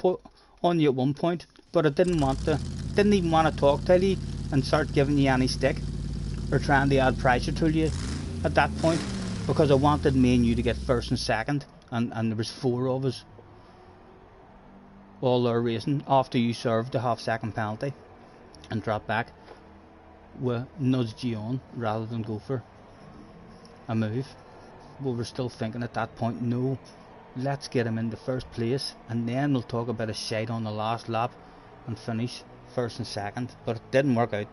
on you at one point, but I didn't want to. Didn't even want to talk to you and start giving you any stick or trying to add pressure to you at that point, because I wanted me and you to get first and second, and there was 4 of us all our racing after you served the half-second penalty and dropped back. We nudged you on rather than go for a move. We were still thinking at that point, no, let's get him in the first place and then we'll talk about a shite on the last lap and finish first and second. But it didn't work out.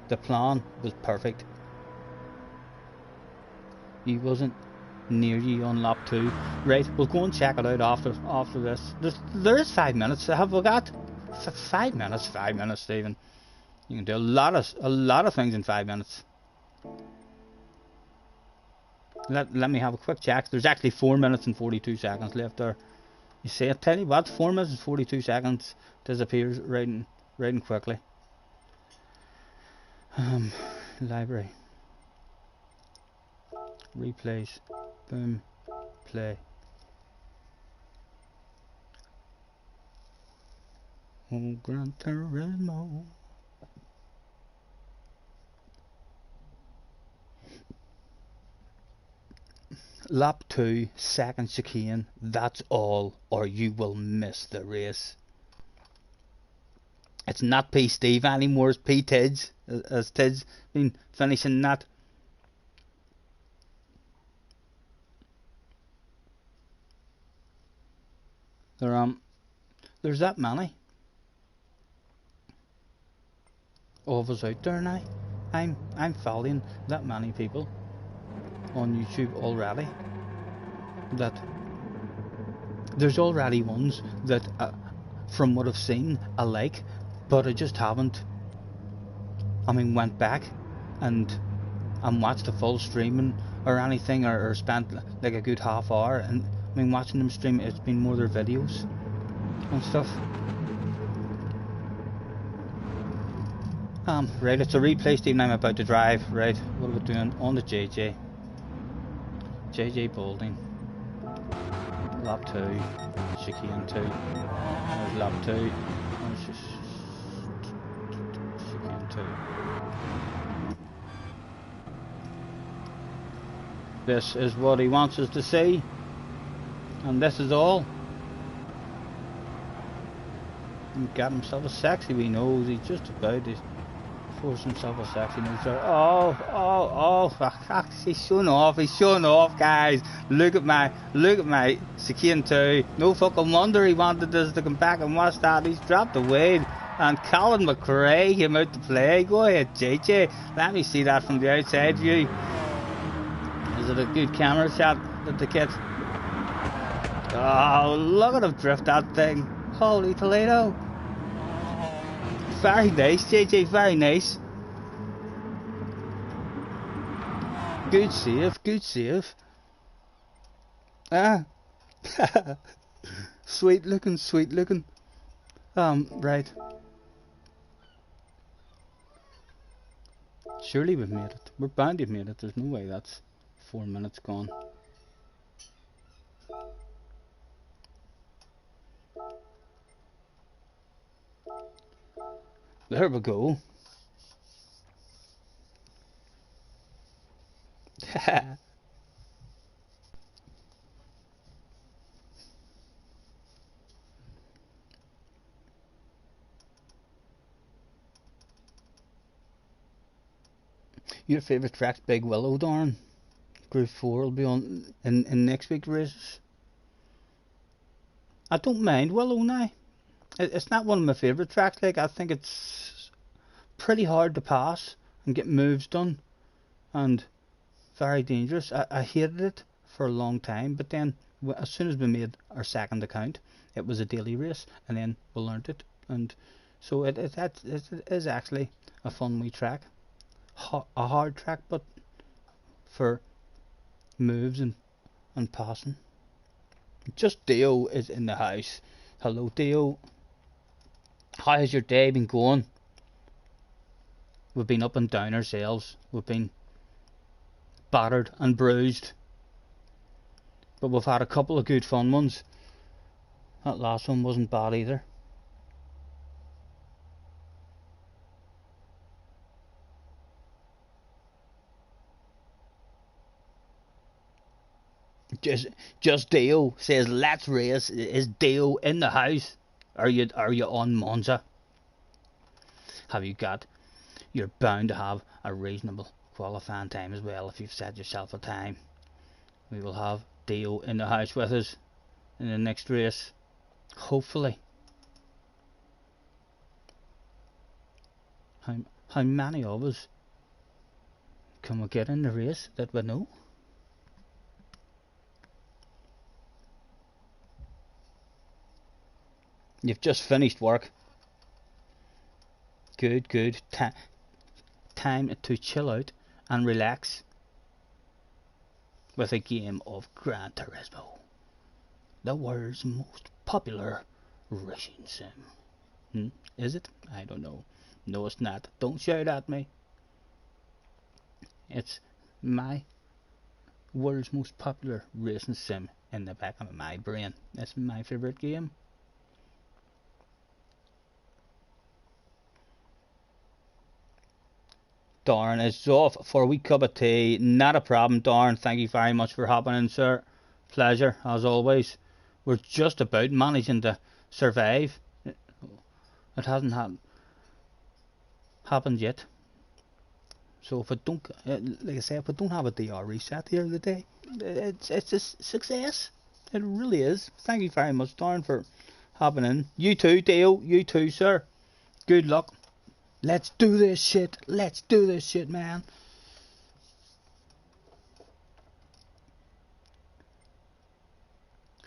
The plan was perfect. He wasn't near you on lap 2. Right, we'll go and check it out after this. There is 5 minutes. Have we got 5 minutes? 5 minutes, Stephen. You can do a lot of things in 5 minutes. Let me have a quick check. There's actually 4 minutes and 42 seconds left there. You see, I tell you what, 4 minutes and 42 seconds disappears right and quickly. Library. Replays. Boom. Play. Oh, Gran Turismo. Lap 2, second chicane, that's all, or you will miss the race. It's not P Steve anymore, it's P Tids, as Tids been finishing that. There's that many of us out there now. I'm following that many people on YouTube already, that there's already ones that from what I've seen I like, but I just haven't went back and watched the full streaming or anything, or spent like a good half hour and watching them stream. It's been more their videos and stuff. Right, it's a replay, Steve, and I'm about to drive. Right, what are we doing on the JJ Balding, lap 2, chicane 2, there's lap 2, chicane 2. This is what he wants us to see, and this is all. He got himself a sexy wee nose. He's just about to force himself a sexy nose there. He's showing off, guys. Look at my chicane 2. No fucking wonder he wanted us to come back and watch that. He's dropped the weight, and Colin McRae came out to play. Go ahead, JJ. Let me see that from the outside view. Is it a good camera shot that the kid? Oh, look at him drift that thing. Holy Toledo. Very nice, JJ, very nice. Good save. Ah. Sweet looking. Right. Surely we've made it. We're bound to have made it. There's no way that's 4 minutes gone. There we go. Your favourite track's Big Willow, Darren? Group 4 will be on in next week's races. I don't mind Willow now. It's not one of my favourite tracks. Like, I think it's pretty hard to pass and get moves done, and very dangerous. I hated it for a long time, but then as soon as we made our second account, it was a daily race, and then we learnt it, and so it is actually a fun wee track. A hard track, but for moves and passing. Just Dio is in the house. Hello, Dio. How has your day been going? We've been up and down ourselves. We've been battered and bruised, but we've had a couple of good fun ones. That last one wasn't bad either. Just Dio says let's race. Is Dio in the house? Are you on Monza? Have you got? You're bound to have a reasonable qualifying time as well if you've set yourself a time. We will have Dio in the house with us in the next race, hopefully. How many of us can we get in the race that we know? You've just finished work. Good. Time to chill out and relax with a game of Gran Turismo, the world's most popular racing sim. Is it? I don't know. No, it's not. Don't shout at me. It's my world's most popular racing sim in the back of my brain. That's my favourite game. Darn, it's off for a wee cup of tea. Not a problem, Darn. Thank you very much for hopping in, sir. Pleasure, as always. We're just about managing to survive. It hasn't happened yet. So if I don't, like I say, if I don't have a DR reset here today, it's a success. It really is. Thank you very much, Darn, for hopping in. You too, Dale. You too, sir. Good luck. Let's do this shit. Let's do this shit, man.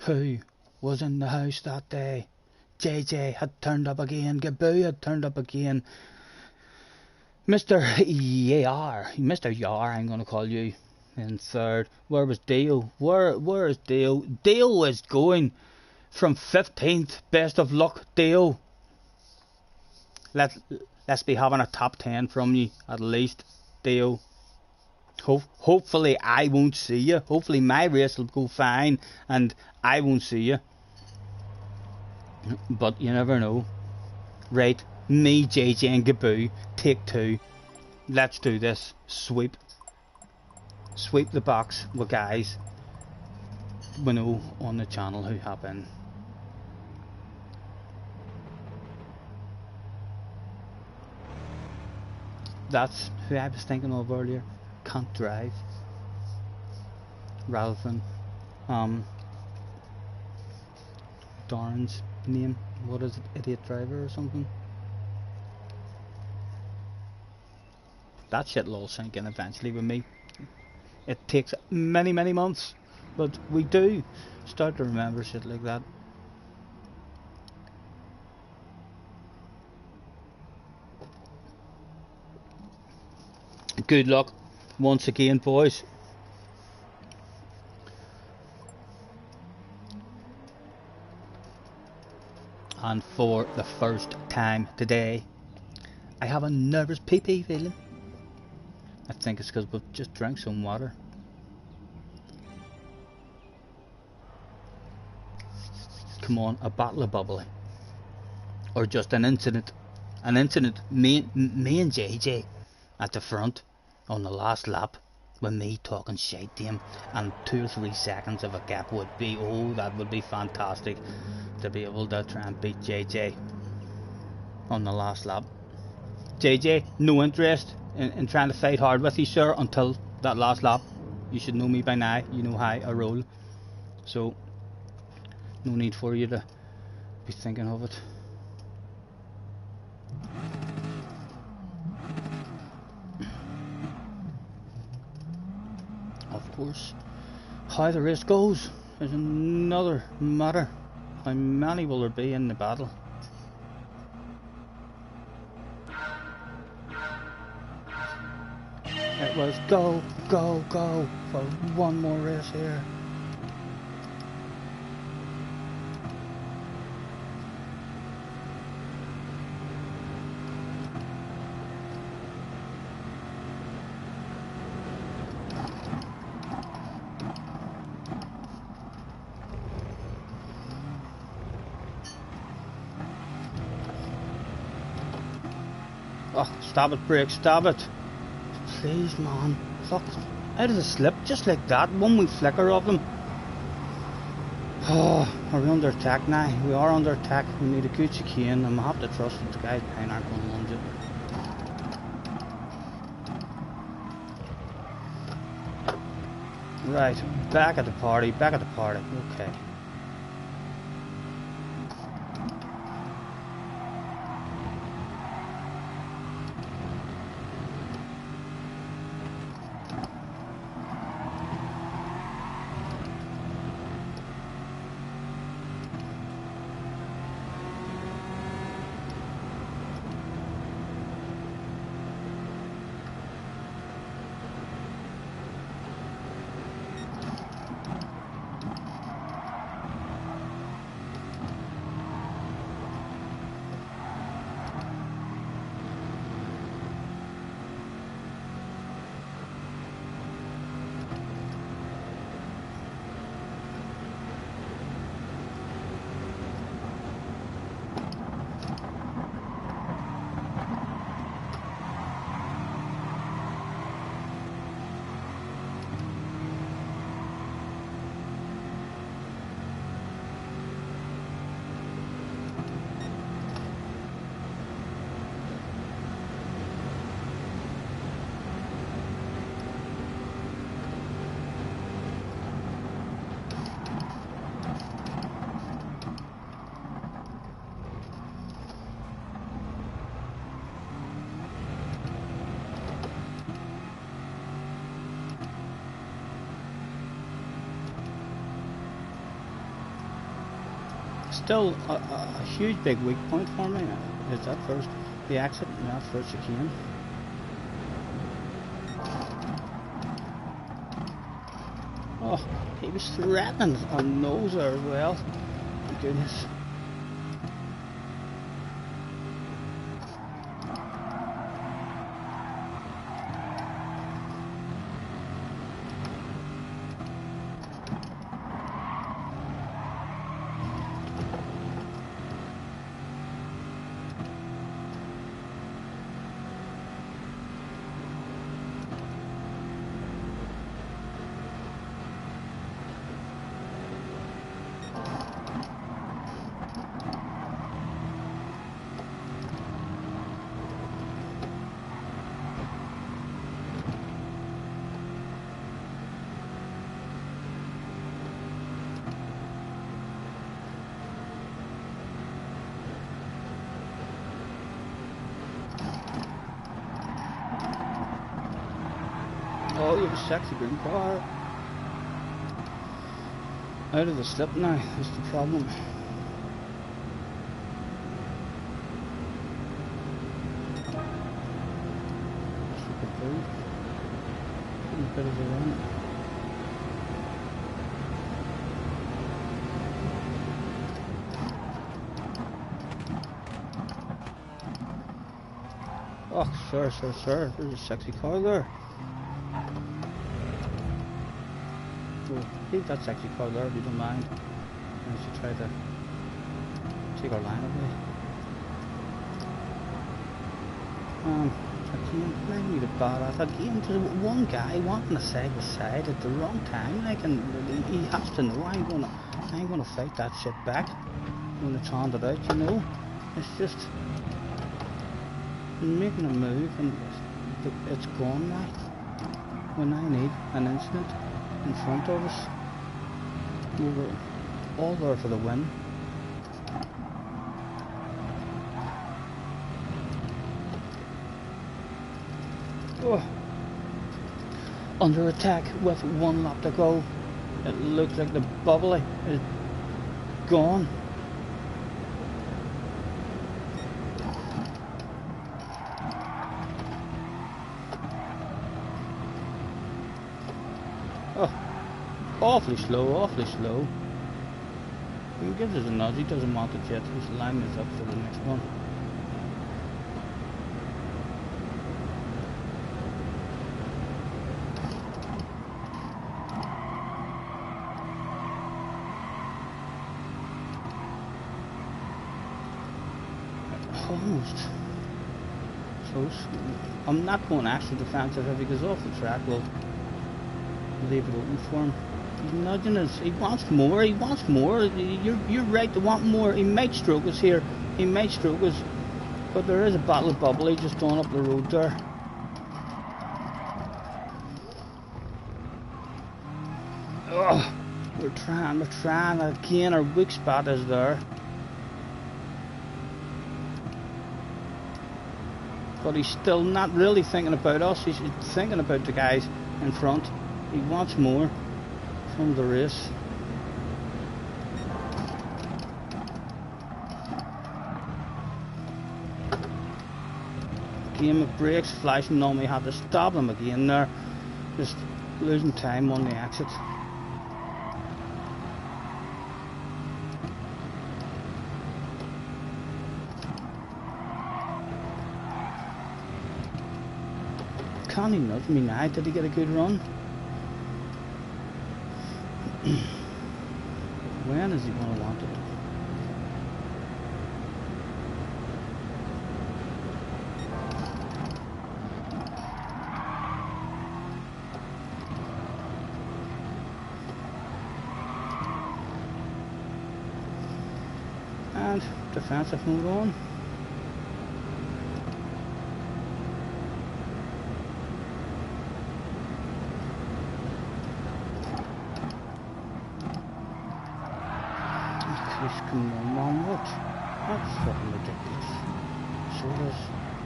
Who was in the house that day? JJ had turned up again. Gaboo had turned up again. Mr. Yar. Mr. Yar, I'm going to call you. In third. Where was Dale? Where is Dale? Dale is going from 15th. Best of luck, Dale. Let's be having a top 10 from you, at least, Dale. Hopefully I won't see you. Hopefully my race will go fine and I won't see you. But you never know. Right, me, JJ and Gaboo, take two. Let's do this. Sweep the box with guys we know on the channel who have been. That's who I was thinking of earlier. Can't drive. Rather than Darren's name. What is it? Idiot driver or something? That shit'll all sink in eventually with me. It takes many months, but we do start to remember shit like that. Good luck once again, boys. And for the first time today, I have a nervous pee-pee feeling. I think it's because we've just drank some water. Come on, a bottle of bubbly. Or just an incident. an incident. Me and JJ at the front on the last lap, with me talking shite to him, and 2 or 3 seconds of a gap would be, oh, that would be fantastic to be able to try and beat JJ on the last lap. JJ, no interest in trying to fight hard with you, sir, until that last lap. You should know me by now. You know how I roll. So, no need for you to be thinking of it. Of course, how the race goes is another matter. How many will there be in the battle? It was go, go, go for one more race here. Oh, stop it, brake, stop it. Please, man. Fuck. Out of the slip, just like that. One wee flicker of them. Oh, are we under attack now? We are under attack. We need a good chicane, and we have to trust that the guys behind aren't going to lunge it. Right, back at the party, back at the party. Okay. Still a huge big weak point for me is that first, the exit and that first chicane. Oh, he was threatening our nose there as well. My goodness. Oh, you have a sexy green car. Out of the slip now, that's the problem. Super food. A bit of a run. Oh, sir. There's a sexy car there. We'll leave that sexy car there if you don't mind. And we should try to take our line away. Again, maybe the bad at again. There's one guy wanting a side by side at the wrong time. Like, and he has to know I'm gonna fight that shit back when it's handed out. You know, it's just making a move and it's gone now. When I need an incident in front of us, we were all there for the win. Oh. Under attack with 1 lap to go. It looks like the bubbly is gone. Oh, awfully slow, awfully slow. He gives us a nudge, he doesn't want it yet. He's lining us up for the next one. Almost close. I'm not going actually defensive heavy because off the track we'll leave it open for him. He's nudging us. He wants more. He wants more. You're right to want more. He might stroke us here. He might stroke us. But there is a battle of bubbly just on up the road there. Ugh. We're trying again. Our weak spot is there. But he's still not really thinking about us. He's thinking about the guys in front. He wants more from the race. Game of brakes flashing on me. Had to stop him again there. Just losing time on the exit. Can he nudge me now? Did he get a good run? When is he going to want it? And defensive mode on. Come on, Mom, what? That's fucking ridiculous. So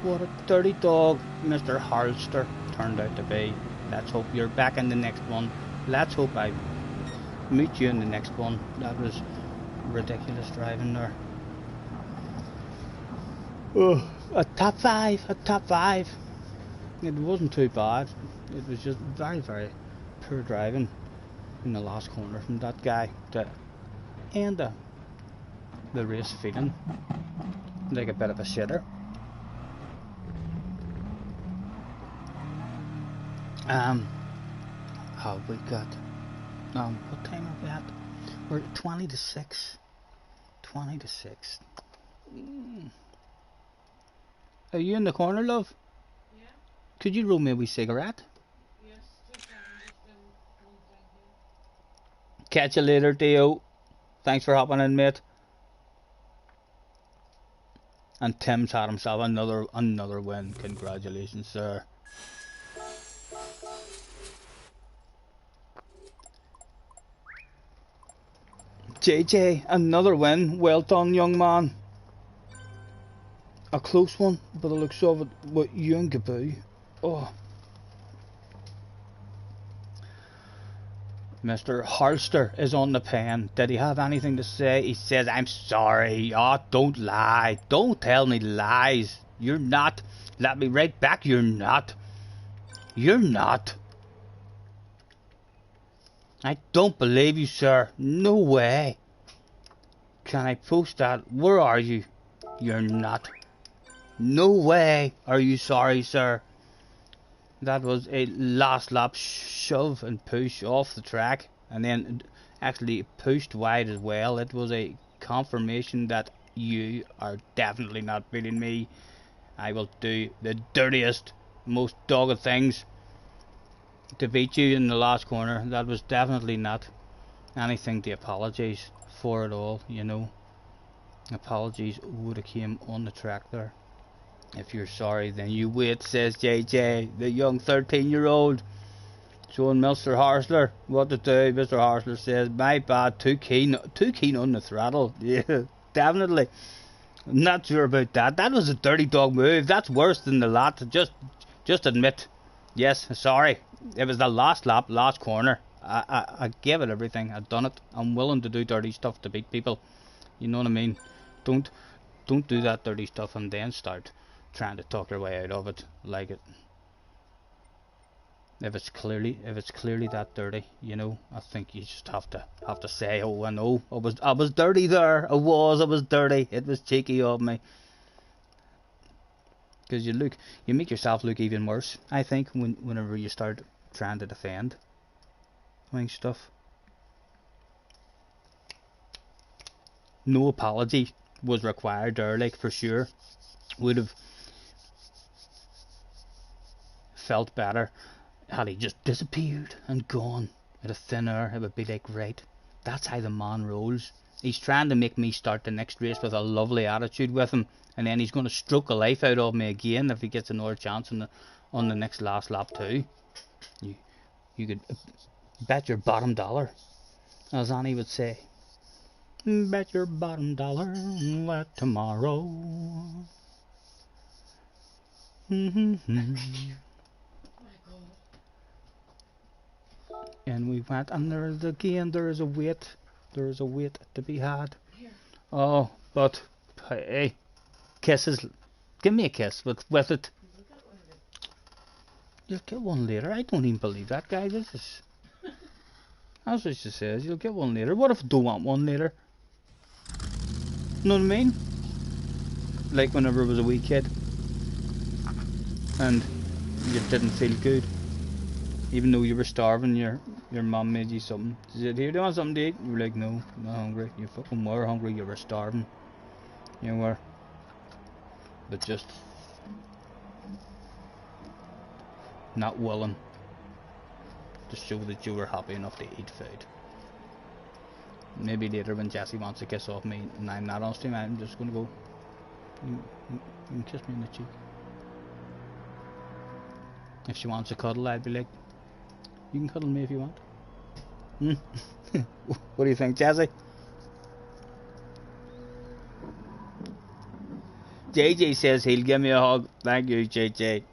what a dirty dog Mr. Holster turned out to be. Let's hope you're back in the next one. Let's hope I meet you in the next one. That was ridiculous driving there. Oh, a top five. It wasn't too bad. It was just very, very poor driving in the last corner from that guy to end the race feeling like a bit of a shitter. Have we got what time are we at? We're 20 to 6. 20 to 6. Are you in the corner, love? Yeah. Could you roll me a wee cigarette? Yes, 2 seconds. One thing here. Catch you later, Theo. Thanks for hopping in, mate. And Tim's had himself another win. Congratulations, sir. JJ, another win. Well done, young man. A close one, but it looks of it with you and Gaboo. Oh. Mr. Holster is on the pen. Did he have anything to say? He says, I'm sorry. Oh, don't lie. Don't tell me lies. You're not. Let me right back. You're not. You're not. I don't believe you, sir. No way. Can I post that? Where are you? You're not. No way. Are you sorry, sir? That was a last lap shove and push off the track, and then actually pushed wide as well. It was a confirmation that you are definitely not beating me. I will do the dirtiest, most dogged things to beat you in the last corner. That was definitely not anything to apologise for at all, you know. Apologies would have came on the track there. If you're sorry, then you wait, says JJ, the young 13-year-old. Showing Mr. Horsler what to do. Mr. Horsler says, my bad, too keen on the throttle. Yeah, definitely. I'm not sure about that. That was a dirty dog move. That's worse than the lot. Just admit. Yes, sorry. It was the last lap, last corner. I gave it everything. I've done it. I'm willing to do dirty stuff to beat people. You know what I mean? Don't do that dirty stuff and then start trying to talk your way out of it like it. If it's clearly that dirty, you know, I think you just have to say, oh, I know, I was dirty there. I was dirty. It was cheeky of me. Because you make yourself look even worse, I think, whenever you start trying to defend stuff. No apology was required there, like, for sure. Would have felt better had he just disappeared and gone with a thin air. It would be like, right, that's how the man rolls. He's trying to make me start the next race with a lovely attitude with him, and then he's going to stroke the life out of me again if he gets another chance on the next last lap too. You could bet your bottom dollar, as Annie would say. Bet your bottom dollar that tomorrow. And we went, and there is a wait to be had. Here. Oh, but hey, kisses, give me a kiss with it. You'll get one later. I don't even believe that guy. That's what she says. You'll get one later. What if I don't want one later? Know what I mean? Like whenever I was a wee kid and you didn't feel good, even though you were starving, your mum made you something. She said, here, do you want something to eat? You were like, no, I'm not hungry. You fucking were hungry, you were starving. You were. But just not willing to show that you were happy enough to eat food. Maybe later when Jessie wants to kiss off me and I'm not on stream, I'm just going to go, you can kiss me in the cheek. If she wants a cuddle, I'd be like, you can cuddle me if you want. What do you think, Jessie? JJ says he'll give me a hug. Thank you, JJ.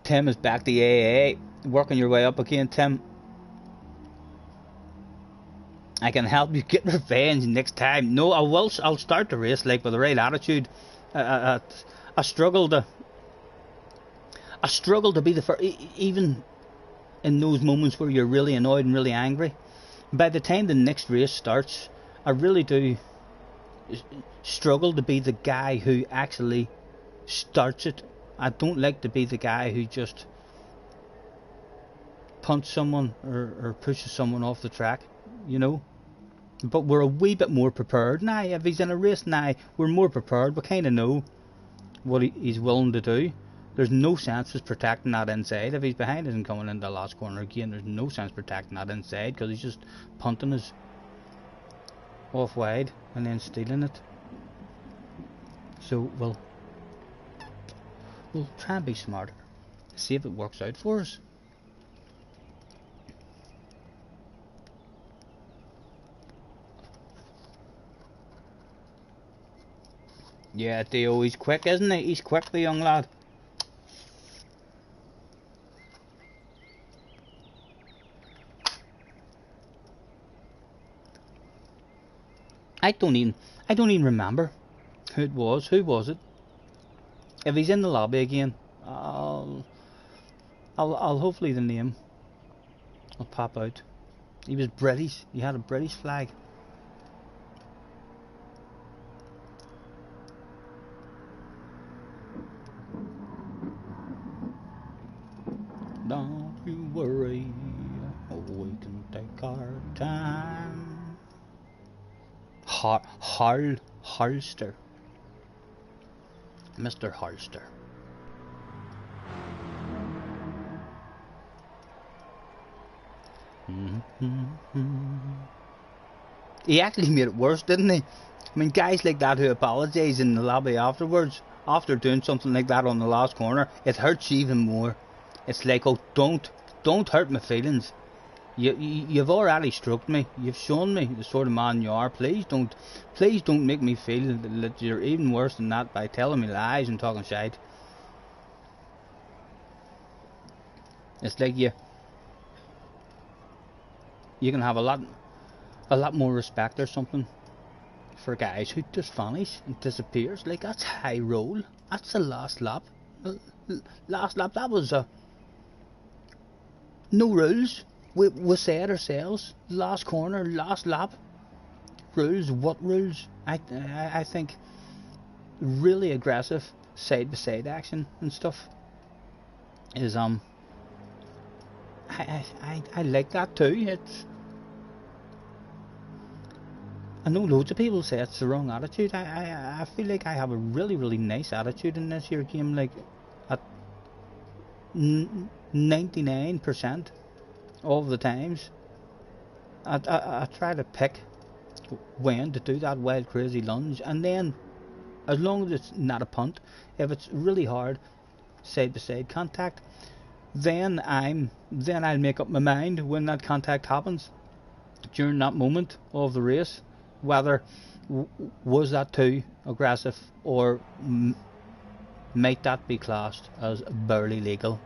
Tim is back to AA. Working your way up again, Tim. I can help you get revenge next time. No, I will. I'll start the race like with the right attitude. I struggle to be the first, even in those moments where you're really annoyed and really angry. By the time the next race starts, I really do struggle to be the guy who actually starts it. I don't like to be the guy who just punts someone or pushes someone off the track, you know. But we're a wee bit more prepared now. If he's in a race now, we're more prepared. We kind of know what he's willing to do. There's no sense of protecting that inside. If he's behind us and coming into the last corner again, there's no sense protecting that inside because he's just punting us off wide and then stealing it. So we'll try and be smarter. See if it works out for us. Yeah, Theo, he's quick, isn't he? He's quick, the young lad. I don't even remember who it was. Who was it? If he's in the lobby again, I'll hopefully the name will pop out. He was British. He had a British flag. Don't you worry, we can take our time. Holster. Mr. Holster. He actually made it worse, didn't he? I mean, guys like that who apologise in the lobby afterwards, after doing something like that on the last corner, it hurts even more. It's like, oh, don't hurt my feelings. You've already struck me. You've shown me the sort of man you are. Please don't make me feel that you're even worse than that by telling me lies and talking shite. It's like you can have a lot more respect or something for guys who just vanish and disappears. Like, that's high roll. That's the last lap. Last lap, that was no rules. We said ourselves, last corner, last lap. Rules? What rules? I think really aggressive side by side action and stuff is I like that too. I know loads of people say it's the wrong attitude. I feel like I have a really nice attitude in this here game, like at 99% of the times. I try to pick when to do that wild crazy lunge, and then as long as it's not a punt, if it's really hard side by side contact, then I'll make up my mind when that contact happens during that moment of the race, whether was that too aggressive or might that be classed as barely legal,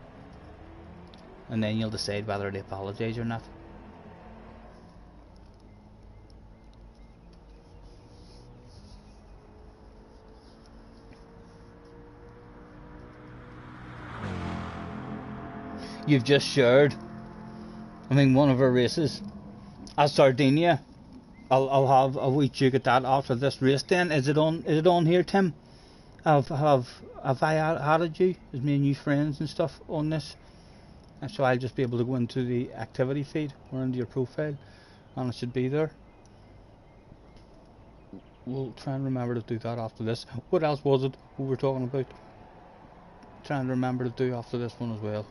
and then you'll decide whether to apologise or not. You've just shared, I mean, one of our races at Sardinia. I'll have a wee jig at that after this race. Then is it on here, Tim? Have I added you as me and you friends and stuff on this? And so I'll just be able to go into the activity feed or into your profile, and it should be there. We'll try and remember to do that after this. What else was it we were talking about? Trying to remember to do after this one as well.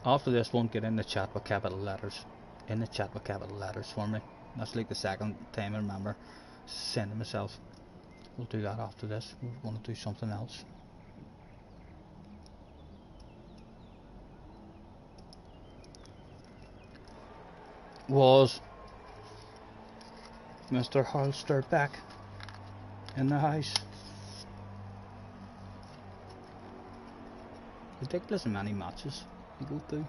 After this one, get in the chat with capital letters. In the chat with capital letters for me. That's like the second time I remember sending myself. We'll do that after this. We're going to do something else. Was Mr. Holster back in the house? Ridiculous how many matches you go through.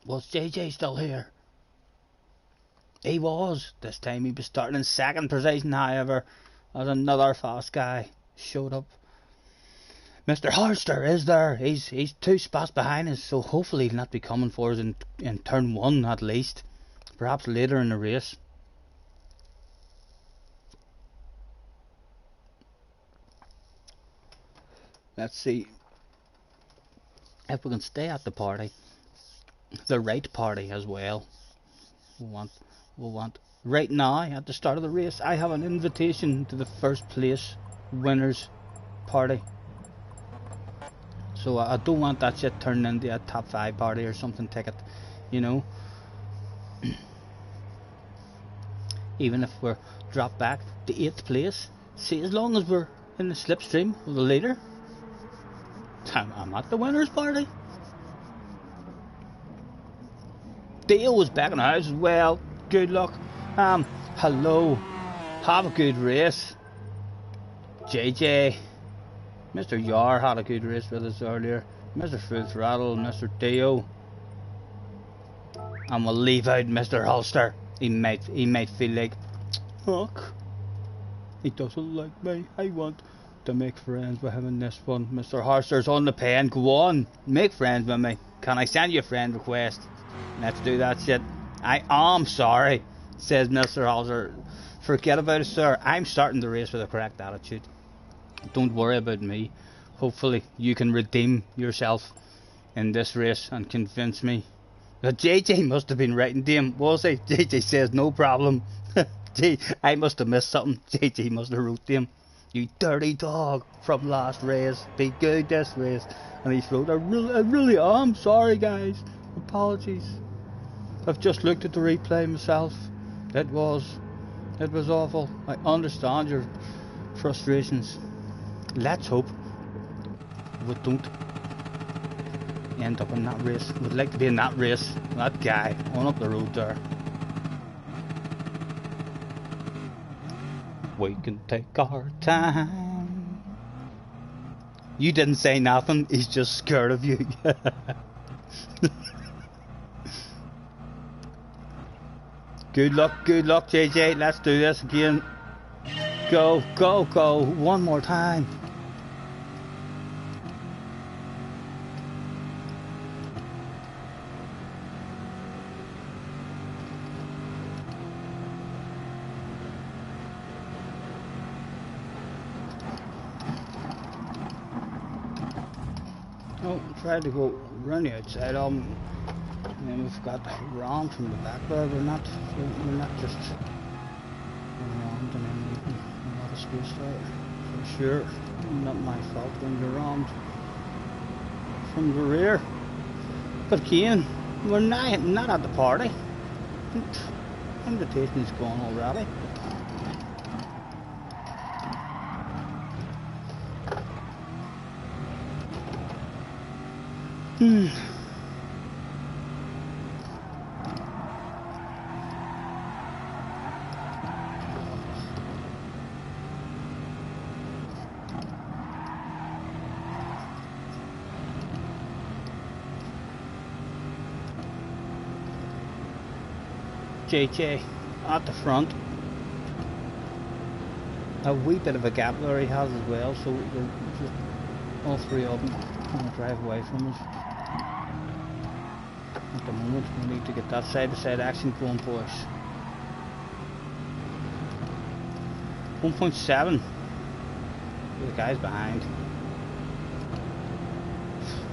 Was JJ still here? He was. This time he was starting in second position, however, as another fast guy showed up. Mr. Holster is there. He's 2 spots behind us, so hopefully he'll not be coming for us in turn 1 at least. Perhaps later in the race. Let's see if we can stay at the party. The right party as well. We'll want right now at the start of the race. I have an invitation to the first place winners party. So I don't want that shit turned into a top 5 party or something ticket, you know. Even if we're dropped back to 8th place. See, as long as we're in the slipstream of the leader, I'm at the winners party. Theo was back in the house as well. Good luck. Hello. Have a good race. JJ. Mr. Yar had a good race with us earlier. Mr. Full Throttle, Mr. Theo. And we'll leave out Mr. Holster. He might feel like, fuck, he doesn't like me. I want to make friends with him in this one. Mr. Holster's on the pen. Go on, make friends with me. Can I send you a friend request? Let's do that shit. I am sorry, says Mr. Holster. Forget about it, sir. I'm starting the race with a correct attitude. Don't worry about me. Hopefully you can redeem yourself in this race and convince me. JJ must have been writing to him, was he? JJ says no problem. I must have missed something. JJ must have wrote to him. You dirty dog from last race. Be good this race. And he wrote, I really am sorry guys. Apologies. I've just looked at the replay myself. It was awful. I understand your frustrations. Let's hope we don't end up in that race. Would like to be in that race. That guy on up the road there. We can take our time. You didn't say nothing. He's just scared of you. Good luck, JJ. Let's do this again. Go, go, go. One more time. Oh, try to go run the outside of him. And then we've got round from the back there. We're not just around and then leaving a lot of space there. For sure. Not my fault when you're around from the rear. But again, we're not at the party. Invitation's gone already. JJ at the front. A wee bit of a gap there he has as well, so just all three of them going to drive away from us. At the moment we need to get that side-to-side action going for us. 1.7. The guys behind.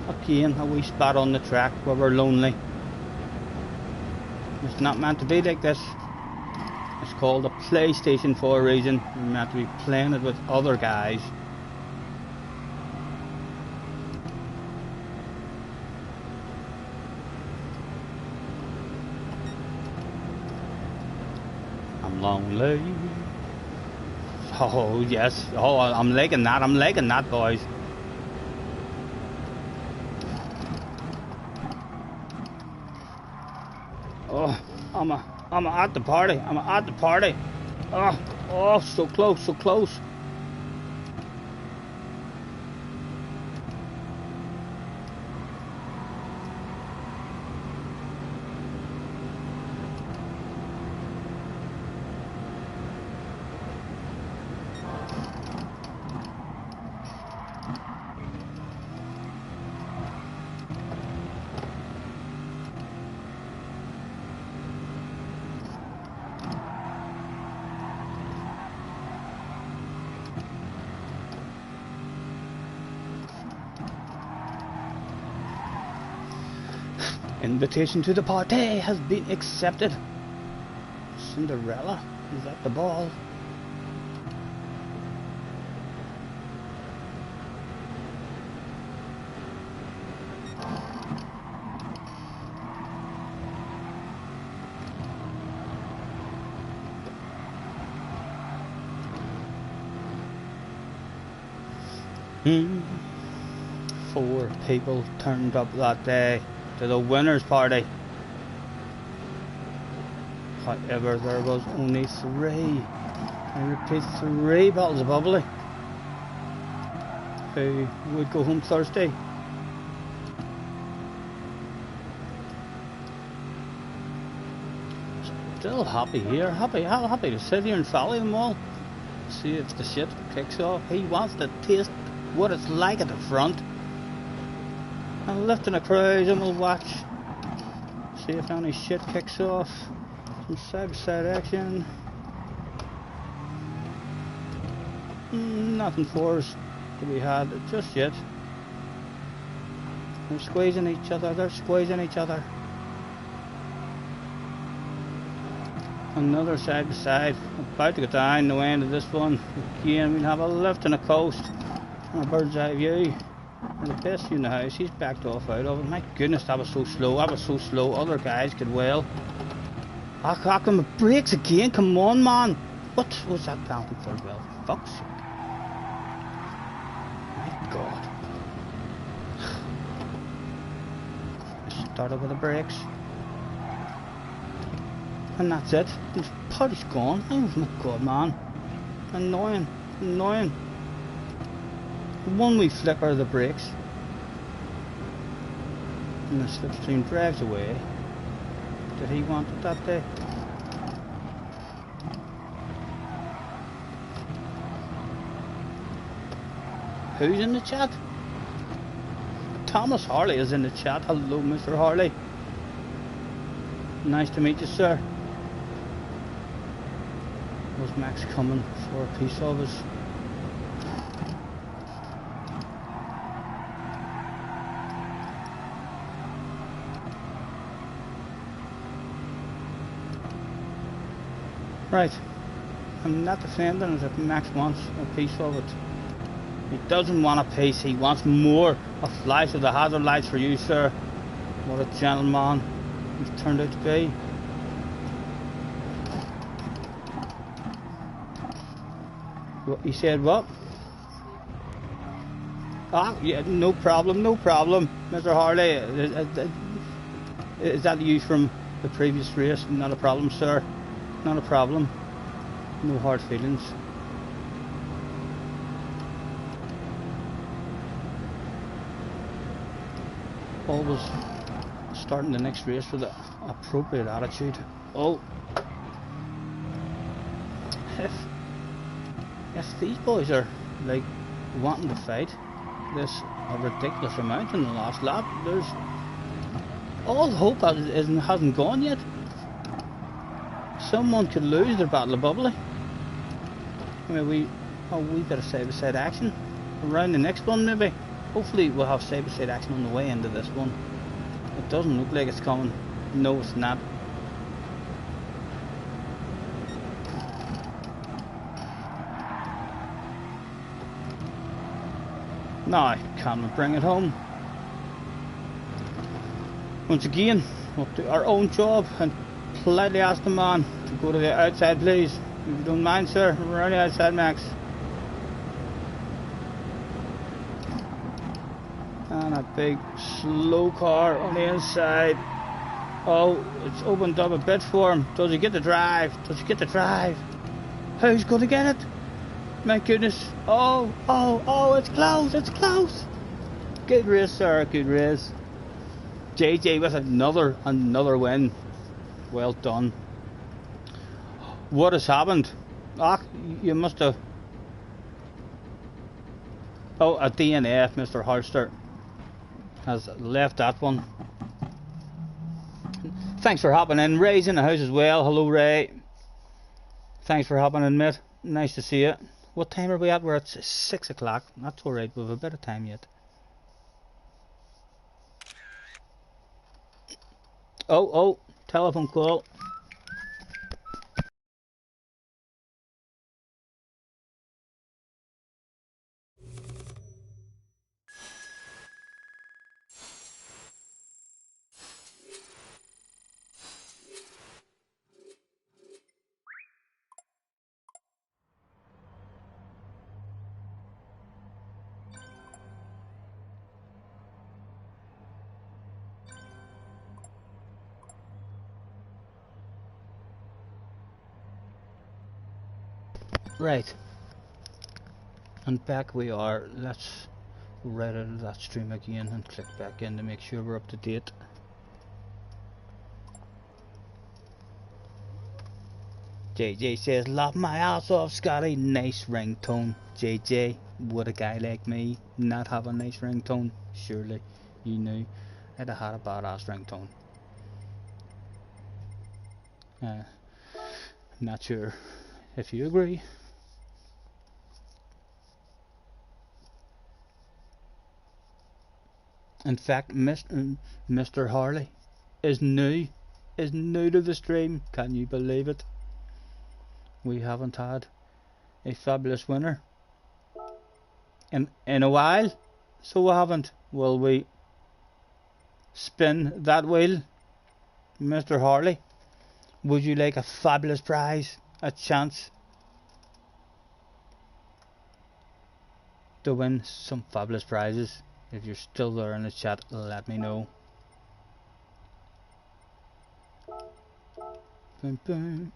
Again, a wee spot on the track where we're lonely. It's not meant to be like this. It's called a PlayStation for a reason. We're meant to be playing it with other guys. I'm lonely. Oh yes. Oh, I'm liking that. I'm liking that, boys. Oh, I'm at the party. I'm at the party. Oh, so close, so close. Invitation to the party has been accepted. Cinderella is at the ball. Four people turned up that day to the winners party. However, there was only three. I repeat, 3 bottles of bubbly who would go home thirsty. Still happy here, happy to sit here and follow them all. See if the shit kicks off. He wants to taste what it's like at the front. And lifting a cruise and we'll watch. See if any shit kicks off. Some side-to-side action. Nothing for us to be had just yet. They're squeezing each other, they're squeezing each other. Another side by side, about to go down the end of this one. Again, we'll have a lift on the coast and a bird's eye view. And the best view in the house, he's backed off out of it. My goodness, that was so slow, that was so slow. Other guys could well. How come it breaks again? Come on, man. What was that penalty for? Well, fuck's sake. My God. I started with the brakes. And that's it. His putty's gone. Oh my God, man. Annoying. Annoying. One wee flicker of the brakes. And the slipstream drives away. Did he want it that day? Who's in the chat? Thomas Harley is in the chat. Hello, Mr. Harley. Nice to meet you, sir. Was Max coming for a piece of us? Right. I'm not defending as if Max wants a piece of it. He doesn't want a piece, he wants more. A flash of the hazard lights for you, sir. What a gentleman he's turned out to be. He said what? Ah, yeah, no problem, Mr. Harley. Is that you from the previous race? Not a problem, sir. Not a problem. No hard feelings. Always starting the next race with an appropriate attitude. Oh. If these boys are like wanting to fight this a ridiculous amount in the last lap, there's all hope hasn't gone yet. Someone could lose their battle of bubbly. I mean, we bit of side-by-side action around the next one maybe. Hopefully we'll have side-by-side action on the way into this one. It doesn't look like it's coming. No, it's not. Now, can we bring it home? Once again, we'll do our own job and politely ask the man to go to the outside, please. If you don't mind, sir, we're on the outside, Max. And a big slow car on the inside. Oh, it's opened up a bit for him. Does he get the drive? Does he get the drive? Who's going to get it? My goodness. Oh, it's close, it's close. Good race, sir, good race. JJ with another win. Well done. What has happened? Ah, you must have... Oh, a DNF, Mr. Harster has left that one. Thanks for hopping in. Ray's in the house as well. Hello, Ray. Thanks for hopping in, mate. Nice to see you. What time are we at? We're at 6 o'clock. That's alright, we have a bit of time yet. Oh, telephone call. Right, and back we are. Let's go right out of that stream again and click back in to make sure we're up to date. JJ says, "Laugh my ass off, Scotty. Nice ringtone." JJ, would a guy like me not have a nice ringtone? Surely you knew I'd have had a badass ringtone. I'm not sure if you agree. In fact, Mr. Harley is new to the stream. Can you believe it? We haven't had a fabulous winner in a while, so we haven't. Will we spin that wheel, Mr. Harley? Would you like a fabulous prize, a chance to win some fabulous prizes? If you're still there in the chat, let me know. Boom, boom.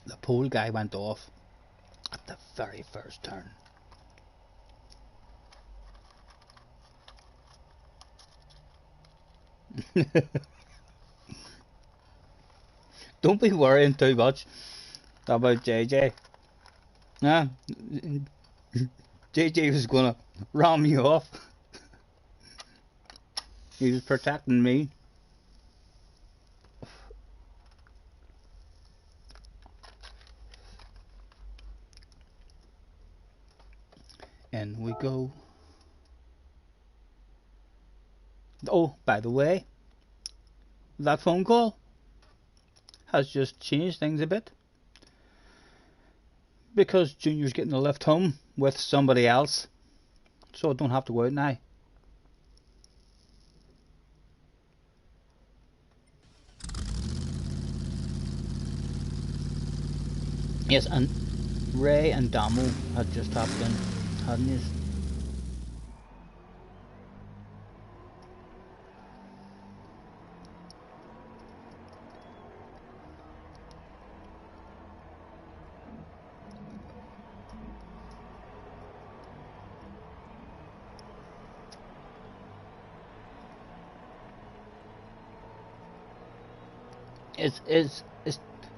The pole guy went off at the very first turn. Don't be worrying too much about JJ. Nah, JJ was gonna ram you off. He was protecting me. In we go. Oh, by the way, that phone call has just changed things a bit, because Junior's getting a lift home with somebody else, so I don't have to go out now. Yes, and Ray and Damo had just hopped in, hadn't you?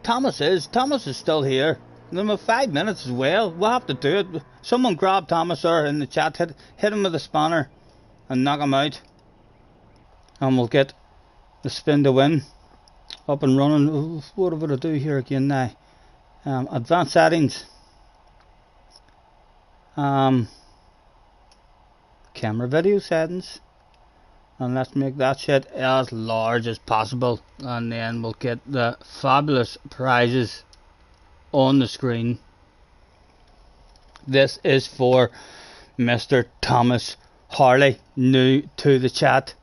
Thomas is still here. Then with 5 minutes as well. We'll have to do it. Someone grab Thomas there in the chat, hit him with a spanner and knock him out. And we'll get the spin to win up and running. What have I to do here again now? Advanced settings. Camera video settings. And let's make that shit as large as possible, and then we'll get the fabulous prizes on the screen. This is for Mr. Thomas Harley, new to the chat.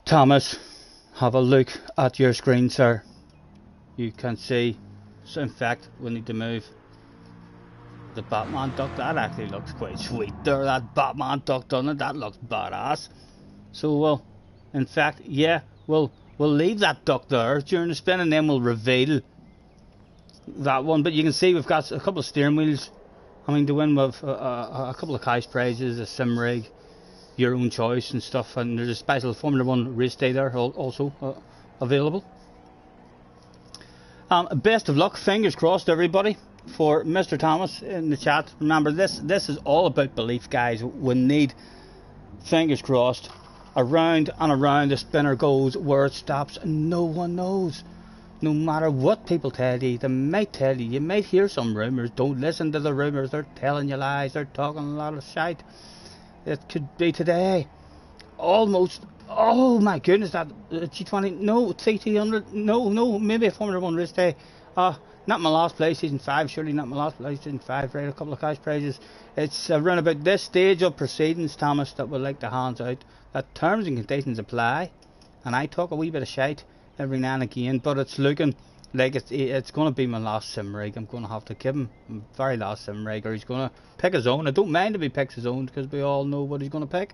Thomas, have a look at your screen, sir. You can see, so in fact we need to move the Batman duck. That actually looks quite sweet there, that Batman duck, doesn't it? That looks badass. So we'll, in fact, yeah, we'll leave that duck there during the spin, and then we'll reveal that one. But you can see we've got a couple of steering wheels. I mean, to win with a couple of cash prizes, a sim rig, your own choice and stuff, and there's a special Formula 1 race day there also available. Best of luck, fingers crossed everybody, for Mr. Thomas in the chat. Remember, this is all about belief, guys. We need, fingers crossed, around and around the spinner goes. Where it stops, no one knows. No matter what people tell you, they might tell you might hear some rumours. Don't listen to the rumours, they're telling you lies, they're talking a lot of shite. It could be today. Almost, oh my goodness, that G20, no, CT100, no, maybe a Formula 1 race day. Not my last place, season 5, surely not my last place, season 5, right, a couple of cash prizes. It's around about this stage of proceedings, Thomas, that we'd like to hand out, that terms and conditions apply, and I talk a wee bit of shite every now and again, but it's looking like it's going to be my last sim rig. I'm going to have to give him my very last sim rig, or he's going to pick his own. I don't mind if he picks his own, because we all know what he's going to pick.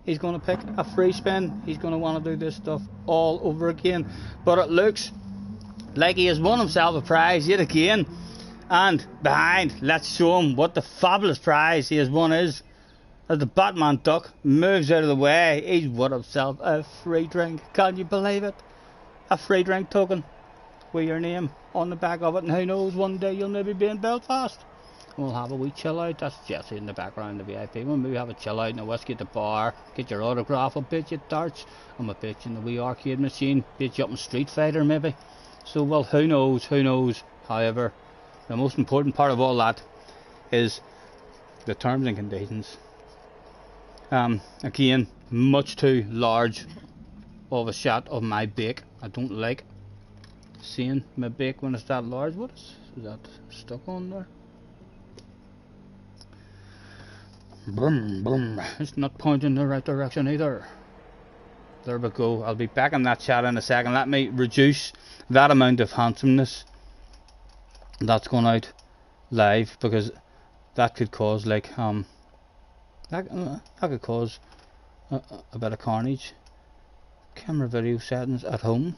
He's going to pick a free spin. He's going to want to do this stuff all over again, but it looks like he has won himself a prize yet again. And behind, let's show him what the fabulous prize he has won is. As the Batman duck moves out of the way, he's won himself a free drink. Can you believe it? A free drink token with your name on the back of it, and who knows, one day you'll maybe be in Belfast. We'll have a wee chill out. That's Jesse in the background, the VIP. We'll maybe have a chill out and a whiskey at the bar, get your autograph, I'll bet you at darts, I'm a bitch in the wee arcade machine, bet you up in Street Fighter maybe. So, well, who knows, However, the most important part of all that is the terms and conditions. Again, much too large of a shot of my bake. I don't like seeing my bake when it's that large. What is that stuck on there? Brum, brum. It's not pointing in the right direction either. There we go. I'll be back in that shot in a second. Let me reduce that amount of handsomeness that's gone out live, because that could cause like that could cause a bit of carnage. Camera video settings at home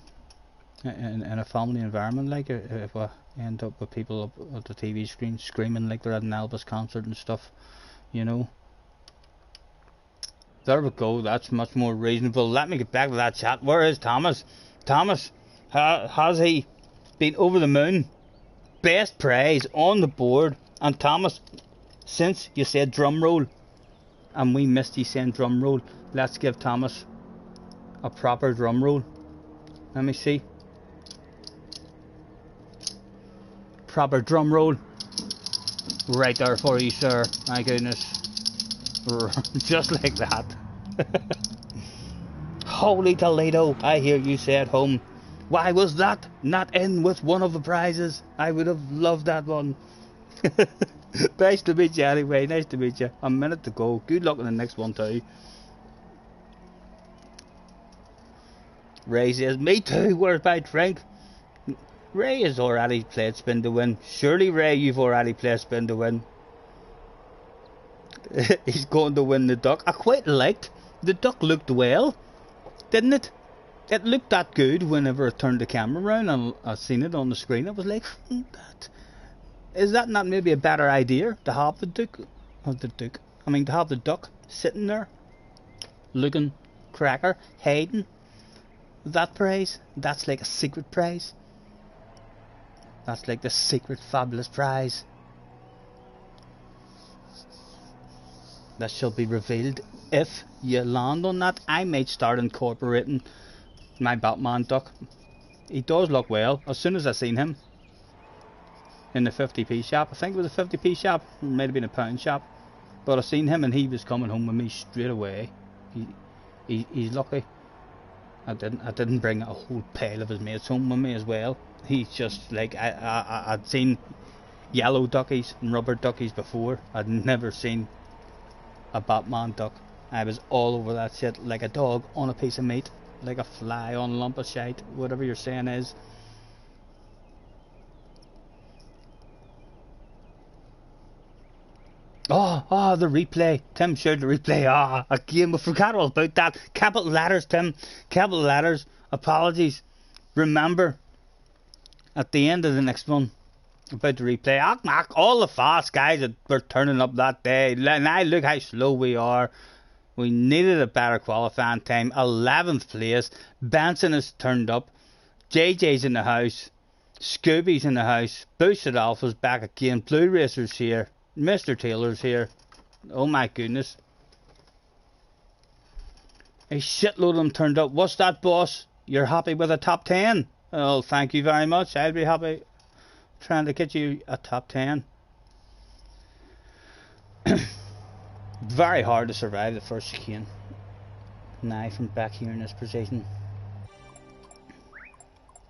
in a family environment, like if I end up with people up at the TV screen screaming like they're at an Elvis concert and stuff, you know. There we go. That's much more reasonable. Let me get back to that chat. Where is Thomas? Thomas, has he been over the moon? Best prize on the board. And Thomas, since you said drum roll and we missed you saying drum roll, let's give Thomas a proper drum roll. Let me see. Proper drum roll. Right there for you, sir. My goodness. Just like that. Holy Toledo, I hear you say at home. Why was that not in with one of the prizes? I would have loved that one. Nice to meet you anyway, nice to meet you. A minute to go. Good luck in the next one too. Ray says, me too, where's my drink? Ray has already played spin to win. Surely, Ray, you've already played spin to win. He's going to win the duck. I quite liked the duck. Looked well, didn't it? It looked that good whenever I turned the camera around and I seen it on the screen. I was like, is that not maybe a better idea to have the duck, to have the duck sitting there looking cracker, hiding that prize? That's like a secret prize. That's like the secret fabulous prize that shall be revealed. If you land on that, I might start incorporating my Batman duck. He does look well. As soon as I seen him in the 50p shop, I think it was a 50p shop, it might have been a pound shop, but I seen him and he was coming home with me straight away. He's lucky I didn't bring a whole pile of his mates home with me as well. He's just like, I'd seen yellow duckies and rubber duckies before. I'd never seen a Batman duck. I was all over that shit like a dog on a piece of meat, like a fly on a lump of shite, whatever you're saying is. Oh, the replay. Tim showed the replay. Again, we forgot all about that. Capital letters, Tim. Capital letters. Apologies. Remember, at the end of the next one, about the replay, all the fast guys that were turning up that day. Now look how slow we are. We needed a better qualifying time. 11th place. Benson has turned up. JJ's in the house. Scooby's in the house. Boosted Alpha's back again. Blue Racer's here. Mr. Taylor's here. Oh my goodness. A shitload of them turned up. What's that, boss? You're happy with a top 10? Oh, thank you very much. I'd be happy trying to get you a top 10. Very hard to survive the first chicane. Now from back here in this position.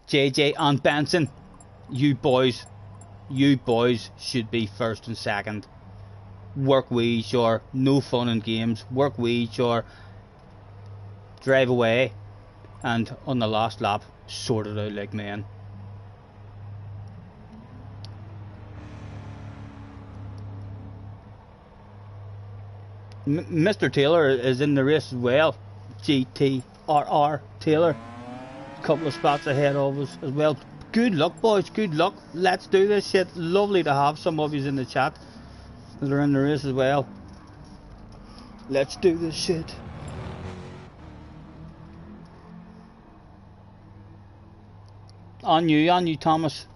JJ and Benson, you boys should be first and second. Work with each other, no fun in games. Work with each other, drive away, and on the last lap, sort it out like men. Mr. Taylor is in the race as well. GTRR Taylor, a couple of spots ahead of us as well. Good luck, boys, good luck. Let's do this shit. Lovely to have some of you in the chat that are in the race as well. Let's do this shit. On you, Thomas.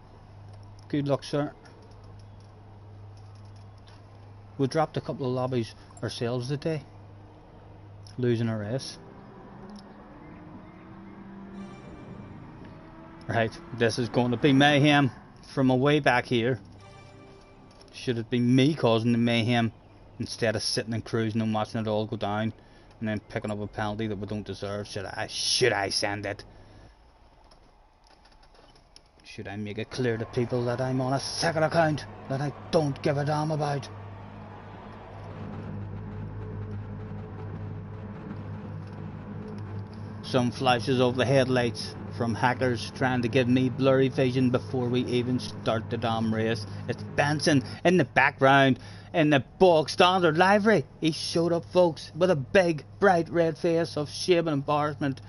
Good luck, sir. We dropped a couple of lobbies ourselves today, losing a race. Right, this is going to be mayhem from away back here. Should have been me causing the mayhem instead of sitting and cruising and watching it all go down and then picking up a penalty that we don't deserve. Should I send it? Should I make it clear to people that I'm on a second account that I don't give a damn about? Some flashes of the headlights from hackers trying to give me blurry vision before we even start the damn race. It's Benson in the background in the bog standard livery. He showed up, folks, with a big bright red face of shame and embarrassment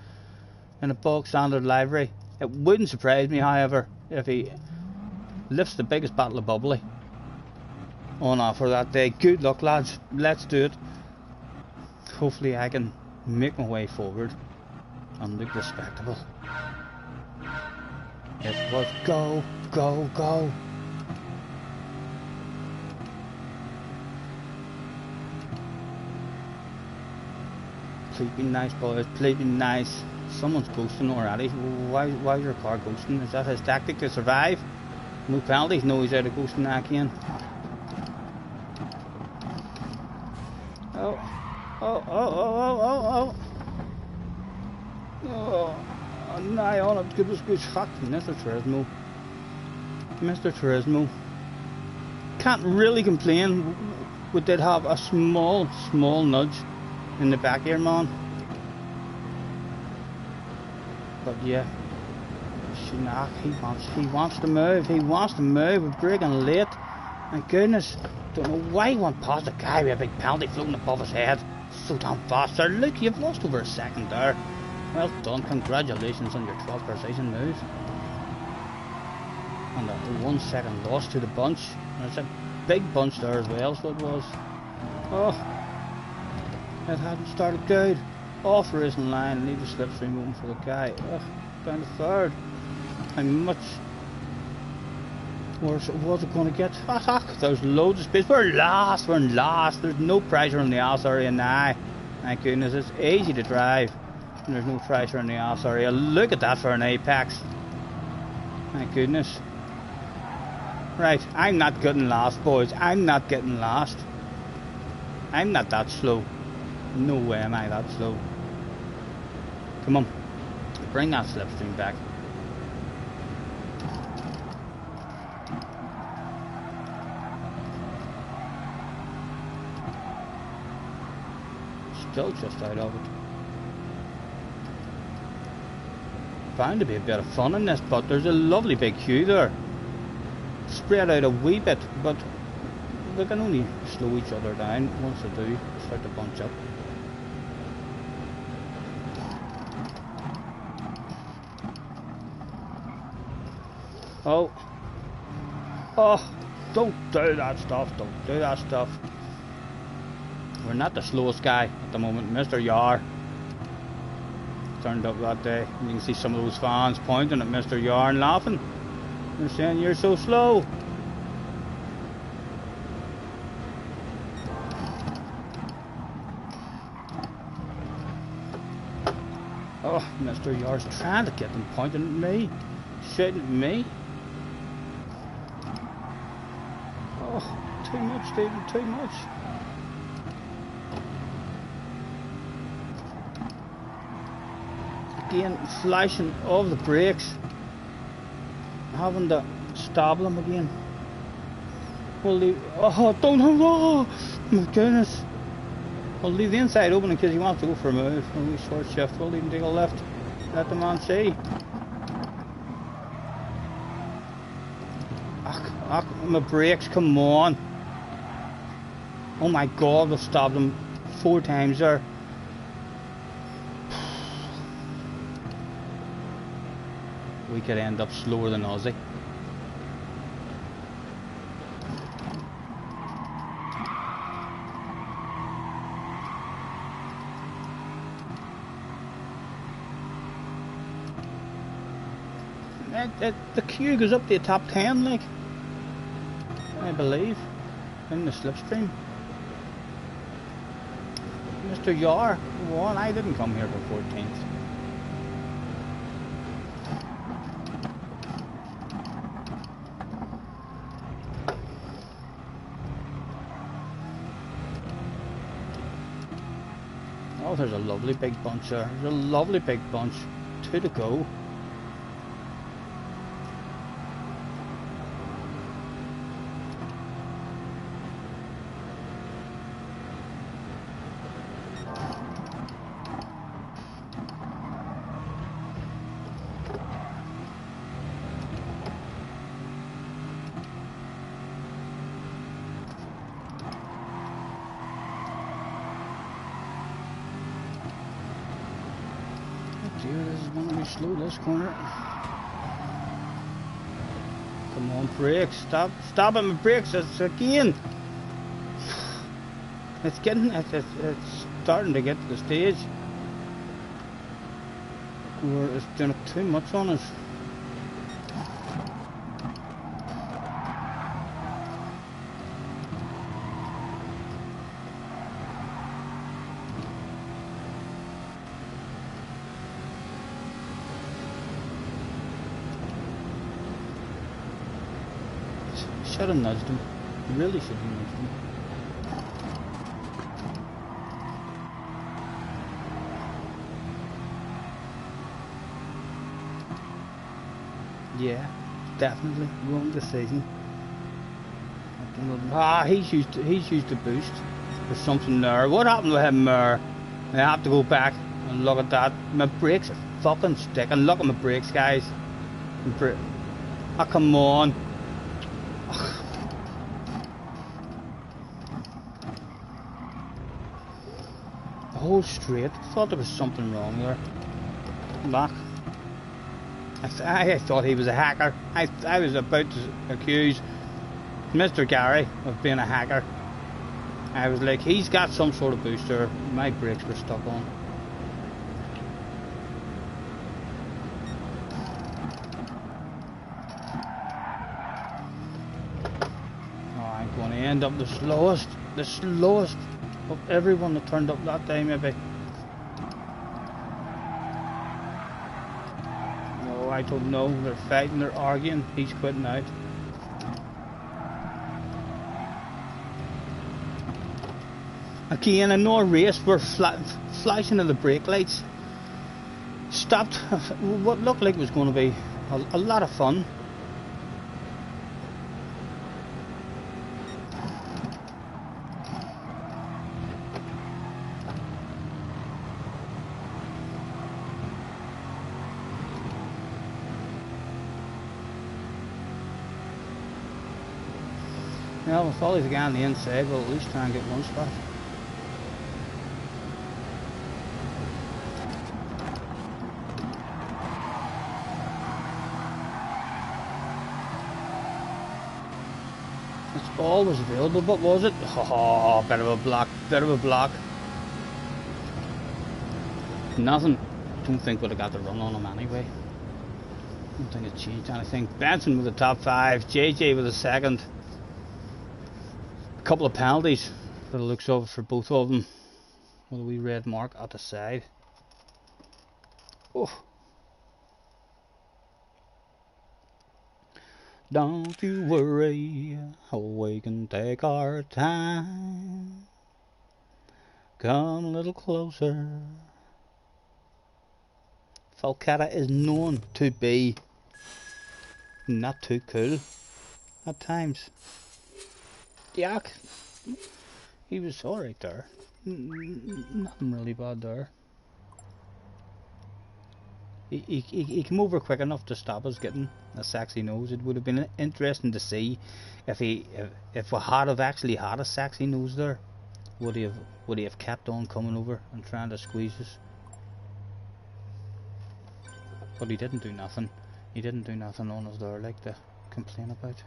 in a bog standard livery. It wouldn't surprise me, however, if he lifts the biggest bottle of bubbly on offer that day. Good luck, lads. Let's do it. Hopefully I can make my way forward and look respectable. It was go, go, go. Please be nice, boys. Please be nice. Someone's ghosting already. Why is your car ghosting? Is that his tactic to survive? No penalties? No, he's out of ghosting that again. Oh. Oh, nigh on it. Give us good shot. Mr. Turismo. Can't really complain. We did have a small nudge in the back here, man. But yeah, he wants to move. We're breaking late. My goodness, don't know why he went past the guy with a big penalty floating above his head so damn fast there. Look, you've lost over a second there. Well done, congratulations on your 12th precision move. And a 1 second loss to the bunch. There's a big bunch there as well, so it was. Oh, it hadn't started good. Off racing line, leave the slipstream open for the guy. Ugh, down to third. How much worse was it going to get? There's loads of space. We're in last. There's no pressure on the ass area now. Thank goodness, it's easy to drive. And there's no pressure in the ass area. Look at that for an apex. Thank goodness. Right, I'm not getting last, boys. I'm not getting last. I'm not that slow. No way am I that slow. Come on, bring that slipstream back. Still just out of it. Bound to be a bit of fun in this, but there's a lovely big queue there. Spread out a wee bit, but they can only slow each other down. Once they do, start to bunch up. Oh, don't do that stuff. We're not the slowest guy at the moment. Mr. Yar turned up that day. You can see some of those fans pointing at Mr. Yar and laughing. They're saying, you're so slow. Oh, Mr. Yar's trying to get them pointing at me, shouting at me. Oh, too much, Stephen, too much. Again, flashing of the brakes. Having to stop them again. We'll leave. Oh, my goodness. We'll leave the inside open in case he wants to go for a move. A wee short shift. We'll leave him take a left. Let the man see. My brakes, come on. Oh my god, we've stopped him 4 times there. We could end up slower than Aussie. The queue goes up to the top 10, like, I believe, in the slipstream. Mr. Yar won. I didn't come here for 14th. Oh, there's a lovely big bunch there. There's a lovely big bunch. 2 to go. Dear, this is going to be slow, this corner. Come on, brakes. Stop at my brakes. It's again. It's starting to get to the stage where it's doing too much on us. Should have nudged him. Really should have nudged him. Yeah, definitely wrong decision. Ah, he's used the boost. There's something there. What happened with him there? I have to go back and look at that. My brakes are fucking sticking. Look at my brakes, guys. Oh, come on. Oh, straight. I thought there was something wrong there. Back. I thought he was a hacker. I was about to accuse Mr. Gary of being a hacker. I was like, he's got some sort of booster. My brakes were stuck on. Oh, I'm going to end up the slowest of everyone that turned up that day, maybe. No, I don't know. They're fighting, they're arguing. He's quitting out. Again, in no race, we're flashing of the brake lights. Stopped what looked like was going to be a lot of fun. Well, with all these guys on the inside, we'll at least try and get one spot. It's always available, but was it? Oh, bit of a block, bit of a block. Nothing. Don't think would have got the run on him anyway. Don't think it changed anything. Benson with the top 5, JJ with the second. A couple of penalties for the looks of it for both of them. With a wee red mark at the side. Oh. Don't you worry, we can take our time. Come a little closer. Falcata is known to be not too cool at times. Yuck. He was alright there. Nothing really bad there. He came over quick enough to stop us getting a sexy nose. It would have been interesting to see if we had have actually had a sexy nose there. Would he have kept on coming over and trying to squeeze us? But he didn't do nothing. He didn't do nothing on us there like to complain about.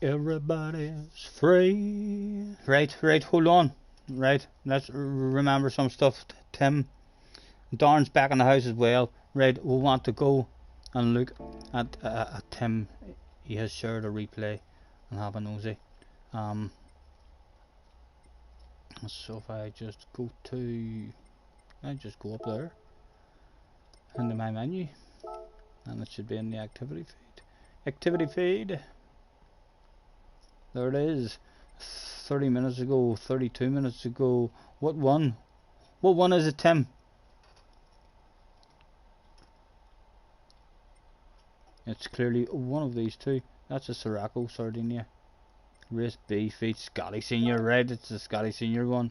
Everybody's free. Right, hold on. Right, let's remember some stuff. Tim, Darren's back in the house as well. Right, we want to go and look at Tim. He has shared a replay and have a nosy. So if I just go up there into my menu, and it should be in the activity feed. There it is. 30 minutes ago, 32 minutes ago. What one? What one is it, Tim? It's clearly one of these two. That's a Sirocco, Sardinia. Race B, feet Scotty Senior, right? It's the Scotty Senior one.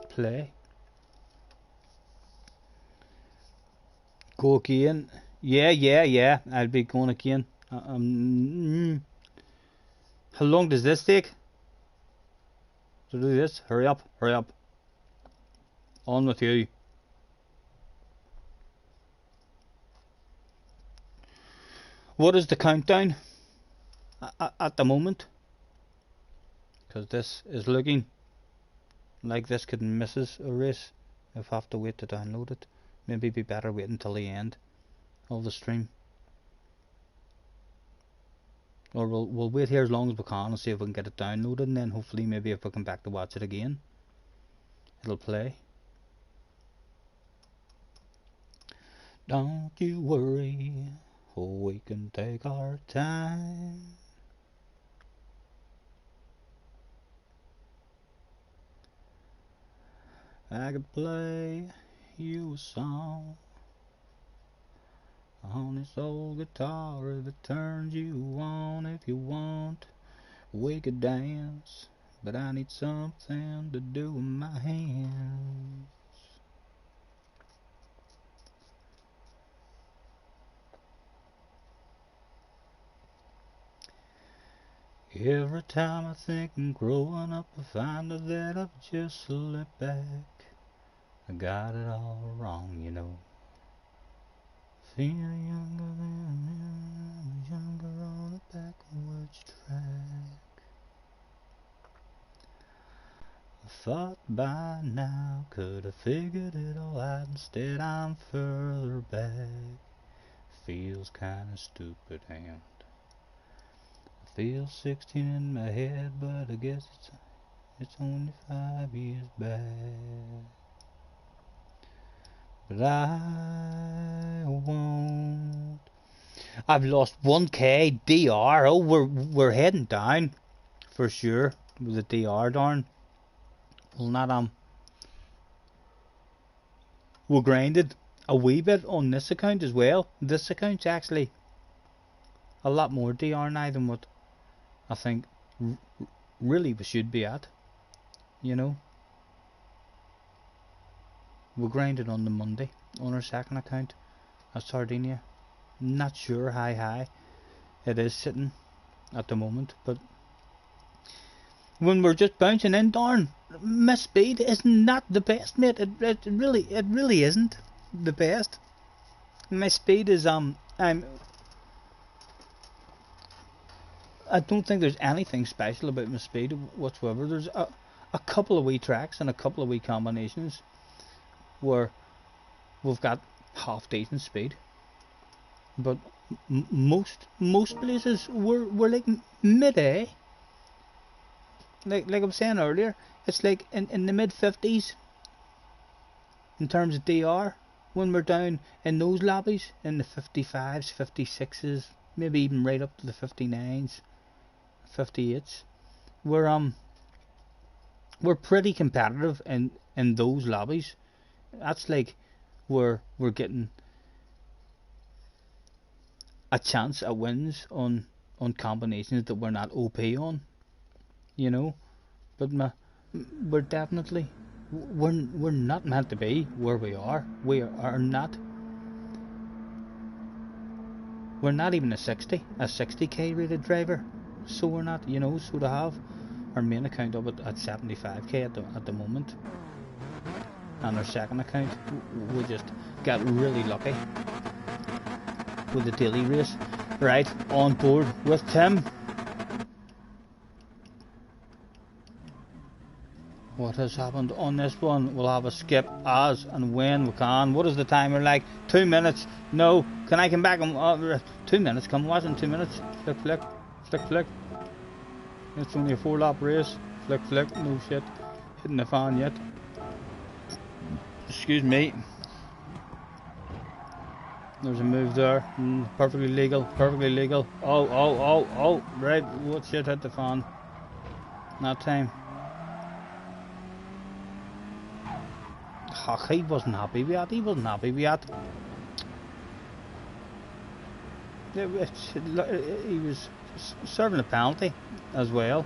Play. Go again. Yeah. I'll be going again. How long does this take? To do this? Hurry up. On with you. What is the countdown at the moment? Because this is looking like this could misses a race if I have to wait to download it. Maybe be better waiting until the end of the stream. Or we'll wait here as long as we can and see if we can get it downloaded, and then hopefully maybe if we come back to watch it again, it'll play. Don't you worry, we can take our time. I could play you a song on this old guitar if it turns you on. If you want, we could dance, but I need something to do with my hands. Every time I think I'm growing up, I find that I've just slipped back. I got it all wrong, you know. Feel younger than younger on a backwards track. I thought by now could have figured it all out. Instead I'm further back. Feels kinda stupid and I feel 16 in my head, but I guess it's only 5 years back. But I won't. I've lost 1k DR. Oh, we're heading down for sure with the DR darn. Well, not we're grinded a wee bit on this account as well. This account's actually a lot more DR now than what I think really we should be at. You know. We grinded on the Monday on our second account at Sardinia. Not sure how high it is sitting at the moment, but when we're just bouncing in, darn, my speed is not the best, mate. It really isn't the best. My speed is I don't think there's anything special about my speed whatsoever. There's a couple of wee tracks and a couple of wee combinations where we've got half decent speed, but most places we're like mid-A. Like I was saying earlier, it's like in the mid-50s in terms of DR. When we're down in those lobbies in the 55s, 56s, maybe even right up to the 59s, 58s, we're pretty competitive in those lobbies. That's like we're getting a chance at wins on combinations that we're not OP on, you know. But we're definitely we're not meant to be where we are. We are not. We're not even a 60k rated driver, so we're not, you know. So to have our main account up at 75k at the moment, and our second account, we just got really lucky with the daily race. Right, on board with Tim. What has happened on this one? We'll have a skip as and when we can. What is the timer like? 2 minutes. No. Can I come back? 2 minutes. Come watch in 2 minutes. Flick, flick. Flick, flick. It's only a 4-lap race. Flick, flick. No shit. Hitting the fan yet. Excuse me. There's a move there. Perfectly legal. Perfectly legal. Oh. Right. What shit hit the fan? That time. Oh, he wasn't happy with that. He wasn't happy with that. He was serving a penalty as well.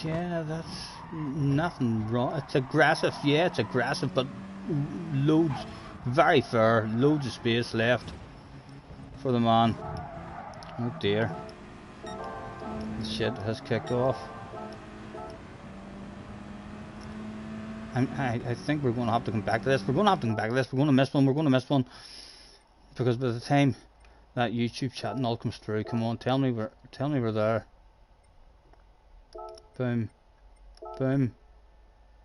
Yeah, that's nothing wrong. It's aggressive. Yeah, it's aggressive, but loads, very fair. Loads of space left for the man. Oh dear. The shit has kicked off. I think we're going to have to come back to this. We're going to have to come back to this. We're going to miss one. We're going to miss one. Because by the time that YouTube chat and all comes through, come on, tell me we're there. Boom. Boom.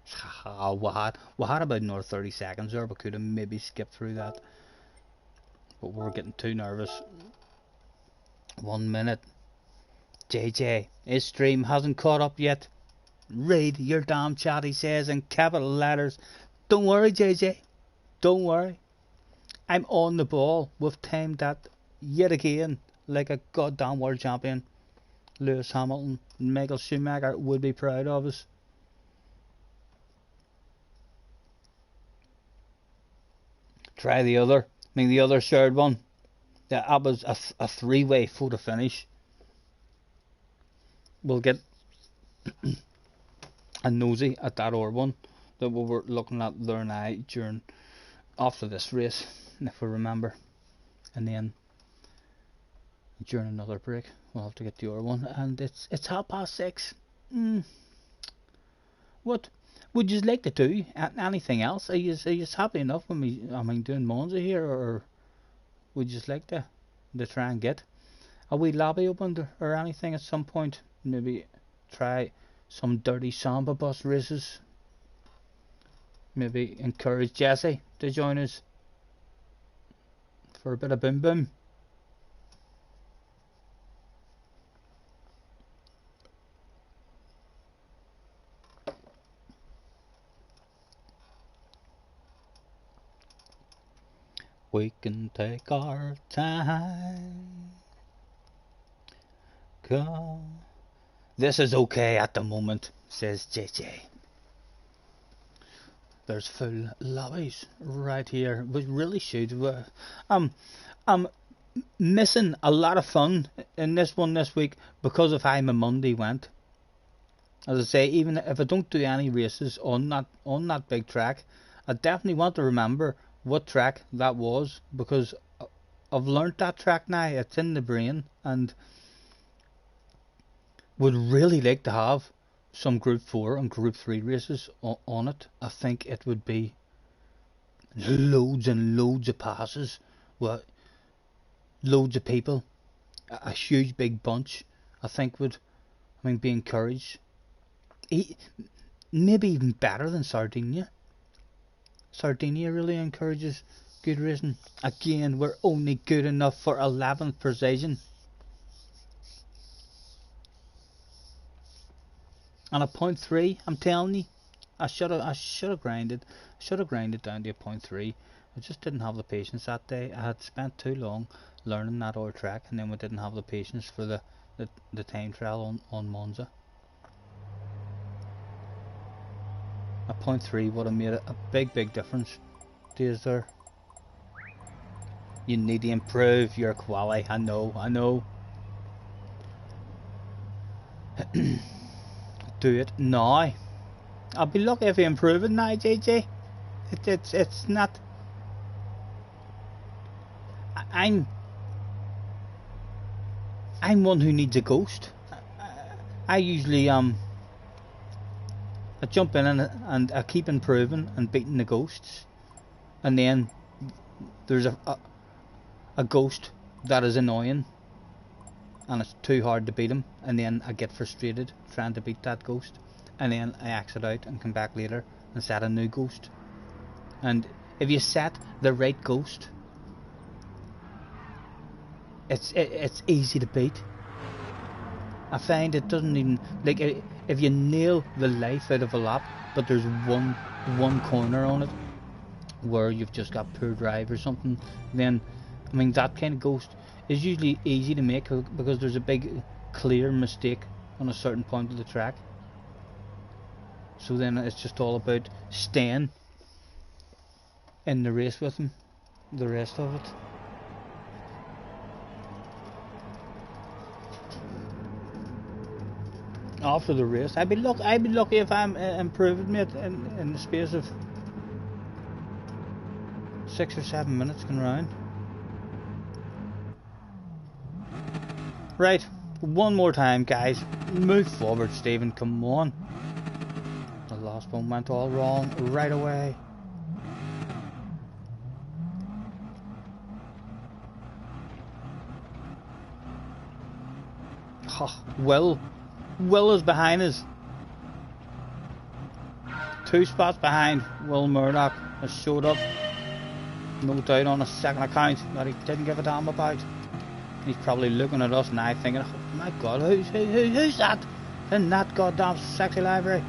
We had about another 30 seconds there. We could have maybe skipped through that. But we were getting too nervous. 1 minute. JJ, his stream hasn't caught up yet. Read your damn chat, he says in capital letters. Don't worry, JJ. Don't worry. I'm on the ball. We've timed that yet again like a goddamn world champion. Lewis Hamilton and Michael Schumacher would be proud of us. Try the other. I mean, the other shared one. That was a three-way photo finish. We'll get a nosy at that other one that we were looking at there now during after this race, if we remember, and then during another break we'll have to get the other one, and it's 6:30. What would you like to do? Anything else? Are you happy enough when we doing Monza here, or would you like to try and get a wee lobby opened or anything at some point? Maybe try some dirty samba bus races. Maybe encourage Jesse to join us for a bit of boom boom. We can take our time. Go. This is okay at the moment, says JJ. There's full lobbies right here. We really should. I'm missing a lot of fun in this one this week because of how my Monday went. As I say, even if I don't do any races on that big track, I definitely want to remember what track that was, because I've learnt that track now. It's in the brain, and would really like to have some Group 4 and Group 3 races on it. I think it would be loads and loads of passes with loads of people, a huge big bunch. I think would be encouraged. Maybe even better than Sardinia. Sardinia really encourages good racing. Again, we're only good enough for 11th position. And a 0.3, I'm telling you, I should have grinded down to a 0.3. I just didn't have the patience that day. I had spent too long learning that other track, and then we didn't have the patience for the time trial on Monza. A 0.3 would have made a big difference. Days there. You need to improve your quality. I know. Do it now. I'll be lucky if you improve it now, JJ. It's not. I'm one who needs a ghost. I usually I jump in and I keep improving and beating the ghosts, and then there's a ghost that is annoying and it's too hard to beat him, and then I get frustrated trying to beat that ghost, and then I exit out and come back later and set a new ghost. And if you set the right ghost, it's easy to beat. I find it doesn't even, like, if you nail the life out of a lap, but there's one corner on it where you've just got poor drive or something, then I mean that kind of ghost is usually easy to make because there's a big clear mistake on a certain point of the track. So then it's just all about staying in the race with him, the rest of it. After the race, I'd be lucky if I'm improving, mate, in the space of 6 or 7 minutes going round. Right, one more time, guys. Move forward, Stephen. Come on. The last one went all wrong right away. Oh, Will is behind us. 2 spots behind. Will Murdoch has showed up. No doubt on a second account that he didn't give a damn about. He's probably looking at us now thinking, oh my god, who's that in that goddamn sexy library?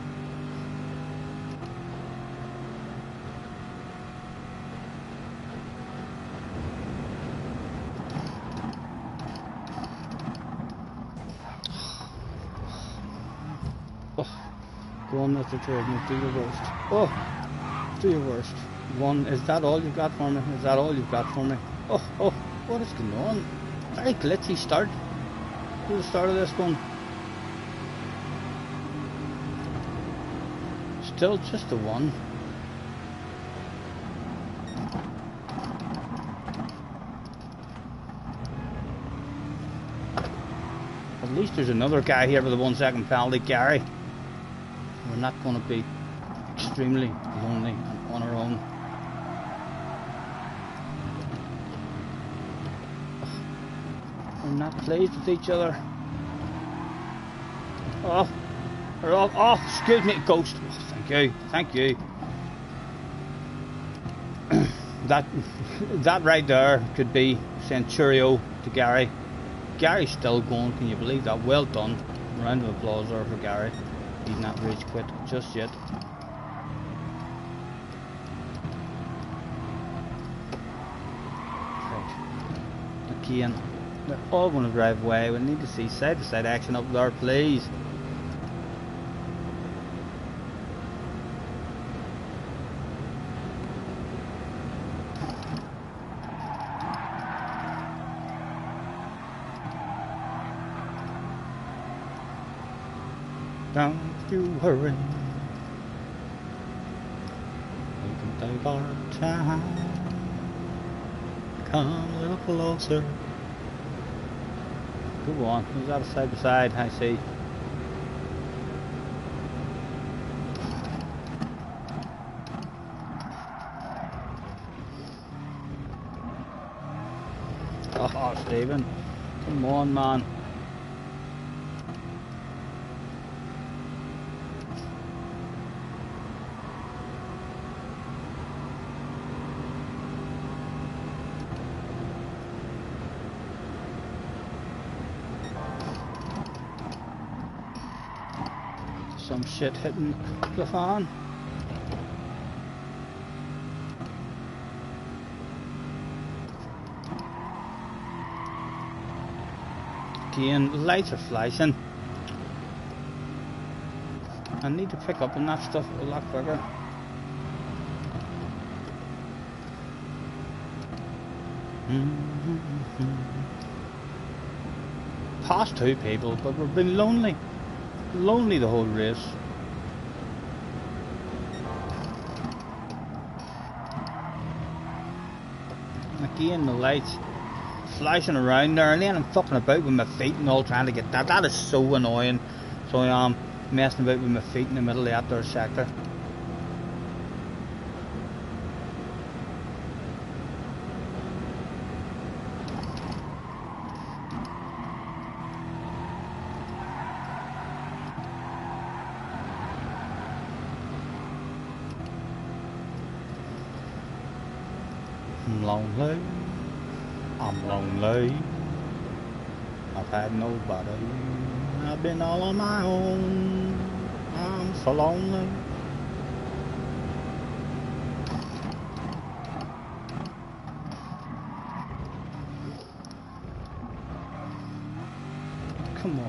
Go on, Mr. Tradesman, do your worst. Oh, do your worst. One, is that all you've got for me? Is that all you've got for me? Oh, what is going on? Very glitchy start to the start of this one. Still just a 1. At least there's another guy here with a 1 second penalty, Gary. We're not going to be extremely lonely and on our own. We're not pleased with each other. Oh, excuse me, ghost. Oh, thank you. that right there could be saying cheerio to Gary. Gary's still going, can you believe that? Well done. Round of applause there for Gary. He's not rage quit just yet. Right. Again, they're all going to drive away. We need to see side to side action up there, please. Don't you hurry. We can take our time. Come a little closer. Go on. Who's that side by side? I see. Oh, Stephen. Come on, man. Some shit hitting the fan. Again, the lights are flashing. I need to pick up on that stuff a lot quicker. Past 2 people, but we've been lonely the whole race. Again, the lights flashing around there, and then I'm fucking about with my feet and all trying to get that. That is so annoying. So I am messing about with my feet in the middle of the outdoor sector. I'm lonely. I've had nobody. I've been all on my own. I'm so lonely.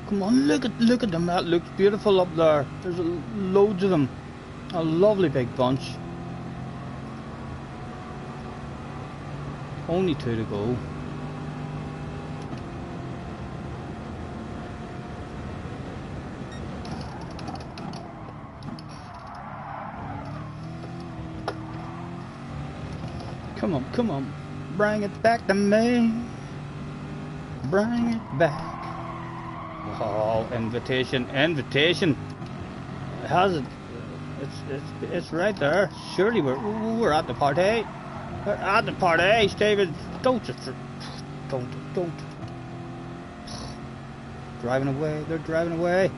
come on, look at them, that looks beautiful up there. There's loads of them. A lovely big bunch. Only 2 to go. Come on, bring it back to me. Bring it back. Oh, invitation. Has it? It's right there. Surely we're at the party. We're at the party, David. Don't. Driving away. They're driving away.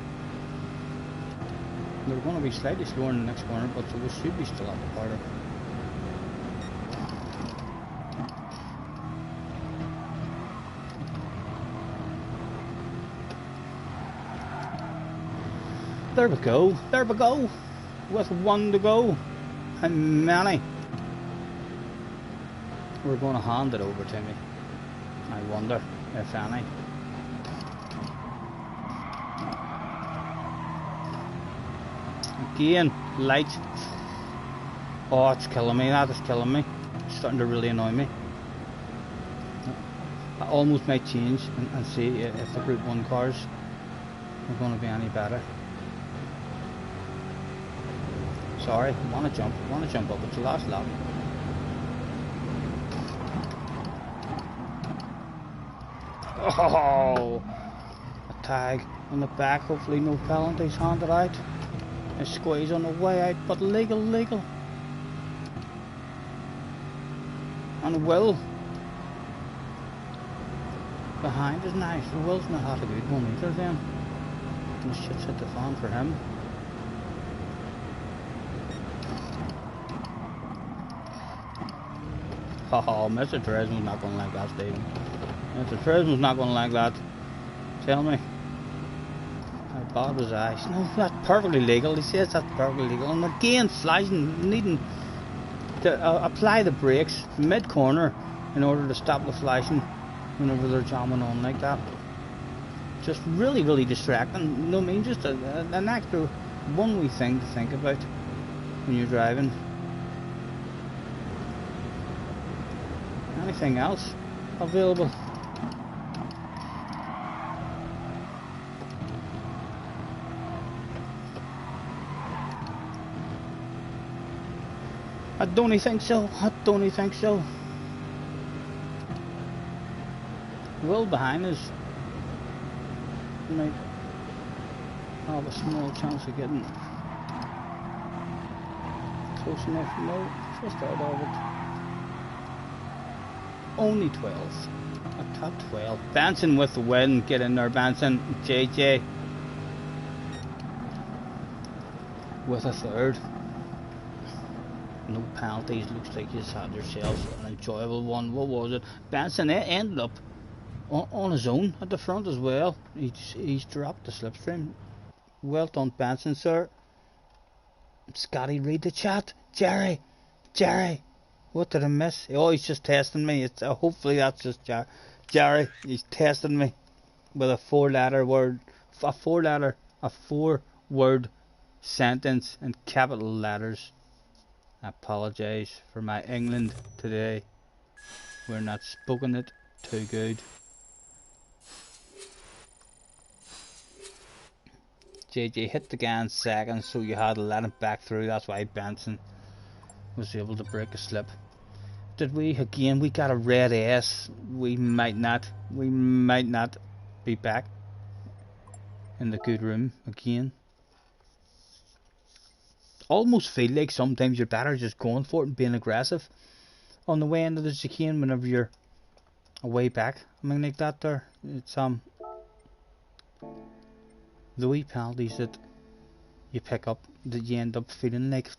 They're going to be slightly slower in the next corner, but so we should be still at the party. There we go. With 1 to go. How many? We're going to hand it over to me. I wonder if any. Again, light. Oh, it's killing me. That is killing me. It's starting to really annoy me. I almost might change and see if the Group 1 cars are going to be any better. Sorry, want to jump up. It's the last lap. Oh, a tag on the back. Hopefully no penalties handed out. A squeeze on the way out, but legal. And Will behind is nice. Will's not had a good one either then. And shit's hit the fan for him. Oh, Mr. Turismo's not going to like that, Stephen. Mr. Turismo's not going to like that. Tell me. How bad was I? No, that's perfectly legal. He says that's perfectly legal. And again, flashing, needing to apply the brakes mid-corner in order to stop the flashing whenever they're jamming on like that. Just really distracting. You know what I mean? Just an extra one wee thing to think about when you're driving. Anything else available? I don't think so. Will behind us might have a small chance of getting close enough. No, just out of it. Only 12. A top 12. Benson with the win. Get in there, Benson. JJ with a third. No penalties. Looks like you had yourself an enjoyable one. What was it? Benson ended up on his own at the front as well. He's dropped the slipstream. Well done, Benson, sir. Scotty, read the chat. Jerry. What did I miss? Oh, he's just testing me. It's hopefully that's just Jerry. He's testing me with a four-word sentence in capital letters. I apologise for my England today. We're not spoken it too good. JJ hit the guy in second, so you had to let him back through. That's why Benson was able to break a slip. Did we? Again, we got a red S. We might not be back in the good room again. Almost feel like sometimes you're better just going for it and being aggressive on the way into the chicane whenever you're way back. I mean, like that there. It's the wee penalties that you pick up that you end up feeling like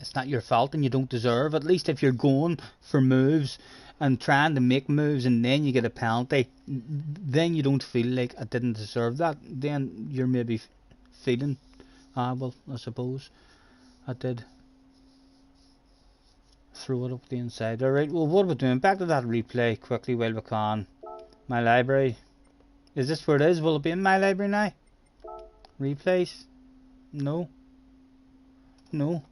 it's not your fault and you don't deserve. At least if you're going for moves and trying to make moves and then you get a penalty, then you don't feel like I didn't deserve that. Then you're maybe feeling, well, I suppose I did throw it up the inside. Alright, well, what are we doing? Back to that replay quickly while we can. My library. Is this where it is? Will it be in my library now? Replays? No. No.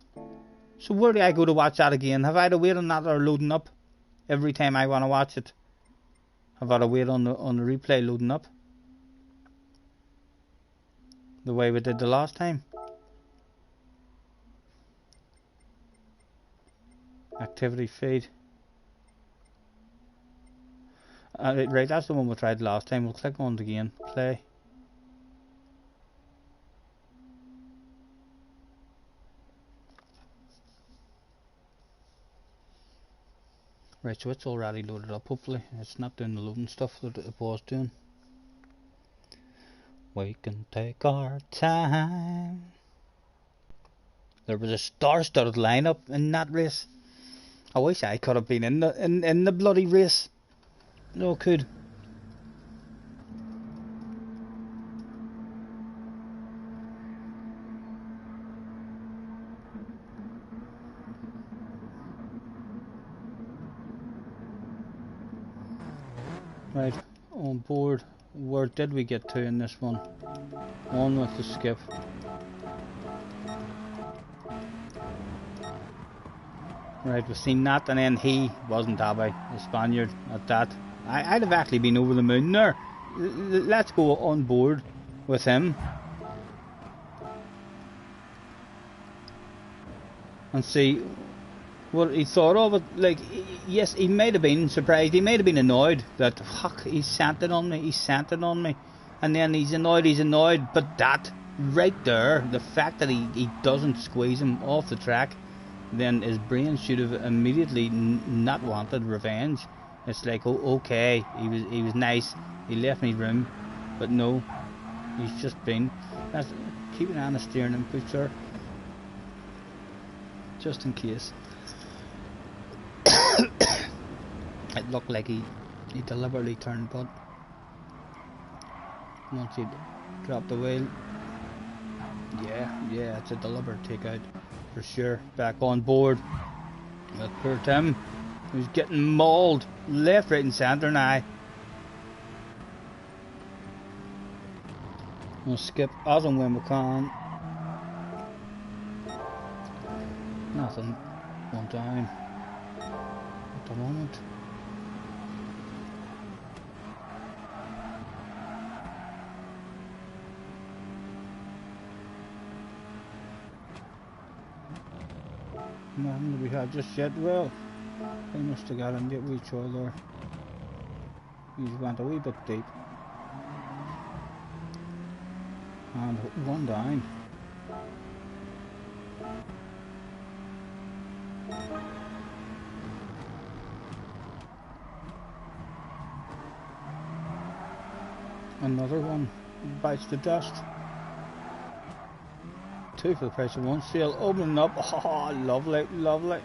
So where do I go to watch that again? Have I to wait on that or loading up every time I want to watch it? Have I to wait on the replay loading up? The way we did the last time. Activity feed. Right, that's the one we tried last time. We'll click on it again. Play. Right, so it's already loaded up, hopefully. It's not doing the loading stuff that it was doing. We can take our time. There was a star-studded lineup in that race. I wish I could have been in the bloody race. No, could. Right, on board. Where did we get to in this one? On with the skip. Right, we've seen that, and then he wasn't happy, the Spaniard, at that. I'd have actually been over the moon there. Let's go on board with him and see what he thought of it. Like, yes, he might have been surprised, he might have been annoyed that, fuck, he sent it on me, and then he's annoyed, but that, right there, the fact that he doesn't squeeze him off the track, then his brain should have immediately not wanted revenge. It's like, oh, okay, he was nice, he left me room, but no, he's just been. Keep an eye on the steering input, sir, just in case. It looked like he deliberately turned, but once he dropped the wheel, yeah, it's a deliberate takeout for sure. Back on board with poor Tim, who's getting mauled left, right and centre now. We'll skip as and when we can. Nothing, one down at the moment. Nothing that we have just yet. Well, they must have got him a wee choil there. He's went a wee bit deep. And one down. Another one bites the dust. Two for the price of one. Sail opening up. Oh, lovely, lovely.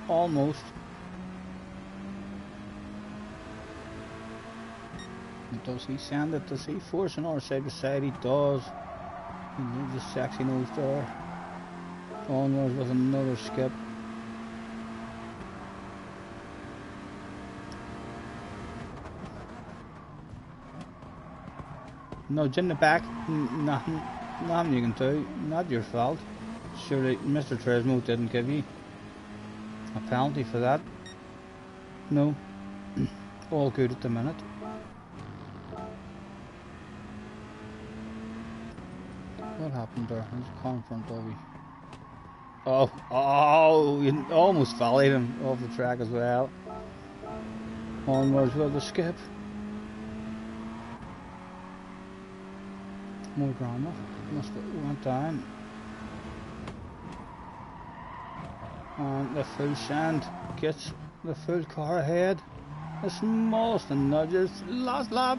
Almost. And does he send it? Does he force another side by side? He does. He leaves the sexy nose there. Onwards with another skip. Nudge in the back. Nothing you can do. Not your fault. Surely Mr. Tresmo didn't give you a penalty for that. No. All good at the minute. What happened there? There's a car in front of you. Oh, you almost volleyed him off the track as well. Onwards with the skip. More drama. Must have went down. And the full sand gets the full car ahead. The smallest of nudges. Last lap.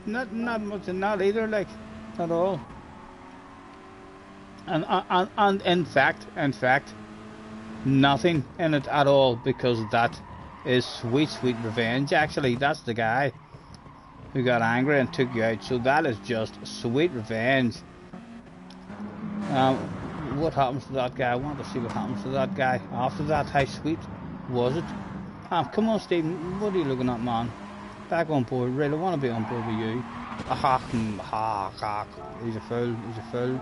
Not much in that either, like, at all. And in fact, nothing in it at all, because that is sweet revenge. Actually, that's the guy who got angry and took you out. So that is just sweet revenge. What happens to that guy? I want to see what happens to that guy after that. How sweet was it? Come on, Stephen. What are you looking at, man? Back on board. Right, I want to be on board with you. He's a fool. He's a fool.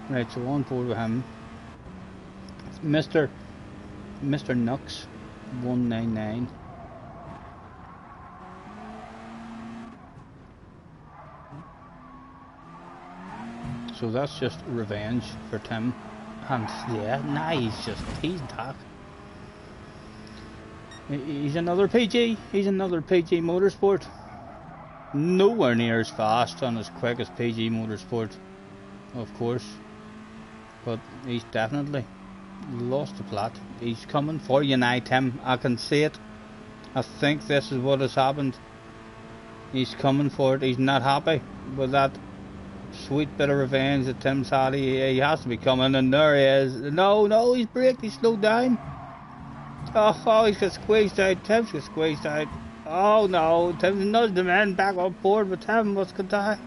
Right, so on board with him. Mr. Nux 199. So that's just revenge for Tim. And yeah, nah, he's dark. He's another PG. He's another PG Motorsport. Nowhere near as fast and as quick as PG Motorsport, of course. But he's definitely lost the plot. He's coming for you now, Tim. I can see it. I think this is what has happened. He's coming for it. He's not happy with that sweet bit of revenge that Tim's had. He has to be coming, and there he is. No, he's braked. He's slowed down. Oh, he's got squeezed out. Tim's got squeezed out. Oh no, Tim's nudged the man back on board, but Tim was going to die.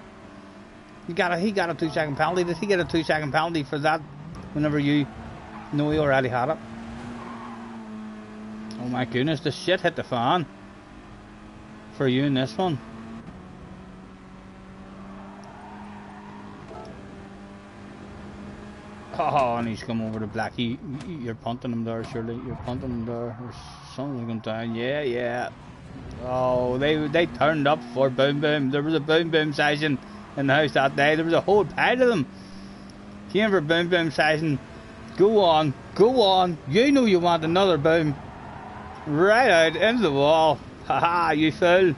He got a 2-second penalty. Did he get a 2-second penalty for that whenever you know he already had it? Oh my goodness, the shit hit the fan for you in this one. Oh, and he's come over to black. You're punting him there, surely. You're punting him there. Or something's going down. Yeah. Oh, they turned up for Boom Boom. There was a Boom Boom session in the house that day. There was a whole pile of them. Came for Boom Boom session. Go on. You know you want another boom. Right out into the wall. Haha, you fool.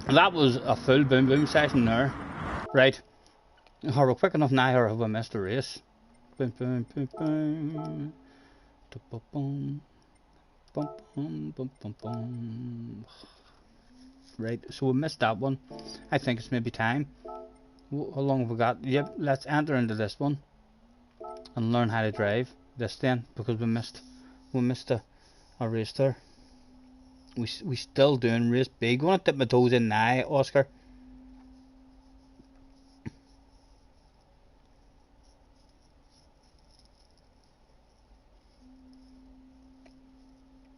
That was a full Boom Boom session there. Right. Are we quick enough now, or have we missed the race? Boom, boom, boom, boom. Boom, boom, boom, boom, boom, boom. Right, so we missed that one. I think it's maybe time. How long have we got? Yep, let's enter into this one and learn how to drive this then, because we missed a race there. We still doing race B. Gonna dip my toes in now, Oscar.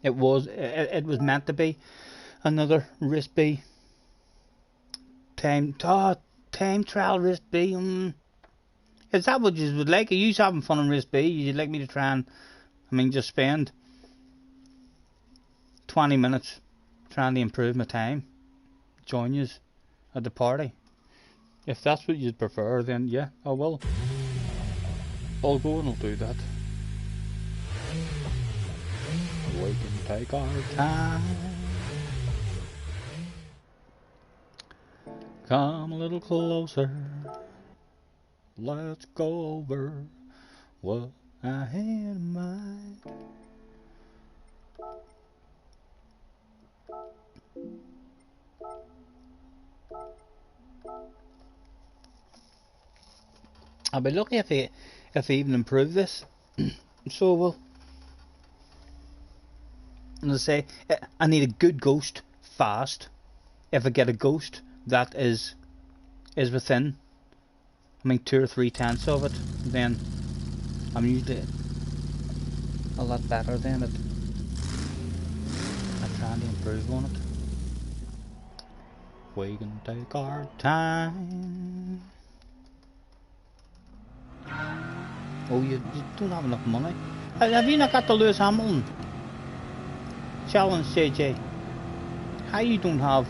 It was meant to be another race B. Time trial race B. Is that what you would like? Are you having fun in race B? You'd like me to try and, just spend 20 minutes trying to improve my time? Join you at the party. If that's what you'd prefer, then yeah, I will. I'll go and I'll do that. We can take our time. Come a little closer. Let's go over what I had in mind. I'll be lucky if he even improve this. So well. And I say, I need a good ghost fast. If I get a ghost that is within, 2 or 3 tenths of it, then I'm usually a lot better than it. I'm trying to improve on it. We can take our time. Oh, you don't have enough money. Have you not got the Lewis Hamilton challenge, JJ? How you don't have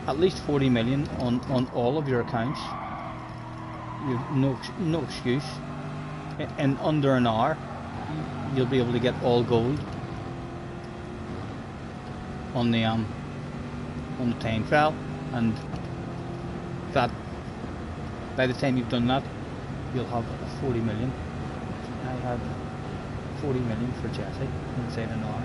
at least 40 million on all of your accounts? You've no excuse. In under an hour, you'll be able to get all gold on the time trial, and that by the time you've done that, you'll have 40 million. I had 40 million for Jesse inside an hour.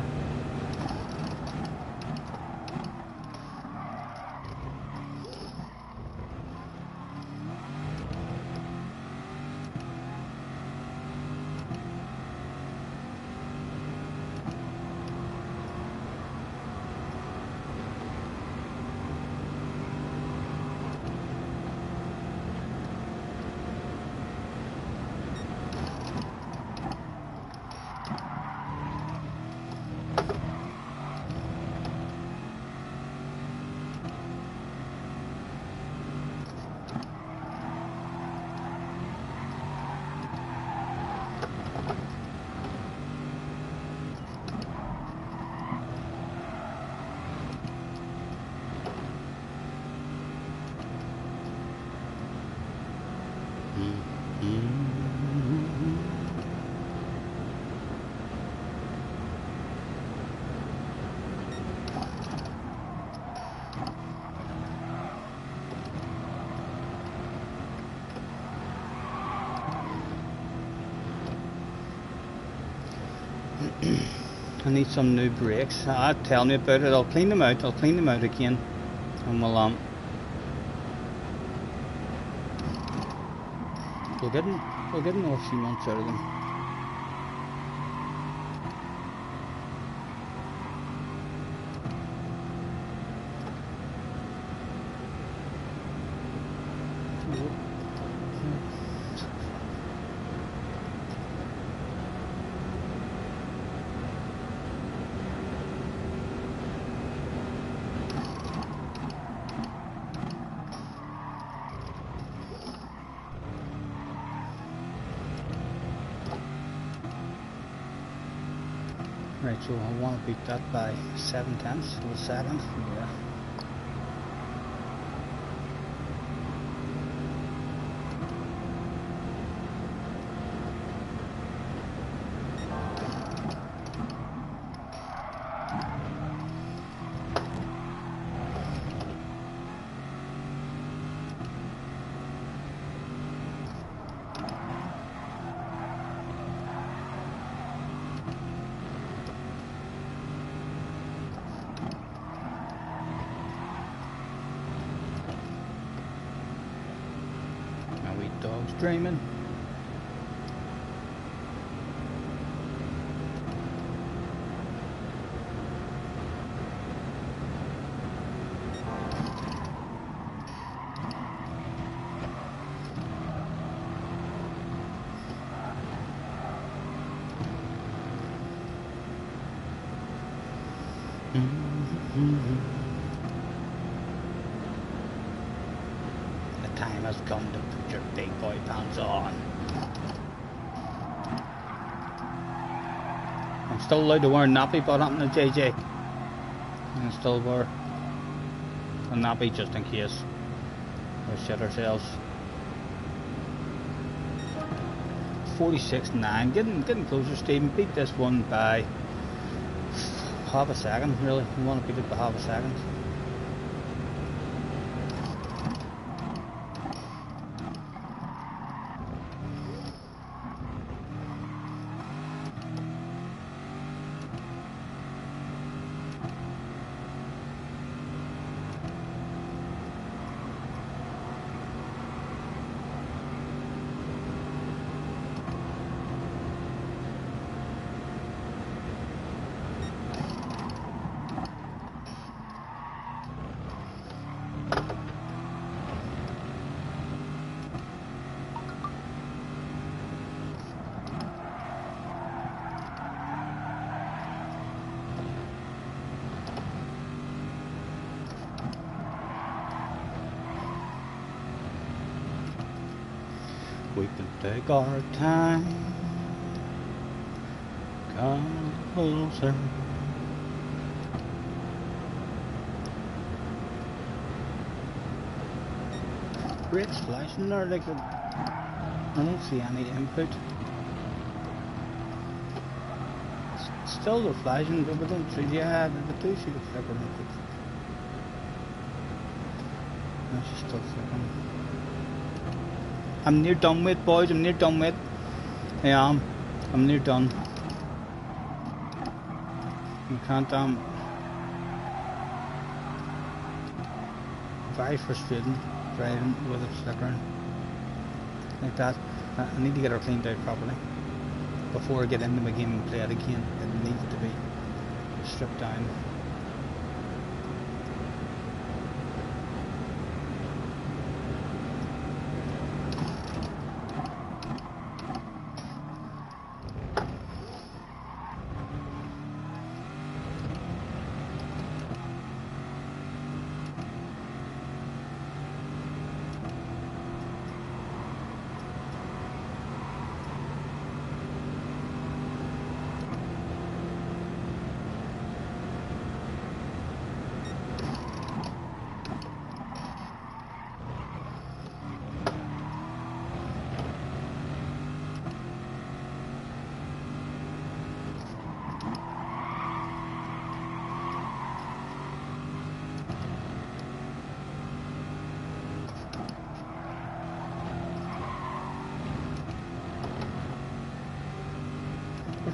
I need some new brakes. Tell me about it. I'll clean them out. I'll clean them out again, and we'll get another few months out of them. Right, so I want to beat that by 7/10 of a second. Yeah. Dog's dreaming. The time has come to put your big boy pants on. I'm still allowed to wear a nappy, but I'm happened to JJ. I still wear a nappy just in case we shit ourselves. 46.9, getting closer, Stephen. Beat this one by half a second, really. We want to beat it by half a second. We can take our time, come closer. Brakes flashing there like I don't see any input. Still they're flashing, but we don't see. Yeah, they do see the flicker input. No, she's still flickering. I'm near done with, boys. I'm near done with. I am. I'm near done. You can't very frustrating driving with it flickering like that. I need to get her cleaned out properly before I get into my game and play it again. It needs to be stripped down.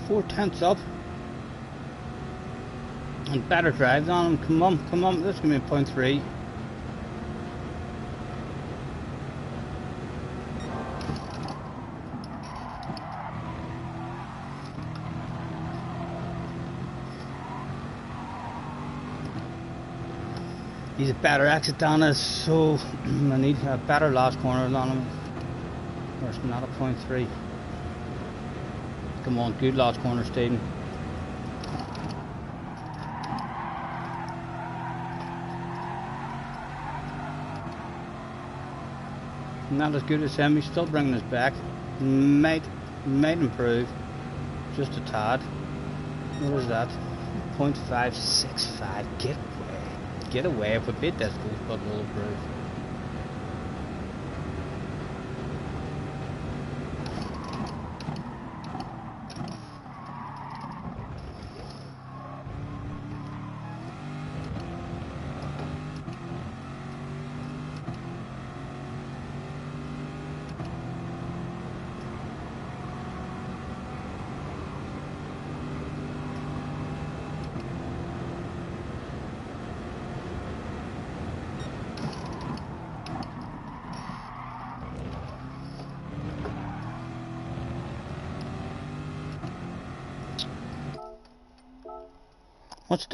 4/10 up. And better drives on him. Come on, this is going to be 0.3. He's a better exit on us, so I need a better last corner on him. Or it's not a 0.3. Come on, good last corner, Stephen. Not as good as him, he's still bringing us back. Might improve. Just a tad. What is that? 0.565. Get away. If we beat this goal, but we'll improve.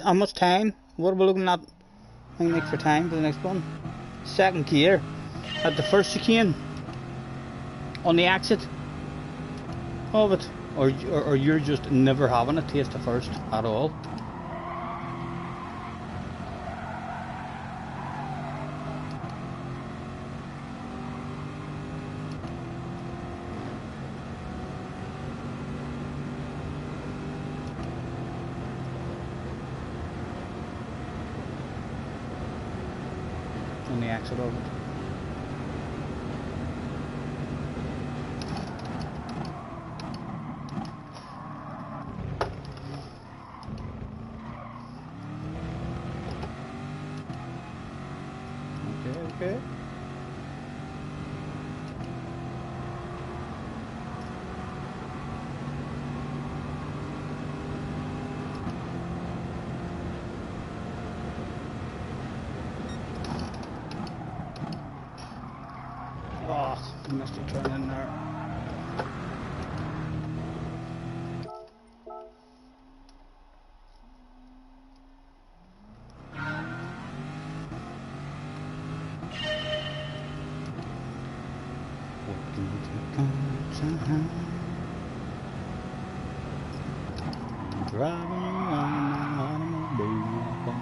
How much time? What are we looking at? I think for time for the next one. Second gear at the first chicane on the exit of it, or you're just never having a taste of first at all. On the exit of it. Okay. Oh, missed a turn in there. Driving around my automobile,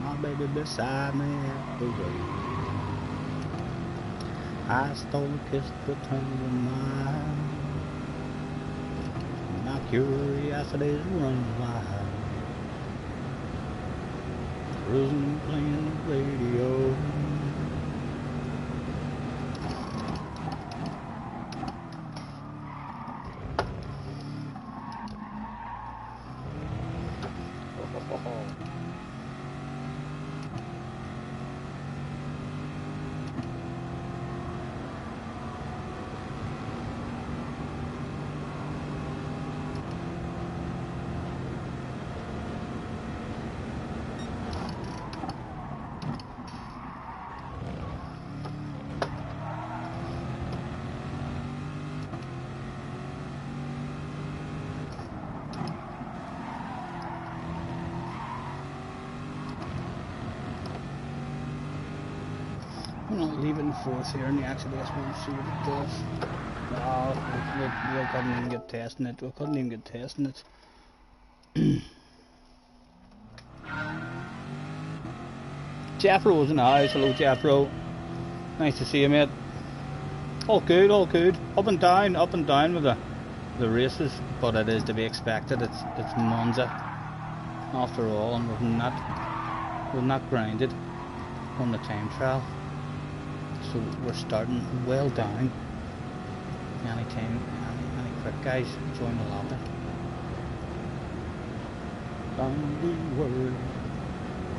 my baby beside me at the wheel. I stole a kiss to turn of my eye. My curiosity's running wild. Cruising, playing the radio. I'm not leaving fourth here in the accident. We'll see what it does. No, we couldn't even get testing it. We couldn't even get testing it. Jeffro was in the house. Hello, Jeffro. Nice to see you, mate. All good, all good. Up and down with the races, but it is to be expected. It's Monza after all, and we've not grinded on the time trial. So we're starting well down. Anytime, any quick guys join the lobby. Don't be worried,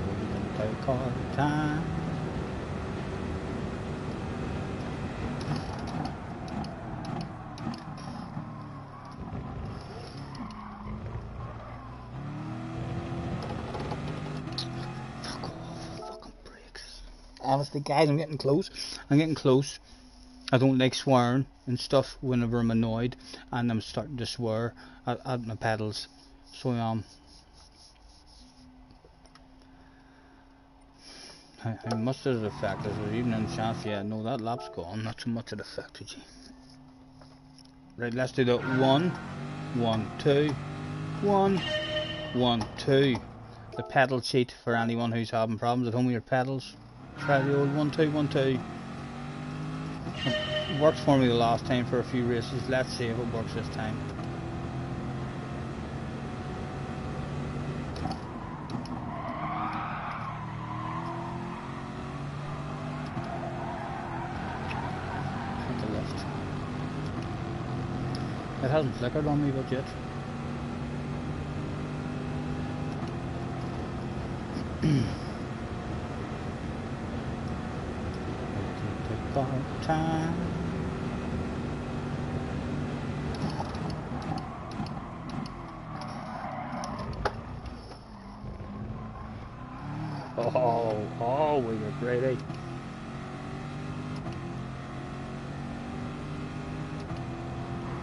we can take our time. honestly, guys, I'm getting close. I'm getting close. I don't like swearing and stuff whenever I'm annoyed, and I'm starting to swear at my pedals. So how much does it affect? Is there even any chance? Yeah, no, that lap's gone. Not too much it affected you. Right, let's do the 1, 1, 2, 1, 1, 2. The pedal cheat for anyone who's having problems at home with your pedals. Try the old 1, 2, 1, 2. It worked for me the last time for a few races. Let's see if it works this time. Hit the lift. It hasn't flickered on me but yet. Take our time. Oh, we were great, eh?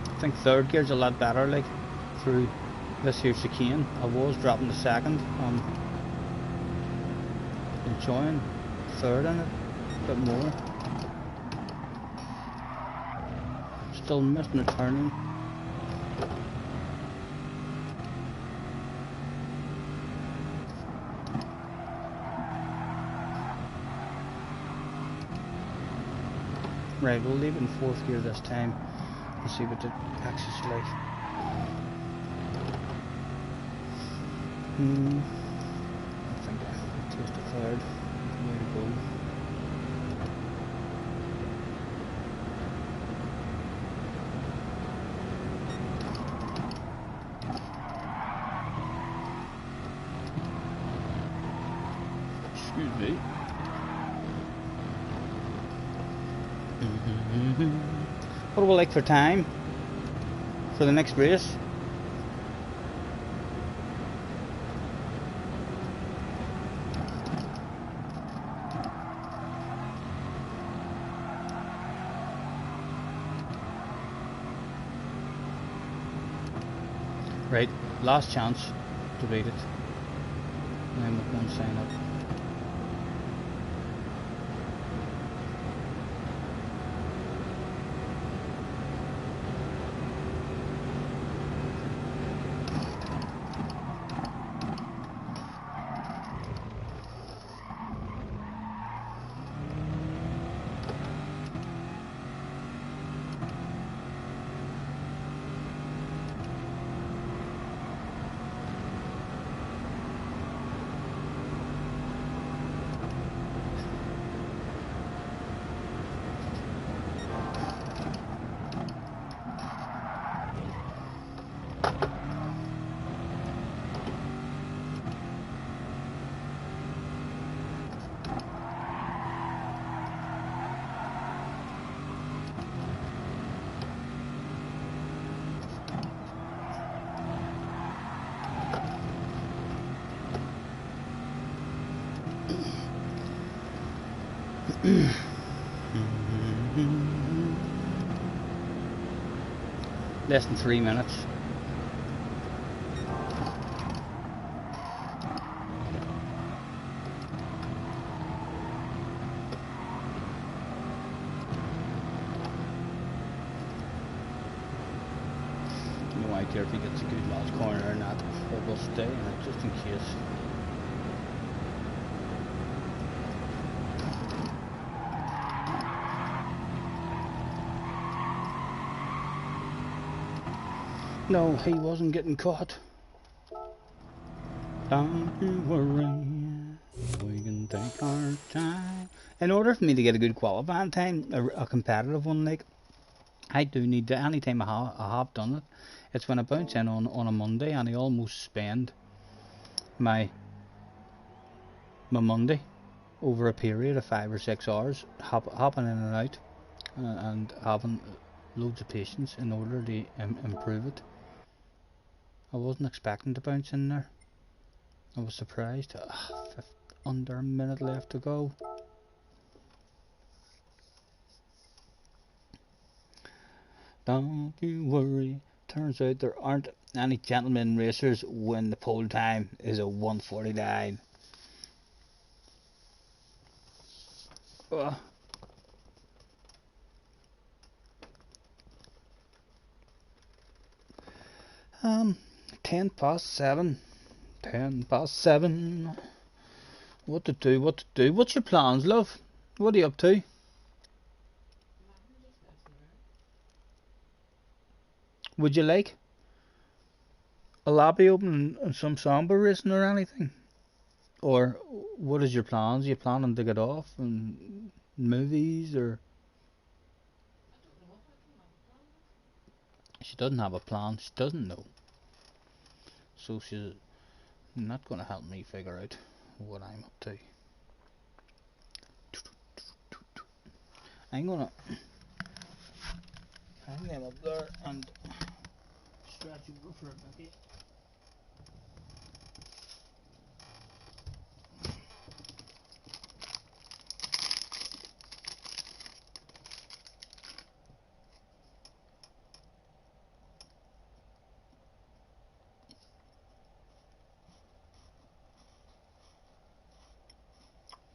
I think third gear's a lot better, like, through this here chicane. I was dropping to second, enjoying third in it a bit more. Still missing a turning. Right, we'll leave it in fourth gear this time and see what the axis is like. I think I'll taste the third. Way to go. Excuse me. What do we like for time for the next race? Right, last chance to beat it. And then we're going to sign up. Less than 3 minutes. No idea if he gets a good last corner or not, but we'll stay in it just in case. No, he wasn't getting caught. Don't you worry, we can take our time. In order for me to get a good qualifying time, a competitive one, like, I do need to, anytime I have done it, it's when I bounce in on a Monday and I almost spend my Monday over a period of 5 or 6 hours hopping in and out and having loads of patience in order to improve it. I wasn't expecting to bounce in there. I was surprised. Under a minute left to go. Don't you worry. Turns out there aren't any gentlemen racers when the pole time is a 1:49. 10 past 7. 10 past 7. What to do? What to do? What's your plans, love? What are you up to? Would you like a lobby open and some samba racing or anything? Or what is your plans? Are you planning to get off and movies or? She doesn't have a plan. She doesn't know. So she's not going to help me figure out what I'm up to. I'm gonna hang them up there and stretch over for a bit.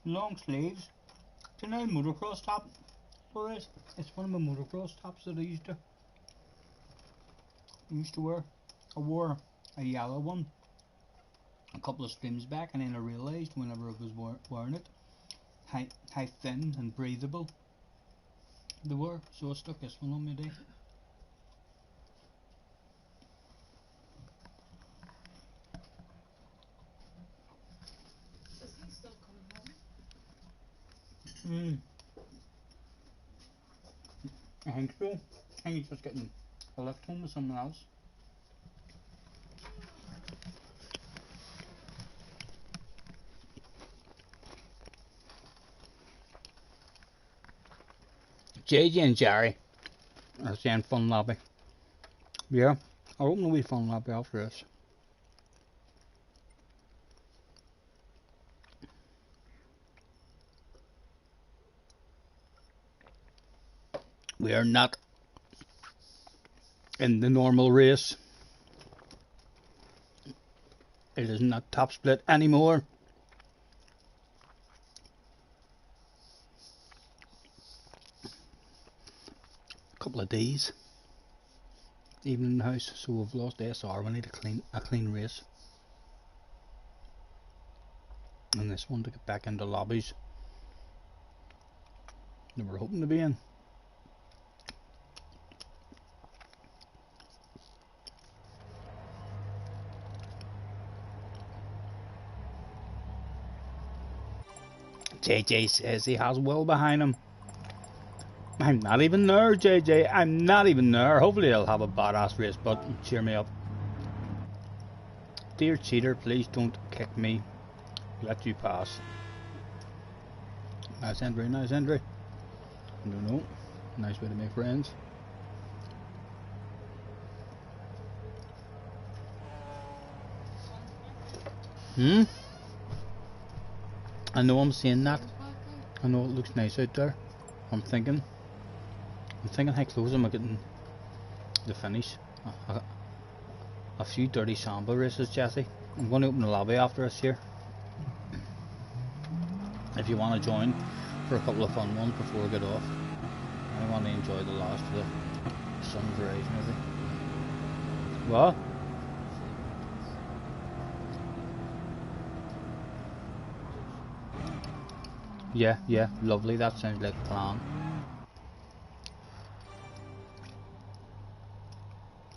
Long sleeves. It's an old motocross top. So it is. It's one of my motocross tops that I used to wear. I wore a yellow one a couple of streams back, and then I realised whenever I was wearing it how thin and breathable they were, so I stuck this one on me today. Is he still coming home? I think so. I think he's just getting a lift home with someone else. JJ and Jerry are saying fun lobby. Yeah, I'll open a wee fun lobby after this. We are not in the normal race. It is not top split anymore. A couple of days, even in the house, so we've lost SR. We need a clean race. And this one to get back into lobbies that we're hoping to be in. JJ says he has Will behind him. I'm not even there, JJ. I'm not even there. Hopefully I'll have a badass race, but cheer me up. Dear cheater, please don't kick me. Let you pass. Nice entry, nice entry. No. Nice way to make friends. I know I'm seeing that. I know it looks nice out there. I'm thinking how close am I getting to finish. A few dirty samba races, Jesse. I'm going to open the lobby after this here. If you want to join for a couple of fun ones before we get off. I want to enjoy the last of the sun's rays maybe. What? Yeah, lovely. That sounds like a plan.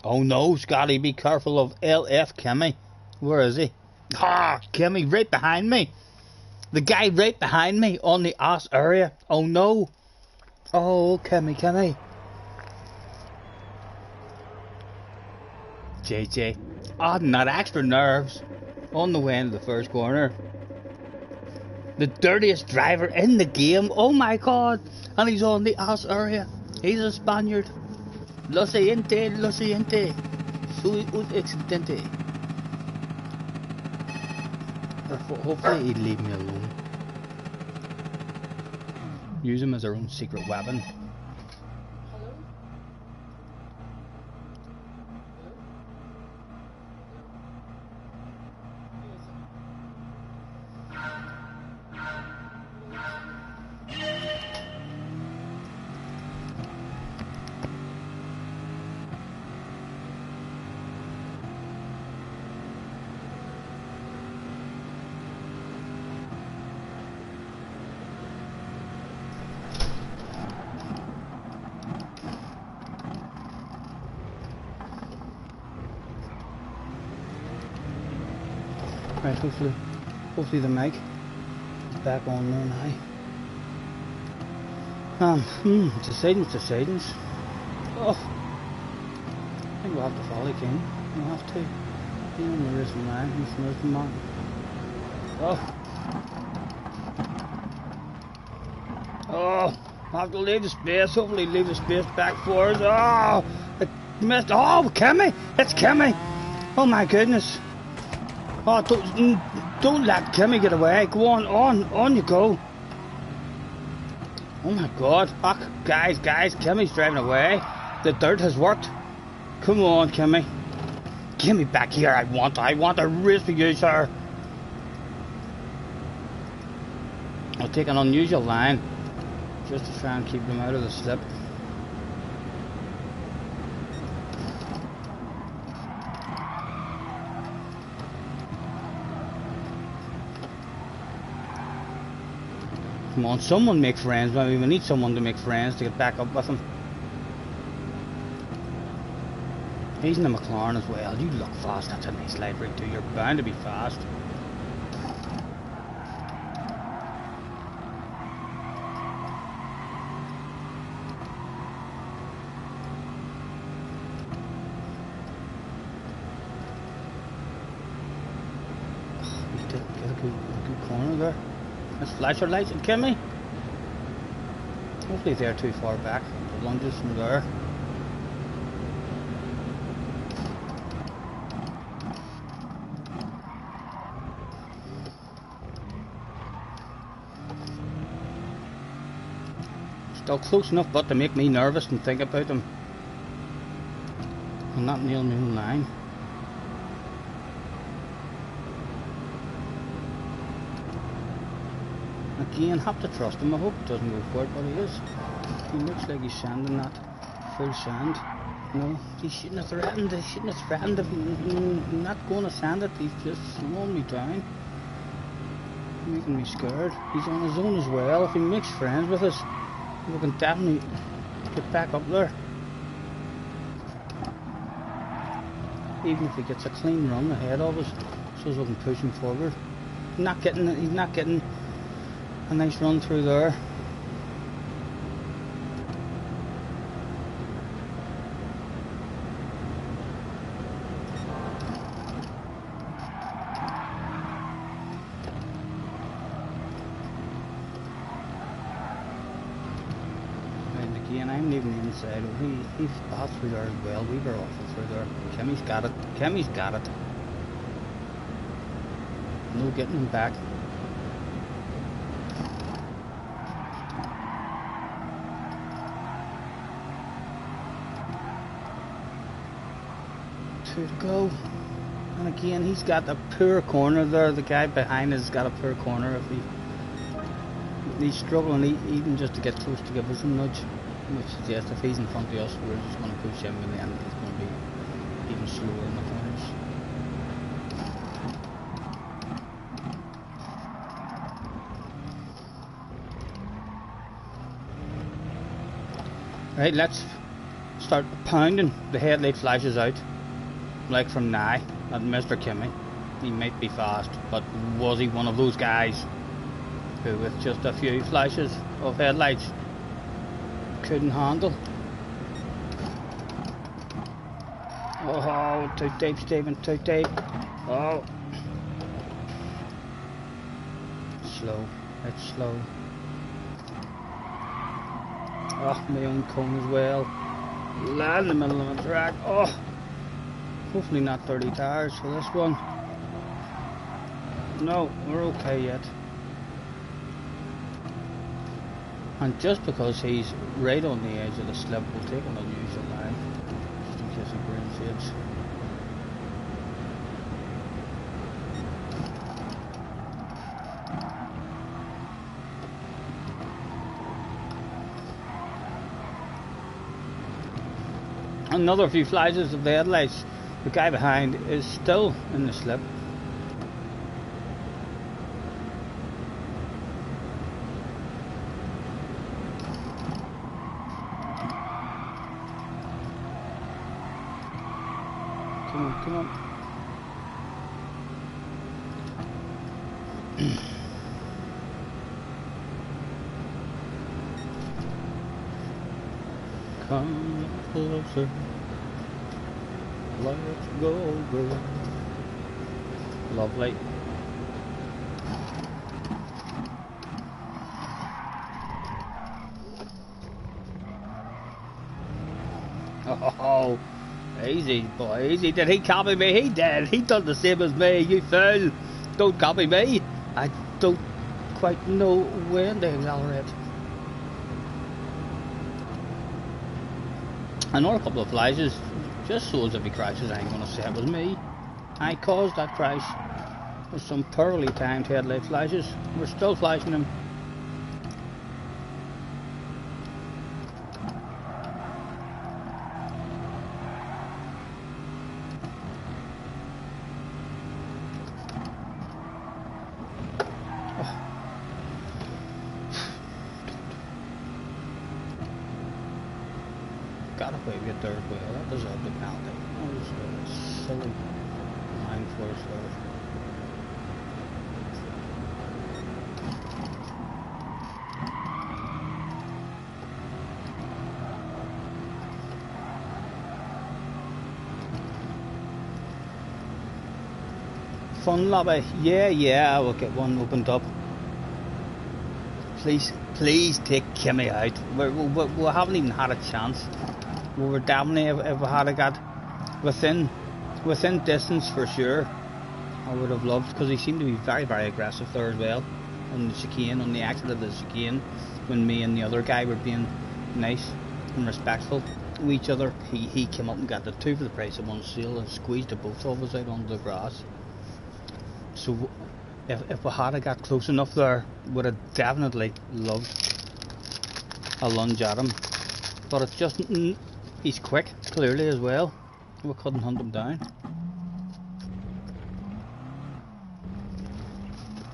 Oh no, Scotty, be careful of LF Kimmy. Where is he? Ah, Kimmy, right behind me. The guy right behind me on the ass area. Oh no. Oh, Kimmy. JJ, adding that extra nerves on the way into the first corner. The dirtiest driver in the game. Oh my god. And he's on the ass area. He's a Spaniard. Lo siguiente. Soy un accidente. Hopefully he'd leave me alone. Use him as our own secret weapon. Hello? Right, hopefully the mic is back on there now. Decisions. Oh, I think we'll have to follow King. We'll have to. Be on the racing line. He's from the mountain. Oh. Oh, I have to leave the space. Hopefully leave the space back for us. Oh, it missed. Oh, Kimmy. It's Kimmy. Oh my goodness. Oh, don't let Kimmy get away. Go on you go. Oh my God. Oh, guys, Kimmy's driving away. The dirt has worked. Come on, Kimmy. Get me back here. I want a race with you, sir. I'll take an unusual line just to try and keep them out of the slip. Come on, someone make friends. Maybe we need someone to make friends to get back up with him. He's in the McLaren as well. You look fast. That's a nice light rig too. You're bound to be fast. Need to get a good corner there. Let's flash our lights and Kimmy. Hopefully they're too far back. The lunges from there. Still close enough but to make me nervous and think about them. I'm not nailing my own line. Again, have to trust him. I hope he doesn't go for it, but he is. He looks like he's sanding that full sand. No, he shouldn't have threatened. I'm not going to sand it. He's just slowing me down, making me scared. He's on his own as well. If he makes friends with us, we can definitely get back up there. Even if he gets a clean run ahead of us, so we can push him forward. He's not getting a nice run through there. And I'm leaving the inside. He's passed through there as well. We were awful through there. Kimmy's got it. No getting him back. Two to go. And again, he's got a poor corner there. The guy behind has got a poor corner. If he's struggling even just to get close to give us a nudge. Which suggests if he's in front of us, we're just going to push him, and then he's going to be even slower in the corners. Right, let's start pounding the headlight flashes out, like from now, at Mr. Kimmy. He might be fast, but was he one of those guys who, with just a few flashes of headlights, couldn't handle? Oh, too deep, Stephen, too deep. Oh, slow, it's slow. Oh, my own cone as well. Land in the middle of the track. Oh, hopefully not 30 tires for this one. No, we're okay yet. And just because he's right on the edge of the slip, we'll take an unusual line, just in case he brain fades. Another few flashes of the headlights. The guy behind is still in the slip. Come on. Come closer, let's go, girl. Lovely. Oh, easy, boy, easy. Did he copy me? He did. He done the same as me, you fool. Don't copy me. I don't quite know when to accelerate. Another couple of flashes, just so as if he crashes, I ain't gonna say it was me. I caused that crash with some poorly timed headlight flashes. We're still flashing them. Got away with a third wheel. That deserved a penalty. That was a silly line force there. Fun lobby. Yeah, we'll get one opened up. Please take Kimmy out. We haven't even had a chance. We were definitely, if we had got within distance for sure, I would have loved, because he seemed to be very, very aggressive there as well on the chicane, on the exit of the chicane, when me and the other guy were being nice and respectful to each other. He came up and got the two for the price of one sale and squeezed the both of us out onto the grass. So if we had got close enough there, would have definitely loved a lunge at him. But it's just, he's quick, clearly, as well. We couldn't hunt him down.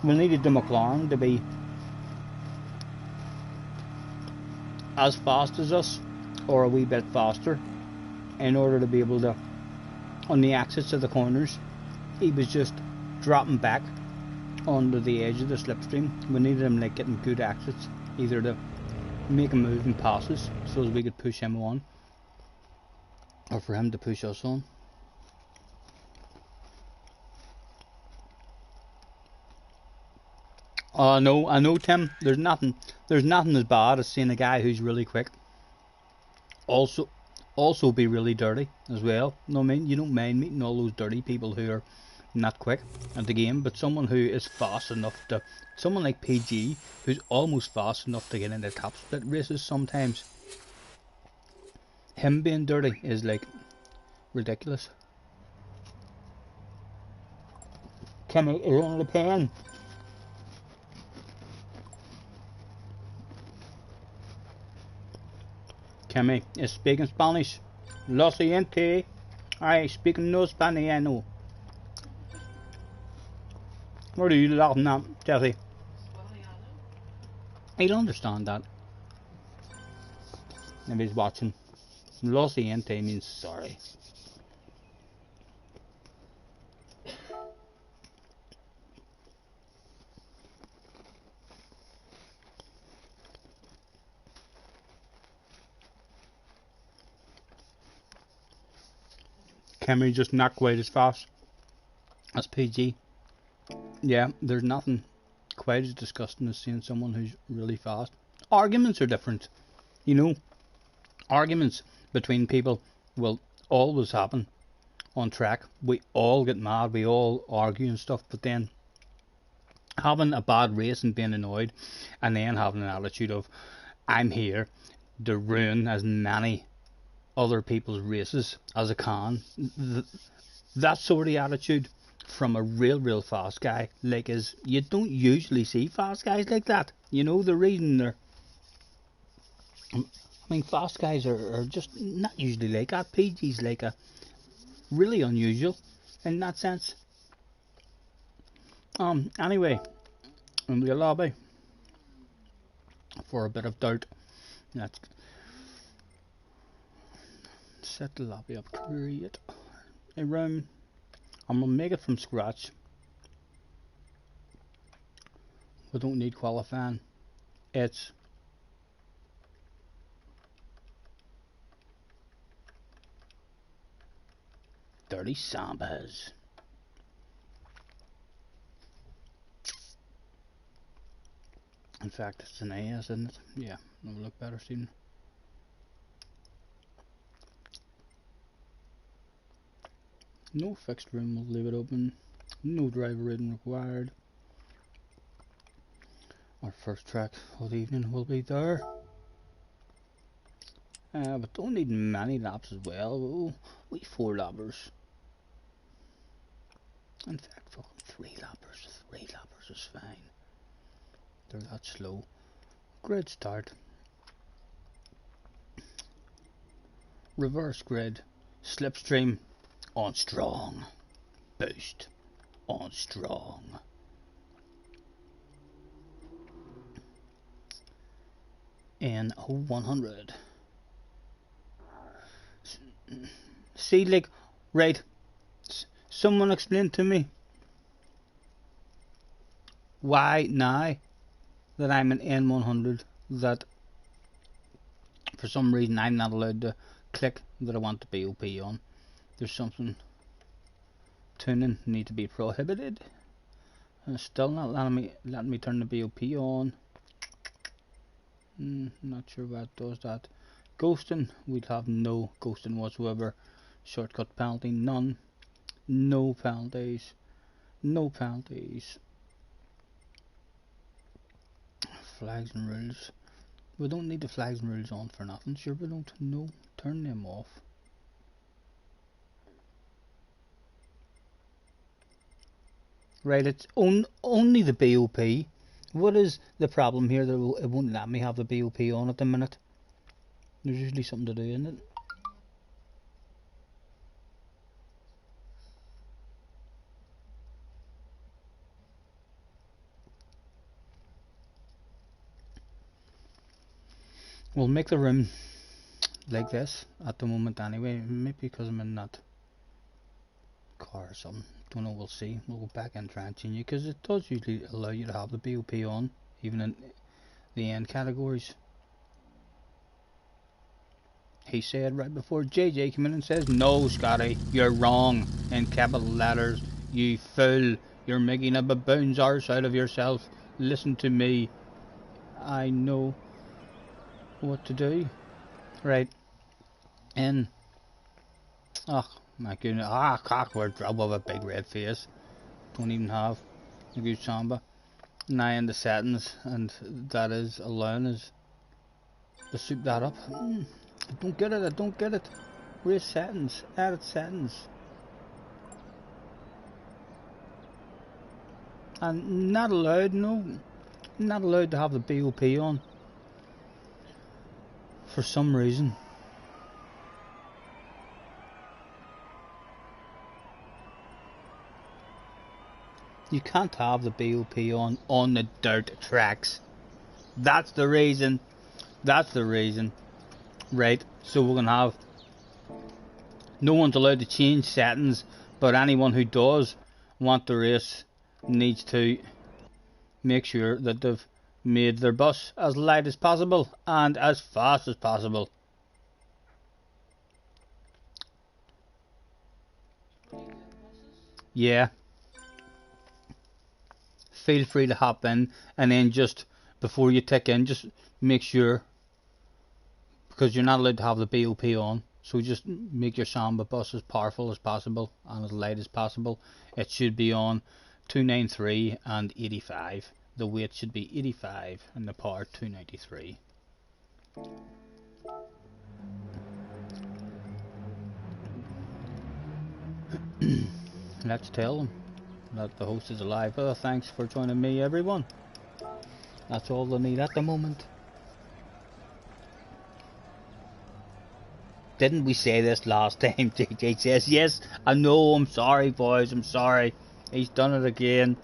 We needed the McLaren to be as fast as us, or a wee bit faster, in order to be able to, on the exits of the corners, he was just dropping back onto the edge of the slipstream. We needed him like getting good exits, either to make him move and passes so as we could push him on, or for him to push us on. I know, Tim. There's nothing as bad as seeing a guy who's really quick also be really dirty as well. No, I mean, you don't mind meeting all those dirty people who are not quick at the game, but someone who is fast enough to, someone like PG, who's almost fast enough to get into top split races sometimes. Him being dirty is like ridiculous. Kimmy is on the pen. Kimmy is speaking Spanish. Lo siguiente. I speak no Spaniano. What are you laughing at, Jesse? He'll understand that if he's watching. Lo siguiente means sorry. Kimmy just not quite as fast as PG. Yeah, there's nothing quite as disgusting as seeing someone who's really fast. Arguments are different, you know. Arguments between people will always happen on track. We all get mad, we all argue and stuff, but then having a bad race and being annoyed, and then having an attitude of, I'm here to ruin as many other people's races as I can. That sort of attitude from a real fast guy, like, is, you don't usually see fast guys like that. You know, the reason they're, I mean, fast guys are just not usually like that. PG's like a really unusual in that sense. Anyway, in the lobby for a bit of doubt. Let's set the lobby up. Create a room. I'm gonna make it from scratch. We don't need qualifying. It's dirty sambas. In fact, it's an AS, isn't it? Yeah, it'll look better soon. No fixed room, we'll leave it open. No driver rating required. Our first track of the evening will be there. But don't need many laps as well. Oh, we 4 lappers. In fact, fucking 3 lappers. 3 lappers is fine. They're that slow. Grid start. Reverse grid. Slipstream on strong. Boost on strong. In 100. See, like, right. Someone explain to me why now that I'm an N100 that for some reason I'm not allowed to click that I want the BOP on. There's something tuning need to be prohibited. And it's still not letting me turn the BOP on. Not sure what does that. Ghosting, we'd have no ghosting whatsoever. Shortcut penalty, none. No penalties. No penalties. Flags and rules. We don't need the flags and rules on for nothing. Sure we don't. No. Turn them off. Right, it's only the BOP. What is the problem here that it won't let me have the BOP on at the minute? There's usually something to do, isn't it? We'll make the room like this at the moment anyway. Maybe because I'm in that car or something. Don't know, we'll see. We'll go back and try and change it because it does usually allow you to have the BOP on, even in the end categories. He said right before JJ came in and says, "No, Scotty, you're wrong," in capital letters. "You fool, you're making a baboon's arse out of yourself. Listen to me. I know what to do." Right. And oh my goodness, cockword drop with a big red face. Don't even have a good samba. Now in the settings, and that is allowing us to soup that up. I don't get it, I don't get it. Where's settings? Edit settings. And not allowed, no. Not allowed to have the BOP on. For some reason. You can't have the BOP on the dirt tracks. That's the reason. That's the reason. Right, so we're gonna have no one's allowed to change settings, but anyone who does want the race needs to make sure that they've made their bus as light as possible and as fast as possible. Yeah. Feel free to hop in, and then just before you tick in, just make sure, because you're not allowed to have the BOP on, so just make your samba bus as powerful as possible and as light as possible. It should be on 293 and 85. The weight should be 85 and the power 293. Let's tell them that the host is alive. Well, thanks for joining me, everyone. That's all they need at the moment. Didn't we say this last time? JJ says, yes, I know, I'm sorry, boys, I'm sorry. He's done it again.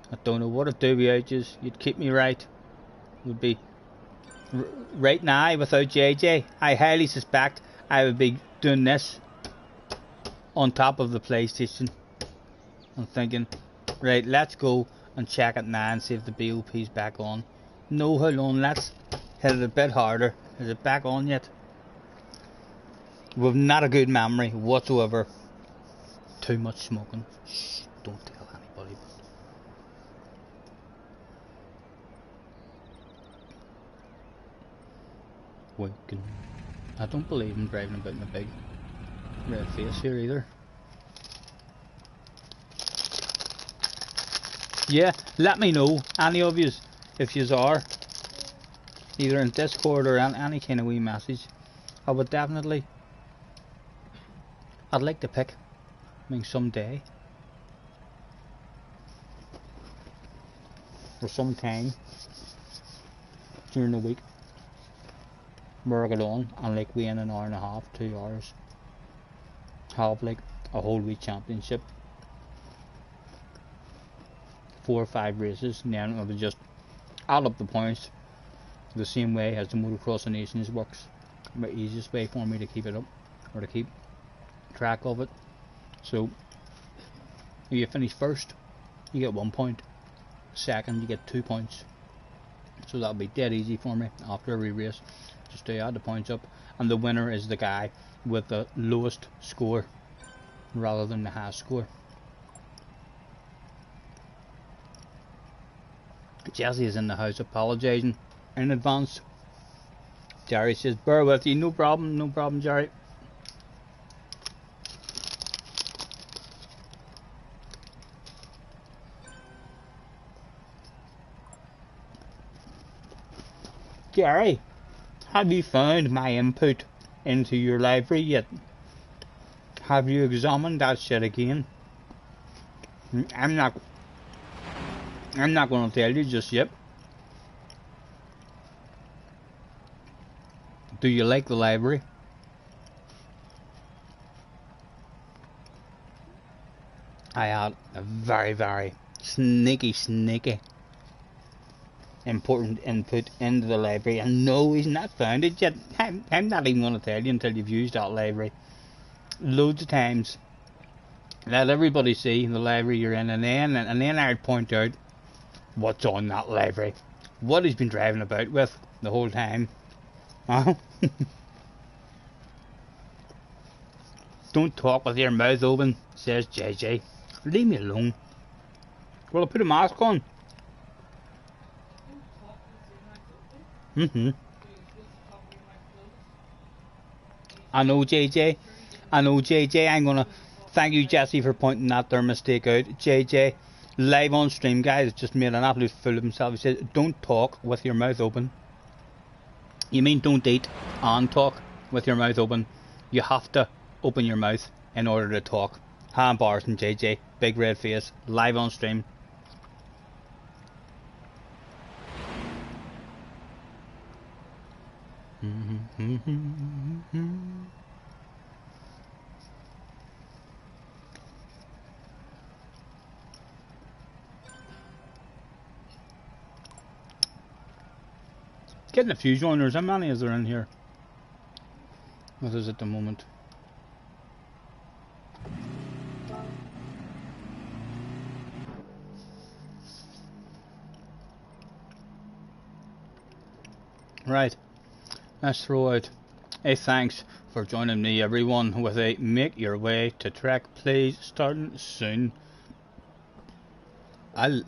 I don't know what I'd do without you. You'd keep me right. Would be right now without JJ. I highly suspect I would be doing this on top of the PlayStation. I'm thinking, right, let's go and check at 9, see if the BOP's back on. No, hold on, let's hit it a bit harder. Is it back on yet? We've not a good memory whatsoever. Too much smoking. Shh, don't tell anybody. Waking. I don't believe in driving about in a big red face here either. Yeah, let me know, any of yous, if yous are, either in Discord or any kind of wee message. I would definitely, I'd like to pick, I mean, someday, or sometime during the week, work it on, and like we in an hour and a half, 2 hours, have like a whole week championship, 4 or 5 races, and then I would just add up the points the same way as the Motocross of Nations works. The easiest way for me to keep it up, or to keep track of it. So if you finish first, you get 1 point. Second, you get 2 points. So that'll be dead easy for me after every race, just to add the points up. And the winner is the guy with the lowest score rather than the highest score. Jesse is in the house apologising in advance. Jerry says, bear with you, no problem, Jerry. Jerry, have you found my input into your library yet? Have you examined that shit again? I'm not going to tell you just yet. Do you like the library? I had a very, very sneaky important input into the library, and no, he's not found it yet. I'm not even going to tell you until you've used that library loads of times. Let everybody see the library you're in, and then I'd point out what's on that library, what he's been driving about with the whole time. Don't talk with your mouth open, says JJ. Leave me alone. Well, I put a mask on. I know, JJ. I'm gonna thank you, Jesse, for pointing that their mistake out. JJ, live on stream, guys, just made an absolute fool of himself. He said, don't talk with your mouth open. You mean don't eat and talk with your mouth open? You have to open your mouth in order to talk. Hand bars and JJ, big red face, live on stream. Getting a few joiners. How many is there in here? What is at the moment? Right, let's throw out a thanks for joining me, everyone, with a make your way to track, please, starting soon. I'll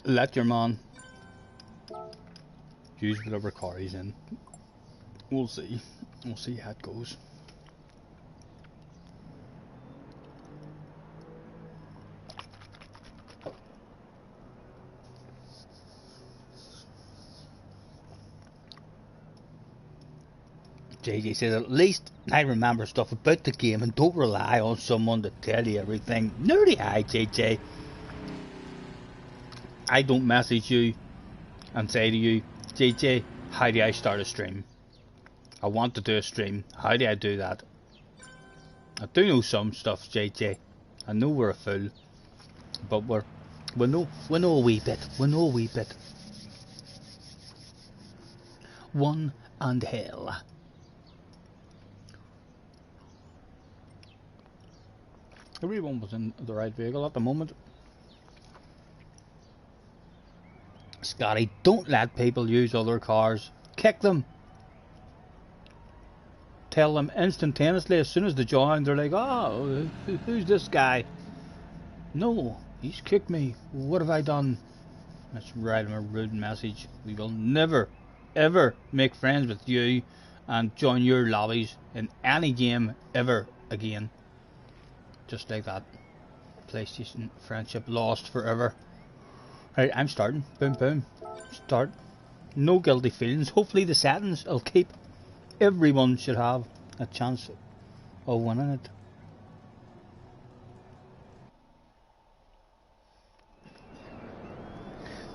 let your man use whatever car he's in. We'll see how it goes. JJ says, at least I remember stuff about the game and don't rely on someone to tell you everything. Nerdy hi, JJ. I don't message you and say to you, JJ, how do I start a stream? I want to do a stream. How do I do that? I do know some stuff, JJ. I know we're a fool, but we know a wee bit. We know a wee bit. One and hell. Everyone was in the right vehicle at the moment. Scotty, don't let people use other cars. Kick them. Tell them instantaneously as soon as they join, they're like, oh, who's this guy? No, he's kicked me. What have I done? Let's write him a rude message. We will never, ever make friends with you and join your lobbies in any game ever again. Just like that. PlayStation friendship lost forever. Right, I'm starting. Boom, boom. Start. No guilty feelings. Hopefully the settings will keep. Everyone should have a chance of winning it.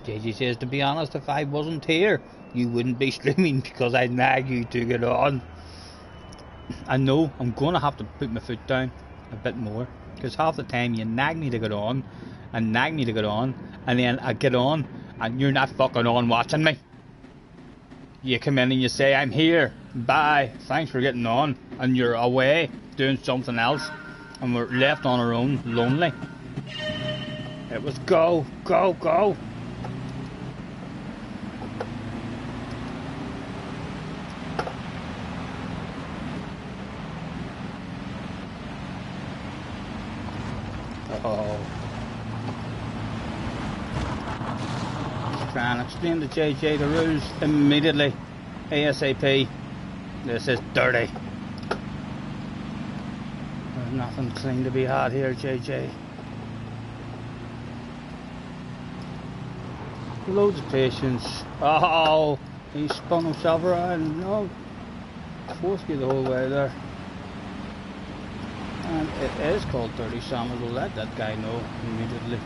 JJ says, to be honest, if I wasn't here, you wouldn't be streaming because I'd nag you to get on. I know I'm going to have to put my foot down a bit more, because half the time you nag me to get on, and nag me to get on, and then I get on, and you're not fucking on watching me. You come in and you say, I'm here, bye, thanks for getting on, and you're away doing something else, and we're left on our own, lonely. It was go, go, go. Try and explain to JJ the rules immediately, ASAP. This is dirty. There's nothing clean to be had here, JJ. Loads of patience. Oh, he spun himself around. No, forced you the whole way there. And it is called dirty, Sam. We'll let that guy know immediately.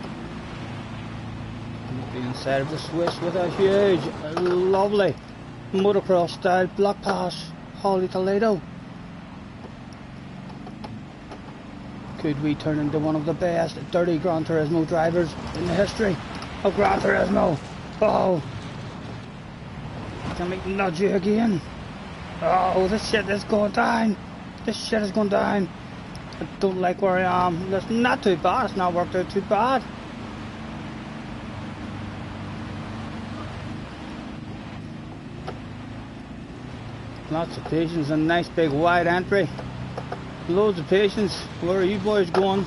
The inside of the Swiss with a huge, lovely motocross style block pass. Holy Toledo. Could we turn into one of the best dirty Gran Turismo drivers in the history of Gran Turismo? Oh, can we nudge you again? Oh, this shit is going down. This shit is going down. I don't like where I am. That's not too bad. It's not worked out too bad. Lots of patience and nice big wide entry. Loads of patience. Where are you boys going?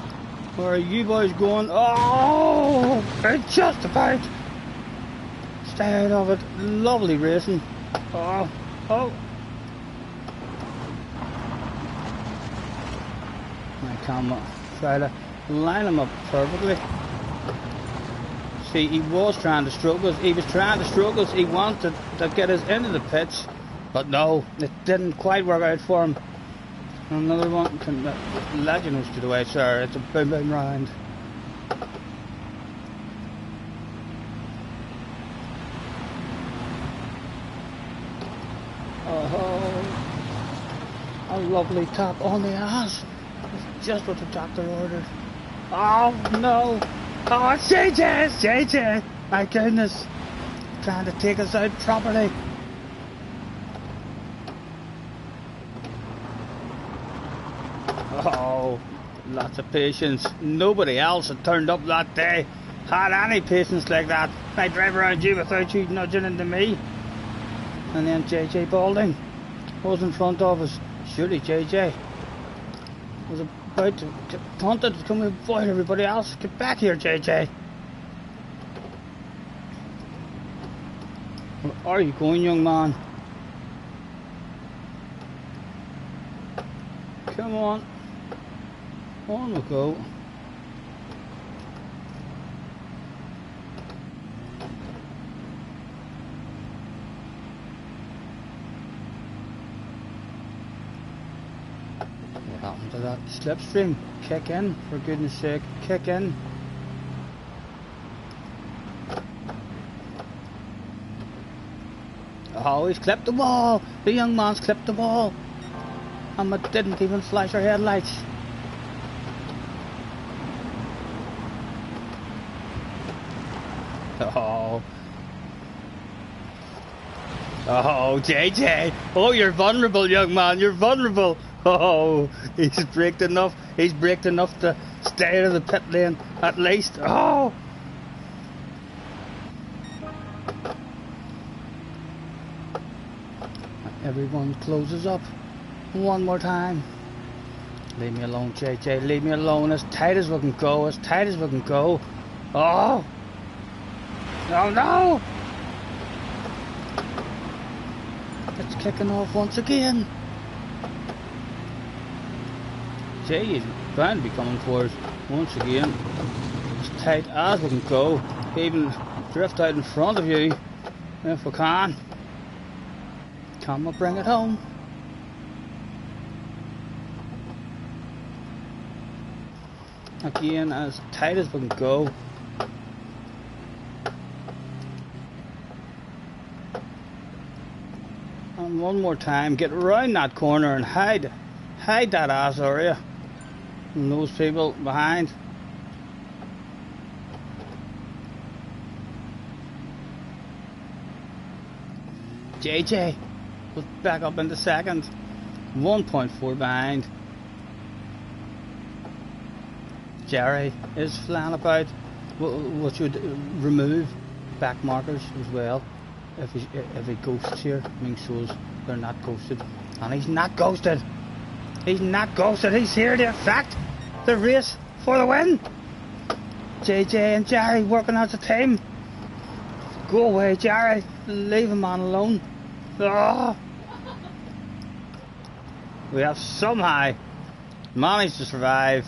Where are you boys going? Oh, it's just about. Stay out of it. Lovely racing. Oh, oh. I can't try to line him up perfectly. See, he was trying to stroke us. He was trying to stroke us. He wanted to get us into the pits. But no, it didn't quite work out for him. Another one can let you know straight away, sir. It's a boom boom round. Oh, a lovely tap on the ass. It's just what the doctor ordered. Oh no! Oh, it's JJ! It's JJ! My goodness! Trying to take us out properly. Oh, lots of patience. Nobody else had turned up that day. Had any patience like that. I drive around you without you nudging into me. And then JJ Balding was in front of us. Surely JJ was about to get punted. Can we avoid everybody else? Get back here, JJ. Where are you going, young man? Come on. On we go. What happened to that slipstream? Kick in, for goodness sake, kick in. Oh, he's clipped the wall. The young man's clipped the wall. And it didn't even flash our headlights. Oh. Oh, JJ. Oh, you're vulnerable, young man. You're vulnerable. Oh, he's braked enough. He's braked enough to stay out of the pit lane, at least. Oh. Everyone closes up. One more time. Leave me alone, JJ. Leave me alone. As tight as we can go. As tight as we can go. Oh! Oh no! It's kicking off once again. Jay is bound to be coming for us once again. As tight as we can go. Even drift out in front of you if we can. Can we bring it home? Again, as tight as we can go. And one more time, get around that corner and hide that ass area and those people behind. JJ was back up in the second, 1.4 behind. Jerry is flying about. What should remove back markers as well. If he ghosts here, means shows they're not ghosted. And he's not ghosted. He's not ghosted. He's here to affect the race for the win. JJ and Jerry working as a team. Go away, Jerry. Leave a man alone. Oh. We have somehow managed to survive.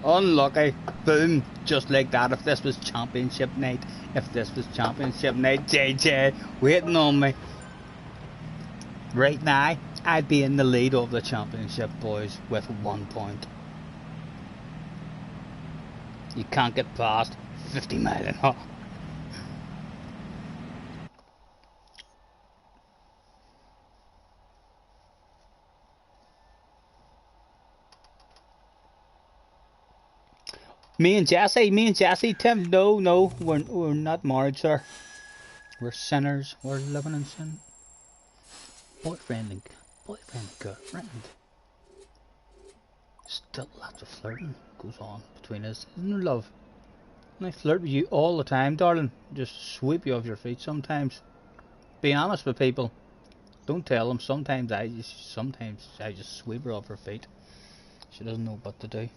Unlucky. Boom. Just like that. If this was championship night. JJ waiting on me. Right now, I'd be in the lead of the championship, boys, with 1 point. You can't get past 50 miles an hour. Me and Jesse, Tim, no, we're not married, sir. We're sinners, we're living in sin. Boyfriend and girlfriend. Still lots of flirting goes on between us, isn't there, love? And I flirt with you all the time, darling. Just sweep you off your feet sometimes. Be honest with people. Don't tell them. Sometimes I just sweep her off her feet. She doesn't know what to do.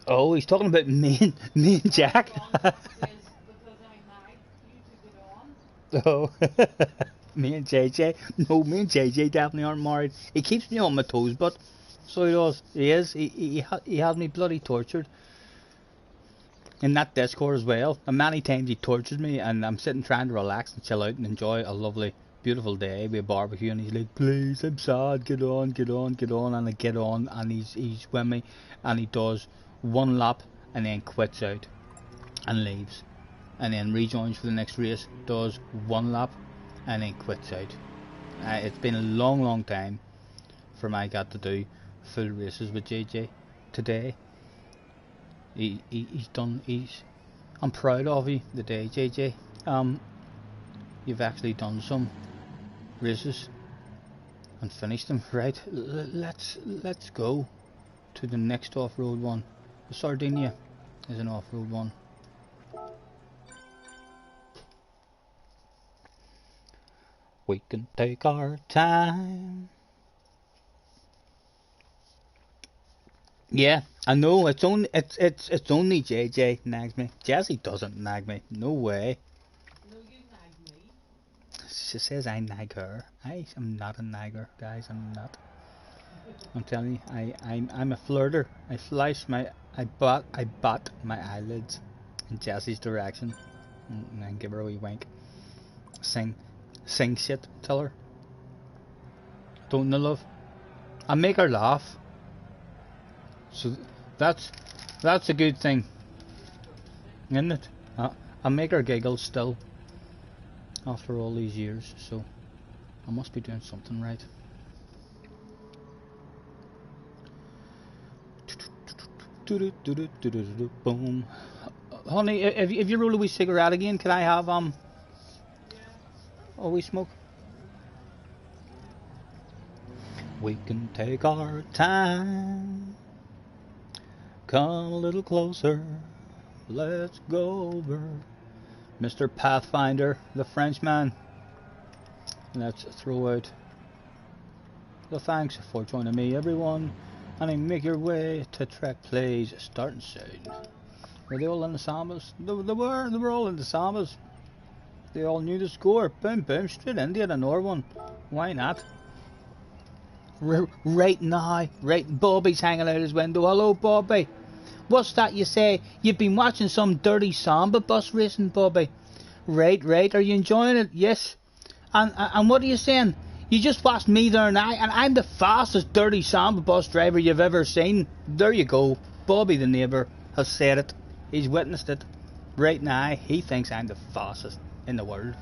Oh, he's talking about me and Jack. Oh, me and JJ. No, me and JJ definitely aren't married. He keeps me on my toes, but so he does. He is. He has me bloody tortured. In that Discord as well. And many times he tortures me, and I'm sitting trying to relax and chill out and enjoy a lovely, beautiful day with a barbecue, and he's like, "Please, I'm sad. Get on." And I get on, and he's with me, and he does one lap and then quits out and leaves, and then rejoins for the next race, does one lap and then quits out. It's been a long time for my got to do full races with JJ. Today he's done. I'm proud of you today, JJ. You've actually done some races and finished them, right? Let's go to the next off-road one. Sardinia is an off-road one. We can take our time. Yeah, I know. It's only JJ nags me. Jessie doesn't nag me. No way. No, you nag me. She says I nag her. I am not a nagger, guys. I'm not. I'm telling you, I'm a flirter. I bat my eyelids in Jessie's direction and then give her a wee wink. Sing shit, tell her. Don't you, love? I make her laugh. So that's a good thing, isn't it? I make her giggle still after all these years, so I must be doing something right. Boom. Honey, if you roll a wee cigarette again, can I have a wee smoke? We can take our time. Come a little closer. Let's go over Mr. Pathfinder, the Frenchman. Let's throw out the thanks for joining me, everyone. And make your way to Trek Plays starting soon. Were they all in the Sambas? They were all in the Sambas. They all knew the score. Boom, boom, straight into it, another one. Why not? Right now, right, Bobby's hanging out his window. Hello, Bobby. What's that you say? You've been watching some dirty Samba bus racing, Bobby. Right, right. Are you enjoying it? Yes. And what are you saying? You just watched me there now, and I'm the fastest dirty Samba bus driver you've ever seen. There you go. Bobby the neighbour has said it. He's witnessed it. Right now, he thinks I'm the fastest in the world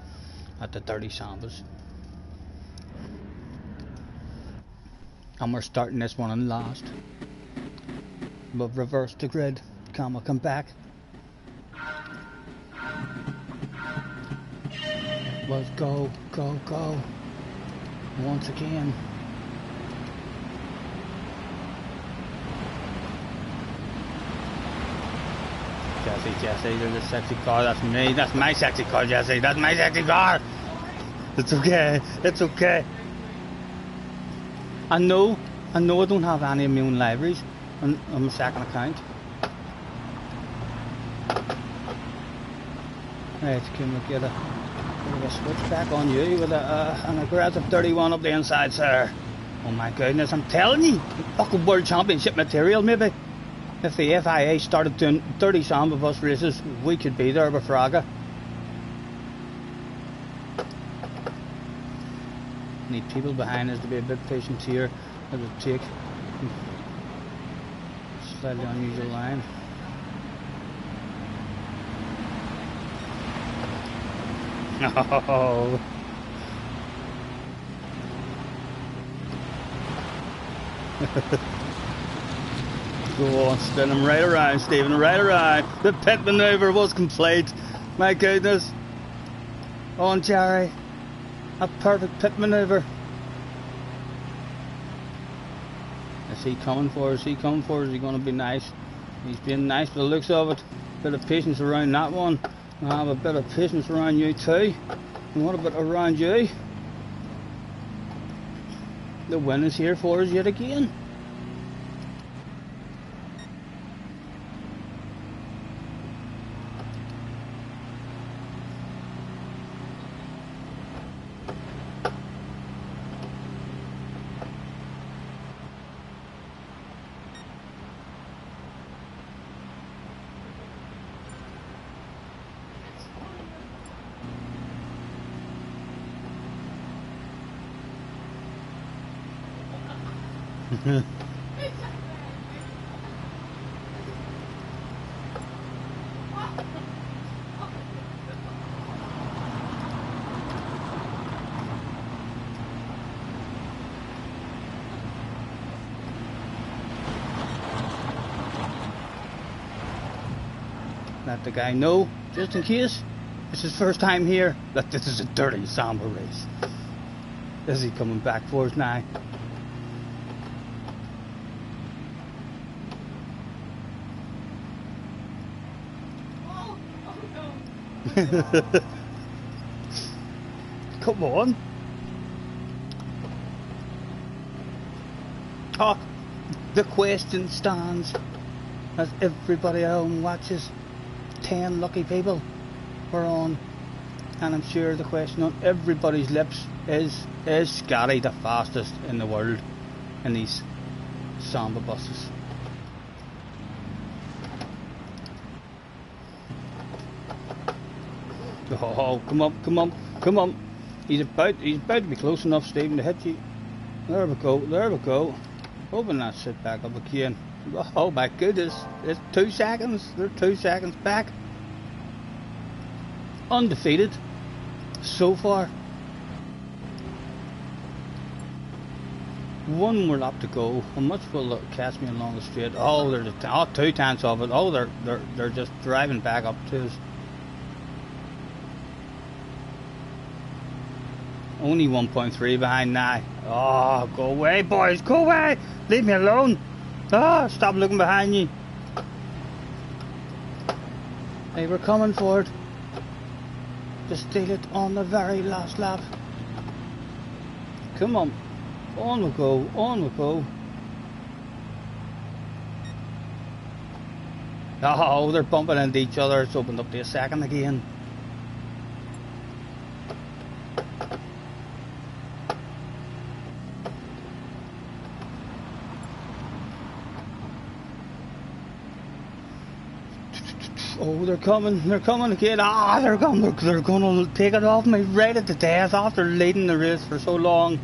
at the dirty Sambas. And we're starting this one in last. We've reversed the grid. Come back. Let's go, go, go. Once again. Jesse, there's a sexy car. That's me. That's my sexy car, Jesse. That's my sexy car. It's okay. It's okay. I know I don't have any of my own libraries on my second account. Right, can we get a switch back on you with an aggressive 31 up the inside, sir? Oh my goodness, I'm telling you, fucking World Championship material maybe. If the FIA started doing 30 Samba bus races, we could be there with Fraga. Need people behind us to be a bit patient here. It would take slightly unusual line. Oh. Go on, spin him right around, Stephen, right around. The pit maneuver was complete. My goodness. On Jerry. A perfect pit maneuver. Is he coming for us? Is he coming for us? Is he going to be nice? He's being nice by the looks of it. Bit of patience around that one. I'll have a bit of patience around you too. And what about around you? The win is here for us yet again. Let the guy know, just in case it's his first time here, that this is a dirty Samba race. Is he coming back for us now? Come on. Oh, the question stands as everybody at home watches. 10 lucky people were on, and I'm sure the question on everybody's lips is Scotty the fastest in the world in these Samba buses? Oh, come on, come on, come on. He's about to be close enough, Stephen, to hit you. There we go, there we go. Open that shit back up again. Oh my goodness, it's 2 seconds. They're 2 seconds back. Undefeated so far. One more lap to go. How much will it catch me along the straight? Oh, there's 2 tenths of it. Oh, they're just driving back up to us. Only 1.3 behind now. Oh, go away, boys, go away! Leave me alone. Ah, stop looking behind you. Hey, we're coming for it. to steal it on the very last lap. Come on. On we go, on we go. Oh, they're bumping into each other. It's opened up to a second again. Oh, they're coming again. Ah, they're gonna take it off me right at the death after leading the race for so long.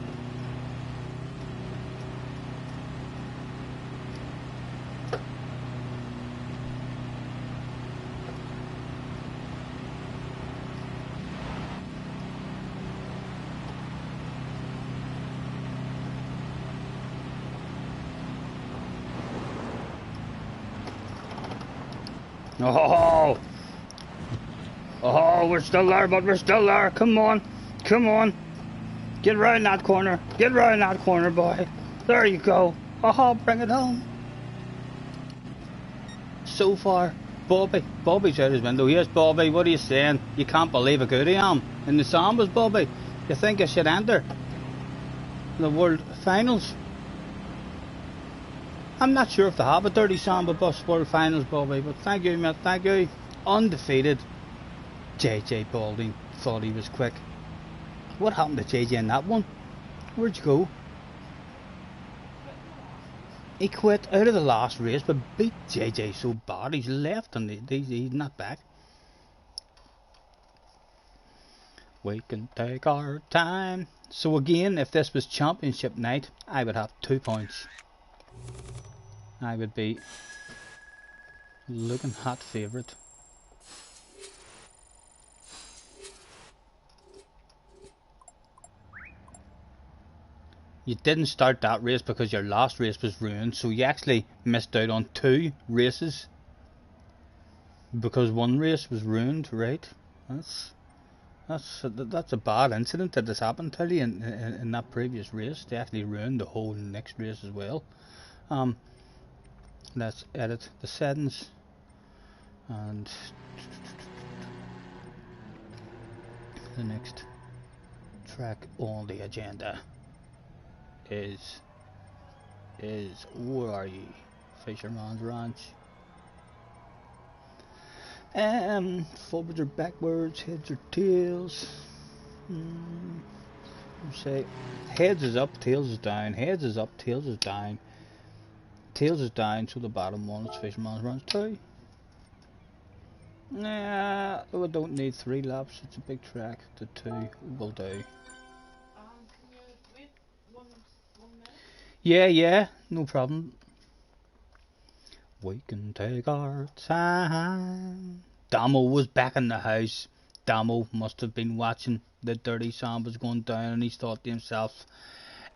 Oh, we're still there, but we're still there. Come on, come on. Get round that corner. Get round that corner, boy. There you go. Oh, bring it home. So far, Bobby's out his window. Yes, Bobby, what are you saying? You can't believe how good I am in the Sambas, Bobby. You think I should enter the World Finals? I'm not sure if they have a Dirty Samba Bus World Finals, Bobby, but thank you, mate, thank you. Undefeated. JJ Balding thought he was quick. What happened to JJ in that one? Where'd you go? He quit out of the last race, but beat JJ so bad he's left and he's not back. We can take our time. So again, if this was championship night, I would have 2 points. I would be looking hot favourite. You didn't start that race because your last race was ruined, so you actually missed out on 2 races because one race was ruined, right? That's a bad incident that has happened to you in that previous race. They actually ruined the whole next race as well. Let's edit the settings and the next track on the agenda is where are you? Fisherman's Ranch. Forwards or backwards, heads or tails. Say heads is up, tails is down. Heads is up, tails is down. Tails is down, so the bottom one is Fisherman's Ranch 2. Nah, we don't need 3 laps. It's a big track. The 2 will do. Can you wait one minute? Yeah, no problem. We can take our time. Damo was back in the house. Damo must have been watching the Dirty Sambas going down, and he's thought to himself,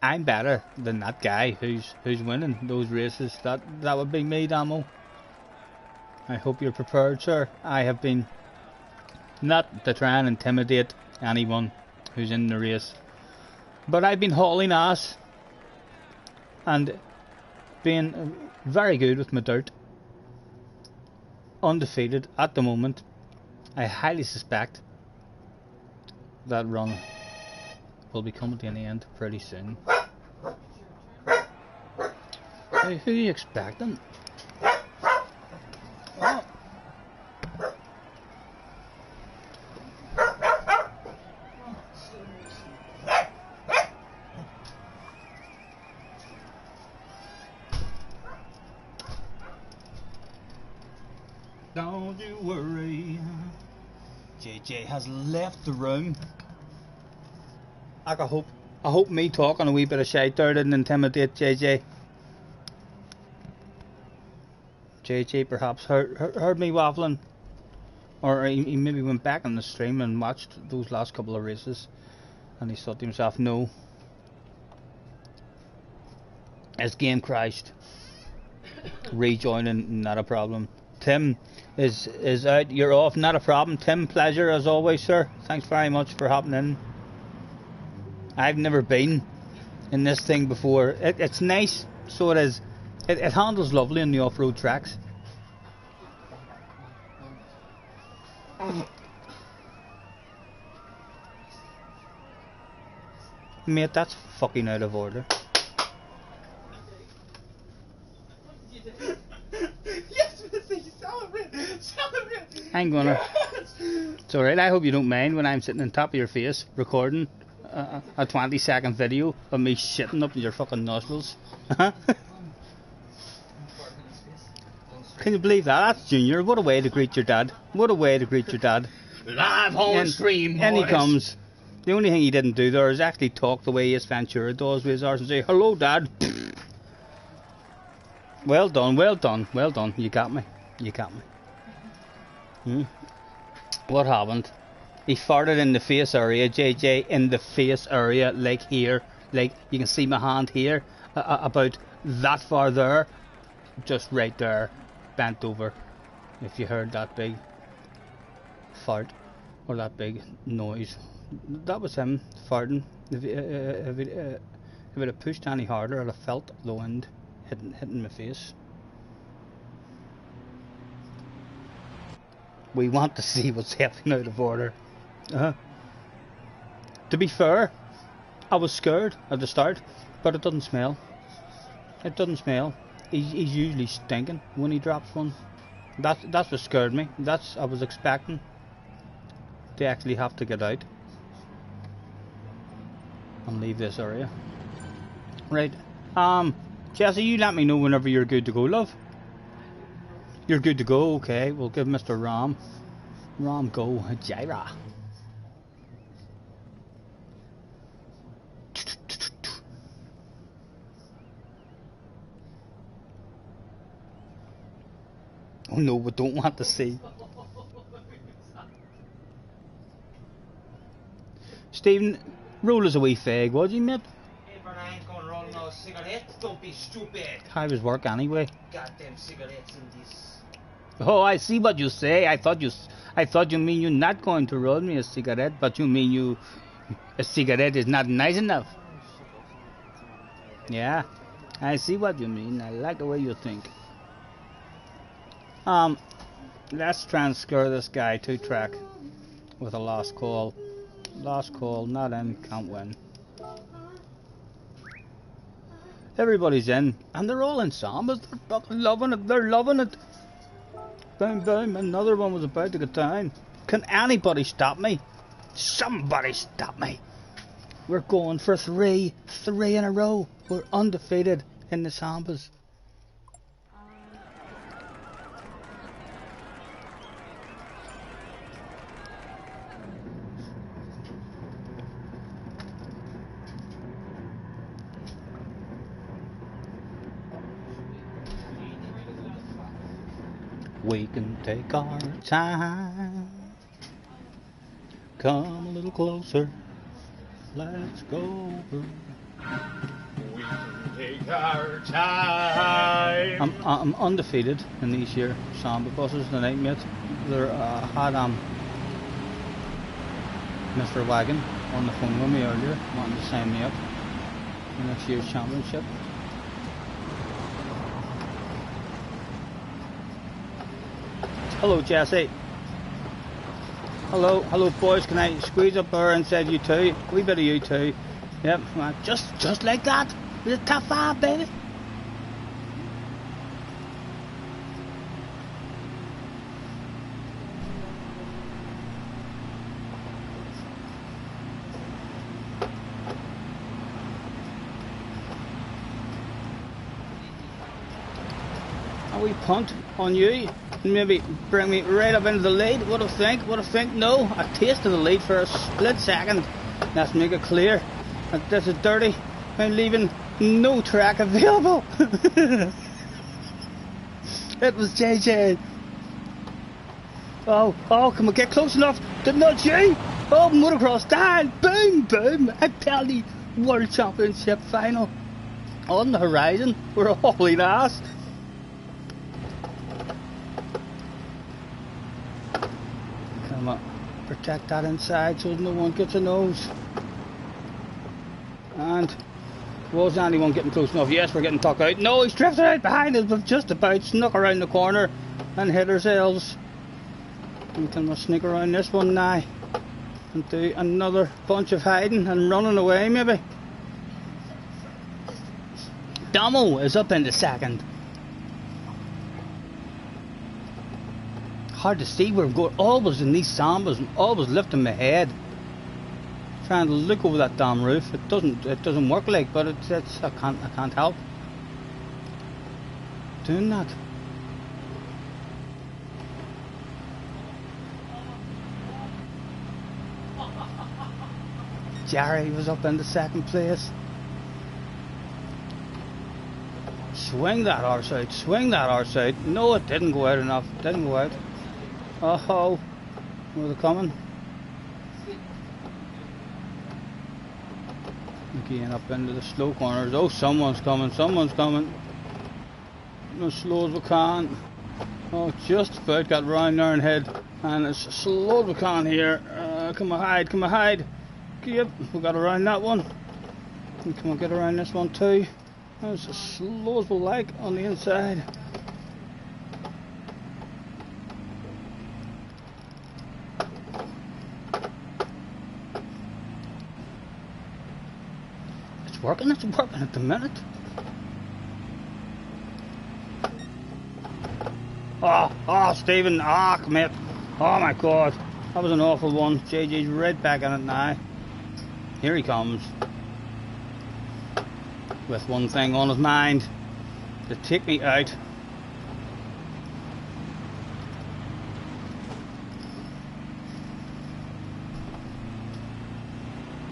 I'm better than that guy who's winning those races. That would be me, Damo. I hope you're prepared, sir. I have been not to try and intimidate anyone who's in the race, but I've been hauling ass and being very good with my dirt. Undefeated at the moment. I highly suspect that run will be coming to an end pretty soon. Hey, who are you expecting? Oh. Don't you worry. JJ has left the room. I hope me talking a wee bit of shite there didn't intimidate JJ. JJ perhaps heard me waffling, or he maybe went back on the stream and watched those last couple of races, and he thought to himself, no, his game crashed. Rejoining, not a problem. Tim is out. You're off, not a problem. Tim, pleasure as always, sir. Thanks very much for hopping in. I've never been in this thing before. It's nice, so it is. It handles lovely on the off-road tracks. Mate, that's fucking out of order. Yes, Missy, celebrate! Celebrate! I'm gonna. Yes! It's alright, I hope you don't mind when I'm sitting on top of your face recording a 20-second video of me shitting up in your fucking nostrils. Can you believe that? That's Junior. What a way to greet your dad. What a way to greet your dad. Live home stream, And he boys. comes. The only thing he didn't do there is actually talk the way Ace Ventura does with his arse and say, hello, Dad. Well done, well done, well done. You got me. You got me. What happened? He farted in the face area, JJ, in the face area, like here. Like, you can see my hand here, about that far there. Just right there, bent over. If you heard that big fart, or that big noise. That was him farting. If it had pushed any harder, I'd have felt the wind hitting my face. We want to see what's happening out of order. To be fair, I was scared at the start, but it doesn't smell. It doesn't smell. He's usually stinking when he drops one. That's what scared me. I was expecting to actually have to get out and leave this area. Right. Jesse, you let me know whenever you're good to go, love. You're good to go, okay. We'll give Mr. Ram go, Jaira. Oh no, we don't want to see. Stephen, roll us a wee fag, would you, mate? Hey, but I ain't gonna roll no cigarettes. Don't be stupid. How was work anyway? Goddamn cigarettes in this. Oh, I see what you say. I thought you mean you're not going to roll me a cigarette, but you mean a cigarette is not nice enough. Yeah, I see what you mean. I like the way you think. Let's try and scare this guy 2-track with a lost call. Lost call, not in, can't win. Everybody's in, and they're all in sambas. They're fucking loving it. They're loving it. Boom, boom. Another one was about to get down. Can anybody stop me? Somebody stop me. We're going for three in a row. We're undefeated in the sambas. We can take our time. Come a little closer. Let's go. We can take our time. I'm undefeated in these here samba buses tonight, mate. There had Mr. Wagon on the phone with me earlier, wanting to sign me up for next year's championship. Hello, Jesse. Hello, boys. Can I squeeze up there and say you too? A wee bit of you too. Yep, just like that. With a top 5, baby. A wee punt on you. Maybe bring me right up into the lead. What do you think? No, I tasted the lead for a split second. Let's make it clear that this is dirty. I'm leaving no track available. It was JJ. Oh, can we get close enough to nudge you? Oh, motocross down. Boom, boom. I tell you, World Championship final on the horizon. We're hauling ass. Protect that inside so no one gets a nose. And was anyone getting close enough? Yes, we're getting tucked out. No, he's drifted out behind us. We've just about snuck around the corner and hit ourselves. And can we sneak around this one now? and do another bunch of hiding and running away maybe. Damo is up in the second. Hard to see where I'm going. Always in these sambas and always lifting my head, trying to look over that damn roof. It doesn't work like, but I can't help doing that. Jerry was up in the second place. Swing that arse out, swing that arse out. No, it didn't go out enough. It didn't go out. Oh, where are they coming? Again up into the slow corners. Oh, someone's coming, someone's coming. As slow as we can. Oh, just about got round there and head. And as slow as we can here. Come on, hide, come on, hide. Yep, we got around that one. And come on, get around this one too. That's as slow as we like on the inside. It's working at the minute. Oh, Stephen, mate. Oh my God, that was an awful one. JJ's right back in it now. Here he comes, with one thing on his mind, to take me out.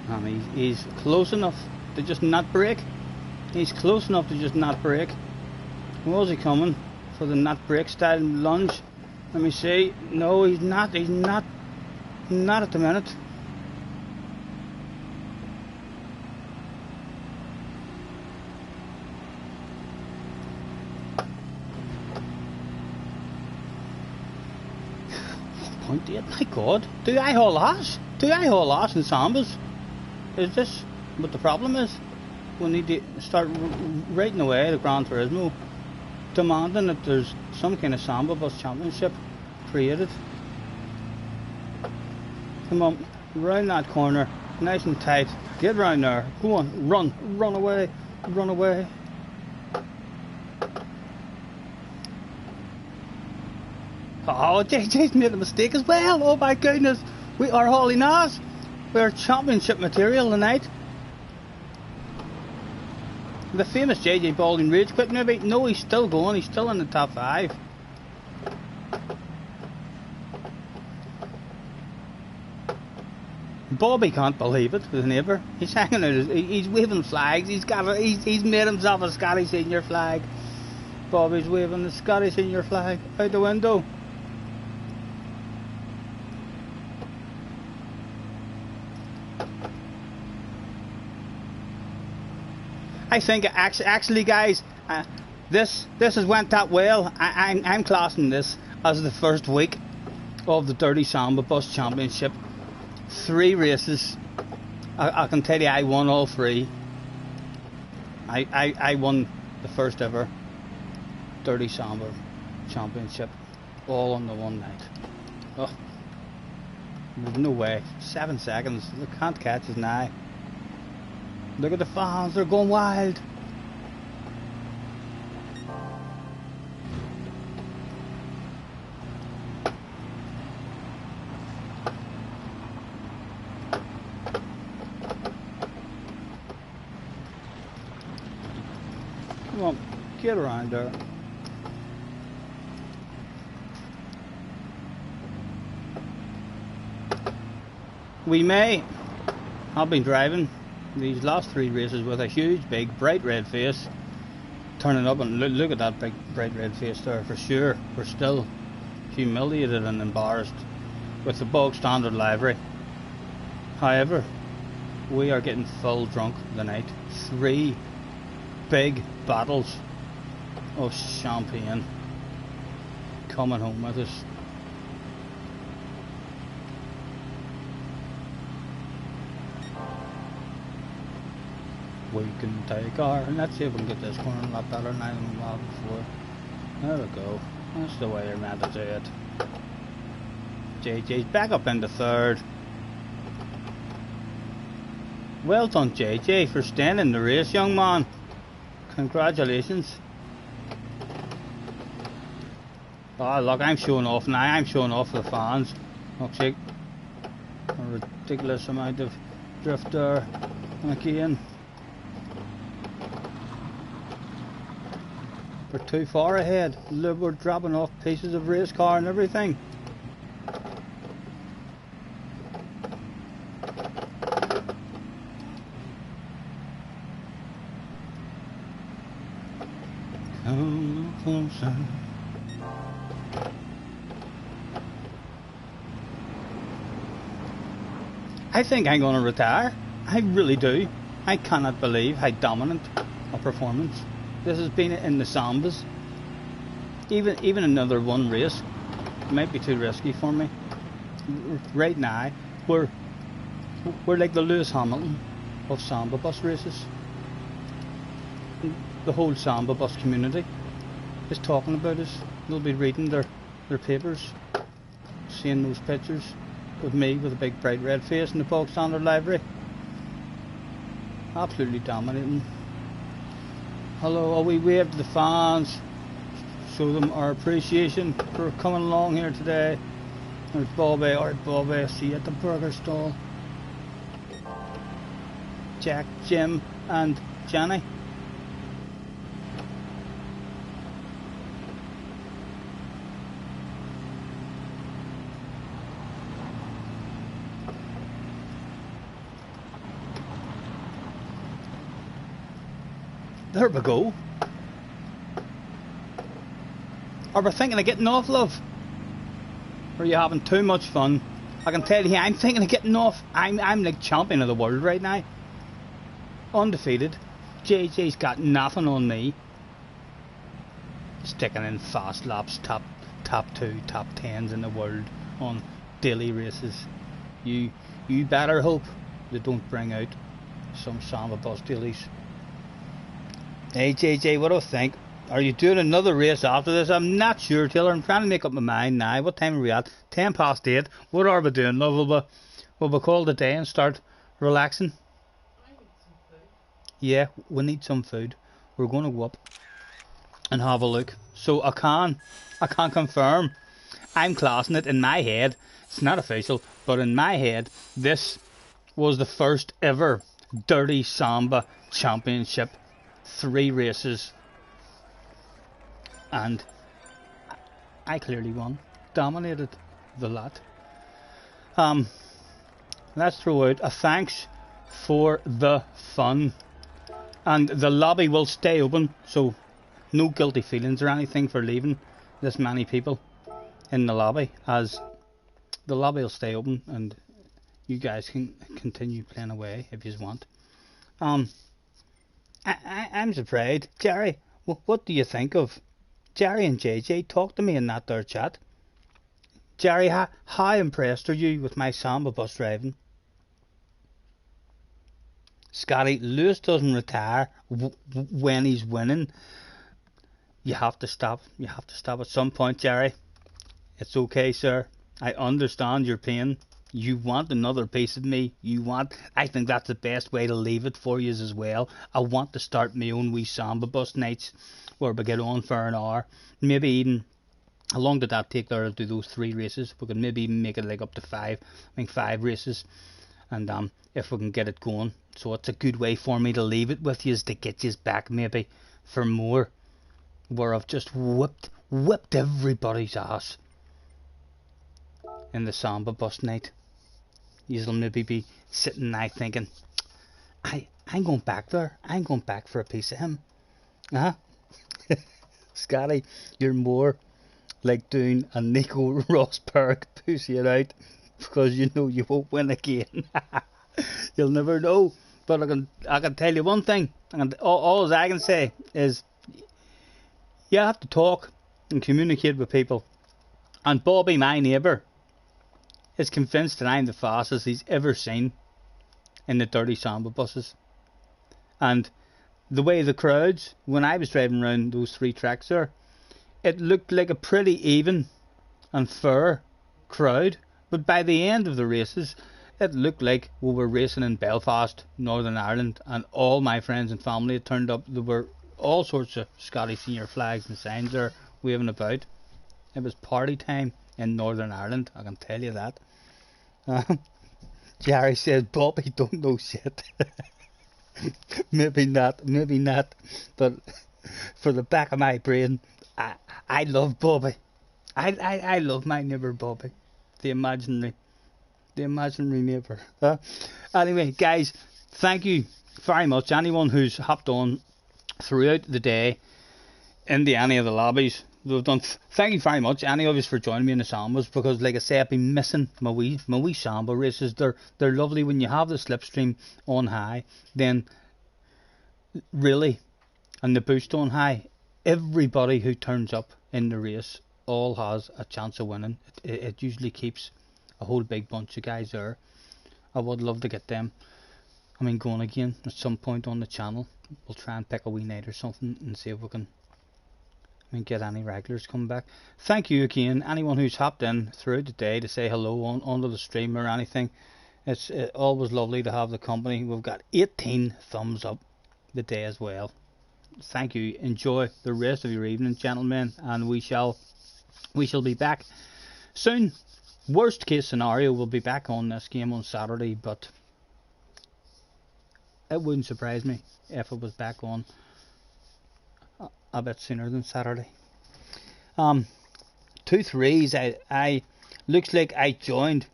And he's close enough to just not break. He's close enough to just not break. Was he coming for the not break style lunge? Let me see. No, he's not at the minute. My God, do I haul ass? Do I haul ass in sambas? Is this what the problem is? We need to start writing away the Gran Turismo, demanding that there's some kind of samba bus championship created. Come on, round that corner, nice and tight. Get round there. Go on, run away, run away. Oh, JJ's made a mistake as well. Oh my goodness. We are hauling ass. We're championship material tonight. The famous JJ Balding Rage quit maybe? No, he's still going. He's still in the top 5. Bobby can't believe it, his neighbour. He's hanging out, he's waving flags. He's made himself a Scotty Senior flag. Bobby's waving the Scotty Senior flag out the window. I think actually guys, this has went that well. I'm classing this as the first week of the Dirty Samba Bus Championship. 3 races. I can tell you I won all 3. I won the first ever Dirty Samba Championship, all on the one night. Oh, there's no way. 7 seconds. They can't catch us now. Look at the fans, they're going wild. Come on, get around there. We may. I've been driving these last 3 races with a huge big bright red face, turning up and look at that big bright red face there. For sure we're still humiliated and embarrassed with the bog standard livery. However, we are getting full drunk tonight. 3 big bottles of champagne coming home with us. We can take our, and let's see if we can get this corner a lot better now than we have before. There we go. That's the way you're meant to do it. JJ's back up into 3rd. Well done, JJ, for staying in the race, young man. Congratulations. Oh, look, I'm showing off now. I'm showing off the fans. Looks like a ridiculous amount of drift there. Again. We're too far ahead. Look, we're dropping off pieces of race car and everything. Come closer. I think I'm going to retire. I really do. I cannot believe how dominant a performance this has been in the Sambas. Even another one race might be too risky for me. Right now, we're like the Lewis Hamilton of Samba bus races. The whole Samba bus community is talking about us. They'll be reading their papers, seeing those pictures with me with a big bright red face in the bog standard livery. Absolutely dominating. Hello, we wave to the fans, show them our appreciation for coming along here today. There's Bobby. Alright, Bobby, see you at the burger stall. Jack, Jim and Johnny. There we go. Are we thinking of getting off, love? Or are you having too much fun? I can tell you, I'm thinking of getting off. I'm like champion of the world right now. Undefeated. JJ's got nothing on me. Sticking in fast laps, top 2, top 10s in the world on daily races. You better hope they don't bring out some Samba bus dailies. Hey JJ, what do I think? Are you doing another race after this? I'm not sure, Taylor. I'm trying to make up my mind now. What time are we at? 10 past 8. What are we doing, love? Will we call it a day and start relaxing? I need some food. Yeah, we need some food. We're going to go up and have a look. So I can confirm. I'm classing it in my head. It's not official, but in my head, this was the first ever Dirty Samba Championship. 3 races, and I clearly won, dominated the lot. Let's throw out a thanks for the fun, and the lobby will stay open, so no guilty feelings or anything for leaving this many people in the lobby, as the lobby will stay open and you guys can continue playing away if you want. I'm surprised. Jerry, what do you think of Jerry and JJ? Talk to me in that there chat. Jerry, how impressed are you with my Samba bus driving? Scotty, Lewis doesn't retire when he's winning. You have to stop. You have to stop at some point, Jerry. It's okay, sir. I understand your pain. You want another piece of me. I think that's the best way to leave it for you as well. I want to start my own wee Samba bus nights where we get on for an hour. Maybe even, how long did that take there to do those 3 races? We could maybe even make it like up to 5. I think 5 races. And if we can get it going. So it's a good way for me to leave it with you, is to get you back maybe for more. Where I've just whipped everybody's ass in the Samba bus night. You'll maybe be sitting now thinking, I'm going back there. I'm going back for a piece of him. Scotty, you're more like doing a Nico Rosberg pussy it out, because you know you won't win again. You'll never know. But I can tell you one thing, and all I can say is you have to talk and communicate with people. And Bobby, my neighbour, is convinced that I'm the fastest he's ever seen in the Dirty Samba buses. And the way the crowds, when I was driving around those 3 tracks there, it looked like a pretty even and fair crowd. But by the end of the races, it looked like we were racing in Belfast, Northern Ireland, and all my friends and family had turned up. There were all sorts of Scotty senior flags and signs there waving about. It was party time in Northern Ireland, I can tell you that. Jerry says Bobby don't know shit. maybe not, but for the back of my brain, I love Bobby. I love my neighbour Bobby, the imaginary neighbour. Anyway, guys, thank you very much. Anyone who's hopped on throughout the day into any of the lobbies, we've done. Thank you very much, any of us, for joining me in the sambas, because, like I say, I've been missing my wee samba races. They're lovely when you have the slipstream on high. Then, really, and the boost on high, everybody who turns up in the race all has a chance of winning. It usually keeps a whole big bunch of guys there. I would love to get them. I mean, going again at some point on the channel. We'll try and pick a wee night or something and see if we can get any regulars come back. Thank you again, anyone who's hopped in throughout the day to say hello onto the stream or anything. It's always lovely to have the company. We've got 18 thumbs up the day as well. Thank you. Enjoy the rest of your evening, gentlemen, and we shall be back soon. Worst case scenario, we'll be back on this game on Saturday, but it wouldn't surprise me if it was back on a bit sooner than Saturday. 2 threes. I looks like I joined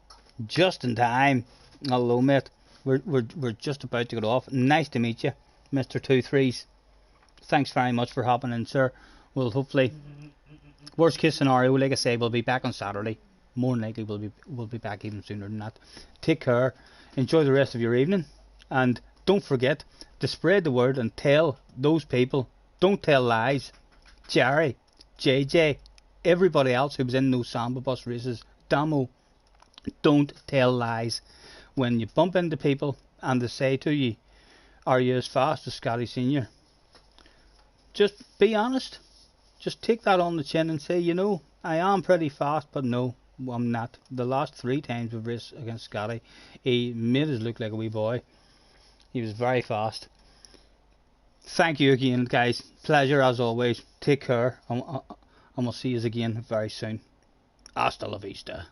just in time. Hello, mate. We're just about to get off. Nice to meet you, Mr. 2 threes. Thanks very much for hopping in, sir. We'll hopefully, worst case scenario, like I say, we'll be back on Saturday. More than likely we'll be back even sooner than that. Take care. Enjoy the rest of your evening, and don't forget to spread the word and tell those people. Don't tell lies. Jerry, JJ, everybody else who was in those Samba bus races, Damo, don't tell lies. When you bump into people and they say to you, are you as fast as Scotty Senior? Just be honest. Just take that on the chin and say, you know, I am pretty fast, but no, I'm not. The last 3 times we've raced against Scotty, he made us look like a wee boy. He was very fast. Thank you again, guys. Pleasure as always. Take care, and we'll see you again very soon. Hasta la vista.